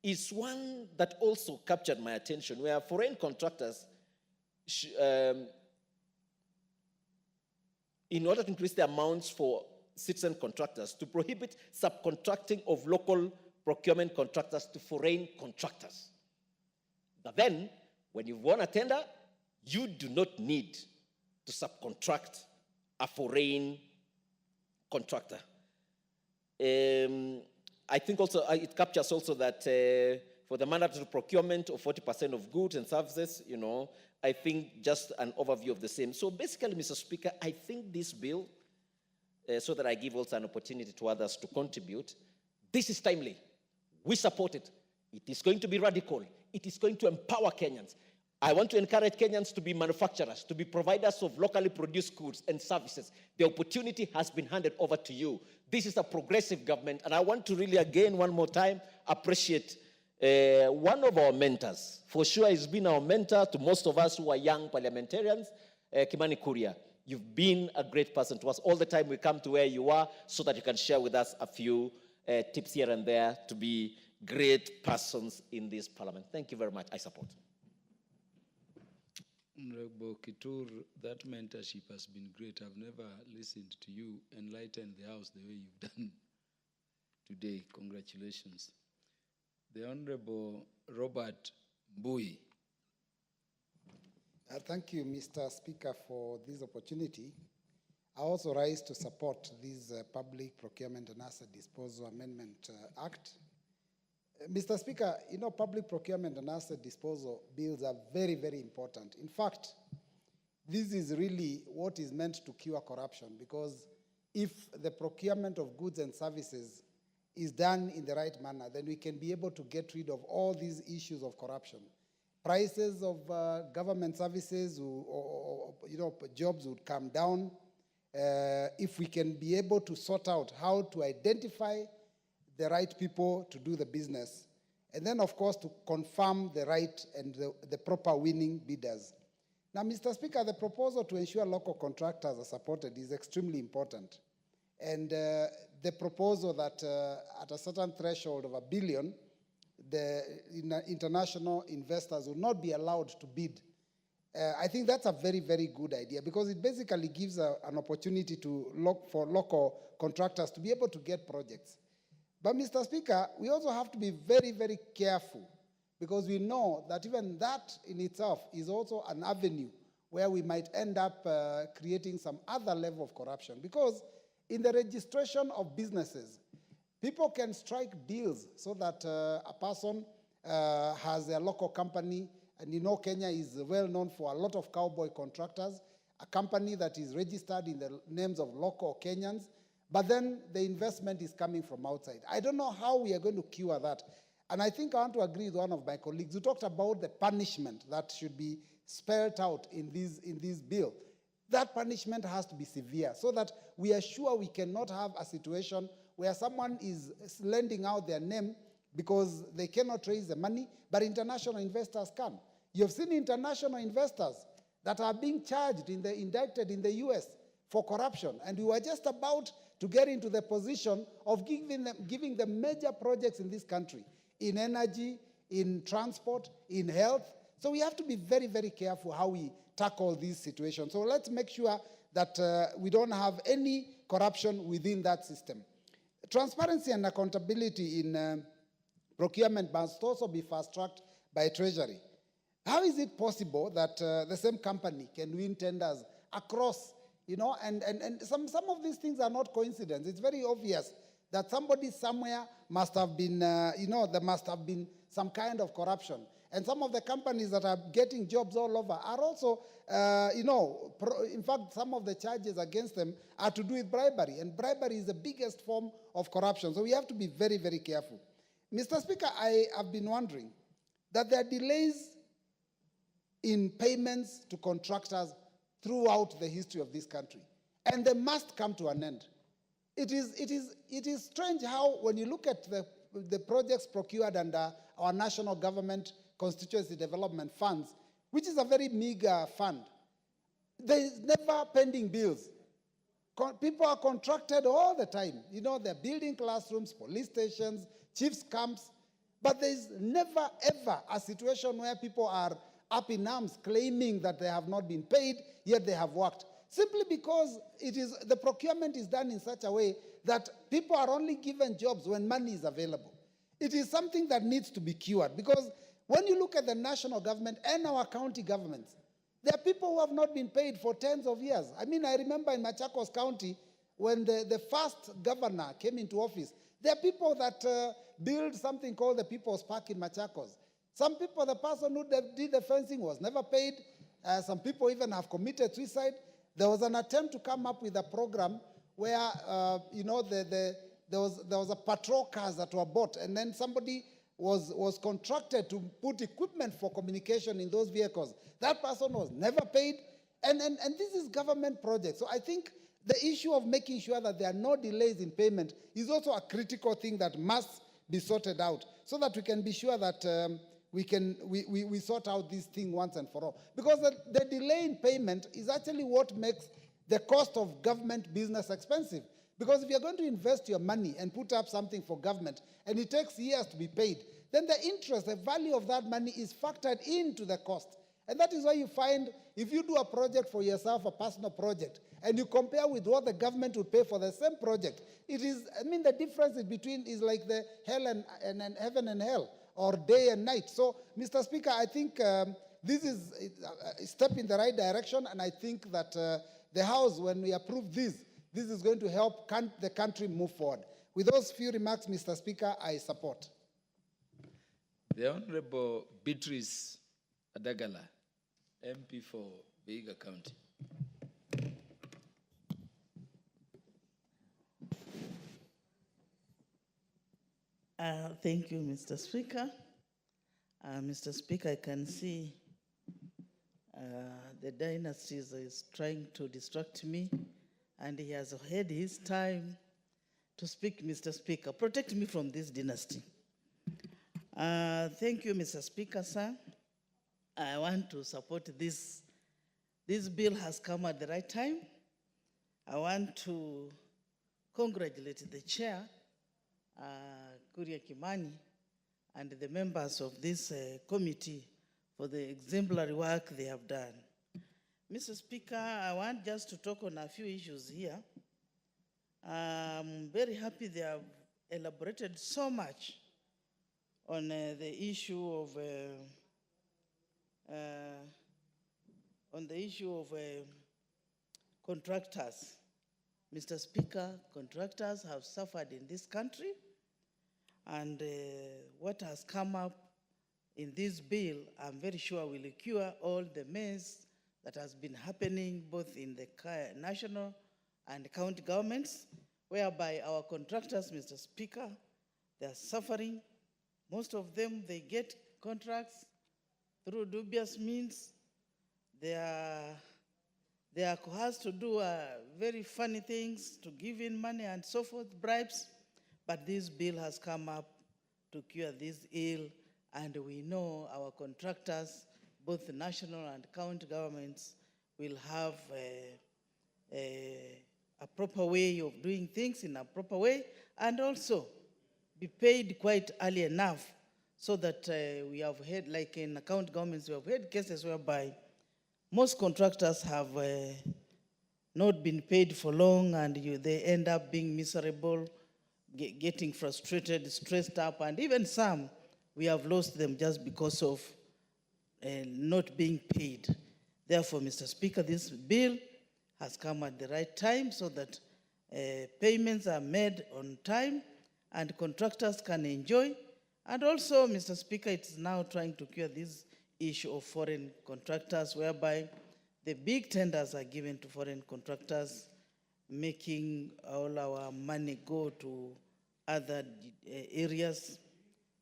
is one that also captured my attention, where foreign contractors, in order to increase the amounts for citizen contractors, to prohibit subcontracting of local procurement contractors to foreign contractors. But then, when you've won a tender, you do not need to subcontract a foreign contractor. I think also it captures also that for the mandatory procurement of 40% of goods and services, I think just an overview of the same. So basically, Mr. Speaker, I think this bill, so that I give also an opportunity to others to contribute, this is timely. We support it. It is going to be radical. It is going to empower Kenyans. I want to encourage Kenyans to be manufacturers, to be providers of locally produced goods and services. The opportunity has been handed over to you. This is a progressive government, and I want to really, again, one more time, appreciate one of our mentors. For sure, he's been our mentor to most of us who are young parliamentarians, Kimani Kuria. You've been a great person to us. All the time we come to where you are so that you can share with us a few tips here and there to be great persons in this parliament. Thank you very much. I support. Honorable Kitur, that mentorship has been great. I've never listened to you enlighten the House the way you've done today. Congratulations. The Honorable Robert Mbui. Thank you, Mr. Speaker, for this opportunity. I also rise to support this Public Procurement and Asset Disposal Amendment Act. Mr. Speaker, public procurement and asset disposal bills are very, very important. In fact, this is really what is meant to cure corruption, because if the procurement of goods and services is done in the right manner, then we can be able to get rid of all these issues of corruption. Prices of government services or jobs would come down if we can be able to sort out how to identify the right people to do the business, and then, of course, to confirm the right and the proper winning bidders. Now, Mr. Speaker, the proposal to ensure local contractors are supported is extremely important. And the proposal that at a certain threshold of $1 billion, the international investors will not be allowed to bid. I think that's a very, very good idea, because it basically gives an opportunity for local contractors to be able to get projects. But, Mr. Speaker, we also have to be very, very careful, because we know that even that in itself is also an avenue where we might end up creating some other level of corruption. Because in the registration of businesses, people can strike deals so that a person has a local company, and Kenya is well known for a lot of cowboy contractors, a company that is registered in the names of local Kenyans, but then the investment is coming from outside. I don't know how we are going to cure that. And I think I want to agree with one of my colleagues who talked about the punishment that should be spelled out in this bill. That punishment has to be severe, so that we are sure we cannot have a situation where someone is lending out their name because they cannot raise the money, but international investors can. You have seen international investors that are being indicted in the US for corruption, and we were just about to get into the position of giving them major projects in this country, in energy, in transport, in health. So we have to be very, very careful how we tackle these situations. So let's make sure that we don't have any corruption within that system. Transparency and accountability in procurement must also be fast-tracked by Treasury. How is it possible that the same company can win tenders across, and some of these things are not coincidence. It's very obvious that somebody somewhere must have been, there must have been some kind of corruption. And some of the companies that are getting jobs all over are also, in fact, some of the charges against them are to do with bribery. And bribery is the biggest form of corruption. So we have to be very, very careful. Mr. Speaker, I have been wondering that there are delays in payments to contractors throughout the history of this country. And they must come to an end. It is strange how, when you look at the projects procured under our national government constituency development funds, which is a very meager fund, there is never pending bills. People are contracted all the time. You know, they're building classrooms, police stations, chiefs' camps, but there is never, ever a situation where people are up in arms claiming that they have not been paid, yet they have worked. Simply because the procurement is done in such a way that people are only given jobs when money is available. It is something that needs to be cured, because when you look at the national government and our county governments, there are people who have not been paid for tens of years. I mean, I remember in Machakos County, when the first governor came into office, there are people that built something called the People's Park in Machakos. Some people, the person who did the fencing was never paid. Some people even have committed suicide. There was an attempt to come up with a program where, there was a patrol cars that were bought, and then somebody was contracted to put equipment for communication in those vehicles. That person was never paid, and this is government projects. So I think the issue of making sure that there are no delays in payment is also a critical thing that must be sorted out, so that we can be sure that we sort out this thing once and for all. Because the delay in payment is actually what makes the cost of government business expensive. Because if you're going to invest your money and put up something for government, and it takes years to be paid, then the interest, the value of that money is factored into the cost. And that is why you find, if you do a project for yourself, a personal project, and you compare with what the government would pay for the same project, the difference is like the hell and heaven and hell, or day and night. So, Mr. Speaker, I think this is a step in the right direction, and I think that the House, when we approve this is going to help the country move forward. With those few remarks, Mr. Speaker, I support. The Honorable Beatrice Adagala, MP for Vihiga County. Thank you, Mr. Speaker. Mr. Speaker, I can see the dynasty is trying to distract me, and he has had his time to speak, Mr. Speaker. Protect me from this dynasty. Thank you, Mr. Speaker, sir. I want to support this. This bill has come at the right time. I want to congratulate the chair, Kuria Kimani, and the members of this committee for the exemplary work they have done. Mr. Speaker, I want just to talk on a few issues here. I'm very happy they have elaborated so much on the issue of contractors. Mr. Speaker, contractors have suffered in this country, and what has come up in this bill, I'm very sure will cure all the mess that has been happening both in the national and county governments, whereby our contractors, Mr. Speaker, they are suffering. Most of them, they get contracts through dubious means. They are coerced to do very funny things, to give in money and so forth, bribes. But this bill has come up to cure this ill, and we know our contractors, both the national and county governments, will have a proper way of doing things in a proper way, and also be paid quite early enough, so that we have had, like in county governments, we have had cases whereby most contractors have not been paid for long, and they end up being miserable, getting frustrated, stressed up, and even some, we have lost them just because of not being paid. Therefore, Mr. Speaker, this bill has come at the right time so that payments are made on time and contractors can enjoy And also, Mr. Speaker, it is now trying to cure this issue of foreign contractors, whereby the big tenders are given to foreign contractors, making all our money go to other areas,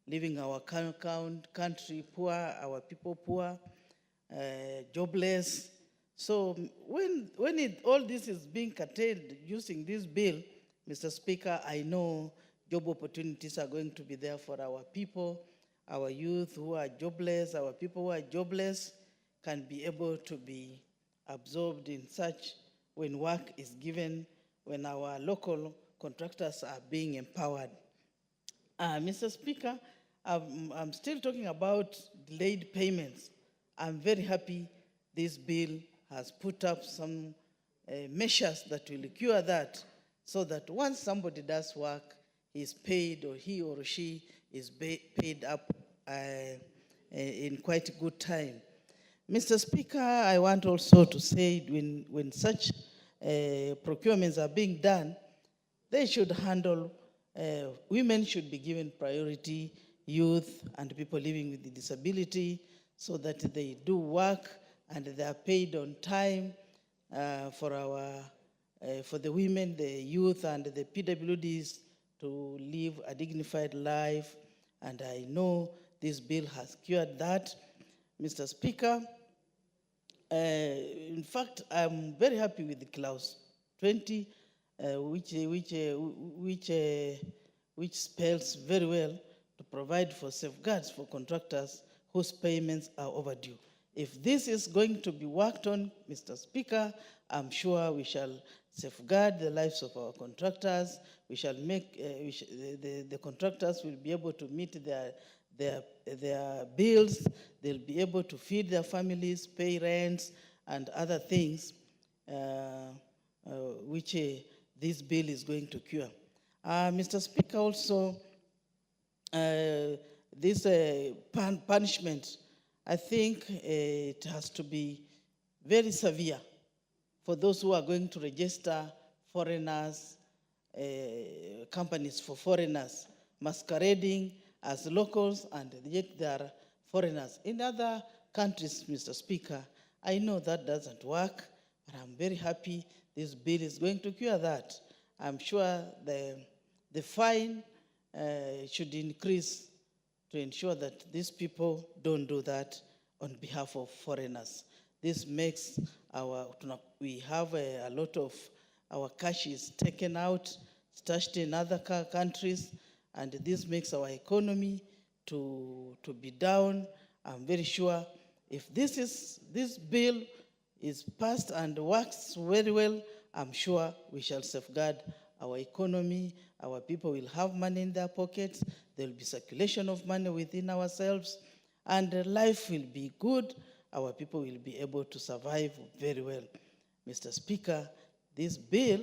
leaving our country poor, our people poor, jobless. So when all this is being curtailed using this bill, Mr. Speaker, I know job opportunities are going to be there for our people, our youth who are jobless, our people who are jobless can be able to be absorbed in such when work is given, when our local contractors are being empowered. Mr. Speaker, I'm still talking about delayed payments. I'm very happy this bill has put up some measures that will cure that, so that once somebody does work, he's paid, or he or she is paid up in quite a good time. Mr. Speaker, I want also to say when such procurements are being done, they should handle, women should be given priority, youth and people living with disability, so that they do work and they are paid on time for the women, the youth, and the PWDs to live a dignified life. And I know this bill has cured that. Mr. Speaker, in fact, I'm very happy with the clause 20, which spells very well to provide for safeguards for contractors whose payments are overdue. If this is going to be worked on, Mr. Speaker, I'm sure we shall safeguard the lives of our contractors. We shall make, the contractors will be able to meet their bills. They'll be able to feed their families, pay rents, and other things, which this bill is going to cure. Mr. Speaker, also, this punishment, I think it has to be very severe for those who are going to register foreigners, companies for foreigners, masquerading as locals, and yet they are foreigners. In other countries, Mr. Speaker, I know that doesn't work, but I'm very happy this bill is going to cure that. I'm sure the fine should increase to ensure that these people don't do that on behalf of foreigners. This makes we have a lot of our cash is taken out, stashed in other countries, and this makes our economy to be down. I'm very sure if this bill is passed and works very well, I'm sure we shall safeguard our economy. Our people will have money in their pockets. There will be circulation of money within ourselves, and life will be good. Our people will be able to survive very well. Mr. Speaker, this bill,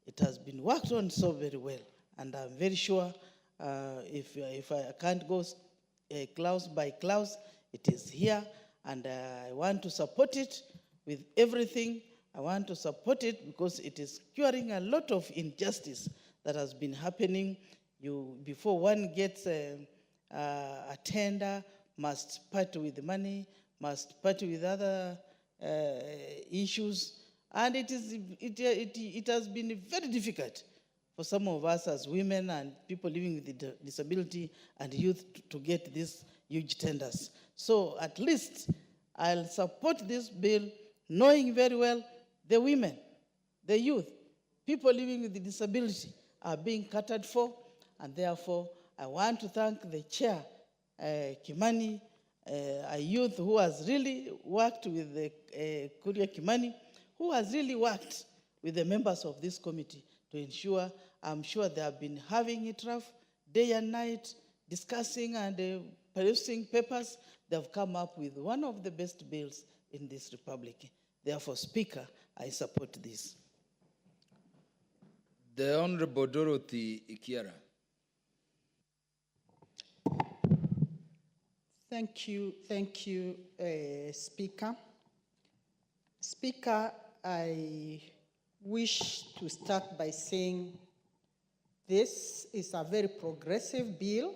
it has been worked on so very well, and I'm very sure if I can't go clause by clause, it is here, and I want to support it with everything. I want to support it because it is curing a lot of injustice that has been happening. Before one gets a tender, must part with the money, must part with other issues, and it has been very difficult for some of us as women and people living with disability and youth to get these huge tenders. So at least I'll support this bill, knowing very well the women, the youth, people living with disability are being catered for, and therefore I want to thank the chair, Kimani, a youth who has really worked with the Kuria Kimani, who has really worked with the members of this committee to ensure, I'm sure they have been having it rough day and night, discussing and producing papers. They have come up with one of the best bills in this republic. Therefore, Speaker, I support this. The Honorable Dorothy Ikiara. Thank you, Speaker. Speaker, I wish to start by saying this is a very progressive bill.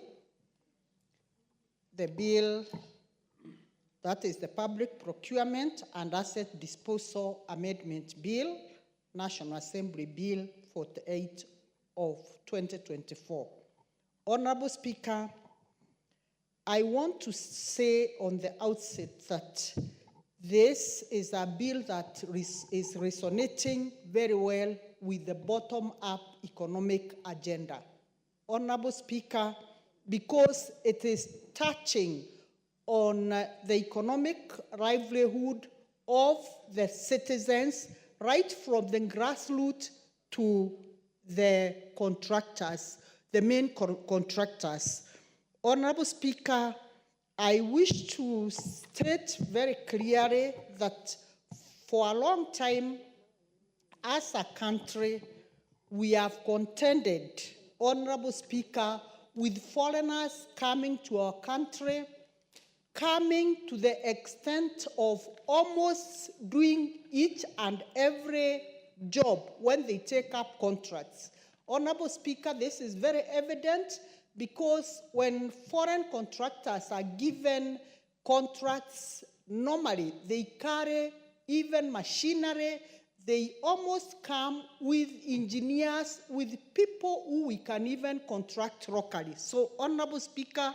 the bill, that is the Public Procurement and Asset Disposal Amendment Bill, National Assembly Bill 48 of 2024. Honorable Speaker, I want to say on the outset that this is a bill that is resonating very well with the bottom-up economic agenda. Honorable Speaker, because it is touching on the economic livelihood of the citizens, right from the grassroots to the contractors, the main contractors. Honorable Speaker, I wish to state very clearly that for a long time, as a country, we have contended, Honorable Speaker, with foreigners coming to our country, coming to the extent of almost doing each and every job when they take up contracts. Honorable Speaker, this is very evident because when foreign contractors are given contracts, normally they carry even machinery. They almost come with engineers, with people who we can even contract locally. So, Honorable Speaker,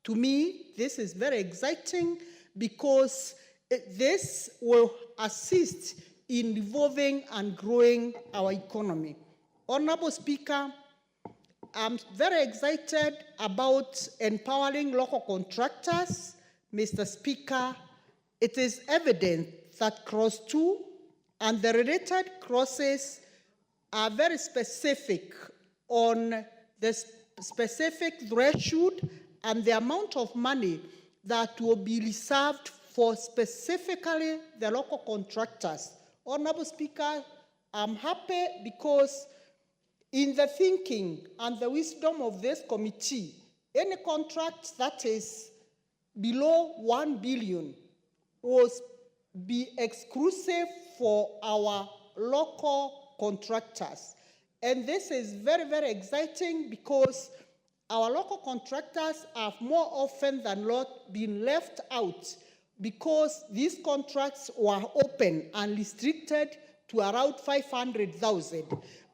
to me, this is very exciting because this will assist in evolving and growing our economy. Honorable Speaker, I'm very excited about empowering local contractors. Mr. Speaker, it is evident that Clause 2 and the related clauses are very specific on the specific threshold and the amount of money that will be reserved for specifically the local contractors. Honorable Speaker, I'm happy because in the thinking and the wisdom of this committee, any contract that is below 1 billion will be exclusive for our local contractors. And this is very, very exciting because our local contractors have more often than not been left out because these contracts were open and restricted to around 500,000.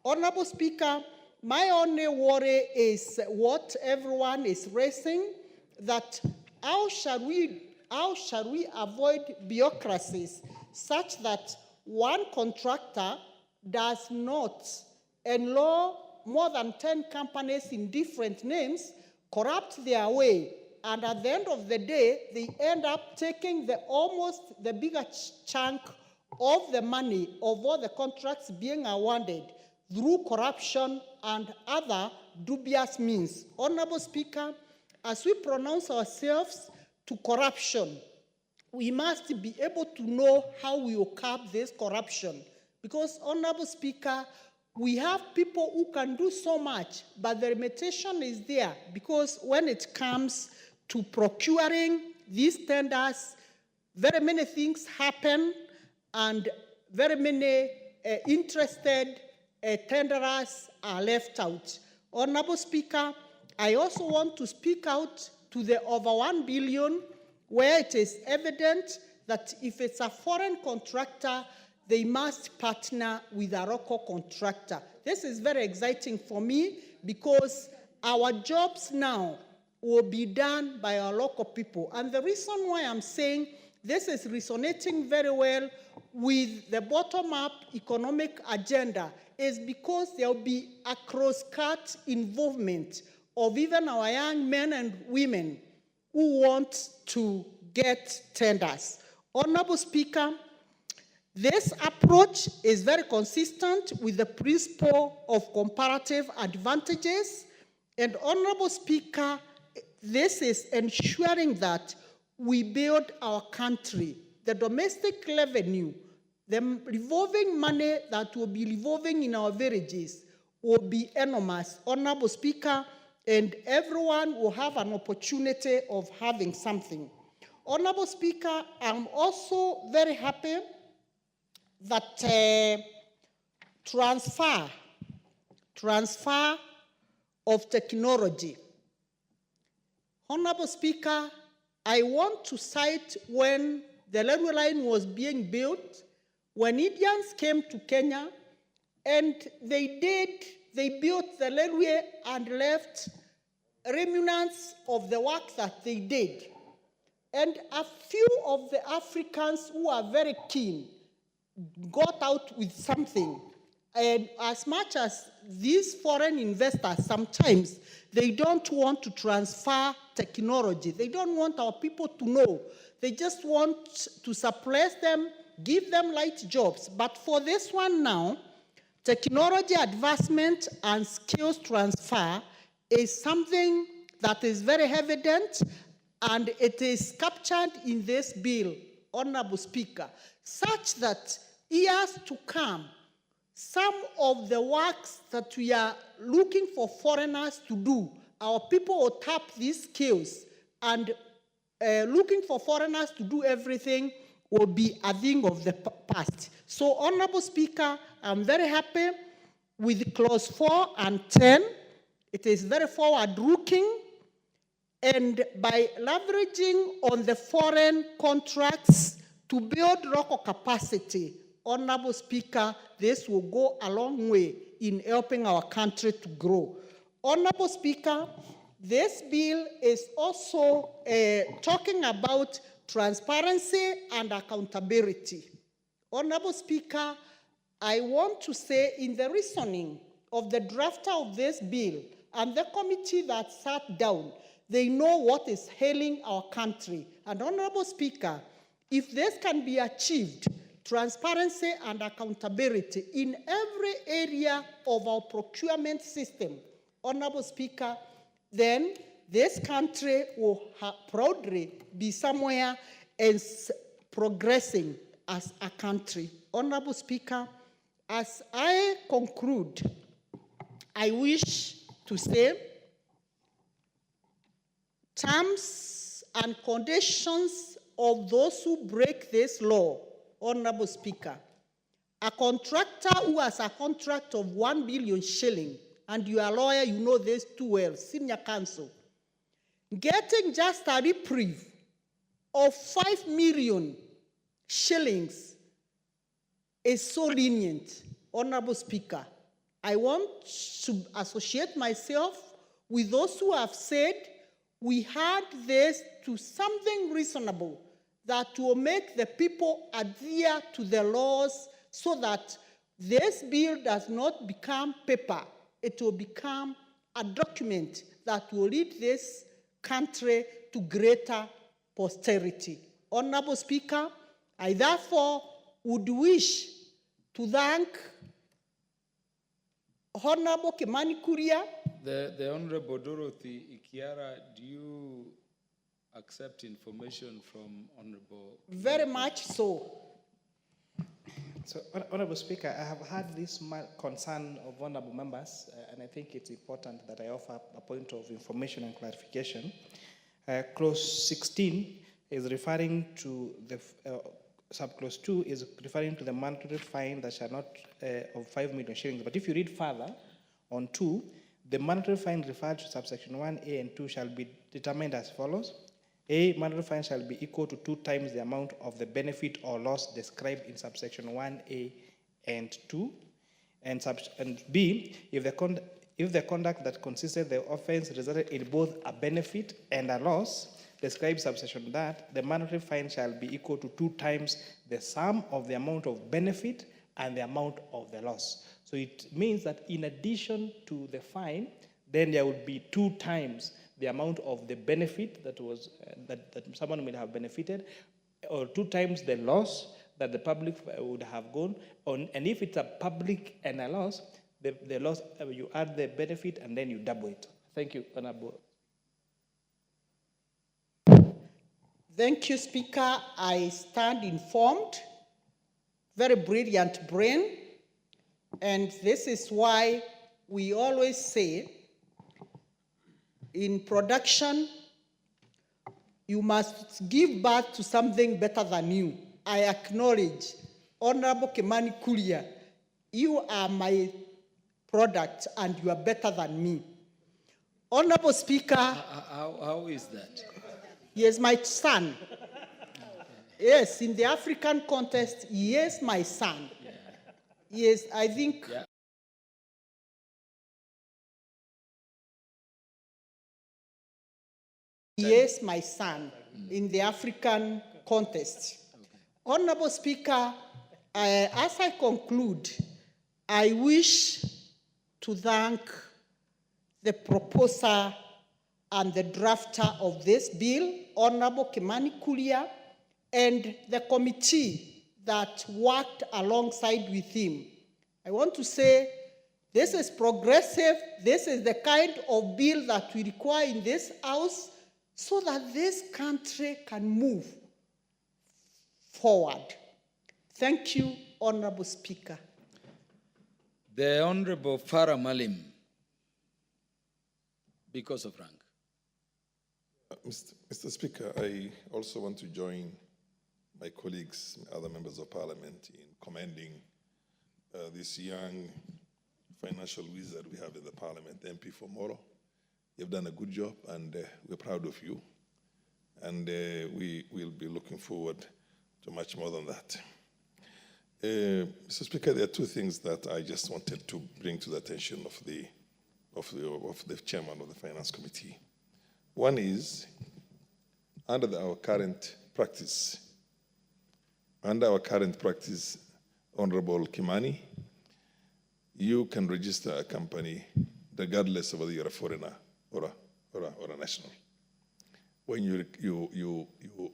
Honorable Speaker, my only worry is what everyone is raising, that how shall we avoid bureaucracies such that one contractor does not enroll more than 10 companies in different names, corrupt their way, and at the end of the day, they end up taking almost the bigger chunk of the money of all the contracts being awarded through corruption and other dubious means. Honorable Speaker, as we pronounce ourselves to corruption, we must be able to know how we will curb this corruption. Because, Honorable Speaker, we have people who can do so much, but the limitation is there. Because when it comes to procuring these tenders, very many things happen, and very many interested tenderers are left out. Honorable Speaker, I also want to speak out to the over 1 billion, where it is evident that if it's a foreign contractor, they must partner with a local contractor. This is very exciting for me because our jobs now will be done by our local people. And the reason why I'm saying this is resonating very well with the bottom-up economic agenda is because there will be a cross-cut involvement of even our young men and women who want to get tenders. Honorable Speaker, this approach is very consistent with the principle of comparative advantages. And Honorable Speaker, this is ensuring that we build our country. The domestic revenue, the revolving money that will be revolving in our villages will be enormous. Honorable Speaker, and everyone will have an opportunity of having something. Honorable Speaker, I'm also very happy that transfer of technology. Honorable Speaker, I want to cite when the railway line was being built, when Indians came to Kenya, and they built the railway and left remnants of the work that they did. And a few of the Africans who are very keen got out with something. And as much as these foreign investors, sometimes they don't want to transfer technology. They don't want our people to know. They just want to suppress them, give them light jobs. But for this one now, technology advancement and skills transfer is something that is very evident, and it is captured in this bill, Honorable Speaker, such that years to come, some of the works that we are looking for foreigners to do, our people will tap these skills, and looking for foreigners to do everything will be a thing of the past. So, Honorable Speaker, I'm very happy with clause 4 and 10. It is very forward-looking, and by leveraging on the foreign contracts to build local capacity, Honorable Speaker, this will go a long way in helping our country to grow. Honorable Speaker, this bill is also talking about transparency and accountability. Honorable Speaker, I want to say in the reasoning of the drafter of this bill and the committee that sat down, they know what is ailing our country. And Honorable Speaker, if this can be achieved, transparency and accountability in every area of our procurement system, Honorable Speaker, then this country will proudly be somewhere as progressing as a country. Honorable Speaker, as I conclude, I wish to say terms and conditions of those who break this law. Honorable Speaker, a contractor who has a contract of 1 billion shilling, and you are a lawyer, you know this too well, senior counsel, getting just a reprieve of 5 million shillings is so lenient. Honorable Speaker, I want to associate myself with those who have said we had this to something reasonable that will make the people adhere to the laws so that this bill does not become paper. It will become a document that will lead this country to greater posterity. Honorable Speaker, I therefore would wish to thank Honorable Kimani Kuria. The Honorable Dorothy Ikiara, do you accept information from Honorable? Very much so. So, Honorable Speaker, I have heard this concern of honorable members, and I think it's important that I offer a point of information and clarification. Clause 16 is referring to the subclause 2 is referring to the mandatory fine that shall not of 5 million shillings. But if you read further on 2, the mandatory fine referred to subsection 1A and 2 shall be determined as follows. A, mandatory fine shall be equal to 2 times the amount of the benefit or loss described in subsection 1A and 2. And B, if the conduct that consisted the offense resulted in both a benefit and a loss, described subsection that, the mandatory fine shall be equal to 2 times the sum of the amount of benefit and the amount of the loss. So it means that in addition to the fine, then there would be 2 times the amount of the benefit that was that someone may have benefited, or 2 times the loss that the public would have gone on. And if it's a public and a loss, the loss, you add the benefit and then you double it. Thank you, Honorable. Thank you, Speaker. I stand informed. Very brilliant brain. And this is why we always say in production, you must give birth to something better than you. I acknowledge, Honorable Kimani Kuria, you are my product and you are better than me. Honorable Speaker. How is that? He is my son. Yes, in the African context, he is my son. Yes, I think. Yeah. He is my son in the African context. Honorable Speaker, as I conclude, I wish to thank the proposer and the drafter of this bill, Honorable Kimani Kuria, and the committee that worked alongside with him. I want to say this is progressive. This is the kind of bill that we require in this House so that this country can move forward. Thank you, Honorable Speaker. The Honorable Farah Malim, because of rank. Mr. Speaker, I also want to join my colleagues, other members of parliament, in commending this young financial wizard we have in the parliament, the MP for Moro. You've done a good job, and we're proud of you. And we will be looking forward to much more than that. Mr. Speaker, there are two things that I just wanted to bring to the attention of the chairman of the Finance Committee. One is, under our current practice, Honorable Kimani, you can register a company regardless of whether you're a foreigner or a national. When you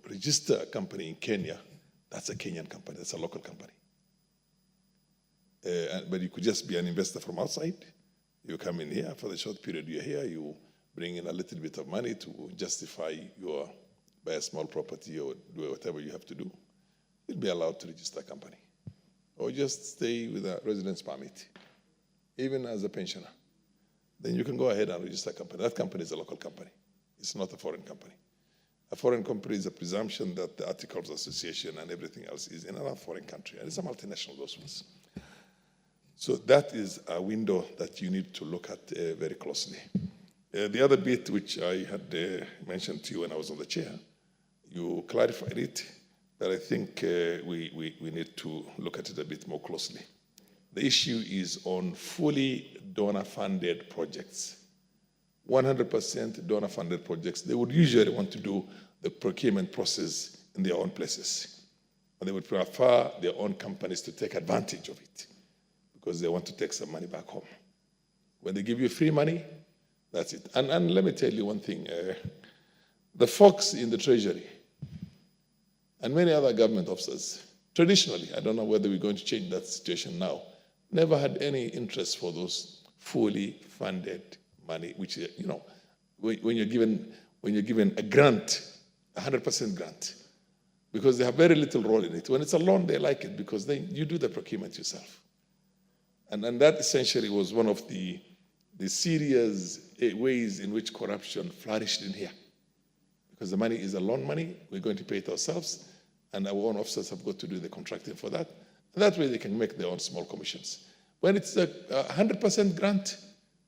register a company in Kenya, that's a Kenyan company, that's a local company. But you could just be an investor from outside. You come in here for the short period you're here, you bring in a little bit of money to justify your buy a small property or do whatever you have to do. You'll be allowed to register a company. Or just stay with a residence permit, even as a pensioner. Then you can go ahead and register a company. That company is a local company. It's not a foreign company. A foreign company is a presumption that the Articles of Association and everything else is in another foreign country. And it's a multinational, those ones. So that is a window that you need to look at very closely. The other bit which I had mentioned to you when I was on the chair, you clarified it, but I think we need to look at it a bit more closely. The issue is on fully donor-funded projects. 100% donor-funded projects, they would usually want to do the procurement process in their own places. And they would prefer their own companies to take advantage of it because they want to take some money back home. When they give you free money, that's it. And let me tell you one thing. The folks in the Treasury and many other government officers, traditionally, I don't know whether we're going to change that situation now, never had any interest for those fully funded money, which, you know, when you're given a grant, 100% grant, because they have very little role in it. When it's a loan, they like it because then you do the procurement yourself. And that essentially was one of the serious ways in which corruption flourished in here. Because the money is a loan money, we're going to pay it ourselves, and our own officers have got to do the contracting for that. And that way they can make their own small commissions. When it's a 100% grant,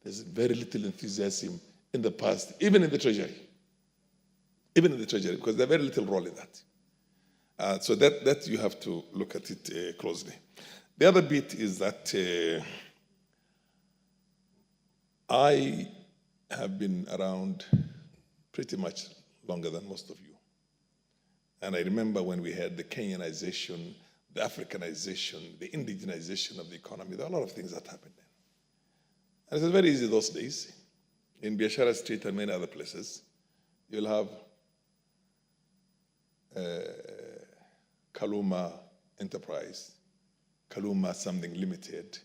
there's very little enthusiasm in the past, even in the Treasury. Even in the Treasury, because there's very little role in that. So that you have to look at it closely. The other bit is that I have been around pretty much longer than most of you. And I remember when we had the Kenyanization, the Africanization, the indigenization of the economy, there are a lot of things that happened then. And it was very easy those days. In Biashara Street and many other places, you'll have Kaluma Enterprise, Kaluma something limited,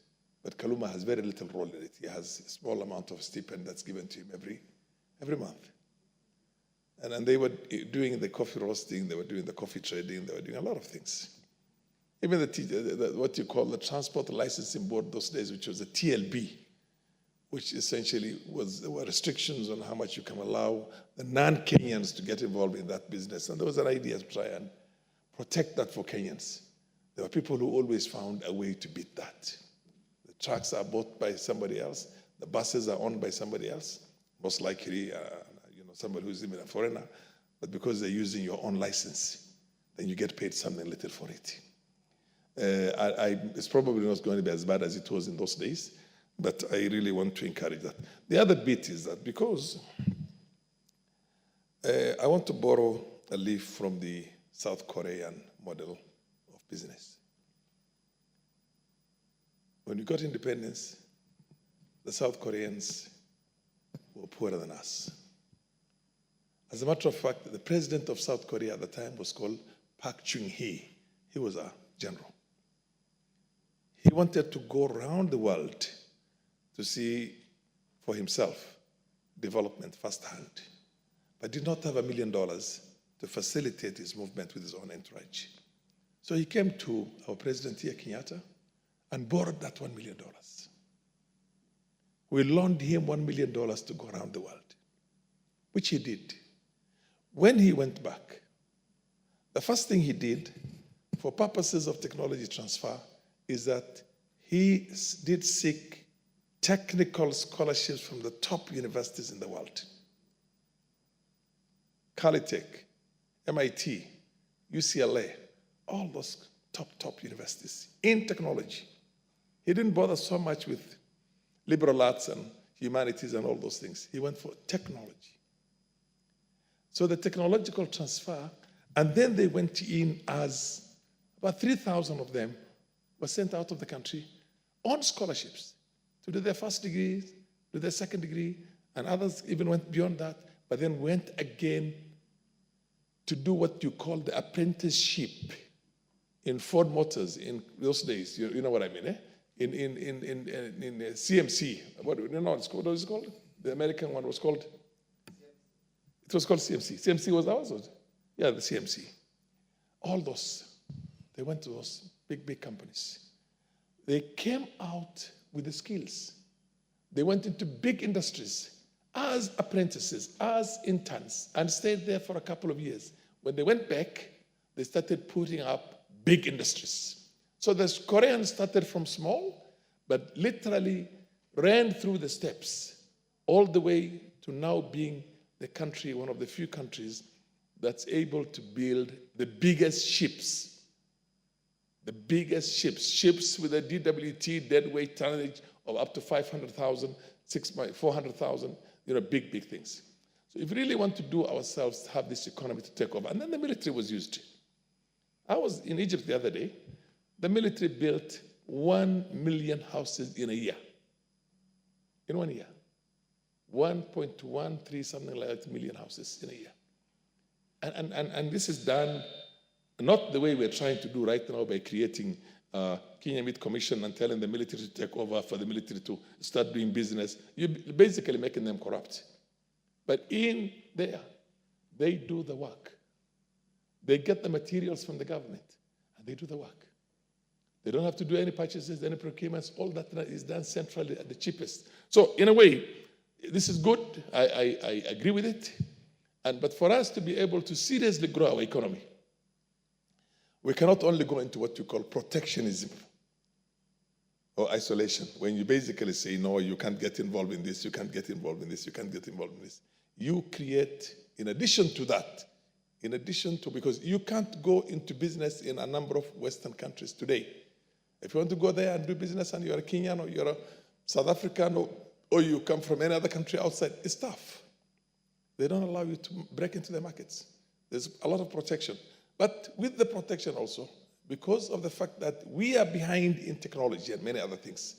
but Kaluma has very little role in it. He has a small amount of stipend that's given to him every month. And they were doing the coffee roasting, they were doing the coffee trading, they were doing a lot of things. Even what you call the Transport Licensing Board those days, which was the TLB, which essentially there were restrictions on how much you can allow the non-Kenyans to get involved in that business. And there was an idea to try and protect that for Kenyans. There were people who always found a way to beat that. The trucks are bought by somebody else. The buses are owned by somebody else, most likely somebody who's even a foreigner. but because they're using your own license, then you get paid something little for it. It's probably not going to be as bad as it was in those days, but I really want to encourage that. The other bit is that because I want to borrow a leaf from the South Korean model of business. When we got independence, the South Koreans were poorer than us. As a matter of fact, the president of South Korea at the time was called Park Chung-hee. He was a general. He wanted to go around the world to see for himself development firsthand, but did not have $1 million to facilitate his movement with his own entourage. So he came to our president here, Kenyatta, and borrowed that $1 million. We loaned him $1 million to go around the world, which he did. When he went back, the first thing he did for purposes of technology transfer is that he did seek technical scholarships from the top universities in the world. Caltech, MIT, UCLA, all those top universities in technology. He didn't bother so much with liberal arts and humanities and all those things. He went for technology. So the technological transfer, and then they went in as about 3,000 of them were sent out of the country on scholarships to do their first degree, do their second degree, and others even went beyond that, but then went again to do what you call the apprenticeship in Ford Motors in those days. You know what I mean, eh? In CMC. What is it called? The American one was called? It was called CMC. CMC was ours? Yeah, the CMC. All those, they went to those big companies. They came out with the skills. They went into big industries as apprentices, as interns, and stayed there for a couple of years. When they went back, they started putting up big industries. So the Koreans started from small, but literally ran through the steps all the way to now being the country, one of the few countries that's able to build the biggest ships. The biggest ships with a DWT deadweight tonnage of up to 500,000, 400,000, big things. So if we really want to do ourselves to have this economy to take over, and then the military was used. I was in Egypt the other day. The military built 1 million houses in a year. In 1 year. 1.13 something like that million houses in a year. And this is done not the way we're trying to do right now by creating Kenya Meat Commission and telling the military to take over, for the military to start doing business. You're basically making them corrupt. But in there, they do the work. They get the materials from the government, and they do the work. They don't have to do any purchases, any procurements. All that is done centrally at the cheapest. So in a way, this is good. I agree with it. But for us to be able to seriously grow our economy, we cannot only go into what you call protectionism or isolation, when you basically say, no, you can't get involved in this, you can't get involved in this, you can't get involved in this. You create, in addition to that, because you can't go into business in a number of Western countries today. If you want to go there and do business and you're a Kenyan or you're a South African or you come from any other country outside, it's tough. They don't allow you to break into the markets. There's a lot of protection. But with the protection also, because of the fact that we are behind in technology and many other things,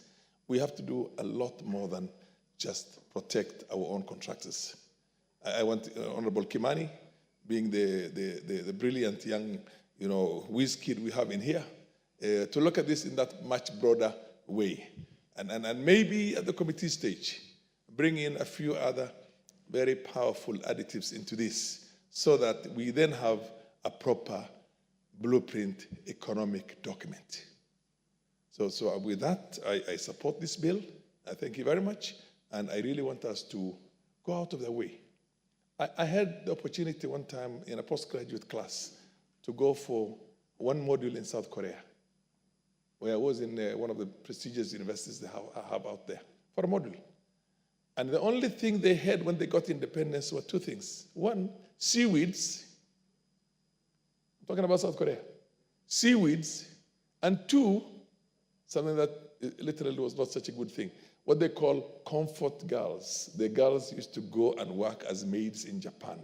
we have to do a lot more than just protect our own contractors. I want Honorable Kimani, being the brilliant young, whiz kid we have in here, to look at this in that much broader way. And maybe at the committee stage, bring in a few other very powerful additives into this so that we then have a proper blueprint economic document. So with that, I support this bill. I thank you very much. And I really want us to go out of the way. I had the opportunity one time in a postgraduate class to go for one module in South Korea, where I was in one of the prestigious universities they have out there, for a module. And the only thing they had when they got independence were two things. One, seaweeds, I'm talking about South Korea, seaweeds, and two, something that literally was not such a good thing, what they call comfort girls. The girls used to go and work as maids in Japan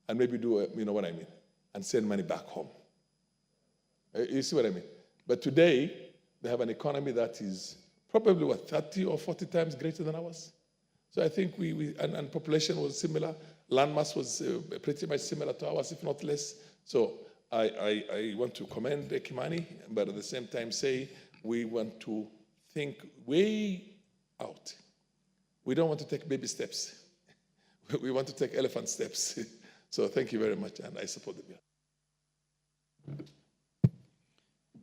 and maybe do, you know what I mean, and send money back home. You see what I mean? But today, they have an economy that is probably, 30 or 40 times greater than ours. So I think and population was similar. Landmass was pretty much similar to ours, if not less. So I want to commend Kimani, but at the same time say we want to think way out. We don't want to take baby steps. We want to take elephant steps. So thank you very much, and I support the bill.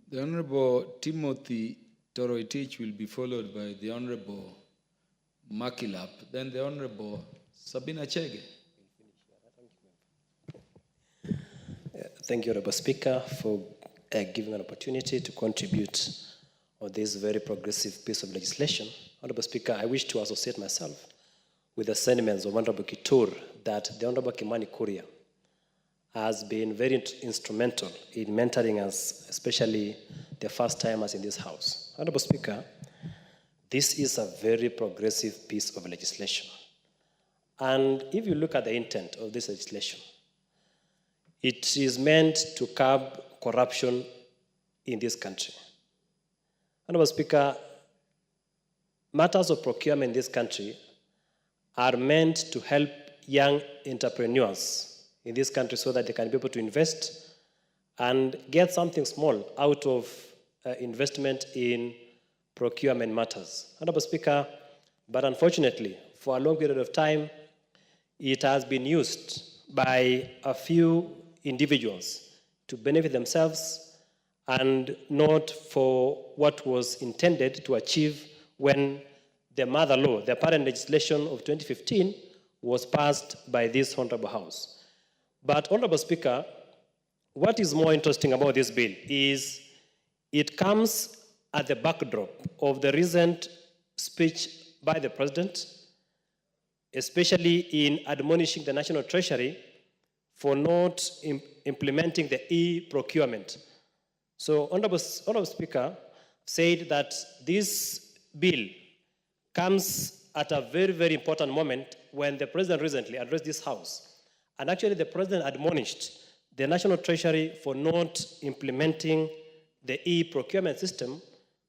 The Honorable Timothy Toroitich will be followed by the Honorable Makilap, then the Honorable Sabina Chege. Thank you, Honorable Speaker, for giving an opportunity to contribute on this very progressive piece of legislation. Honorable Speaker, I wish to associate myself with the sentiments of Honorable Kitur that the Honorable Kimani Kuria has been very instrumental in mentoring us, especially the first timers in this House. Honorable Speaker, this is a very progressive piece of legislation. And if you look at the intent of this legislation, it is meant to curb corruption in this country. Honorable Speaker, matters of procurement in this country are meant to help young entrepreneurs in this country so that they can be able to invest and get something small out of investment in procurement matters. Honorable Speaker, but unfortunately, for a long period of time, it has been used by a few individuals to benefit themselves and not for what was intended to achieve when the mother law, the parent legislation of 2015, was passed by this Honorable House. But, Honorable Speaker, what is more interesting about this bill is it comes at the backdrop of the recent speech by the President, especially in admonishing the National Treasury for not implementing the e-procurement. So, Honorable Speaker said that this bill comes at a very, very important moment when the President recently addressed this House. And actually, the President admonished the National Treasury for not implementing the e-procurement system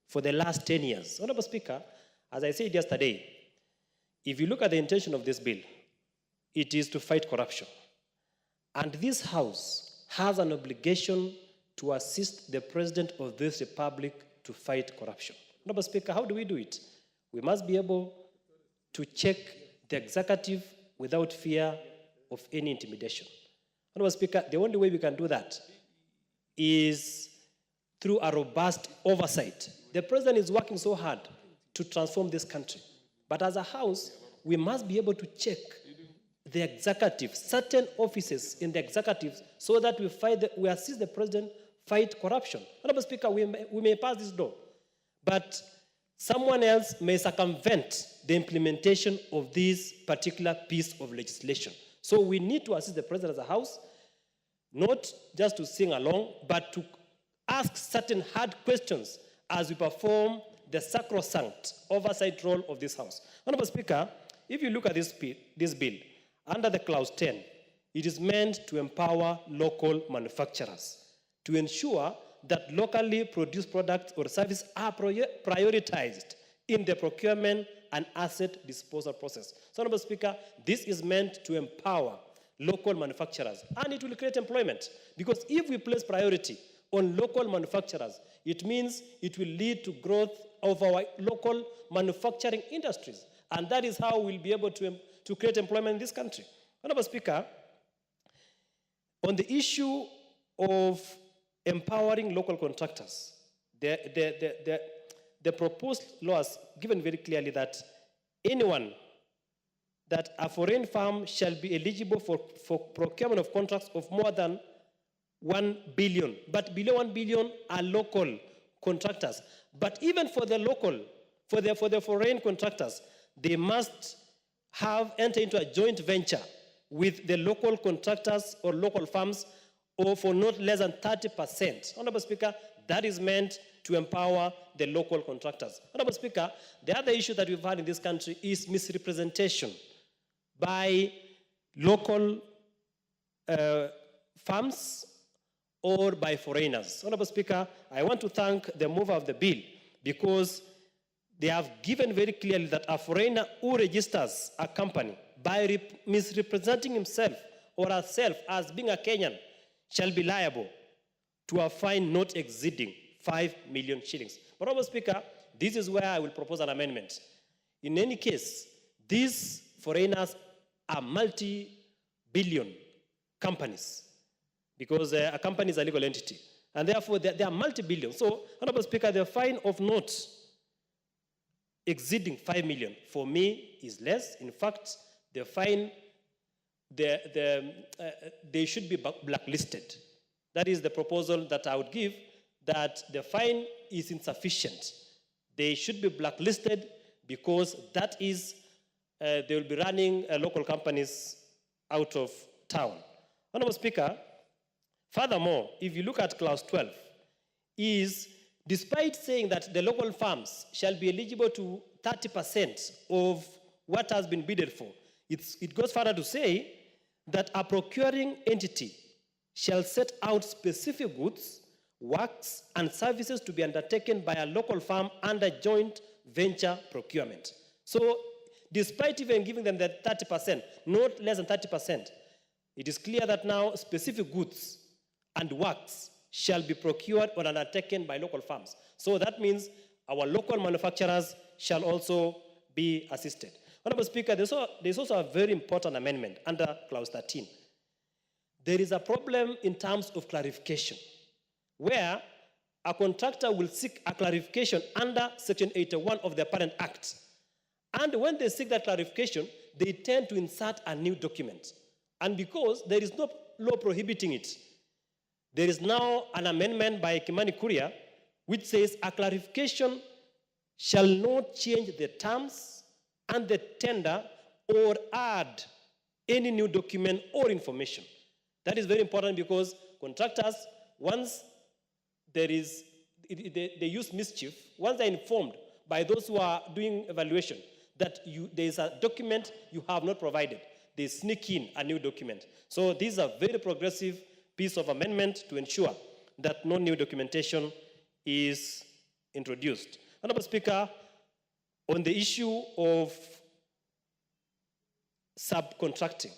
for the last 10 years. Honorable Speaker, as I said yesterday, if you look at the intention of this bill, it is to fight corruption. And this House has an obligation to assist the President of this Republic to fight corruption. Honorable Speaker, how do we do it? We must be able to check the executive without fear of any intimidation. Honorable Speaker, the only way we can do that is through a robust oversight. The President is working so hard to transform this country. But as a House, we must be able to check the executive, certain offices in the executive, so that we assist the President fight corruption. Honorable Speaker, we may pass this law, but someone else may circumvent the implementation of this particular piece of legislation. So we need to assist the President as a House, not just to sing along, but to ask certain hard questions as we perform the sacrosanct oversight role of this House. Honorable Speaker, if you look at this bill, under the clause 10, it is meant to empower local manufacturers to ensure that locally produced products or services are prioritized in the procurement and asset disposal process. So, Honorable Speaker, this is meant to empower local manufacturers, and it will create employment, because if we place priority on local manufacturers, it means it will lead to growth of our local manufacturing industries, and that is how we'll be able to create employment in this country. Honorable Speaker, on the issue of empowering local contractors, the proposed law has given very clearly that anyone, that a foreign firm shall be eligible for procurement of contracts of more than 1 billion, but below 1 billion are local contractors. But even for the local, for the foreign contractors, they must enter into a joint venture with the local contractors or local firms or for not less than 30%. Honorable Speaker, that is meant to empower the local contractors. Honorable Speaker, the other issue that we've had in this country is misrepresentation by local firms or by foreigners. Honorable Speaker, I want to thank the mover of the bill because they have given very clearly that a foreigner who registers a company by misrepresenting himself or herself as being a Kenyan shall be liable to a fine not exceeding 5 million shillings. But, Honorable Speaker, this is where I will propose an amendment. In any case, these foreigners are multi-billion companies because a company is a legal entity. And therefore, they are multi-billion. So, Honorable Speaker, the fine of not exceeding 5 million for me is less. In fact, the fine, they should be blacklisted. That is the proposal that I would give, that the fine is insufficient. They should be blacklisted because that is, they will be running local companies out of town. Honorable Speaker, furthermore, if you look at clause 12, is despite saying that the local firms shall be eligible to 30% of what has been bidded for, it goes further to say that a procuring entity shall set out specific goods, works, and services to be undertaken by a local firm under joint venture procurement. So, despite even giving them the 30%, not less than 30%, it is clear that now specific goods and works shall be procured or undertaken by local firms. So that means our local manufacturers shall also be assisted. Honorable Speaker, there's also a very important amendment under clause 13. There is a problem in terms of clarification, where a contractor will seek a clarification under Section 81 of the Apparent Act. And when they seek that clarification, they tend to insert a new document. And because there is no law prohibiting it, there is now an amendment by Kimani Kuria which says a clarification shall not change the terms and the tender or add any new document or information. That is very important because contractors, once there is, they use mischief, once they're informed by those who are doing evaluation that there is a document you have not provided, they sneak in a new document. So this is a very progressive piece of amendment to ensure that no new documentation is introduced. Honorable Speaker, on the issue of subcontracting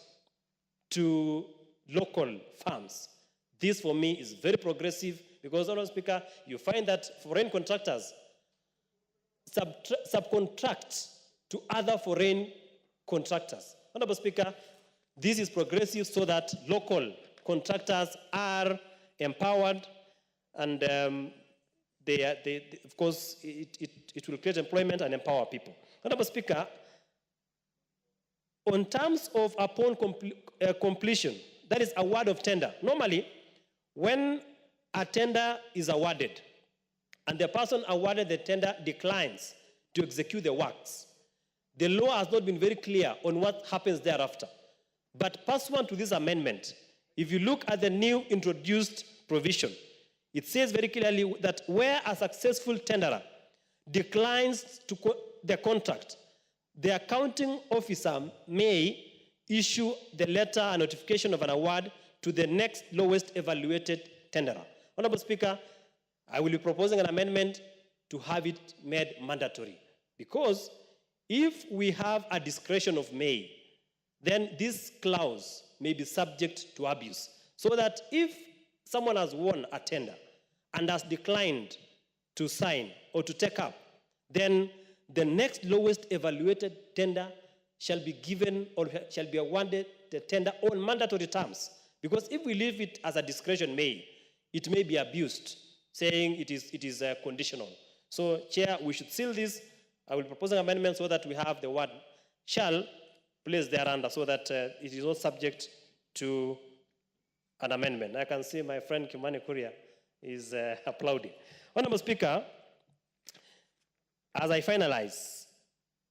to local firms, this for me is very progressive because, Honorable Speaker, you find that foreign contractors subcontract to other foreign contractors. Honorable Speaker, this is progressive so that local contractors are empowered and of course, it will create employment and empower people. Honorable Speaker, on terms of upon completion, that is award of tender. Normally, when a tender is awarded and the person awarded the tender declines to execute the works, the law has not been very clear on what happens thereafter. But pursuant to this amendment, if you look at the new introduced provision, it says very clearly that where a successful tenderer declines to the contract, the accounting officer may issue the letter and notification of an award to the next lowest evaluated tenderer. Honorable Speaker, I will be proposing an amendment to have it made mandatory because if we have a discretion of may, then this clause may be subject to abuse. So that if someone has won a tender and has declined to sign or to take up, then the next lowest evaluated tender shall be given or shall be awarded the tender on mandatory terms. Because if we leave it as a discretion may, it may be abused, saying it is conditional. So, Chair, we should seal this. I will propose an amendment so that we have the word shall placed thereunder so that it is not subject to an amendment. I can see my friend Kimani Kuria is applauding. Honorable Speaker, as I finalize,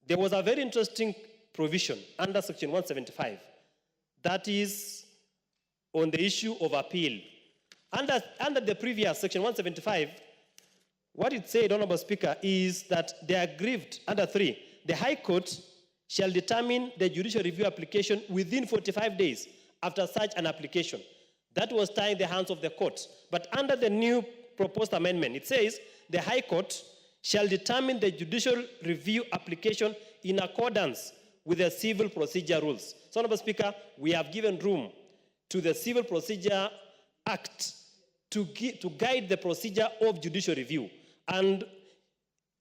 there was a very interesting provision under Section 175 That is on the issue of appeal. Under the previous section 175, what it said, Honorable Speaker, is that they are aggrieved under 3. The High Court shall determine the judicial review application within 45 days after such an application. That was tying the hands of the court. But under the new proposed amendment, it says the High Court shall determine the judicial review application in accordance with the civil procedure rules. So, Honorable Speaker, we have given room to the Civil Procedure Act to guide the procedure of judicial review. And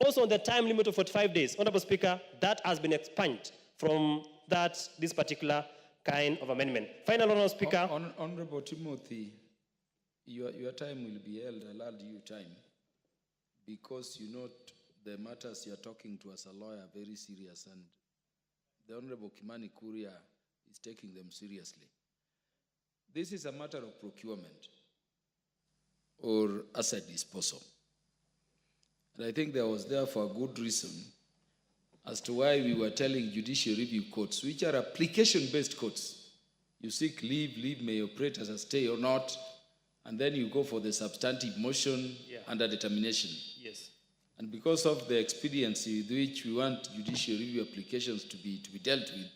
also on the time limit of 45 days, Honorable Speaker, that has been expunged from this particular kind of amendment. Final, Honorable Speaker. Honorable Timothy, your time will be held. I'll allow you time, because you know the matters you're talking to as a lawyer are very serious, and the Honorable Kimani Kuria is taking them seriously. This is a matter of procurement or asset disposal. And I think there was therefore a good reason as to why we were telling judicial review courts, which are application-based courts. You seek leave may operate as a stay or not, and then you go for the substantive motion under determination. Yes. And because of the expediency with which we want judicial review applications to be dealt with,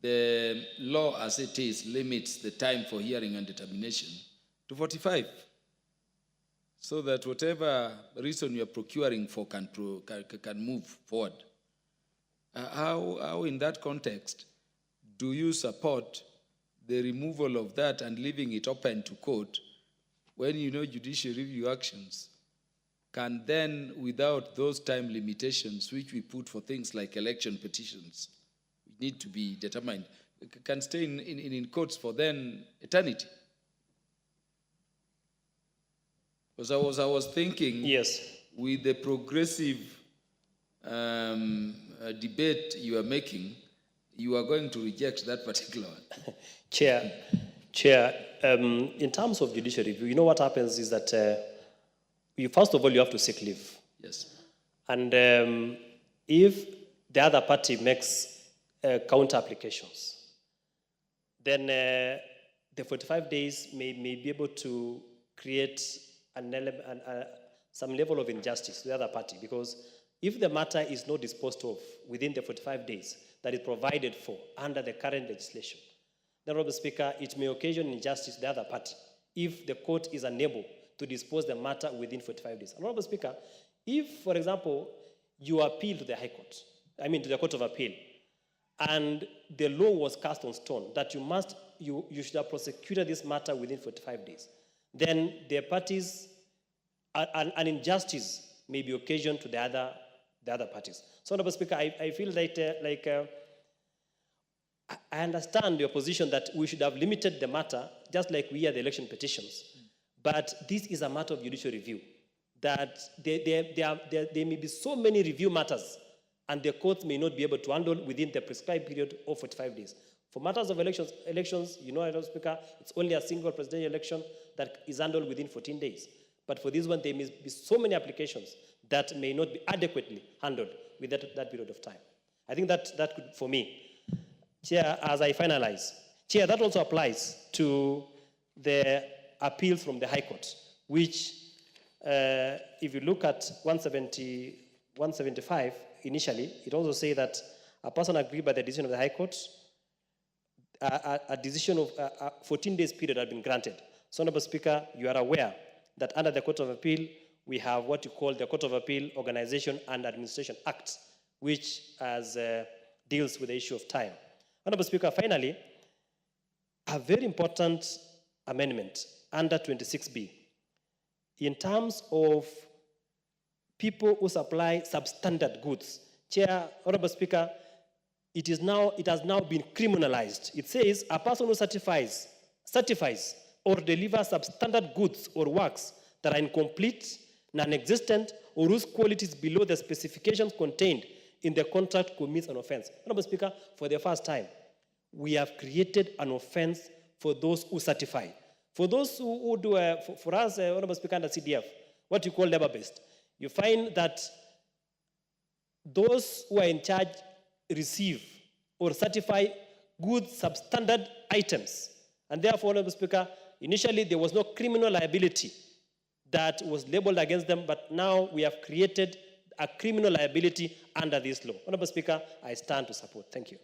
the law as it is limits the time for hearing and determination to 45. So that whatever reason you are procuring for can move forward. How in that context do you support the removal of that and leaving it open to court when you know judicial review actions can then, without those time limitations which we put for things like election petitions, need to be determined, can stay in courts for then eternity? Because I was thinking, yes, with the progressive debate you are making, you are going to reject that particular one. Chair, in terms of judicial review, you know what happens is that first of all, you have to seek leave. Yes. And if the other party makes counter applications, then the 45 days may be able to create some level of injustice to the other party, because if the matter is not disposed of within the 45 days that is provided for under the current legislation, then, Honorable Speaker, it may occasion injustice to the other party if the court is unable to dispose the matter within 45 days. Honorable Speaker, if, for example, you appeal to the High Court, to the Court of Appeal, and the law was cast on stone that you should have prosecuted this matter within 45 days, then the parties, an injustice may be occasioned to the other parties. So, Honorable Speaker, I feel that I understand your position that we should have limited the matter, just like we hear the election petitions. But this is a matter of judicial review, that there may be so many review matters, and the courts may not be able to handle within the prescribed period of 45 days. For matters of elections, you know, Honorable Speaker, it's only a single presidential election that is handled within 14 days. But for this one, there may be so many applications that may not be adequately handled with that period of time. I think that could, for me, Chair, as I finalize, Chair, that also applies to the appeals from the High Court, which, if you look at 175 initially, it also says that a person aggrieved by the decision of the High Court, a decision of a 14 days period had been granted. So, Honorable Speaker, you are aware that under the Court of Appeal, we have what you call the Court of Appeal Organization and Administration Act, which deals with the issue of time. Honorable Speaker, finally, a very important amendment under 26B in terms of people who supply substandard goods. Chair, Honorable Speaker, it has now been criminalized. It says a person who certifies or delivers substandard goods or works that are incomplete, non-existent, or whose quality is below the specifications contained in the contract commits an offense. Honorable Speaker, for the first time, we have created an offense for those who certify. For those who do, for us, Honorable Speaker, under CDF, what you call labor-based, you find that those who are in charge receive or certify good substandard items. And therefore, Honorable Speaker, initially there was no criminal liability that was labeled against them, but now we have created a criminal liability under this law. Honorable Speaker, I stand to support. Thank you.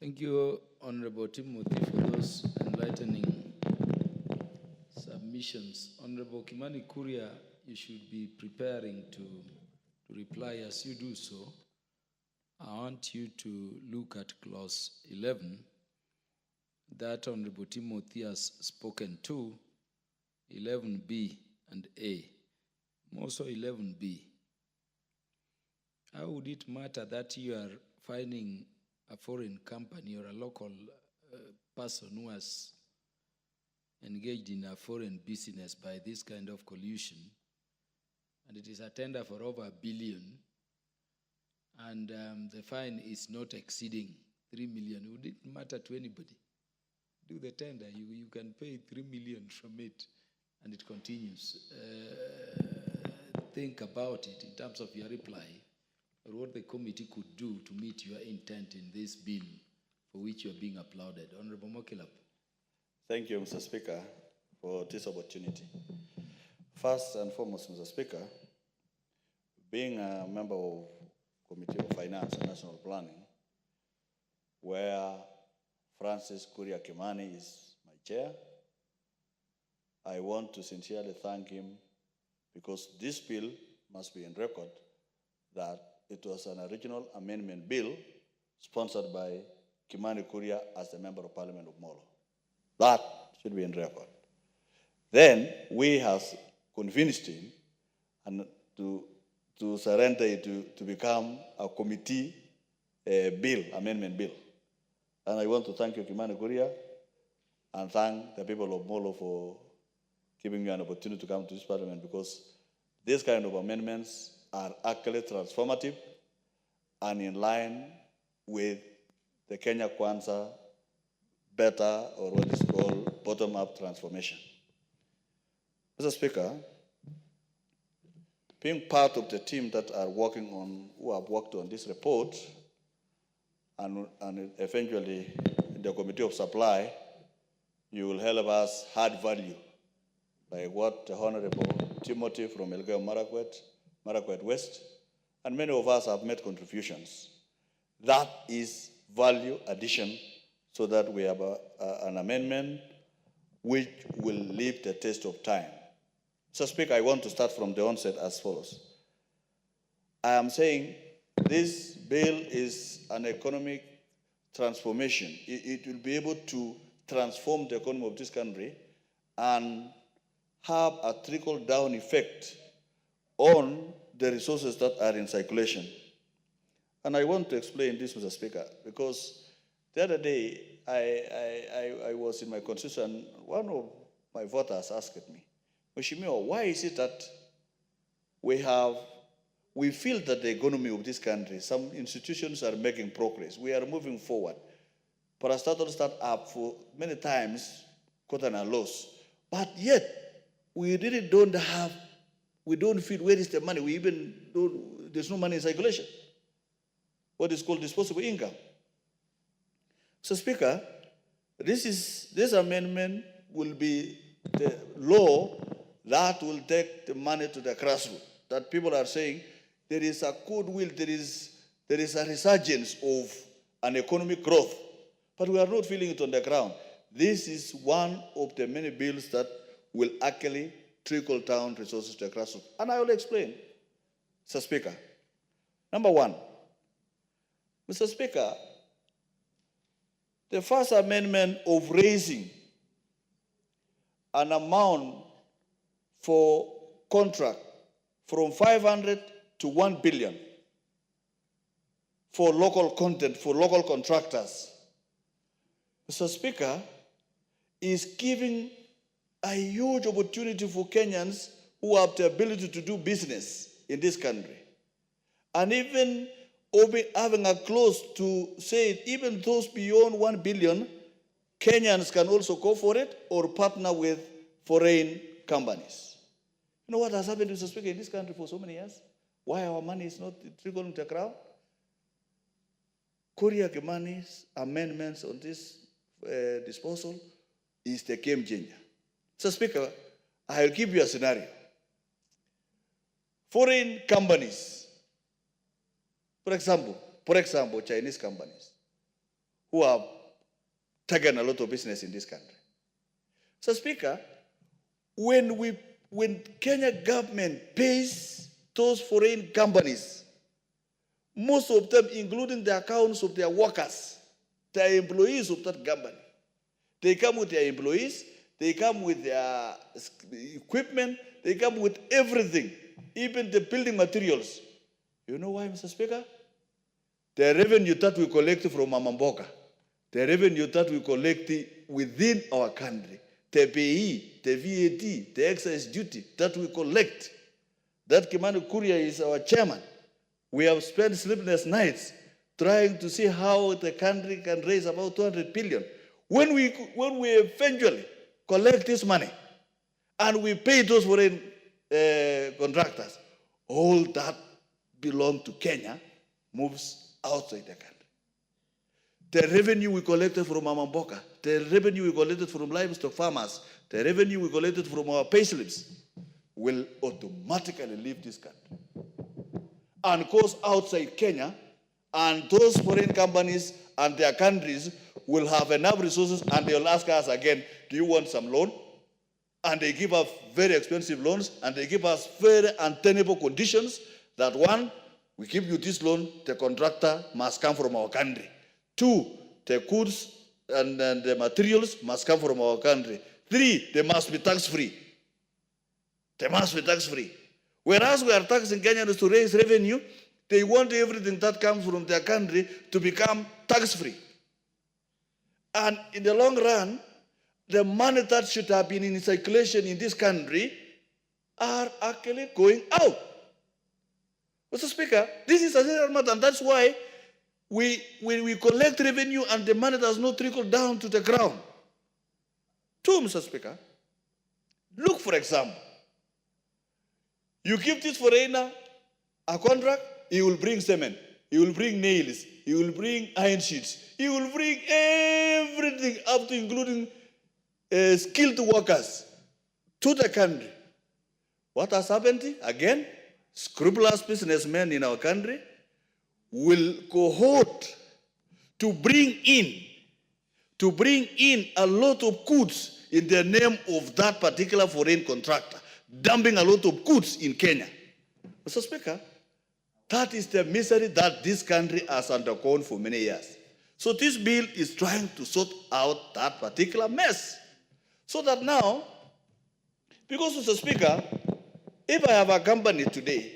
Thank you, Honorable Timothy, for those enlightening submissions. Honorable Kimani Kuria, you should be preparing to reply. As you do so, I want you to look at clause 11 that Honorable Timothy has spoken to, 11B and A, also 11B. How would it matter that you are finding a foreign company or a local person who has engaged in a foreign business by this kind of collusion, and it is a tender for over $1 billion, and the fine is not exceeding 3 million? Would it matter to anybody? Do the tender, you can pay 3 million from it, and it continues. Think about it in terms of your reply, or what the committee could do to meet your intent in this bill for which you are being applauded. Honorable Mokilap. Thank you, Mr. Speaker, for this opportunity. First and foremost, Mr. Speaker, being a member of Committee of Finance and National Planning, where Francis Kuria Kimani is my chair, I want to sincerely thank him, because this bill must be in record that it was an original amendment bill sponsored by Kimani Kuria as the Member of Parliament of Molo. That should be in record. Then we have convinced him and to surrender it to become a committee bill, amendment bill. And I want to thank you, Kimani Kuria, and thank the people of Molo for giving me an opportunity to come to this parliament, because these kind of amendments are actually transformative and in line with the Kenya Kwanza better, or what is called bottom-up transformation. Mr. Speaker, being part of the team that are working on, who have worked on this report, and eventually in the Committee of Supply, you will help us add value, like what the Honorable Timothy from Elgeyo Marakwet West, and many of us have made contributions. That is value addition, so that we have an amendment which will live the test of time. Mr. Speaker, I want to start from the onset as follows. I am saying this bill is an economic transformation. It will be able to transform the economy of this country and have a trickle-down effect on the resources that are in circulation. And I want to explain this, Mr. Speaker, because the other day I was in my constituency, and one of my voters asked me, Mheshimiwa, why is it that we feel that the economy of this country, some institutions are making progress, we are moving forward. Parastatal start up for many times, gotten a loss. But yet, we really we don't feel where is the money. We even don't, there's no money in circulation. What is called disposable income. So, Speaker, this amendment will be the law that will take the money to the grassroots. That people are saying there is a goodwill, there is a resurgence of an economic growth, but we are not feeling it on the ground. This is one of the many bills that will actually trickle down resources to the grassroots. And I will explain, Mr. Speaker. Number one, Mr. Speaker, the first amendment of raising an amount for contract from 500 to 1 billion for local content, for local contractors, Mr. Speaker, is giving a huge opportunity for Kenyans who have the ability to do business in this country. And even having a clause to say even those beyond 1 billion, Kenyans can also go for it or partner with foreign companies. You know what has happened, Mr. Speaker, in this country for so many years? Why our money is not trickling to the ground? Kuria Kimani's amendments on this disposal is the game changer. So, Speaker, I'll give you a scenario. Foreign companies, for example, Chinese companies, who have taken a lot of business in this country. So, Speaker, when Kenya government pays those foreign companies, most of them, including the accounts of their workers, their employees of that company, they come with their employees, they come with their equipment, they come with everything, even the building materials. You know why, Mr. Speaker? The revenue that we collect from Mamamboka, the revenue that we collect within our country, the PE, the VAT, the excise duty that we collect, that Kimani Kuria is our chairman. We have spent sleepless nights trying to see how the country can raise about 200 billion. When we eventually collect this money and we pay those foreign contractors, all that belong to Kenya moves outside the country. The revenue we collected from Mamamboka, the revenue we collected from livestock farmers, the revenue we collected from our payslips will automatically leave this country and goes outside Kenya, and those foreign companies and their countries will have enough resources, and they'll ask us again, do you want some loan? And they give us very expensive loans, and they give us very untenable conditions that one, we give you this loan, the contractor must come from our country. Two, the goods and the materials must come from our country. Three, they must be tax-free. They must be tax-free. Whereas we are taxing Kenyans to raise revenue, they want everything that comes from their country to become tax-free. And in the long run, the money that should have been in circulation in this country are actually going out. Mr. Speaker, this is a serious matter, and that's why when we collect revenue and the money does not trickle down to the ground. Two, Mr. Speaker, look, for example, you give this foreigner a contract, he will bring cement, he will bring nails, he will bring iron sheets, he will bring everything up to including skilled workers to the country. What has happened? Again, scrupulous businessmen in our country will cohort to bring in a lot of goods in the name of that particular foreign contractor, dumping a lot of goods in Kenya. Mr. Speaker, that is the misery that this country has undergone for many years. So this bill is trying to sort out that particular mess. So that now, because, Mr. Speaker, if I have a company today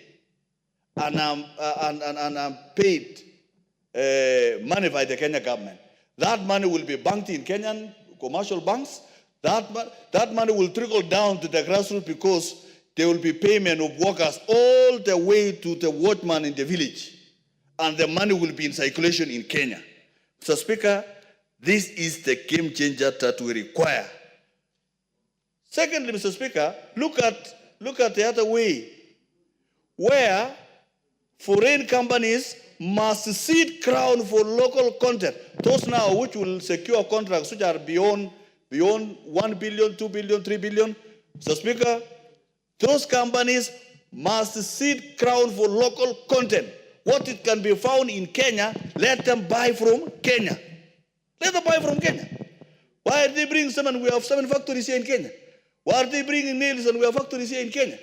and I'm paid money by the Kenya government, that money will be banked in Kenyan commercial banks. That money will trickle down to the grassroots because there will be payment of workers all the way to the watchman in the village. And the money will be in circulation in Kenya. Mr. Speaker, this is the game changer that we require. Secondly, Mr. Speaker, look at the other way, where foreign companies must cede crown for local content. Those now which will secure contracts which are beyond 1 billion, 2 billion, 3 billion. Mr. Speaker, those companies must cede crown for local content. What it can be found in Kenya, let them buy from Kenya. Let them buy from Kenya. Why are they bringing cement? We have 7 factories here in Kenya. Why are they bringing nails and we have factories here in Kenya?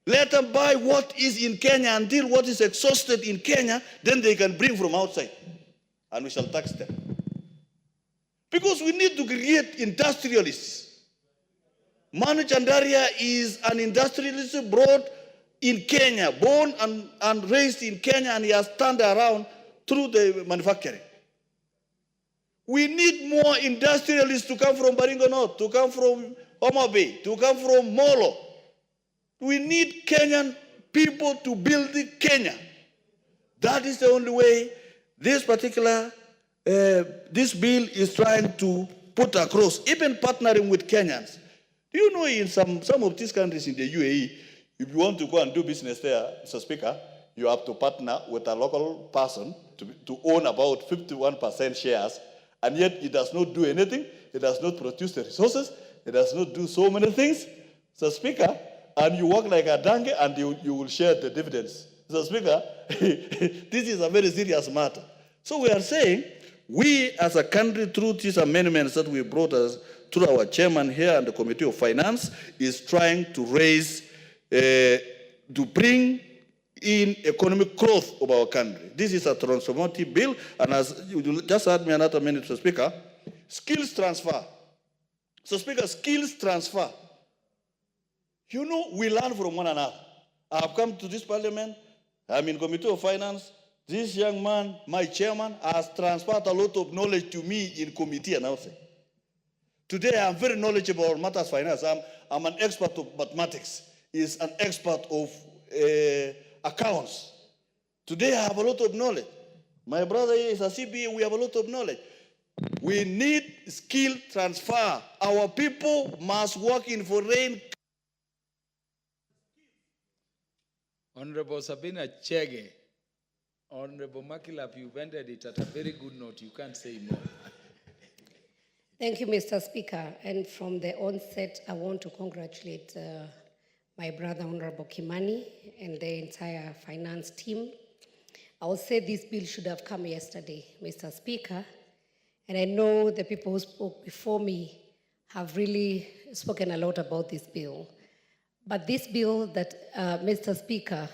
Let them buy what is in Kenya until what is exhausted in Kenya, then they can bring from outside. And we shall tax them. Because we need to create industrialists. Manu Chandaria is an industrialist brought in Kenya, born and raised in Kenya, and he has turned around through the manufacturing. We need more industrialists to come from Baringo North, to come from Homa Bay, to come from Molo. We need Kenyan people to build Kenya. That is the only way this particular, this bill is trying to put across, even partnering with Kenyans. Do you know in some of these countries in the UAE, if you want to go and do business there, Mr. Speaker, you have to partner with a local person to own about 51% shares, and yet it does not do anything. It does not produce the resources. It does not do so many things. So, Speaker, and you work like a donkey and you will share the dividends. So, Speaker, this is a very serious matter. So we are saying, we as a country, through these amendments that we brought us through our chairman here and the Committee of Finance, is trying to raise, to bring in economic growth of our country. This is a transformative bill, and as you just had me another minute, Mr. Speaker, skills transfer. So, Speaker, skills transfer. You know, we learn from one another. I have come to this parliament, I'm in Committee of Finance. This young man, my chairman, has transferred a lot of knowledge to me in committee and outside. Today, I'm very knowledgeable on matters finance. I'm an expert of mathematics. He's an expert of accounts. Today, I have a lot of knowledge. My brother is a CBA, we have a lot of knowledge. We need skill transfer. Our people must work in foreign. Honorable Sabina Chege, Honorable Makilap, you've ended it at a very good note. You can't say more. Thank you, Mr. Speaker. And from the onset, I want to congratulate my brother, Honorable Kimani, and the entire finance team. I will say this bill should have come yesterday, Mr. Speaker. And I know the people who spoke before me have really spoken a lot about this bill. But this bill that, Mr. Speaker,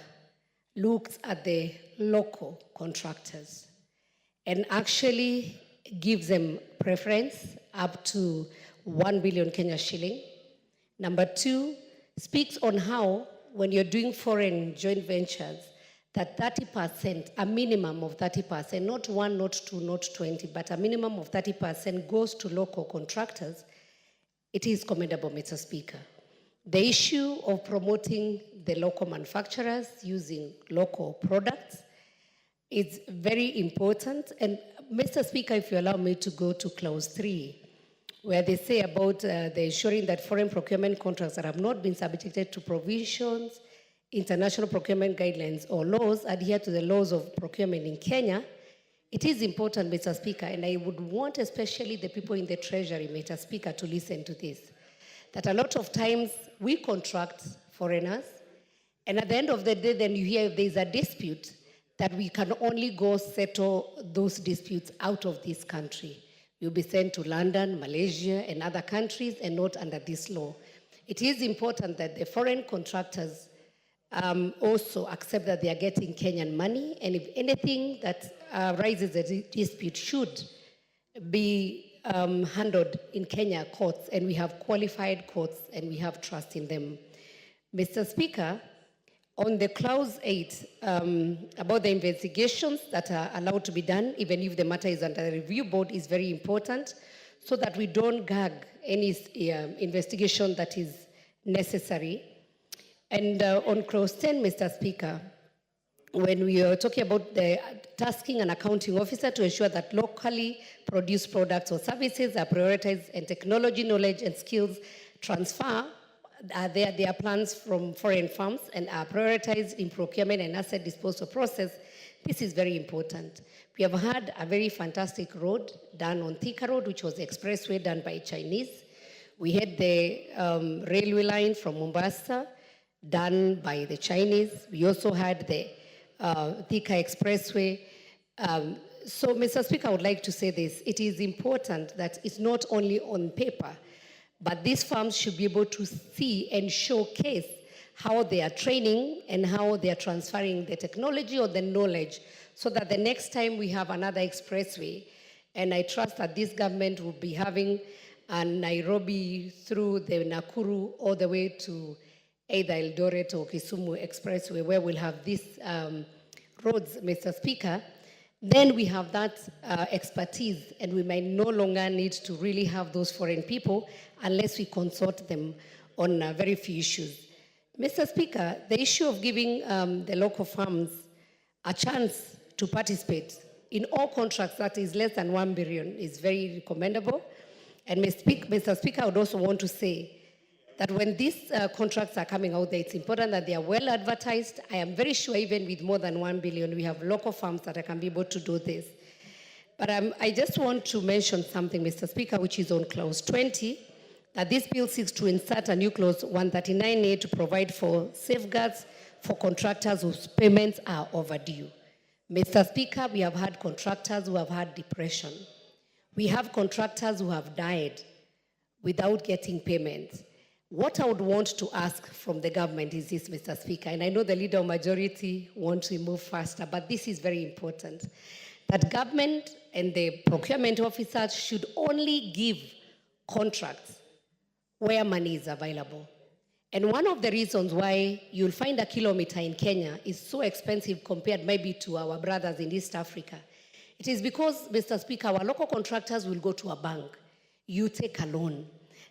looks at the local contractors and actually gives them preference up to 1 billion Kenya shilling. Number two, speaks on how, when you're doing foreign joint ventures, that 30%, a minimum of 30%, not 1, not 2, not 20, but a minimum of 30% goes to local contractors. It is commendable, Mr. Speaker. The issue of promoting the local manufacturers using local products is very important. And Mr. Speaker, if you allow me to go to clause 3, where they say about the ensuring that foreign procurement contracts that have not been subjected to provisions, international procurement guidelines or laws adhere to the laws of procurement in Kenya, it is important, Mr. Speaker, and I would want especially the people in the Treasury, Mr. Speaker, to listen to this, that a lot of times we contract foreigners, and at the end of the day, then you hear if there's a dispute, that we can only go settle those disputes out of this country. You'll be sent to London, Malaysia, and other countries, and not under this law. It is important that the foreign contractors also accept that they are getting Kenyan money, and if anything that raises a dispute should be handled in Kenya courts, and we have qualified courts, and we have trust in them. Mr. Speaker, on the clause 8, about the investigations that are allowed to be done, even if the matter is under the review board, is very important, so that we don't gag any investigation that is necessary. And on clause 10, Mr. Speaker, when we are talking about the tasking an accounting officer to ensure that locally produced products or services are prioritized and technology, knowledge, and skills transfer, their plans from foreign firms and are prioritized in procurement and asset disposal process. This is very important. We have had a very fantastic road done on Thika Road, which was the expressway done by Chinese. We had the railway line from Mombasa done by the Chinese. We also had the Thika Expressway. So, Mr. Speaker, I would like to say this. It is important that it's not only on paper, but these firms should be able to see and showcase how they are training and how they are transferring the technology or the knowledge, so that the next time we have another expressway, and I trust that this government will be having a Nairobi through the Nakuru all the way to either Eldoret or Kisumu Expressway, where we'll have these roads, Mr. Speaker, then we have that expertise, and we might no longer need to really have those foreign people unless we consult them on very few issues. Mr. Speaker, the issue of giving the local firms a chance to participate in all contracts that is less than 1 billion is very commendable. And Mr. Speaker, I would also want to say that when these contracts are coming out there, it's important that they are well advertised. I am very sure even with more than 1 billion, we have local firms that can be able to do this. But I just want to mention something, Mr. Speaker, which is on clause 20, that this bill seeks to insert a new clause 139A to provide for safeguards for contractors whose payments are overdue. Mr. Speaker, we have had contractors who have had depression. We have contractors who have died without getting payments. What I would want to ask from the government is this, Mr. Speaker, and I know the leader of majority wants to move faster, but this is very important, that government and the procurement officers should only give contracts where money is available. And one of the reasons why you'll find a kilometer in Kenya is so expensive compared maybe to our brothers in East Africa, it is because, Mr. Speaker, our local contractors will go to a bank, you take a loan.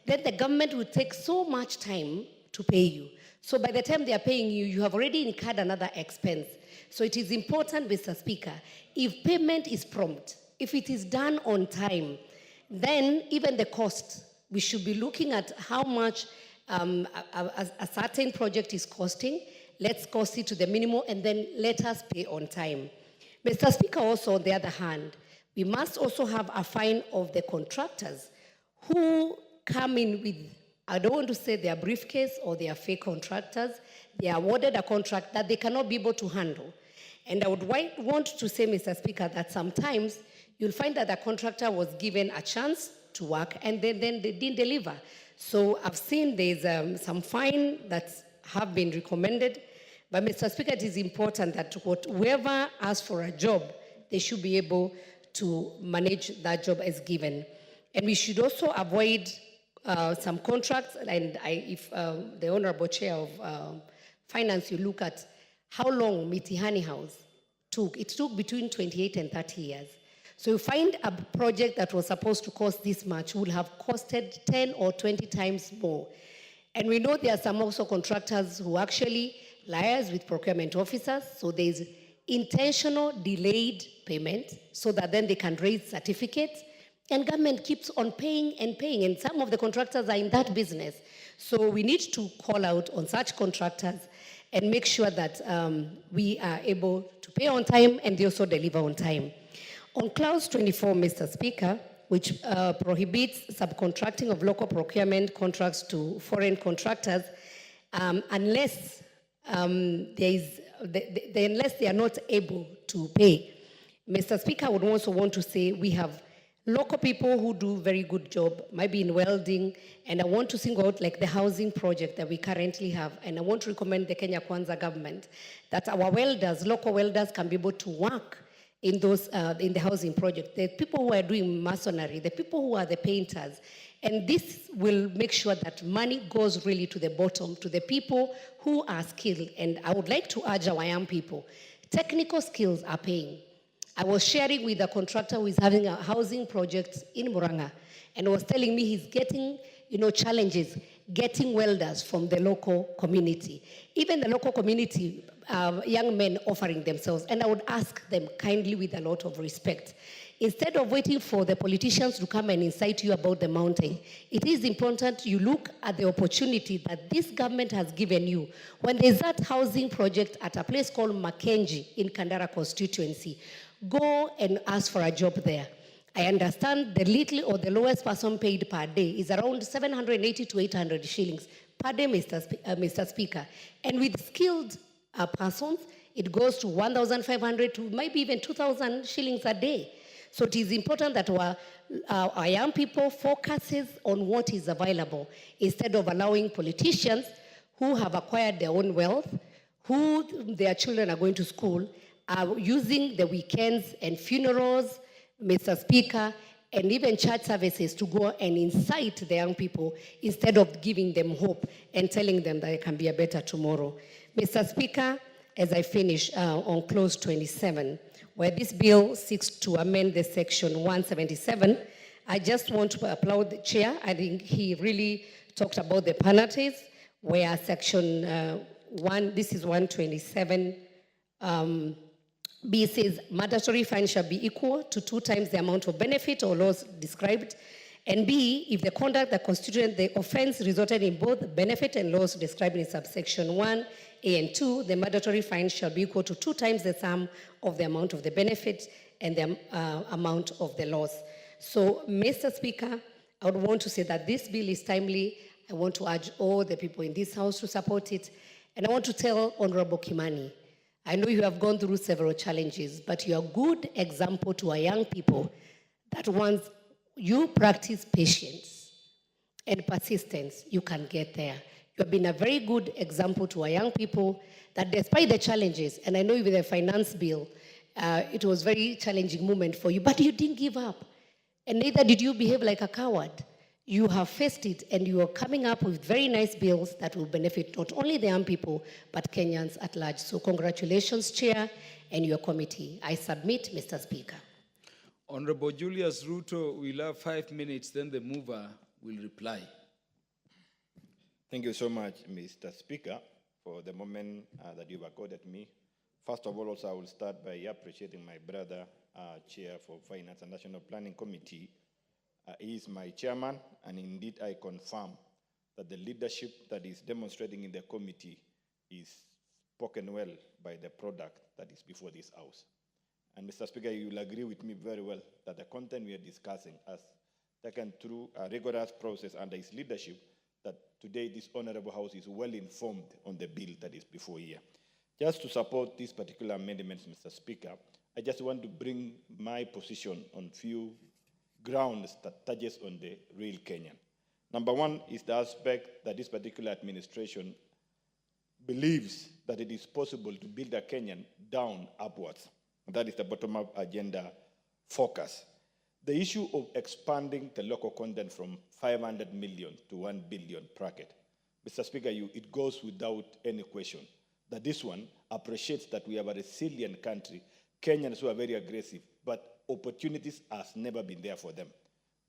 Then the government will take so much time to pay you. So by the time they are paying you, you have already incurred another expense. So it is important, Mr. Speaker, if payment is prompt, if it is done on time, then even the cost, we should be looking at how much a certain project is costing. Let's cost it to the minimum and then let us pay on time. Mr. Speaker, also on the other hand, we must also have a fine of the contractors who come in with, I don't want to say they are briefcase or they are fake contractors. They are awarded a contract that they cannot be able to handle. And I would want to say, Mr. Speaker, that sometimes you'll find that the contractor was given a chance to work and then they didn't deliver. So I've seen there's some fine that have been recommended. But Mr. Speaker, it is important that whoever asks for a job, they should be able to manage that job as given. And we should also avoid some contracts, and if the Honorable Chair of Finance, you look at how long Mitihani House took. It took between 28 and 30 years. So you find a project that was supposed to cost this much would have costed 10 or 20 times more. And we know there are some also contractors who actually liaise with procurement officers, so there's intentional delayed payment so that then they can raise certificates. And government keeps on paying and paying, and some of the contractors are in that business. So we need to call out on such contractors and make sure that we are able to pay on time and they also deliver on time. On clause 24, Mr. Speaker, which prohibits subcontracting of local procurement contracts to foreign contractors unless unless they are not able to pay. Mr. Speaker, I would also want to say we have local people who do very good job, maybe in welding, and I want to single out like the housing project that we currently have, and I want to recommend the Kenya Kwanza government that our welders, local welders, can be able to work in those in the housing project. The people who are doing masonry, the people who are the painters, and this will make sure that money goes really to the bottom, to the people who are skilled. And I would like to urge our young people, technical skills are paying. I was sharing with a contractor who is having a housing project in Muranga, and was telling me he's getting, challenges getting welders from the local community. Even the local community, young men offering themselves. And I would ask them kindly with a lot of respect, instead of waiting for the politicians to come and incite you about the mountain, it is important you look at the opportunity that this government has given you. When there's that housing project at a place called Mackenzie in Kandara constituency, go and ask for a job there. I understand the little or the lowest person paid per day is around 780 to 800 shillings per day, Mr. Speaker. And with skilled persons, it goes to 1,500 to maybe even 2,000 shillings a day. So it is important that our young people focuses on what is available instead of allowing politicians who have acquired their own wealth, who their children are going to school, are using the weekends and funerals, Mr. Speaker, and even church services to go and incite the young people instead of giving them hope and telling them that there can be a better tomorrow. Mr. Speaker, as I finish on clause 27, where this bill seeks to amend the section 177, I just want to applaud the chair. I think he really talked about the penalties, where section this is 127, B says mandatory fine shall be equal to 2 times the amount of benefit or loss described. And B, if the conduct that constituted the offense resulted in both benefit and loss described in subsection 1, A and 2, the mandatory fine shall be equal to 2 times the sum of the amount of the benefit and the amount of the loss. So, Mr. Speaker, I would want to say that this bill is timely. I want to urge all the people in this House to support it. And I want to tell Honorable Kimani, I know you have gone through several challenges, but you're a good example to our young people that once you practice patience and persistence, you can get there. You have been a very good example to our young people that despite the challenges, and I know with the finance bill, it was a very challenging moment for you, but you didn't give up. And neither did you behave like a coward. You have faced it, and you are coming up with very nice bills that will benefit not only the young people, but Kenyans at large. So congratulations, Chair, and your committee. I submit, Mr. Speaker. Honorable Julius Ruto will have 5 minutes, then the mover will reply. Thank you so much, Mr. Speaker, for the moment that you've accorded me. First of all, also, I will start by appreciating my brother, Chair for Finance and National Planning Committee. He is my chairman, and indeed I confirm that the leadership that is demonstrating in the committee is spoken well by the product that is before this House. And Mr. Speaker, you will agree with me very well that the content we are discussing has taken through a rigorous process under his leadership, that today this Honorable House is well informed on the bill that is before here. Just to support these particular amendments, Mr. Speaker, I just want to bring my position on few grounds that touches on the real Kenyan. Number one is the aspect that this particular administration believes that it is possible to build a Kenyan down upwards. That is the bottom-up agenda focus. The issue of expanding the local content from 500 million to 1 billion bracket. Mr. Speaker, it goes without any question that this one appreciates that we have a resilient country, Kenyans who are very aggressive, but opportunities has never been there for them.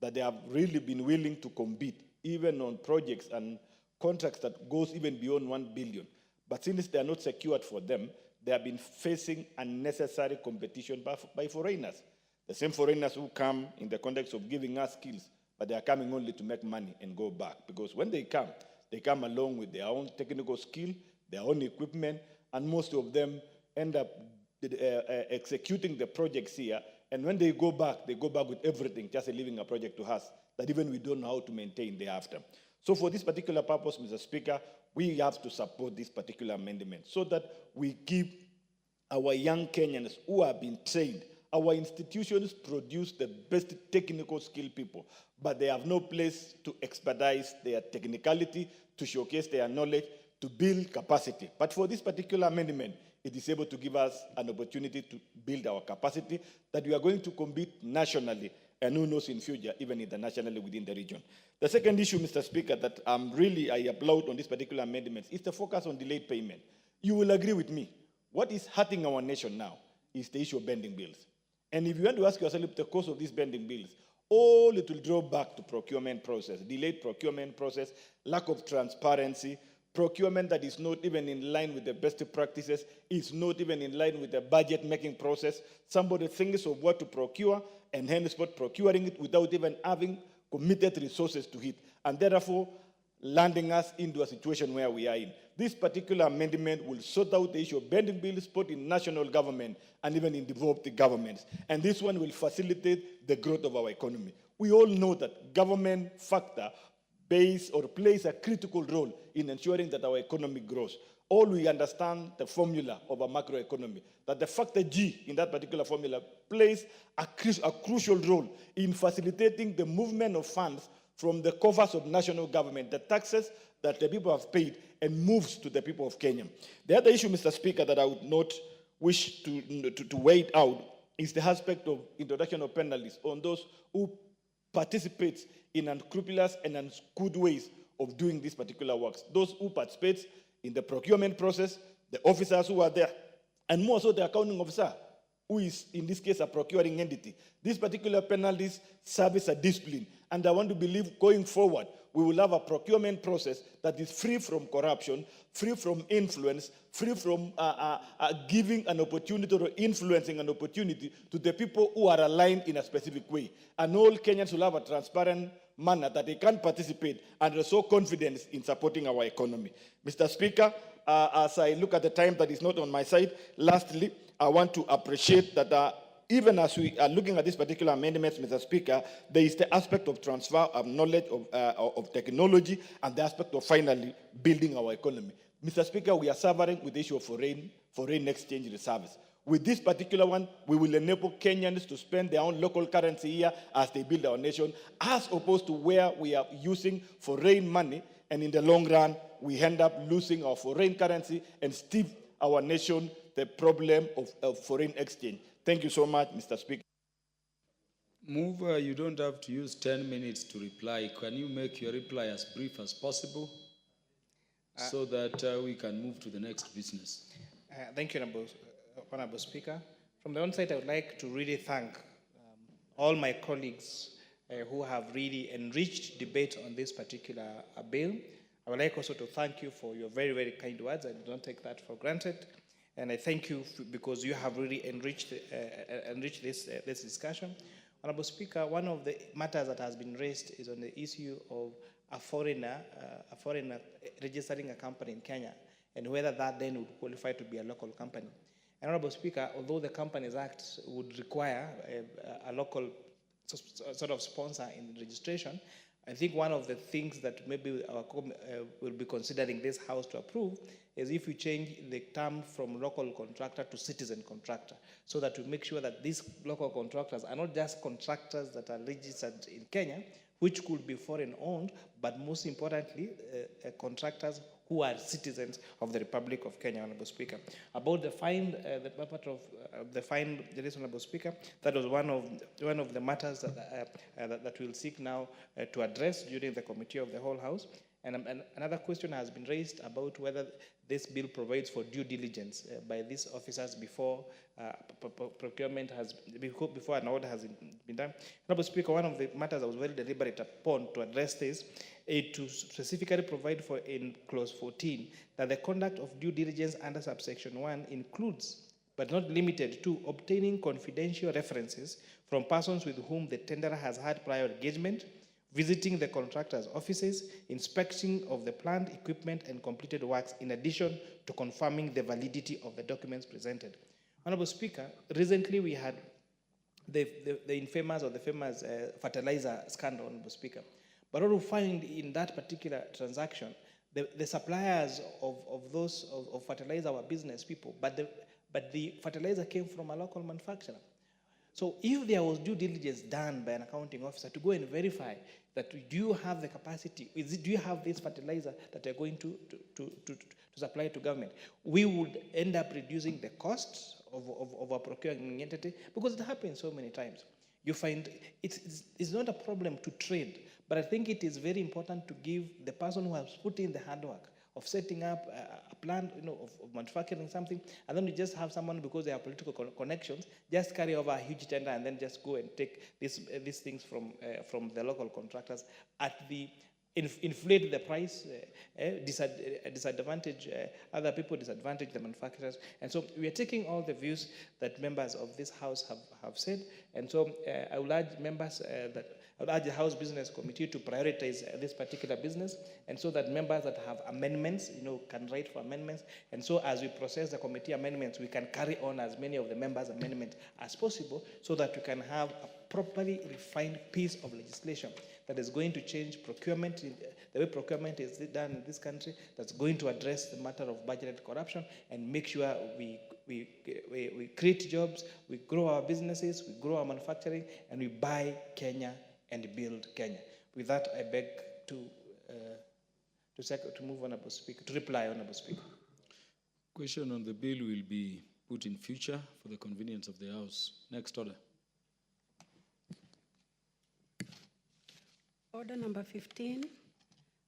That they have really been willing to compete, even on projects and contracts that goes even beyond 1 billion. But since they are not secured for them, they have been facing unnecessary competition by foreigners. The same foreigners who come in the context of giving us skills, but they are coming only to make money and go back. Because when they come along with their own technical skill, their own equipment, and most of them end up executing the projects here. And when they go back with everything, just leaving a project to us that even we don't know how to maintain thereafter. So for this particular purpose, Mr. Speaker, we have to support this particular amendment so that we give our young Kenyans who have been trained. Our institutions produce the best technical skilled people, but they have no place to expertise their technicality, to showcase their knowledge, to build capacity. But for this particular amendment, it is able to give us an opportunity to build our capacity, that we are going to compete nationally, and who knows in future, even internationally within the region. The second issue, Mr. Speaker, that I applaud on this particular amendment is the focus on delayed payment. You will agree with me. What is hurting our nation now is the issue of bending bills. And if you want to ask yourself the cause of these bending bills, all it will draw back to procurement process, delayed procurement process, lack of transparency, procurement that is not even in line with the best practices, is not even in line with the budget-making process. Somebody thinks of what to procure and henceforth procuring it without even having committed resources to it, and therefore landing us into a situation where we are in. This particular amendment will sort out the issue of bending bills both in national government and even in developed governments. And this one will facilitate the growth of our economy. We all know that government factor plays a critical role in ensuring that our economy grows. All we understand the formula of a macroeconomy, that the factor G in that particular formula plays a crucial role in facilitating the movement of funds from the coffers of national government, the taxes that the people have paid, and moves to the people of Kenya. The other issue, Mr. Speaker, that I would not wish to wait out is the aspect of introduction of penalties on those who participate in unscrupulous and unscrupulous ways of doing these particular works. Those who participate in the procurement process, the officers who are there, and more so the accounting officer, who is in this case a procuring entity. These particular penalties serve as a discipline, and I want to believe going forward we will have a procurement process that is free from corruption, free from influence, free from giving an opportunity or influencing an opportunity to the people who are aligned in a specific way. And all Kenyans will have a transparent manner that they can participate and are so confident in supporting our economy. Mr. Speaker, as I look at the time that is not on my side, lastly, I want to appreciate that even as we are looking at this particular amendments, Mr. Speaker, there is the aspect of transfer of knowledge of technology and the aspect of finally building our economy. Mr. Speaker, we are suffering with the issue of foreign exchange reserves. With this particular one, we will enable Kenyans to spend their own local currency here as they build our nation, as opposed to where we are using foreign money, and in the long run, we end up losing our foreign currency and still our nation the problem of foreign exchange. Thank you so much, Mr. Speaker. Mover, you don't have to use 10 minutes to reply. Can you make your reply as brief as possible so that we can move to the next business? Thank you, Honorable Speaker. From the onset, I would like to really thank all my colleagues who have really enriched debate on this particular bill. I would like also to thank you for your very, very kind words. I don't take that for granted. And I thank you because you have really enriched this discussion. Honorable Speaker, one of the matters that has been raised is on the issue of a foreigner registering a company in Kenya, and whether that then would qualify to be a local company. And Honorable Speaker, although the Companies Act would require a local sort of sponsor in registration, I think one of the things that maybe will be considering this House to approve is if we change the term from local contractor to citizen contractor, so that we make sure that these local contractors are not just contractors that are registered in Kenya, which could be foreign owned, but most importantly, contractors who are citizens of the Republic of Kenya, Honorable Speaker. About the fine, the part of the fine, Honorable Speaker, that was one of the matters that we'll seek now to address during the Committee of the Whole House. And another question has been raised about whether this bill provides for due diligence by these officers before procurement before an order has been done. Honorable Speaker, one of the matters I was very deliberate upon to address this is to specifically provide for in clause 14 that the conduct of due diligence under subsection 1 includes, but not limited to, obtaining confidential references from persons with whom the tenderer has had prior engagement, visiting the contractor's offices, inspection of the planned equipment and completed works, in addition to confirming the validity of the documents presented. Honorable Speaker, recently we had the infamous or the famous fertilizer scandal, Honorable Speaker. But what we find in that particular transaction, the suppliers of fertilizer were business people, but the fertilizer came from a local manufacturer. So if there was due diligence done by an accounting officer to go and verify that do you have the capacity, do you have this fertilizer that you're going to supply to government, we would end up reducing the costs of a procuring entity, because it happens so many times. You find it's not a problem to trade, but I think it is very important to give the person who has put in the hard work of setting up a plan, of manufacturing something, and then you just have someone, because they have political connections, just carry over a huge tender and then just go and take these things from the local contractors at the inflate the price, disadvantage other people, disadvantage the manufacturers. And so we are taking all the views that members of this House have said. And so I would urge members I would urge the House Business Committee to prioritize this particular business, and so that members that have amendments, can write for amendments. And so as we process the committee amendments, we can carry on as many of the members' amendments as possible, so that we can have a properly refined piece of legislation that is going to change procurement, the way procurement is done in this country, that's going to address the matter of budgeted corruption and make sure we create jobs, we grow our businesses, we grow our manufacturing, and we buy Kenya and build Kenya. With that, I beg to move, Honorable Speaker, to reply, Honorable Speaker. Question on the bill will be put in future for the convenience of the House. Next order. Order number 15,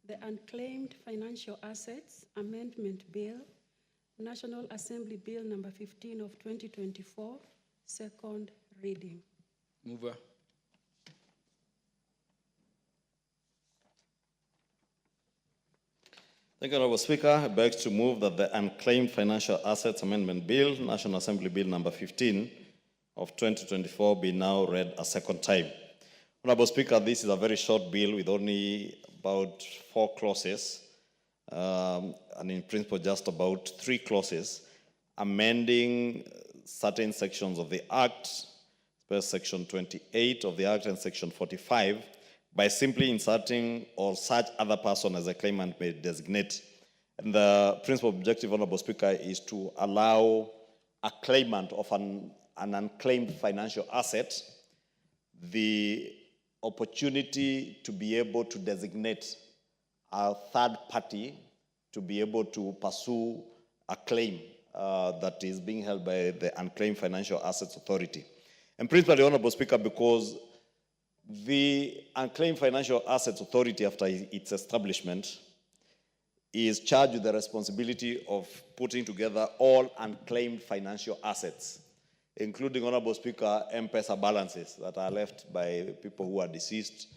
the Unclaimed Financial Assets Amendment Bill, National Assembly Bill number 15 of 2024, second reading. Mover. Thank you, Honorable Speaker. I beg to move that the Unclaimed Financial Assets Amendment Bill, National Assembly Bill number 15 of 2024, be now read a second time. Honorable Speaker, this is a very short bill with only about 4 clauses, and in principle just about 3 clauses, amending certain sections of the Act, Section 28 of the Act and Section 45, by simply inserting "or such other person as a claimant may designate." And the principal objective, Honorable Speaker, is to allow a claimant of an unclaimed financial asset the opportunity to be able to designate a third party to be able to pursue a claim that is being held by the Unclaimed Financial Assets Authority. And principally, Honorable Speaker, because the Unclaimed Financial Assets Authority, after its establishment, is charged with the responsibility of putting together all unclaimed financial assets, including, Honorable Speaker, M-Pesa balances that are left by people who are deceased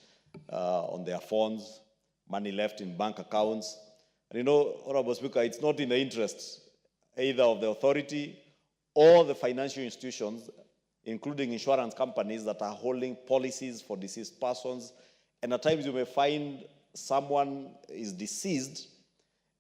on their phones, money left in bank accounts. And you know, Honorable Speaker, it's not in the interest either of the authority or the financial institutions, including insurance companies that are holding policies for deceased persons. And at times you may find someone is deceased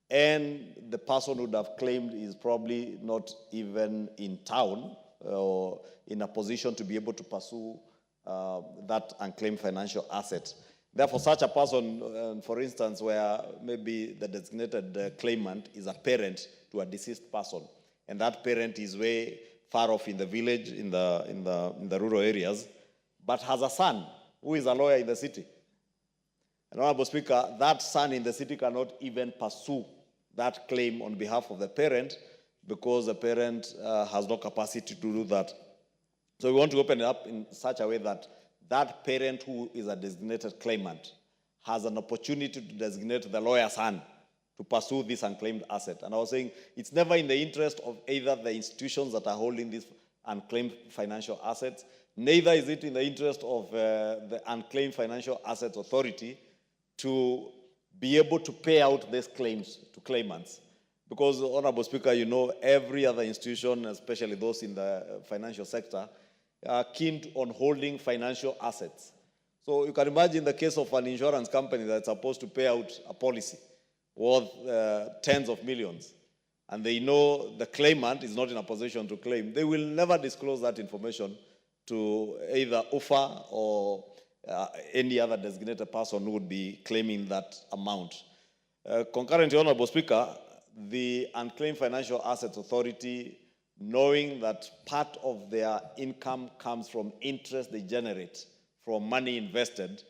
and the person who would have claimed is probably not even in town or in a position to be able to pursue that unclaimed financial asset. Therefore, such a person, for instance, where maybe the designated claimant is a parent to a deceased person, and that parent is way far off in the village, in the rural areas, but has a son who is a lawyer in the city. And Honorable Speaker, that son in the city cannot even pursue that claim on behalf of the parent because the parent has no capacity to do that. So we want to open it up in such a way that that parent who is a designated claimant has an opportunity to designate the lawyer's son to pursue this unclaimed asset. And I was saying it's never in the interest of either the institutions that are holding these unclaimed financial assets, neither is it in the interest of the Unclaimed Financial Assets Authority to be able to pay out these claims to claimants. Because, Honorable Speaker, you know, every other institution, especially those in the financial sector, are keen on holding financial assets. So you can imagine the case of an insurance company that's supposed to pay out a policy worth tens of millions, and they know the claimant is not in a position to claim. They will never disclose that information to either UFA or any other designated person who would be claiming that amount. Concurrently, Honorable Speaker, the Unclaimed Financial Assets Authority, knowing that part of their income comes from interest they generate from money invested,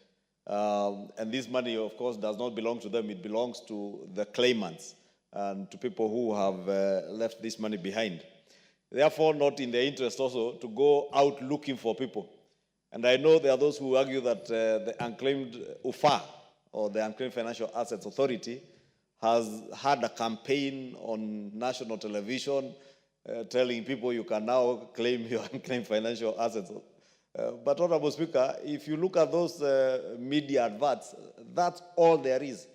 and this money, of course, does not belong to them. It belongs to the claimants and to people who have left this money behind. Therefore, not in their interest also to go out looking for people. And I know there are those who argue that the unclaimed UFA, or the Unclaimed Financial Assets Authority, has had a campaign on national television telling people you can now claim your unclaimed financial assets. But, Honorable Speaker, if you look at those media adverts, that's all there is.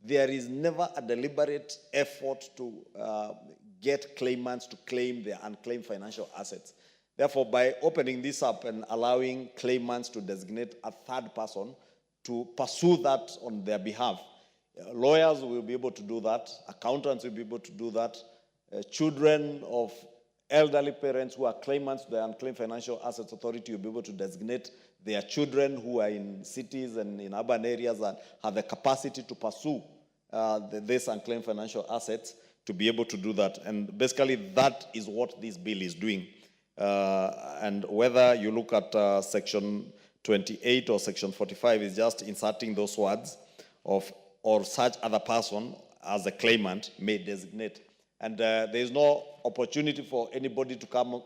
There is never a deliberate effort to get claimants to claim their unclaimed financial assets. Therefore, by opening this up and allowing claimants to designate a third person to pursue that on their behalf, lawyers will be able to do that, accountants will be able to do that, children of elderly parents who are claimants to the Unclaimed Financial Assets Authority will be able to designate their children who are in cities and in urban areas and have the capacity to pursue these unclaimed financial assets to be able to do that. And basically, that is what this bill is doing. And whether you look at Section 28 or Section 45, is just inserting those words of "or such other person as a claimant may designate." And there is no opportunity for anybody to come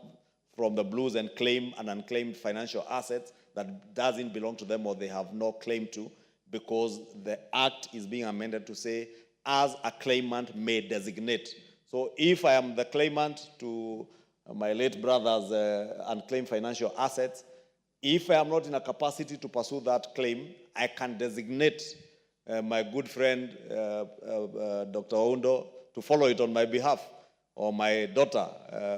from the blues and claim an unclaimed financial asset that doesn't belong to them or they have no claim to, because the Act is being amended to say, as a claimant may designate. So if I am the claimant to my late brother's unclaimed financial assets, if I am not in a capacity to pursue that claim, I can designate my good friend, Dr. Oundo, to follow it on my behalf, or my daughter,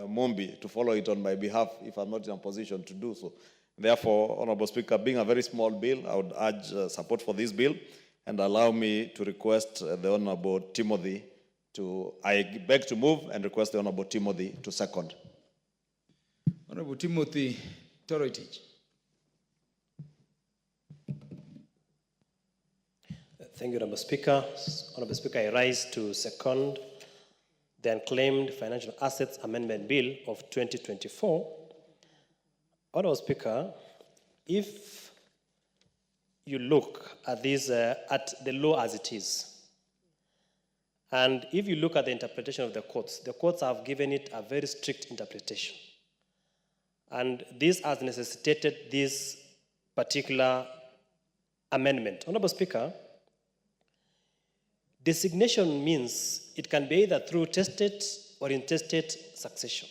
Mumbi, to follow it on my behalf if I'm not in a position to do so. Therefore, Honorable Speaker, being a very small bill, I would urge support for this bill and allow me to request the Honorable Timothy I beg to move and request the Honorable Timothy to second. Honorable Timothy Toroitich. Thank you, Honorable Speaker. Honorable Speaker, I rise to second the Unclaimed Financial Assets Amendment Bill of 2024. Honorable Speaker, if you look at this, at the law as it is, and if you look at the interpretation of the courts have given it a very strict interpretation. And this has necessitated this particular amendment. Honorable Speaker, designation means it can be either through testate or intestate succession,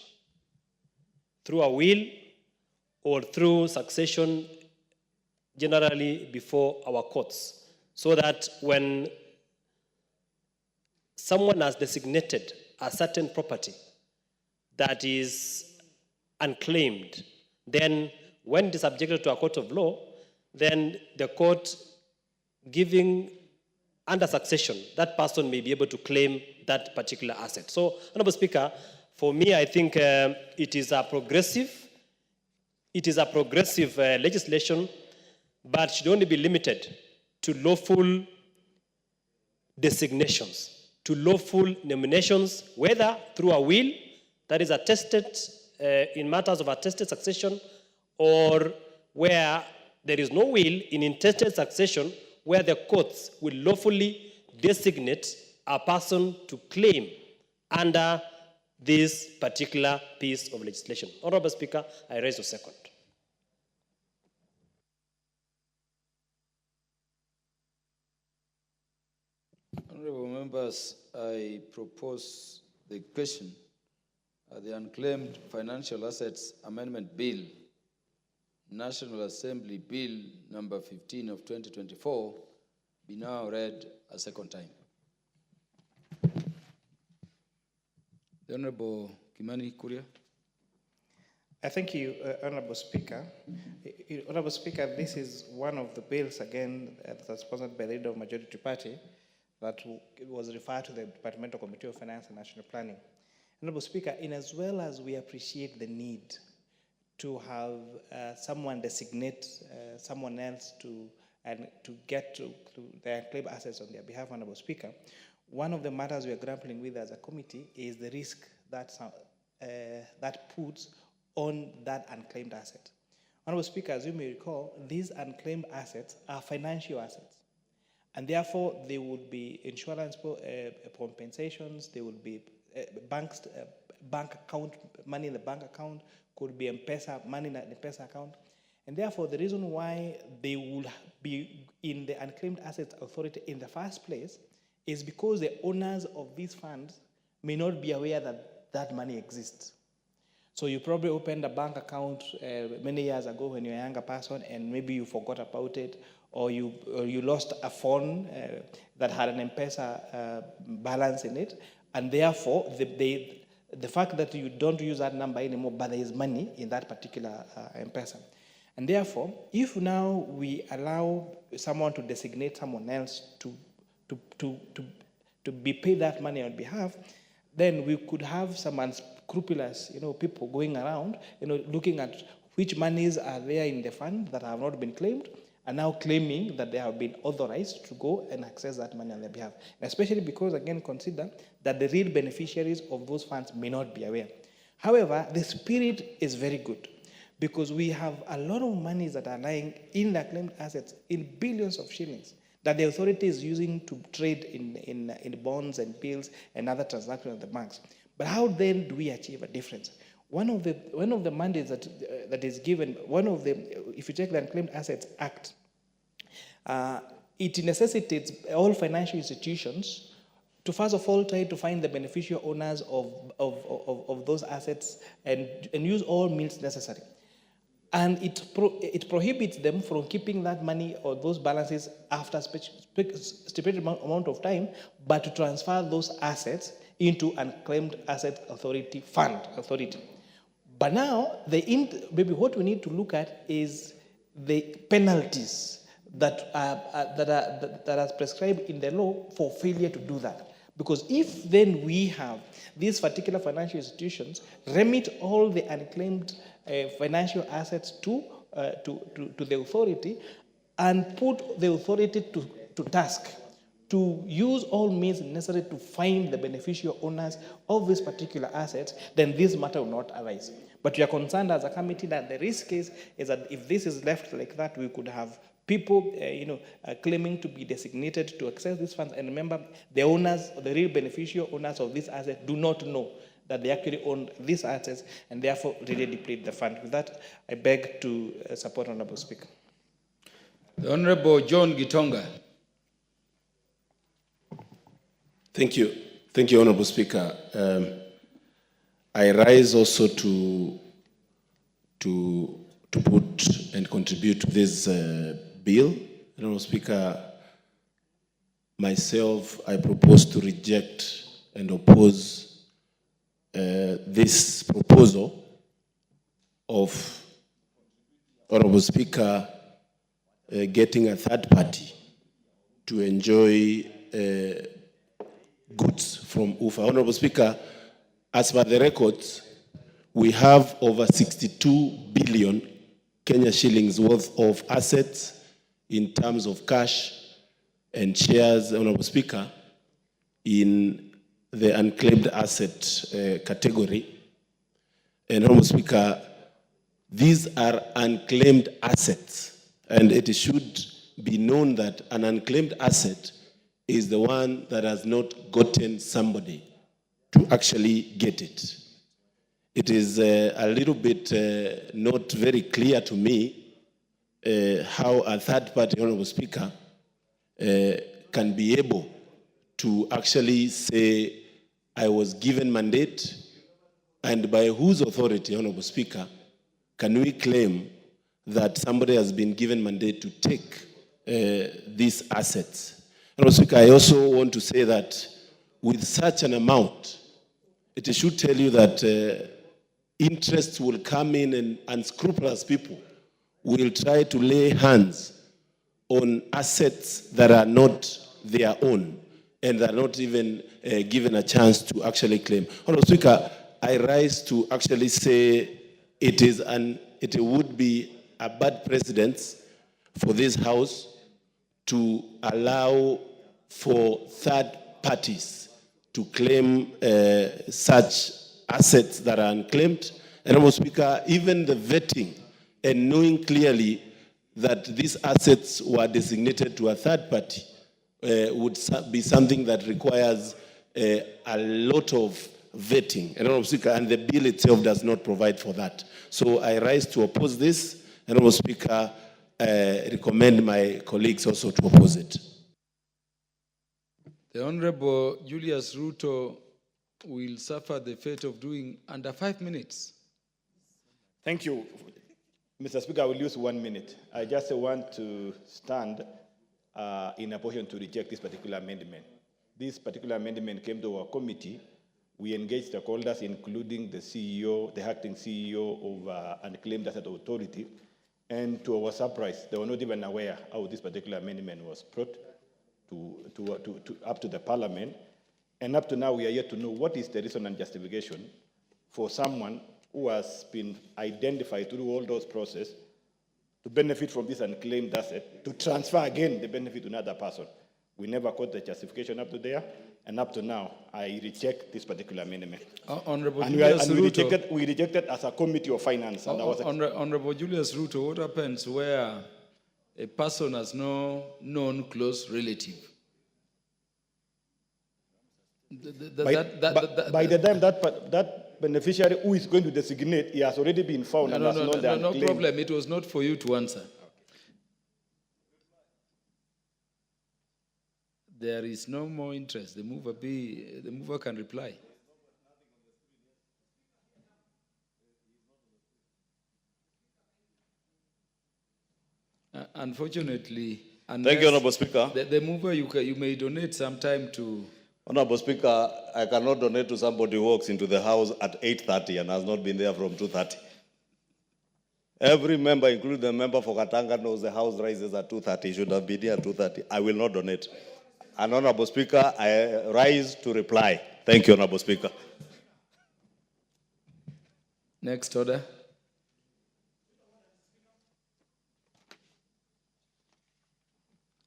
through a will or through succession generally before our courts, so that when someone has designated a certain property that is unclaimed, then when it is subjected to a court of law, then the court giving under succession, that person may be able to claim that particular asset. So, Honorable Speaker, for me, I think it is a progressive legislation, but should only be limited to lawful designations, to lawful nominations, whether through a will that is attested in matters of attested succession, or where there is no will in intestate succession, where the courts will lawfully designate a person to claim under this particular piece of legislation. Honorable Speaker, I raise to second. Honorable members, I propose the question, the Unclaimed Financial Assets Amendment Bill, National Assembly Bill number 15 of 2024, be now read a second time. The Honorable Kimani Kuria. I thank you, Honorable Speaker. Honorable Speaker, this is one of the bills, again, that's sponsored by the Leader of Majority Party, that was referred to the Departmental Committee of Finance and National Planning. Honorable Speaker, in as well as we appreciate the need to have someone designate someone else to get to their unclaimed assets on their behalf, Honorable Speaker, one of the matters we are grappling with as a committee is the risk that that puts on that unclaimed asset. Honorable Speaker, as you may recall, these unclaimed assets are financial assets. And therefore, there would be insurance compensations, there would be bank account, money in the bank account, could be M-Pesa, money in the M-Pesa account. And therefore, the reason why they would be in the Unclaimed Assets Authority in the first place is because the owners of these funds may not be aware that that money exists. So you probably opened a bank account many years ago when you were a younger person, and maybe you forgot about it, or you lost a phone that had an M-Pesa balance in it, and therefore the fact that you don't use that number anymore, but there is money in that particular M-Pesa. And therefore, if now we allow someone to designate someone else to be paid that money on behalf, then we could have some unscrupulous, people going around, looking at which monies are there in the fund that have not been claimed, and now claiming that they have been authorized to go and access that money on their behalf. And especially because, again, consider that the real beneficiaries of those funds may not be aware. However, the spirit is very good, because we have a lot of monies that are lying in the claimed assets in billions of shillings that the authority is using to trade in bonds and bills and other transactions at the banks. But how then do we achieve a difference? One of the mandates that is given, if you take the Unclaimed Assets Act, it necessitates all financial institutions to first of all try to find the beneficial owners of those assets and use all means necessary. And it prohibits them from keeping that money or those balances after a stipulated amount of time, but to transfer those assets into Unclaimed Asset Authority fund. But now, maybe what we need to look at is the penalties that are prescribed in the law for failure to do that. Because if then we have these particular financial institutions remit all the unclaimed financial assets to the authority and put the authority to task to use all means necessary to find the beneficial owners of this particular assets, then this matter will not arise. But we are concerned as a committee that the risk is that if this is left like that, we could have people, claiming to be designated to access these funds. And remember, the owners, the real beneficial owners of these assets do not know that they actually own these assets and therefore really deplete the fund. With that, I beg to support Honorable Speaker. The Honorable John Gitonga. Thank you. Thank you, Honorable Speaker. I rise also to put and contribute to this bill. Honorable Speaker, myself, I propose to reject and oppose this proposal of Honorable Speaker getting a third party to enjoy goods from UFA. Honorable Speaker, as per the records, we have over 62 billion Kenya shillings worth of assets in terms of cash and shares, Honorable Speaker, in the unclaimed asset category. And Honorable Speaker, these are unclaimed assets, and it should be known that an unclaimed asset is the one that has not gotten somebody to actually get it. It is a little bit not very clear to me how a third party, Honorable Speaker, can be able to actually say, I was given mandate, and by whose authority, Honorable Speaker, can we claim that somebody has been given mandate to take these assets? Honorable Speaker, I also want to say that with such an amount, it should tell you that interests will come in and unscrupulous people will try to lay hands on assets that are not their own and are not even given a chance to actually claim. Honorable Speaker, I rise to actually say it would be a bad precedent for this House to allow for third parties to claim such assets that are unclaimed. And Honorable Speaker, even the vetting and knowing clearly that these assets were designated to a third party would be something that requires a lot of vetting. And Honorable Speaker, and the bill itself does not provide for that. So I rise to oppose this, and Honorable Speaker, recommend my colleagues also to oppose it. The Honorable Julius Ruto will suffer the fate of doing under 5 minutes. Thank you. Mr. Speaker, I will use 1 minute. I just want to stand in a position to reject this particular amendment. This particular amendment came to our committee. We engaged stakeholders, including the CEO, the acting CEO of Unclaimed Asset Authority, and to our surprise, they were not even aware how this particular amendment was brought up to the Parliament. And up to now, we are yet to know what is the reason and justification for someone who has been identified through all those processes to benefit from this unclaimed asset, to transfer again the benefit to another person. We never got the justification up to there, and up to now, I reject this particular amendment. Honorable And Julius we rejected as a committee of finance. And Honorable Julius Ruto, what happens where a person has no known close relative? By the time that beneficiary who is going to designate, he has already been found and has known the no unclaimed. problem. It was not for you to answer. There is no more interest. The mover can reply. Unfortunately, Thank you, Honorable Speaker. The mover, you may donate some time to Honorable Speaker, I cannot donate to somebody who walks into the House at 8:30 and has not been there from 2:30. Every member, including the member for Katanga, knows the House rises at 2:30. Should have been here at 2:30. I will not donate. And Honorable Speaker, I rise to reply. Thank you, Honorable Speaker. Next order.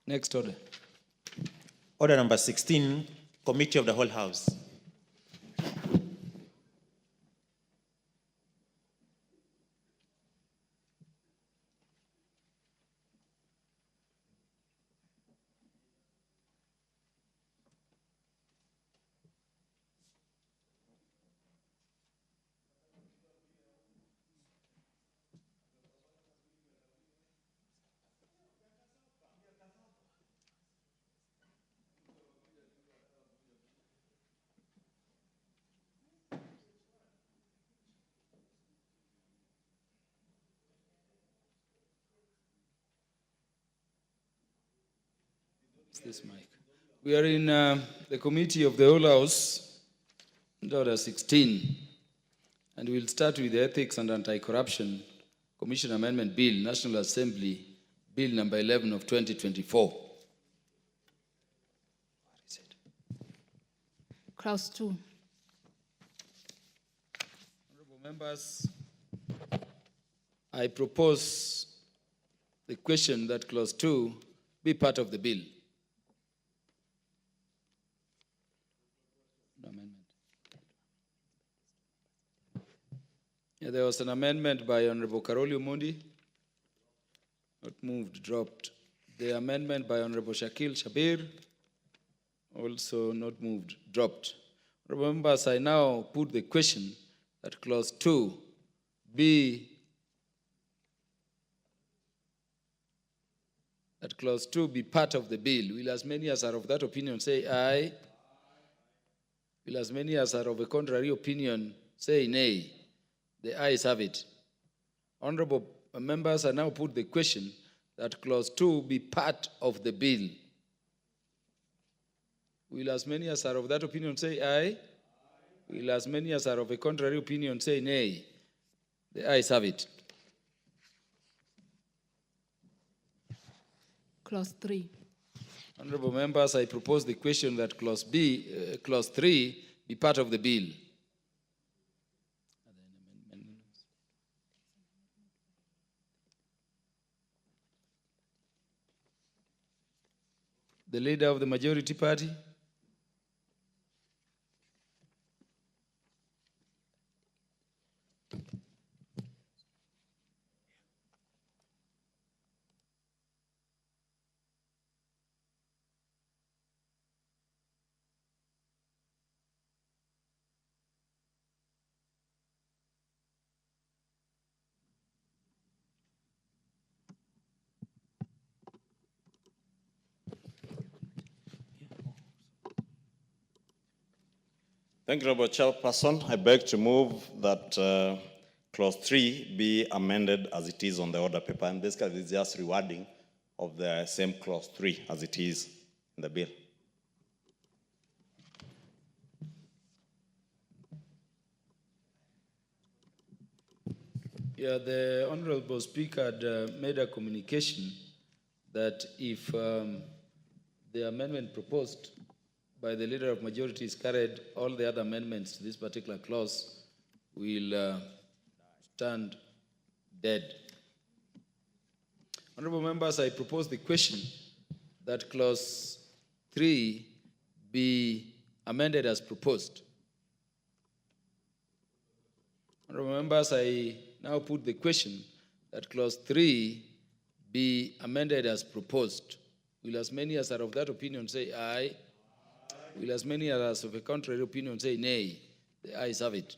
Next order. Order number 16, Committee of the Whole House. This mic. We are in the Committee of the Whole House, Order 16, and we'll start with the Ethics and Anti-Corruption Commission Amendment Bill, National Assembly Bill number 11 of 2024. Clause 2. Honorable members, I propose the question that Clause 2 be part of the bill. Yeah, there was an amendment by Honorable Karoli Omondi, not moved, dropped. The amendment by Honorable Shakil Shabir, also not moved, dropped. Honorable members, I now put the question that Clause 2 be part of the bill. Will as many as are of that opinion say aye? Will as many as are of a contrary opinion say nay? The ayes have it. Honorable members, I now put the question that Clause 2 be part of the bill. Will as many as are of that opinion say aye? Will as many as are of a contrary opinion say nay? The ayes have it. Clause 3. Honorable members, I propose the question that Clause 3 be part of the bill. The leader of the majority party. Thank you, Honorable Chairperson. I beg to move that Clause 3 be amended as it is on the order paper. And basically, it's just rewording of the same Clause 3 as it is in the bill. Yeah, the Honorable Speaker had made a communication that if the amendment proposed by the Leader of Majority is carried, all the other amendments to this particular clause will stand dead. Honorable members, I propose the question that Clause 3 be amended as proposed. Honorable members, I now put the question that Clause 3 be amended as proposed. Will as many as are of that opinion say aye? Will as many as of a contrary opinion say nay? The ayes have it.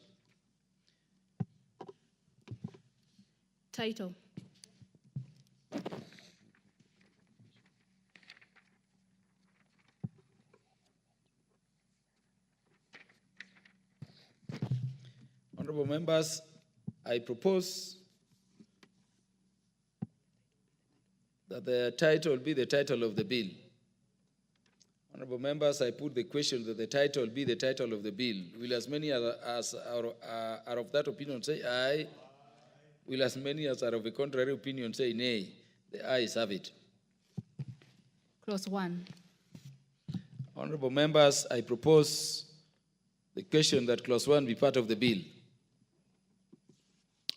Title. Honorable members, I propose that the title be the title of the bill. Honorable members, I put the question that the title be the title of the bill. Will as many as are of that opinion say aye? Will as many as are of a contrary opinion say nay? The ayes have it. Clause 1. Honorable members, I propose the question that clause 1 be part of the bill.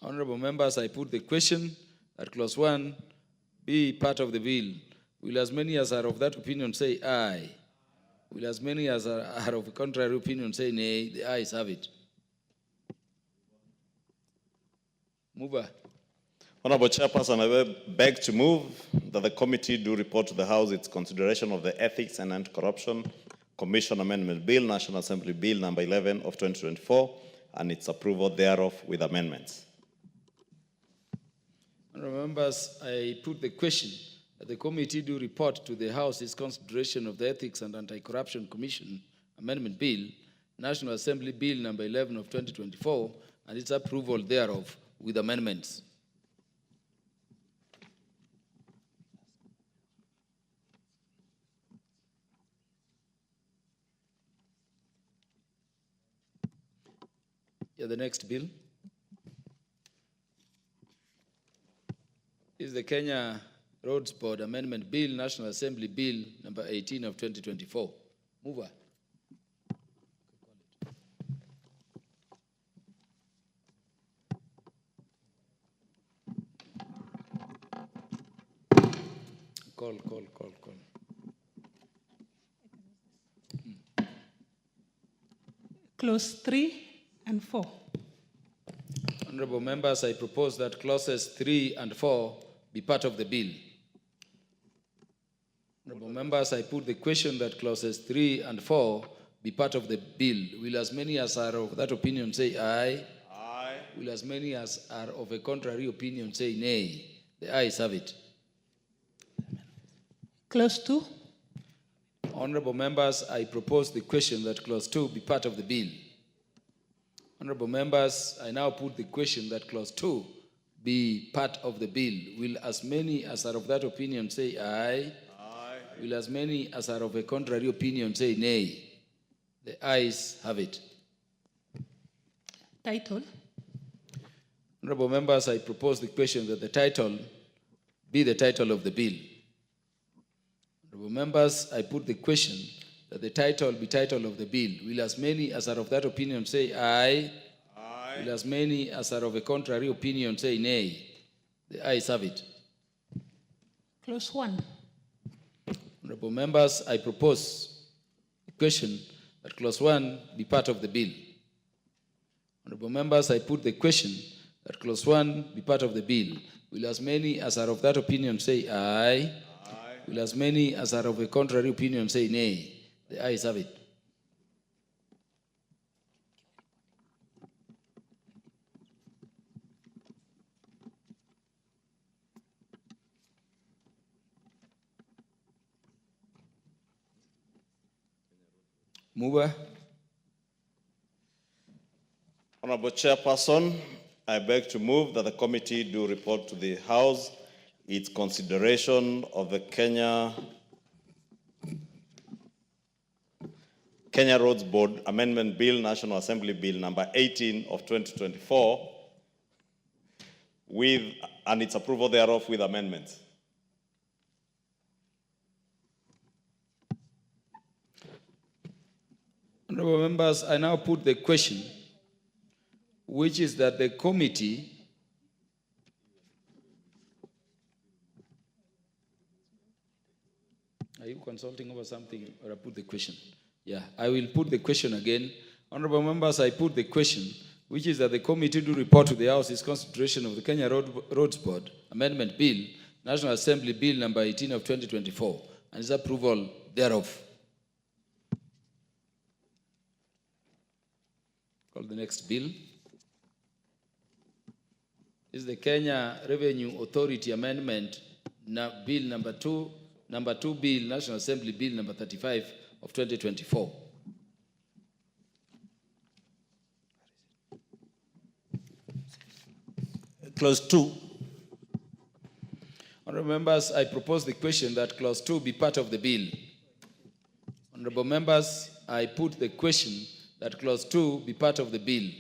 Honorable members, I put the question that clause 1 be part of the bill. Will as many as are of that opinion say aye? Will as many as are of a contrary opinion say nay? The ayes have it. Mover. Honorable Chairperson, I beg to move that the committee do report to the House its consideration of the Ethics and Anti-Corruption Commission Amendment Bill, National Assembly Bill number 11 of 2024, and its approval thereof with amendments. Honorable members, I put the question that the committee do report to the House its consideration of the Ethics and Anti-Corruption Commission Amendment Bill, National Assembly Bill number 11 of 2024, and its approval thereof with amendments. Yeah, the next bill is the Kenya Roads Board Amendment Bill, National Assembly Bill number 18 of 2024. Mover. Call. Clause 3 and 4. Honorable members, I propose that clauses 3 and 4 be part of the bill. Honorable members, I put the question that clauses 3 and 4 be part of the bill. Will as many as are of that opinion say aye? Aye. Will as many as are of a contrary opinion say nay? The ayes have it. Clause 2. Honorable members, I propose the question that clause 2 be part of the bill. Honorable members, I now put the question that clause 2 be part of the bill. Will as many as are of that opinion say aye? Aye. Will as many as are of a contrary opinion say nay? The ayes have it. Title. Honorable members, I propose the question that the title be the title of the bill. Honorable members, I put the question that the title be title of the bill. Will as many as are of that opinion say aye? Aye. Will as many as are of a contrary opinion say nay? The ayes have it. Clause 1. Honorable members, I propose the question that clause 1 be part of the bill. Honorable members, I put the question that clause 1 be part of the bill. Will as many as are of that opinion say aye? Aye. Will as many as are of a contrary opinion say nay? The ayes have it. Mover. Honorable Chairperson, I beg to move that the committee do report to the House its consideration of the Kenya Roads Board Amendment Bill, National Assembly Bill number 18 of 2024, and its approval thereof with amendments. Honorable members, I now put the question, which is that the committee Are you consulting over something, or I put the question? Yeah, I will put the question again. Honorable members, I put the question, which is that the committee do report to the House its consideration of the Kenya Roads Board Amendment Bill, National Assembly Bill number 18 of 2024, and its approval thereof. Call the next bill. This is the Kenya Revenue Authority Amendment Bill number 2 Bill, National Assembly Bill number 35 of 2024. Clause 2. Honorable members, I propose the question that clause 2 be part of the bill. Honorable members, I put the question that clause 2 be part of the bill.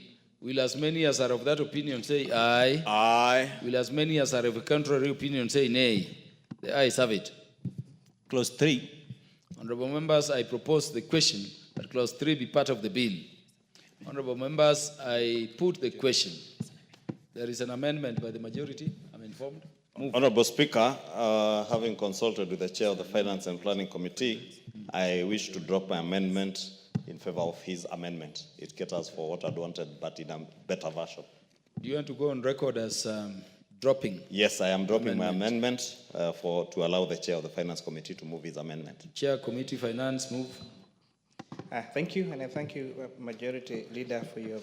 Will as many as are of that opinion say aye? Aye. Will as many as are of a contrary opinion say nay? The ayes have it. Clause 3. Honorable members, I propose the question that clause 3 be part of the bill. Honorable members, I put the question. There is an amendment by the majority, I'm informed. Move. Honorable Speaker, having consulted with the Chair of the Finance and Planning Committee, I wish to drop my amendment in favor of his amendment. It caters for what I'd wanted, but in a better version. Do you want to go on record as dropping? Yes, I am dropping my amendment to allow the Chair of the Finance Committee to move his amendment. Chair, Committee Finance, move. Thank you, and I thank you, Majority Leader, for your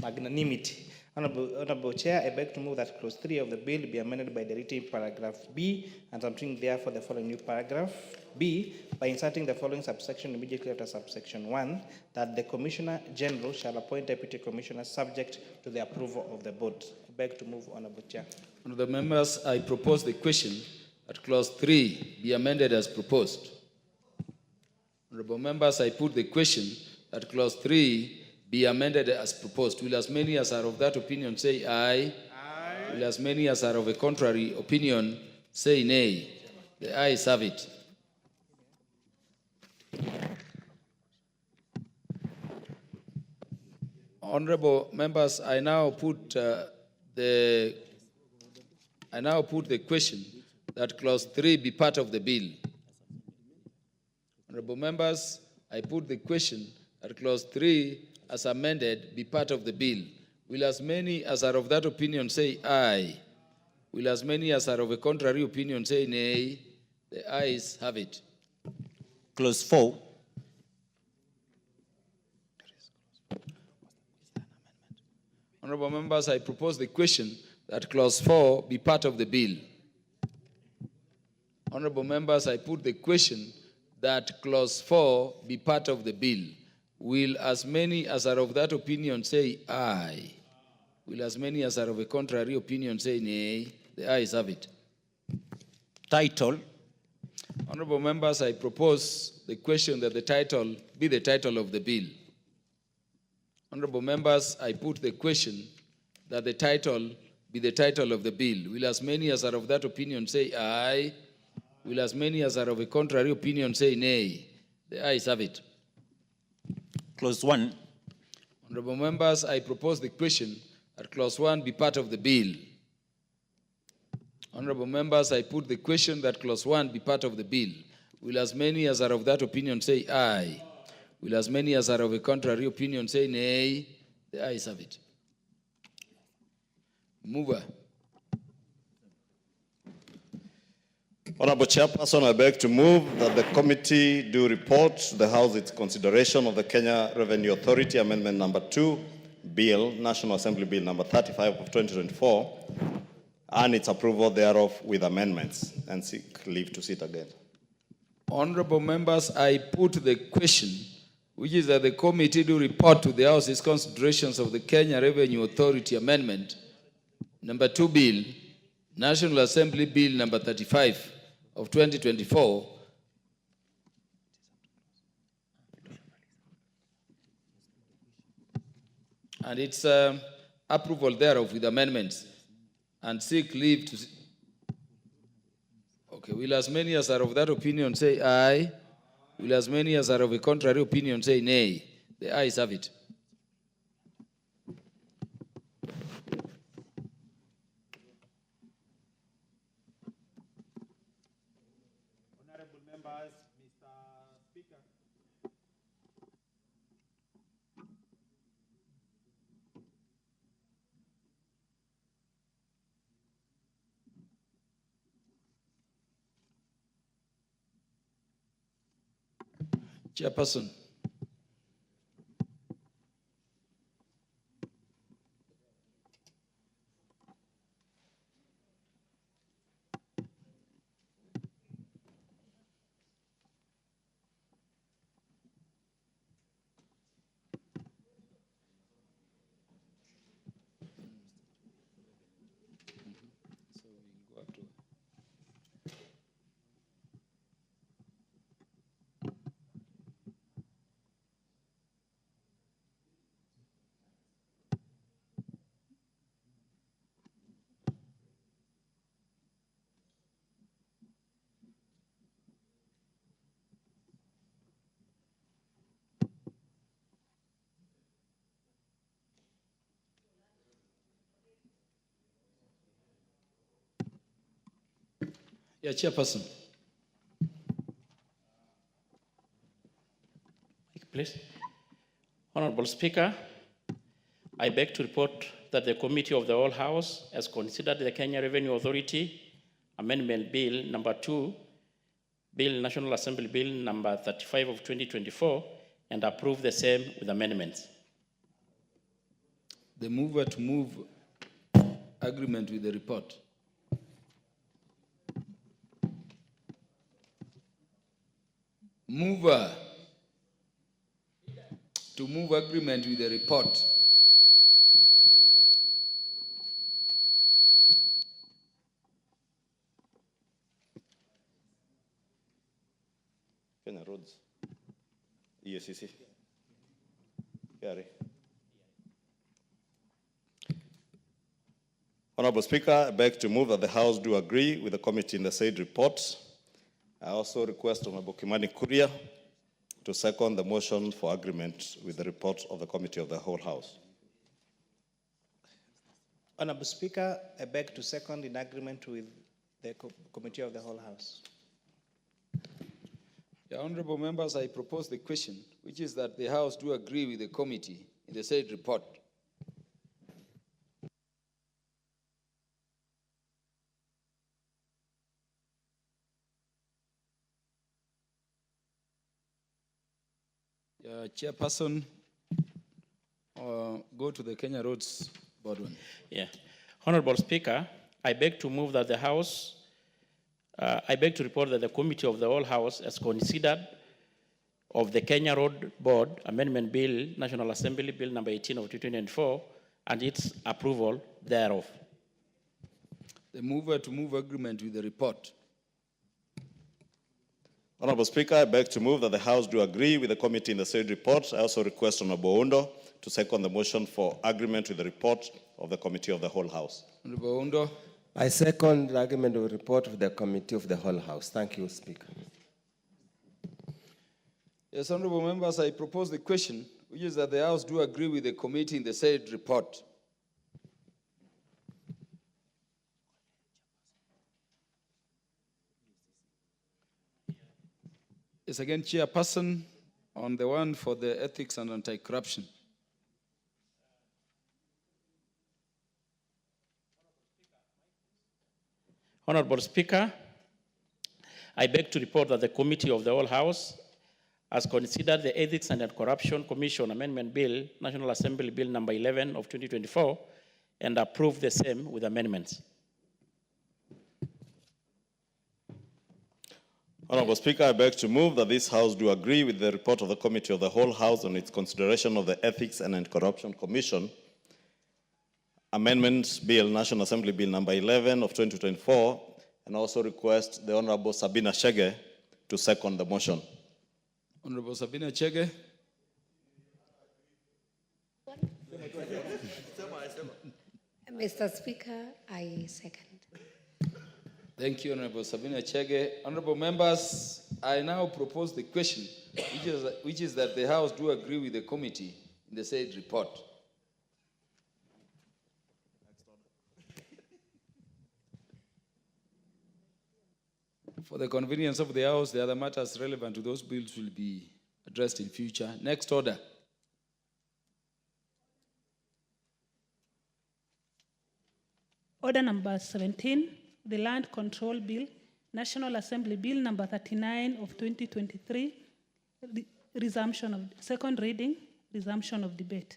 magnanimity. Honorable Chair, I beg to move that clause 3 of the bill be amended by deleting paragraph B and substituting therefore the following new paragraph B by inserting the following subsection immediately after subsection 1, that the Commissioner General shall appoint deputy commissioners subject to the approval of the board. I beg to move, Honorable Chair. Honorable members, I propose the question that clause 3 be amended as proposed. Honorable members, I put the question that clause 3 be amended as proposed. Will as many as are of that opinion say aye? Aye. Will as many as are of a contrary opinion say nay? The ayes have it. Honorable members, I now put the question that clause 3 be part of the bill. Honorable members, I put the question that clause 3 as amended be part of the bill. Will as many as are of that opinion say aye? Will as many as are of a contrary opinion say nay? The ayes have it. Clause 4. Honorable members, I propose the question that clause 4 be part of the bill. Honorable members, I put the question that clause 4 be part of the bill. Will as many as are of that opinion say aye? Will as many as are of a contrary opinion say nay? The ayes have it. Title. Honorable members, I propose the question that the title be the title of the bill. Honorable members, I put the question that the title be the title of the bill. Will as many as are of that opinion say aye? Will as many as are of a contrary opinion say nay? The ayes have it. Clause 1. Honorable members, I propose the question that clause 1 be part of the bill. Honorable members, I put the question that clause 1 be part of the bill. Will as many as are of that opinion say aye? Will as many as are of a contrary opinion say nay? The ayes have it. Mover. Honorable Chairperson, I beg to move that the committee do report to the House its consideration of the Kenya Revenue Authority Amendment Number 2 Bill, National Assembly Bill Number 35 of 2024, and its approval thereof with amendments, and seek leave to sit again. Honorable members, I put the question, which is that the committee do report to the House its considerations of the Kenya Revenue Authority Amendment Number 2 Bill, National Assembly Bill Number 35 of 2024, and its approval thereof with amendments, and seek leave to... Okay, will as many as are of that opinion say aye? Will as many as are of a contrary opinion say nay? The ayes have it. Honorable members, Mr. Speaker. Chairperson. Yeah, Chairperson. Please. Honorable Speaker, I beg to report that the Committee of the Whole House has considered the Kenya Revenue Authority Amendment Bill number 2, Bill National Assembly Bill number 35 of 2024, and approved the same with amendments. The mover to move agreement with the report. Mover to move agreement with the report. Kenya Roads. EACC. Gary. Honorable Speaker, I beg to move that the House do agree with the committee in the said report. I also request Honorable Kimani Kuria to second the motion for agreement with the report of the Committee of the Whole House. Honorable Speaker, I beg to second in agreement with the Committee of the Whole House. Yeah, honorable members, I propose the question, which is that the House do agree with the committee in the said report. Chairperson, go to the Kenya Roads Board one. Yeah. Honorable Speaker, I beg to move that the House, I beg to report that the Committee of the Whole House has considered of the Kenya Road Board Amendment Bill, National Assembly Bill number 18 of 2024, and its approval thereof. The mover to move agreement with the report. Honorable Speaker, I beg to move that the House do agree with the committee in the said report. I also request Honorable Undo to second the motion for agreement with the report of the Committee of the Whole House. Honorable Undo. I second the argument of the report of the Committee of the Whole House. Thank you, Speaker. Yes, honorable members, I propose the question, which is that the House do agree with the committee in the said report. Yes, again, Chairperson, on the one for the ethics and anti-corruption. Honorable Speaker, I beg to report that the Committee of the Whole House has considered the Ethics and Anti-Corruption Commission Amendment Bill, National Assembly Bill number 11 of 2024, and approved the same with amendments. Honorable Speaker, I beg to move that this House do agree with the report of the Committee of the Whole House on its consideration of the Ethics and Anti-Corruption Commission Amendment Bill, National Assembly Bill number 11 of 2024, and also request the Honorable Sabina Chege to second the motion. Honorable Sabina Chege. Mr. Speaker, I second. Thank you, Honorable Sabina Chege. Honorable members, I now propose the question, which is that the House do agree with the committee in the said report. For the convenience of the House, the other matters relevant to those bills will be addressed in future. Next order. Order number 17, the Land Control Bill, National Assembly Bill number 39 of 2023, resumption of second reading, resumption of debate.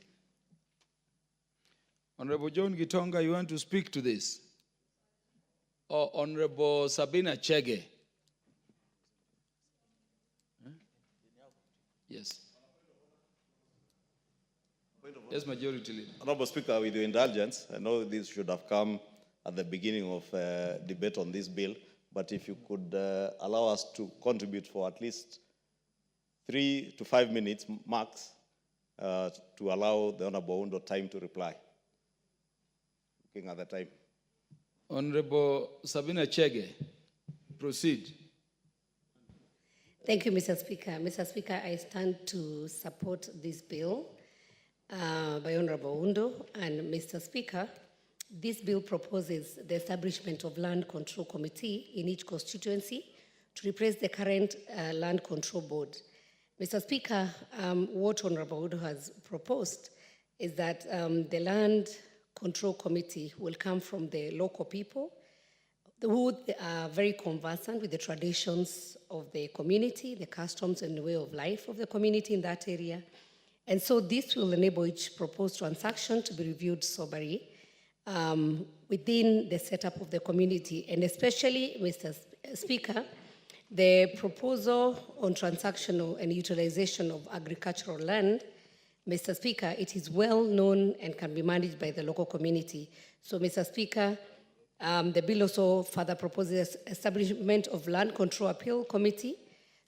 Honorable John Gitonga, you want to speak to this? Or Honorable Sabina Chege? Yes. Yes, Majority Leader. Honorable Speaker, with your indulgence, I know this should have come at the beginning of debate on this bill, but if you could allow us to contribute for at least 3 to 5 minutes max to allow the Honorable Undo time to reply. Looking at the time. Honorable Sabina Chege, proceed. Thank you, Mr. Speaker. Mr. Speaker, I stand to support this bill by Honorable Undo. And Mr. Speaker, This bill proposes the establishment of land control committee in each constituency to replace the current land control board. Mr. Speaker, what Honorable Udo has proposed is that the land control committee will come from the local people who are very conversant with the traditions of the community, the customs and the way of life of the community in that area. And so this will enable each proposed transaction to be reviewed soberly within the setup of the community. And especially, Mr. Speaker, the proposal on transactional and utilization of agricultural land, Mr. Speaker, it is well known and can be managed by the local community. So, Mr. Speaker, the bill also further proposes establishment of land control appeal committee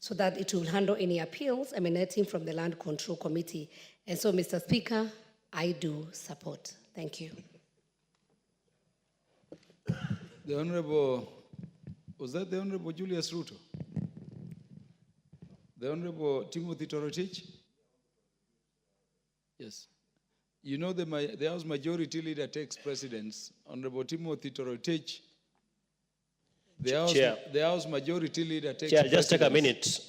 so that it will handle any appeals emanating from the land control committee. And so, Mr. Speaker, I do support. Thank you. The Honorable, was that the Honorable Julius Ruto? The Honorable Timothy Torotich? Yes. You know the House Majority Leader takes precedence. Honorable Timothy Torotich. The House Majority Leader takes Chair, precedence. just take a minute.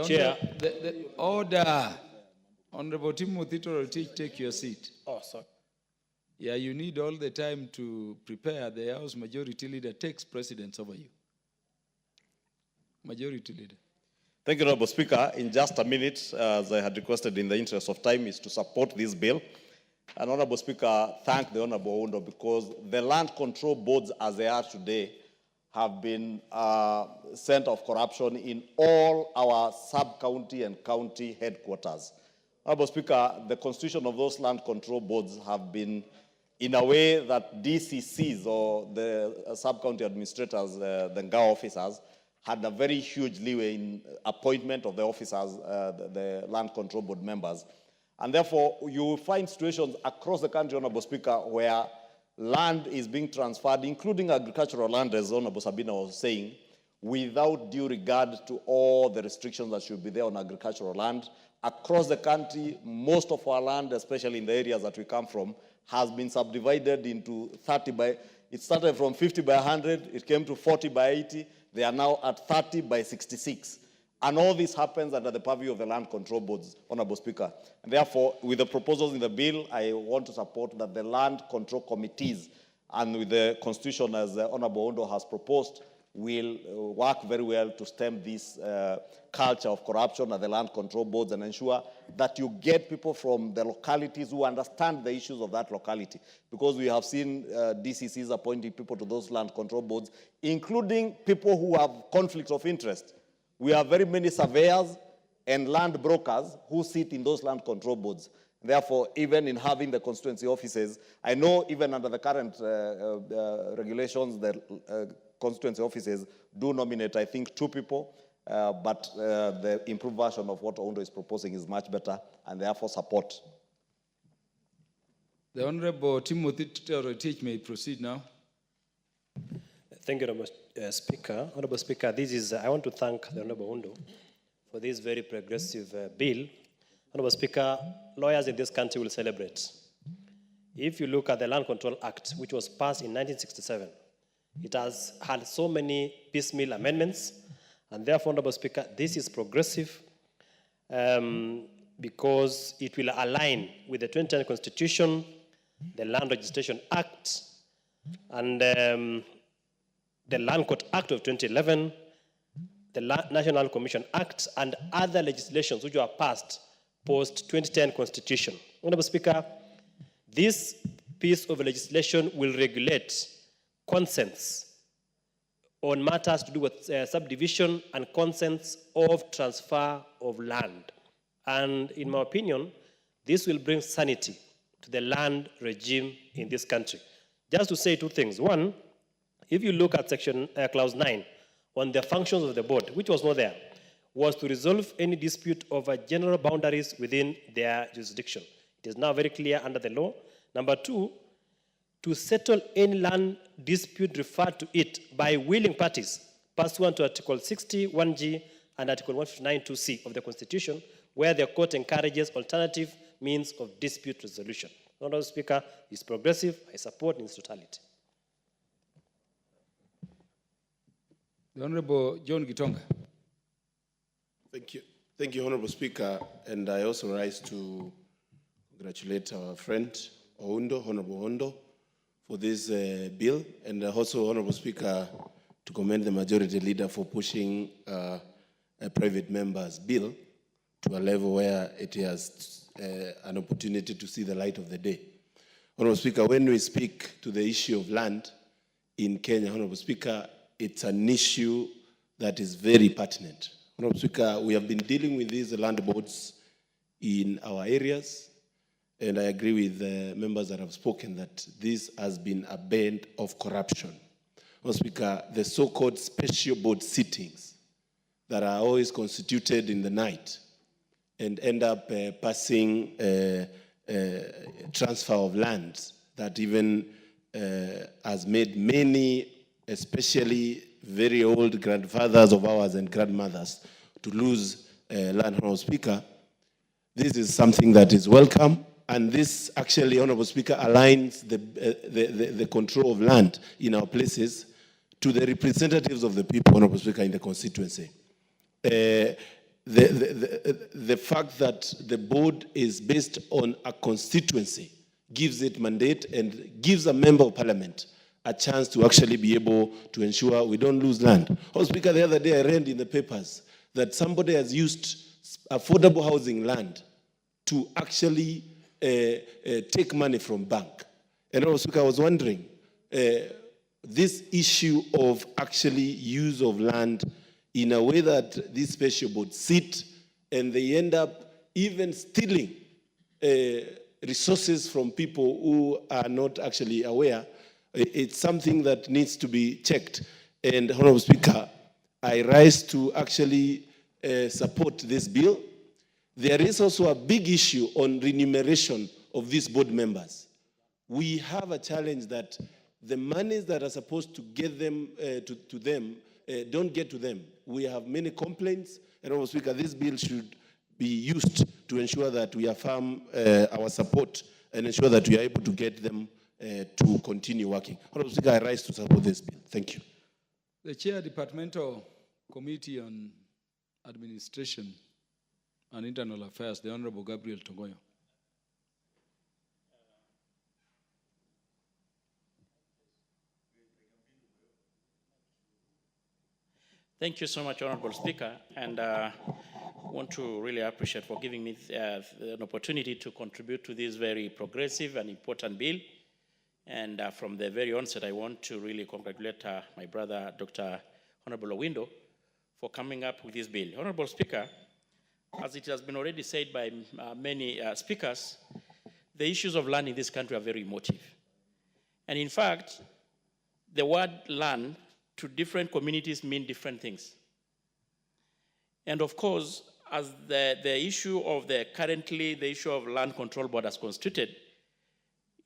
Chair. The order. Honorable Timothy Torotich, take your seat. Oh, sorry. Yeah, you need all the time to prepare. The House Majority Leader takes precedence over you. Majority Leader. Thank you, Honorable Speaker. In just a minute, as I had requested in the interest of time, is to support this bill. And Honorable Speaker, thank the Honorable Undo because the land control boards as they are today have been center of corruption in all our sub-county and county headquarters. Honorable Speaker, the constitution of those land control boards have been in a way that DCCs or the sub-county administrators, the NGA officers, had a very huge leeway in appointment of the officers, the land control board members. And therefore, you will find situations across the country, Honorable Speaker, where land is being transferred, including agricultural land, as Honorable Sabina was saying, without due regard to all the restrictions that should be there on agricultural land. Across the country, most of our land, especially in the areas that we come from, has been subdivided into 30 by, it started from 50 by 100, it came to 40 by 80, they are now at 30 by 66. And all this happens under the purview of the land control boards, Honorable Speaker. And therefore, with the proposals in the bill, I want to support that the land control committees and with the constitution as Honorable Undo has proposed, will work very well to stem this culture of corruption at the land control boards and ensure that you get people from the localities who understand the issues of that locality. Because we have seen DCCs appointing people to those land control boards, including people who have conflicts of interest. We have very many surveyors and land brokers who sit in those land control boards. Therefore, even in having the constituency offices, I know even under the current regulations, the constituency offices do nominate, I think, 2 people, but the improved version of what Undo is proposing is much better, and therefore support. The Honorable Timothy Torotich may proceed now. Thank you, Honorable Speaker. Honorable Speaker, this is, I want to thank the Honorable Undo for this very progressive bill. Honorable Speaker, lawyers in this country will celebrate. If you look at the Land Control Act, which was passed in 1967, it has had so many piecemeal amendments, and therefore, Honorable Speaker, this is progressive because it will align with the 2010 Constitution, the Land Registration Act, and the Land Court Act of 2011, the National Commission Act, and other legislations which were passed post-2010 Constitution. Honorable Speaker, this piece of legislation will regulate consents on matters to do with subdivision and consents of transfer of land. And in my opinion, this will bring sanity to the land regime in this country. Just to say 2 things. One, if you look at section clause 9 on the functions of the board, which was not there, was to resolve any dispute over general boundaries within their jurisdiction. It is now very clear under the law. Number 2, to settle any land dispute referred to it by willing parties, pursuant to Article 61G and Article 159(2)C of the Constitution, where the court encourages alternative means of dispute resolution. Honorable Speaker, is progressive. I support in its totality. The Honorable John Gitonga. Thank you. Thank you, Honorable Speaker. And I also rise to congratulate our friend, Honorable Ondo, for this bill. And also, Honorable Speaker, to commend the majority leader for pushing a private member's bill to a level where it has an opportunity to see the light of the day. Honorable Speaker, when we speak to the issue of land in Kenya, Honorable Speaker, it's an issue that is very pertinent. Honorable Speaker, we have been dealing with these land boards in our areas, and I agree with the members that have spoken that this has been a bed of corruption. Honorable Speaker, the so-called special board sittings that are always constituted in the night and end up passing transfer of land that even has made many, especially very old grandfathers of ours and grandmothers, to lose land. Honorable Speaker, this is something that is welcome, and this actually, Honorable Speaker, aligns the control of land in our places to the representatives of the people, Honorable Speaker, in the constituency. The fact that the board is based on a constituency gives it mandate and gives a member of parliament a chance to actually be able to ensure we don't lose land. Honorable Speaker, the other day I read in the papers that somebody has used affordable housing land to actually take money from bank. And Honorable Speaker, I was wondering, this issue of actually use of land in a way that these special boards sit and they end up even stealing resources from people who are not actually aware, it's something that needs to be checked. And Honorable Speaker, I rise to actually support this bill. There is also a big issue on remuneration of these board members. We have a challenge that the monies that are supposed to get them to them don't get to them. We have many complaints, and Honorable Speaker, this bill should be used to ensure that we affirm our support and ensure that we are able to get them to continue working. Honorable Speaker, I rise to support this bill. Thank you. The Chair, Departmental Committee on Administration and Internal Affairs, the Honorable Gabriel Togoyo. Thank you so much, Honorable Speaker, and want to really appreciate for giving me an opportunity to contribute to this very progressive and important bill. And from the very onset, I want to really congratulate my brother, Dr. Honorable Owindo, for coming up with this bill. Honorable Speaker, as it has been already said by many speakers, the issues of land in this country are very emotive. And in fact, the word land to different communities mean different things. And of course, as the issue of currently the issue of land control board has constituted,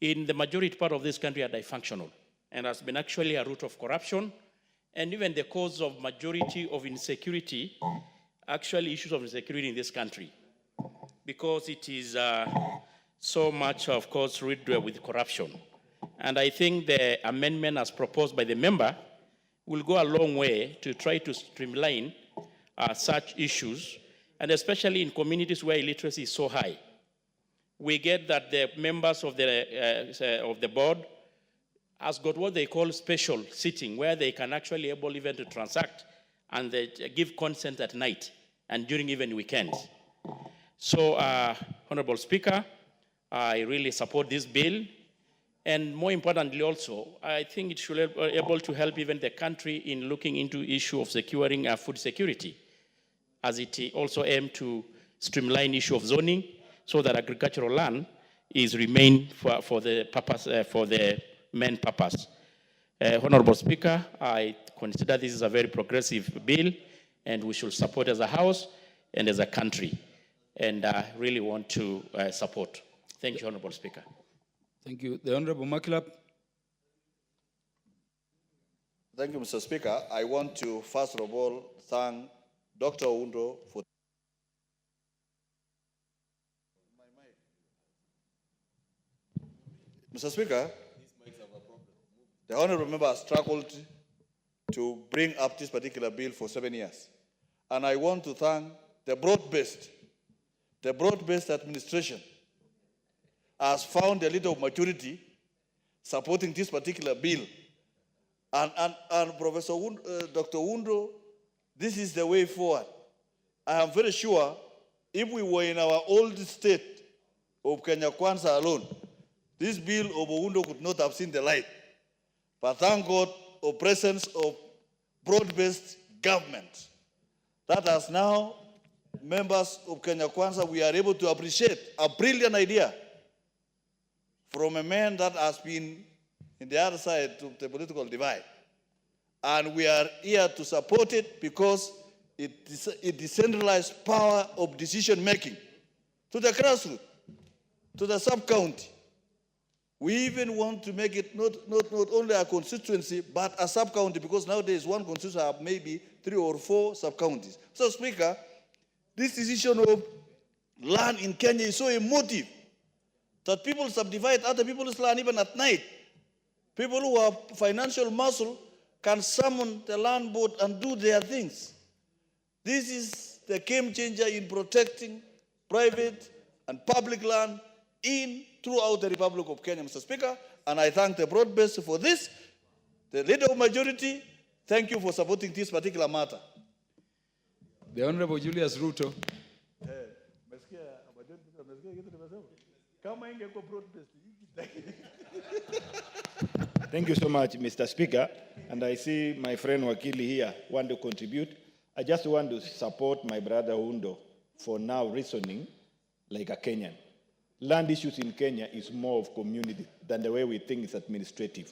in the majority part of this country are dysfunctional and has been actually a root of corruption and even the cause of majority of insecurity, actually issues of insecurity in this country, because it is so much, of course, riddled with corruption. And I think the amendment as proposed by the member will go a long way to try to streamline such issues, and especially in communities where illiteracy is so high. We get that the members of the board has got what they call special sitting, where they can actually able even to transact and they give consent at night and during even weekends. So, Honorable Speaker, I really support this bill. And more importantly also, I think it should be able to help even the country in looking into issue of securing food security, as it also aims to streamline issue of zoning so that agricultural land is remain for the purpose, for the main purpose. Honorable Speaker, I consider this is a very progressive bill and we should support as a House and as a country. And I really want to support. Thank you, Honorable Speaker. Thank you. The Honorable Makilap. Thank you, Mr. Speaker. I want to, first of all, thank Dr. Oundo for Mr. Speaker, the honorable member has struggled to bring up this particular bill for 7 years. And I want to thank the broad-based administration has found a little maturity supporting this particular bill. And Professor Dr. Wundo, this is the way forward. I am very sure if we were in our old state of Kenya Kwanza alone, this bill of Wundo could not have seen the light. But thank God for presence of broad-based government. That has now, members of Kenya Kwanza, we are able to appreciate a brilliant idea from a man that has been in the other side of the political divide. And we are here to support it because it decentralized power of decision-making to the grassroots, to the sub-county. We even want to make it not only a constituency, but a sub-county, because nowadays one constituency have maybe 3 or 4 sub-counties. So, Speaker, this decision of land in Kenya is so emotive that people subdivide other people's land even at night. People who have financial muscle can summon the land board and do their things. This is the game changer in protecting private and public land throughout the Republic of Kenya, Mr. Speaker, and I thank the broad base for this. The leader of majority, thank you for supporting this particular matter. The Honorable Julius Ruto. Thank you so much, Mr. Speaker. And I see my friend Wakili here want to contribute. I just want to support my brother Wundo for now reasoning like a Kenyan. Land issues in Kenya is more of community than the way we think it's administrative.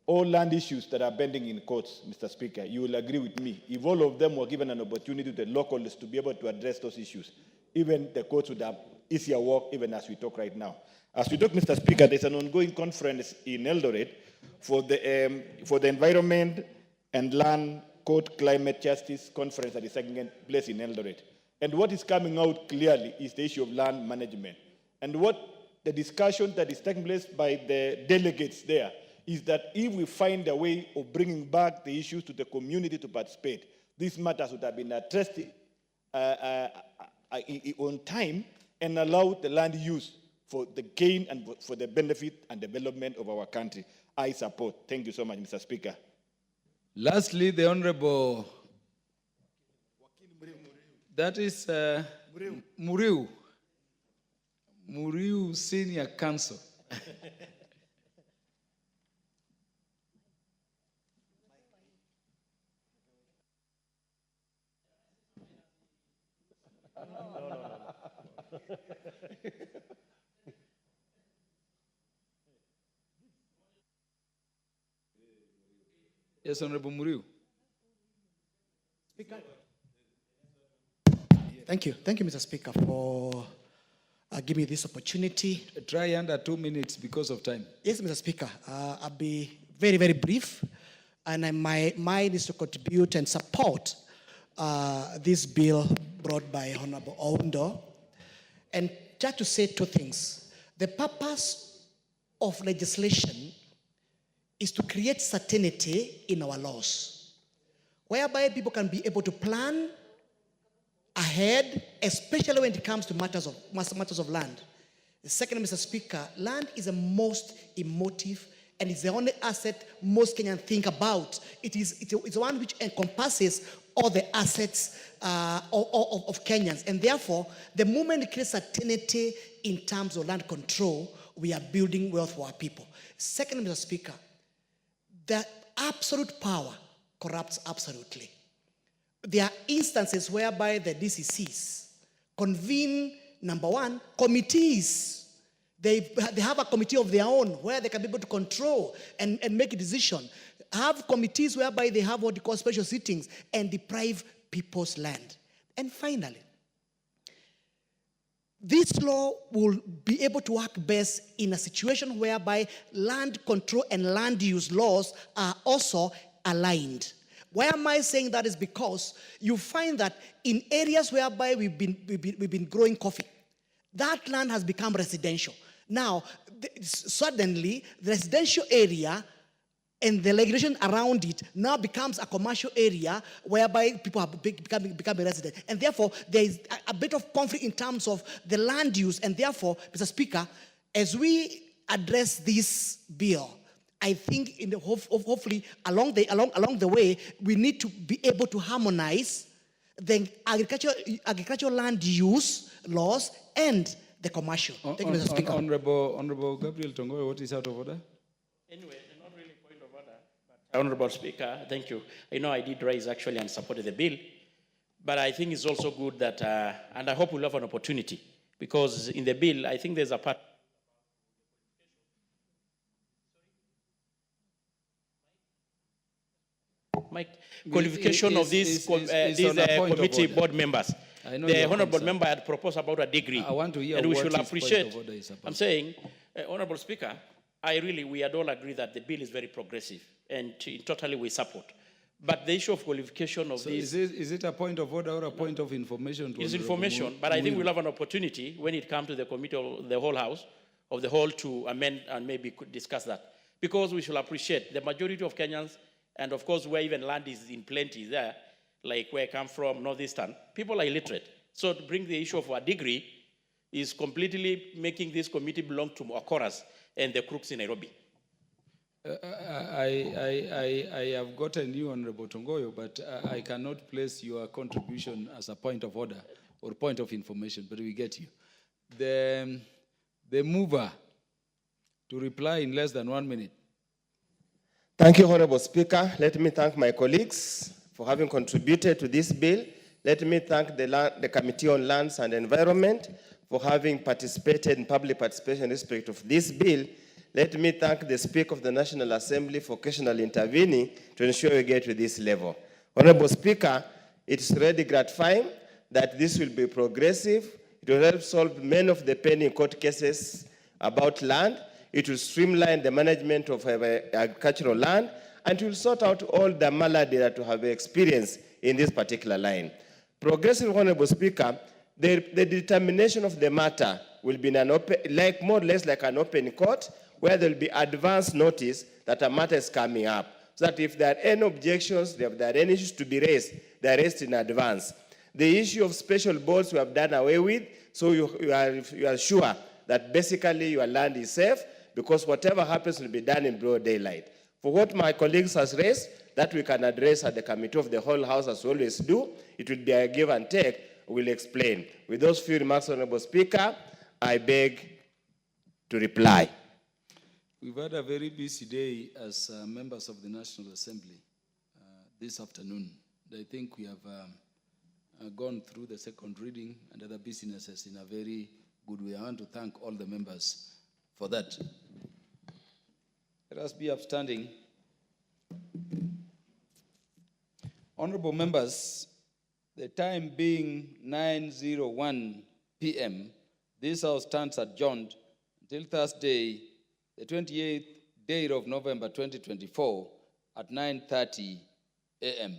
All land issues that are pending in courts, Mr. Speaker, you will agree with me. If all of them were given an opportunity to the locals to be able to address those issues, even the courts would have easier work even as we talk right now. As we talk, Mr. Speaker, there's an ongoing conference in Eldoret for the Environment and Land Court Climate Justice Conference that is taking place in Eldoret. And what is coming out clearly is the issue of land management. And what the discussion that is taking place by the delegates there is that if we find a way of bringing back the issues to the community to participate, these matters would have been addressed on time and allow the land use for the gain and for the benefit and development of our country. I support. Thank you so much, Mr. Speaker. Lastly, the Honorable, that is Muriu Senior Counsel. Yes, Honorable Muriu. Speaker. Thank you, Mr. Speaker, for giving me this opportunity. Try under 2 minutes because of time. Yes, Mr. Speaker. I'll be very, very brief, and my mind is to contribute and support this bill brought by Honorable Wundo, and just to say 2 things. The purpose of legislation is to create certainty in our laws, whereby people can be able to plan ahead, especially when it comes to matters of land. The second, Mr. Speaker, land is the most emotive and it's the only asset most Kenyans think about. It's one which encompasses all the assets of Kenyans, and therefore, the moment it creates certainty in terms of land control, we are building wealth for our people. Second, Mr. Speaker, the absolute power corrupts absolutely. There are instances whereby the DCCs convene, number one, committees. They have a committee of their own where they can be able to control and make a decision. Have committees whereby they have what they call special sittings and deprive people's land. And finally, this law will be able to work best in a situation whereby land control and land use laws are also aligned. Why am I saying that is because you find that in areas whereby we've been growing coffee, that land has become residential. Now, suddenly, the residential area and the regulation around it now becomes a commercial area whereby people are becoming resident. And therefore, there is a bit of conflict in terms of the land use. And therefore, Mr. Speaker, as we address this bill, I think in the hopefully along the way, we need to be able to harmonize the agricultural land use laws and the commercial. Thank you, Mr. Speaker. Honorable Gabriel Tongoyo, what is out of order? Anyway, not really point of order, but Honorable Speaker, thank you. I know I did raise actually and supported the bill, but I think it's also good that, and I hope we'll have an opportunity, because in the bill, I think there's a part. Mike, qualification of these committee board members. The honorable member had proposed about a degree. I want to hear and we what should his appreciate. point of order is about. I'm saying, Honorable Speaker, we had all agree that the bill is very progressive and totally we support. But the issue of qualification of these... Is it a point of order or a point of information? It's information, but I think we'll have an opportunity when it comes to the committee of the whole house, of the whole, to amend and maybe could discuss that. Because we should appreciate the majority of Kenyans, and of course where even land is in plenty there, like where I come from, Northeastern, people are illiterate. So to bring the issue of a degree is completely making this committee belong to Okoras and the crooks in Nairobi. I have gotten you, Honorable Tongoyo, but I cannot place your contribution as a point of order or point of information, but we get you. The mover to reply in less than 1 minute. Thank you, Honorable Speaker. Let me thank my colleagues for having contributed to this bill. Let me thank the Committee on Lands and Environment for having participated in public participation in respect of this bill. Let me thank the Speaker of the National Assembly for occasionally intervening to ensure we get to this level. Honorable Speaker, it's really gratifying that this will be progressive. It will help solve many of the pending court cases about land. It will streamline the management of agricultural land, and it will sort out all the malady that we have experienced in this particular line. Progressive, Honorable Speaker, the determination of the matter will be in an open, more or less like an open court, where there will be advance notice that a matter is coming up, so that if there are any objections, if there are any issues to be raised, they are raised in advance. The issue of special boards we have done away with, so you are sure that basically your land is safe, because whatever happens will be done in broad daylight. For what my colleagues has raised, that we can address at the committee of the whole house as we always do, it will be a give and take, we'll explain. With those few remarks, Honorable Speaker, I beg to reply. We've had a very busy day as members of the National Assembly this afternoon. I think we have gone through the second reading and other businesses in a very good way. I want to thank all the members for that. Let us be upstanding. Honorable members, the time being 9:01 p.m., this House stands adjourned until Thursday, the 28th day of November 2024 at 9:30 a.m.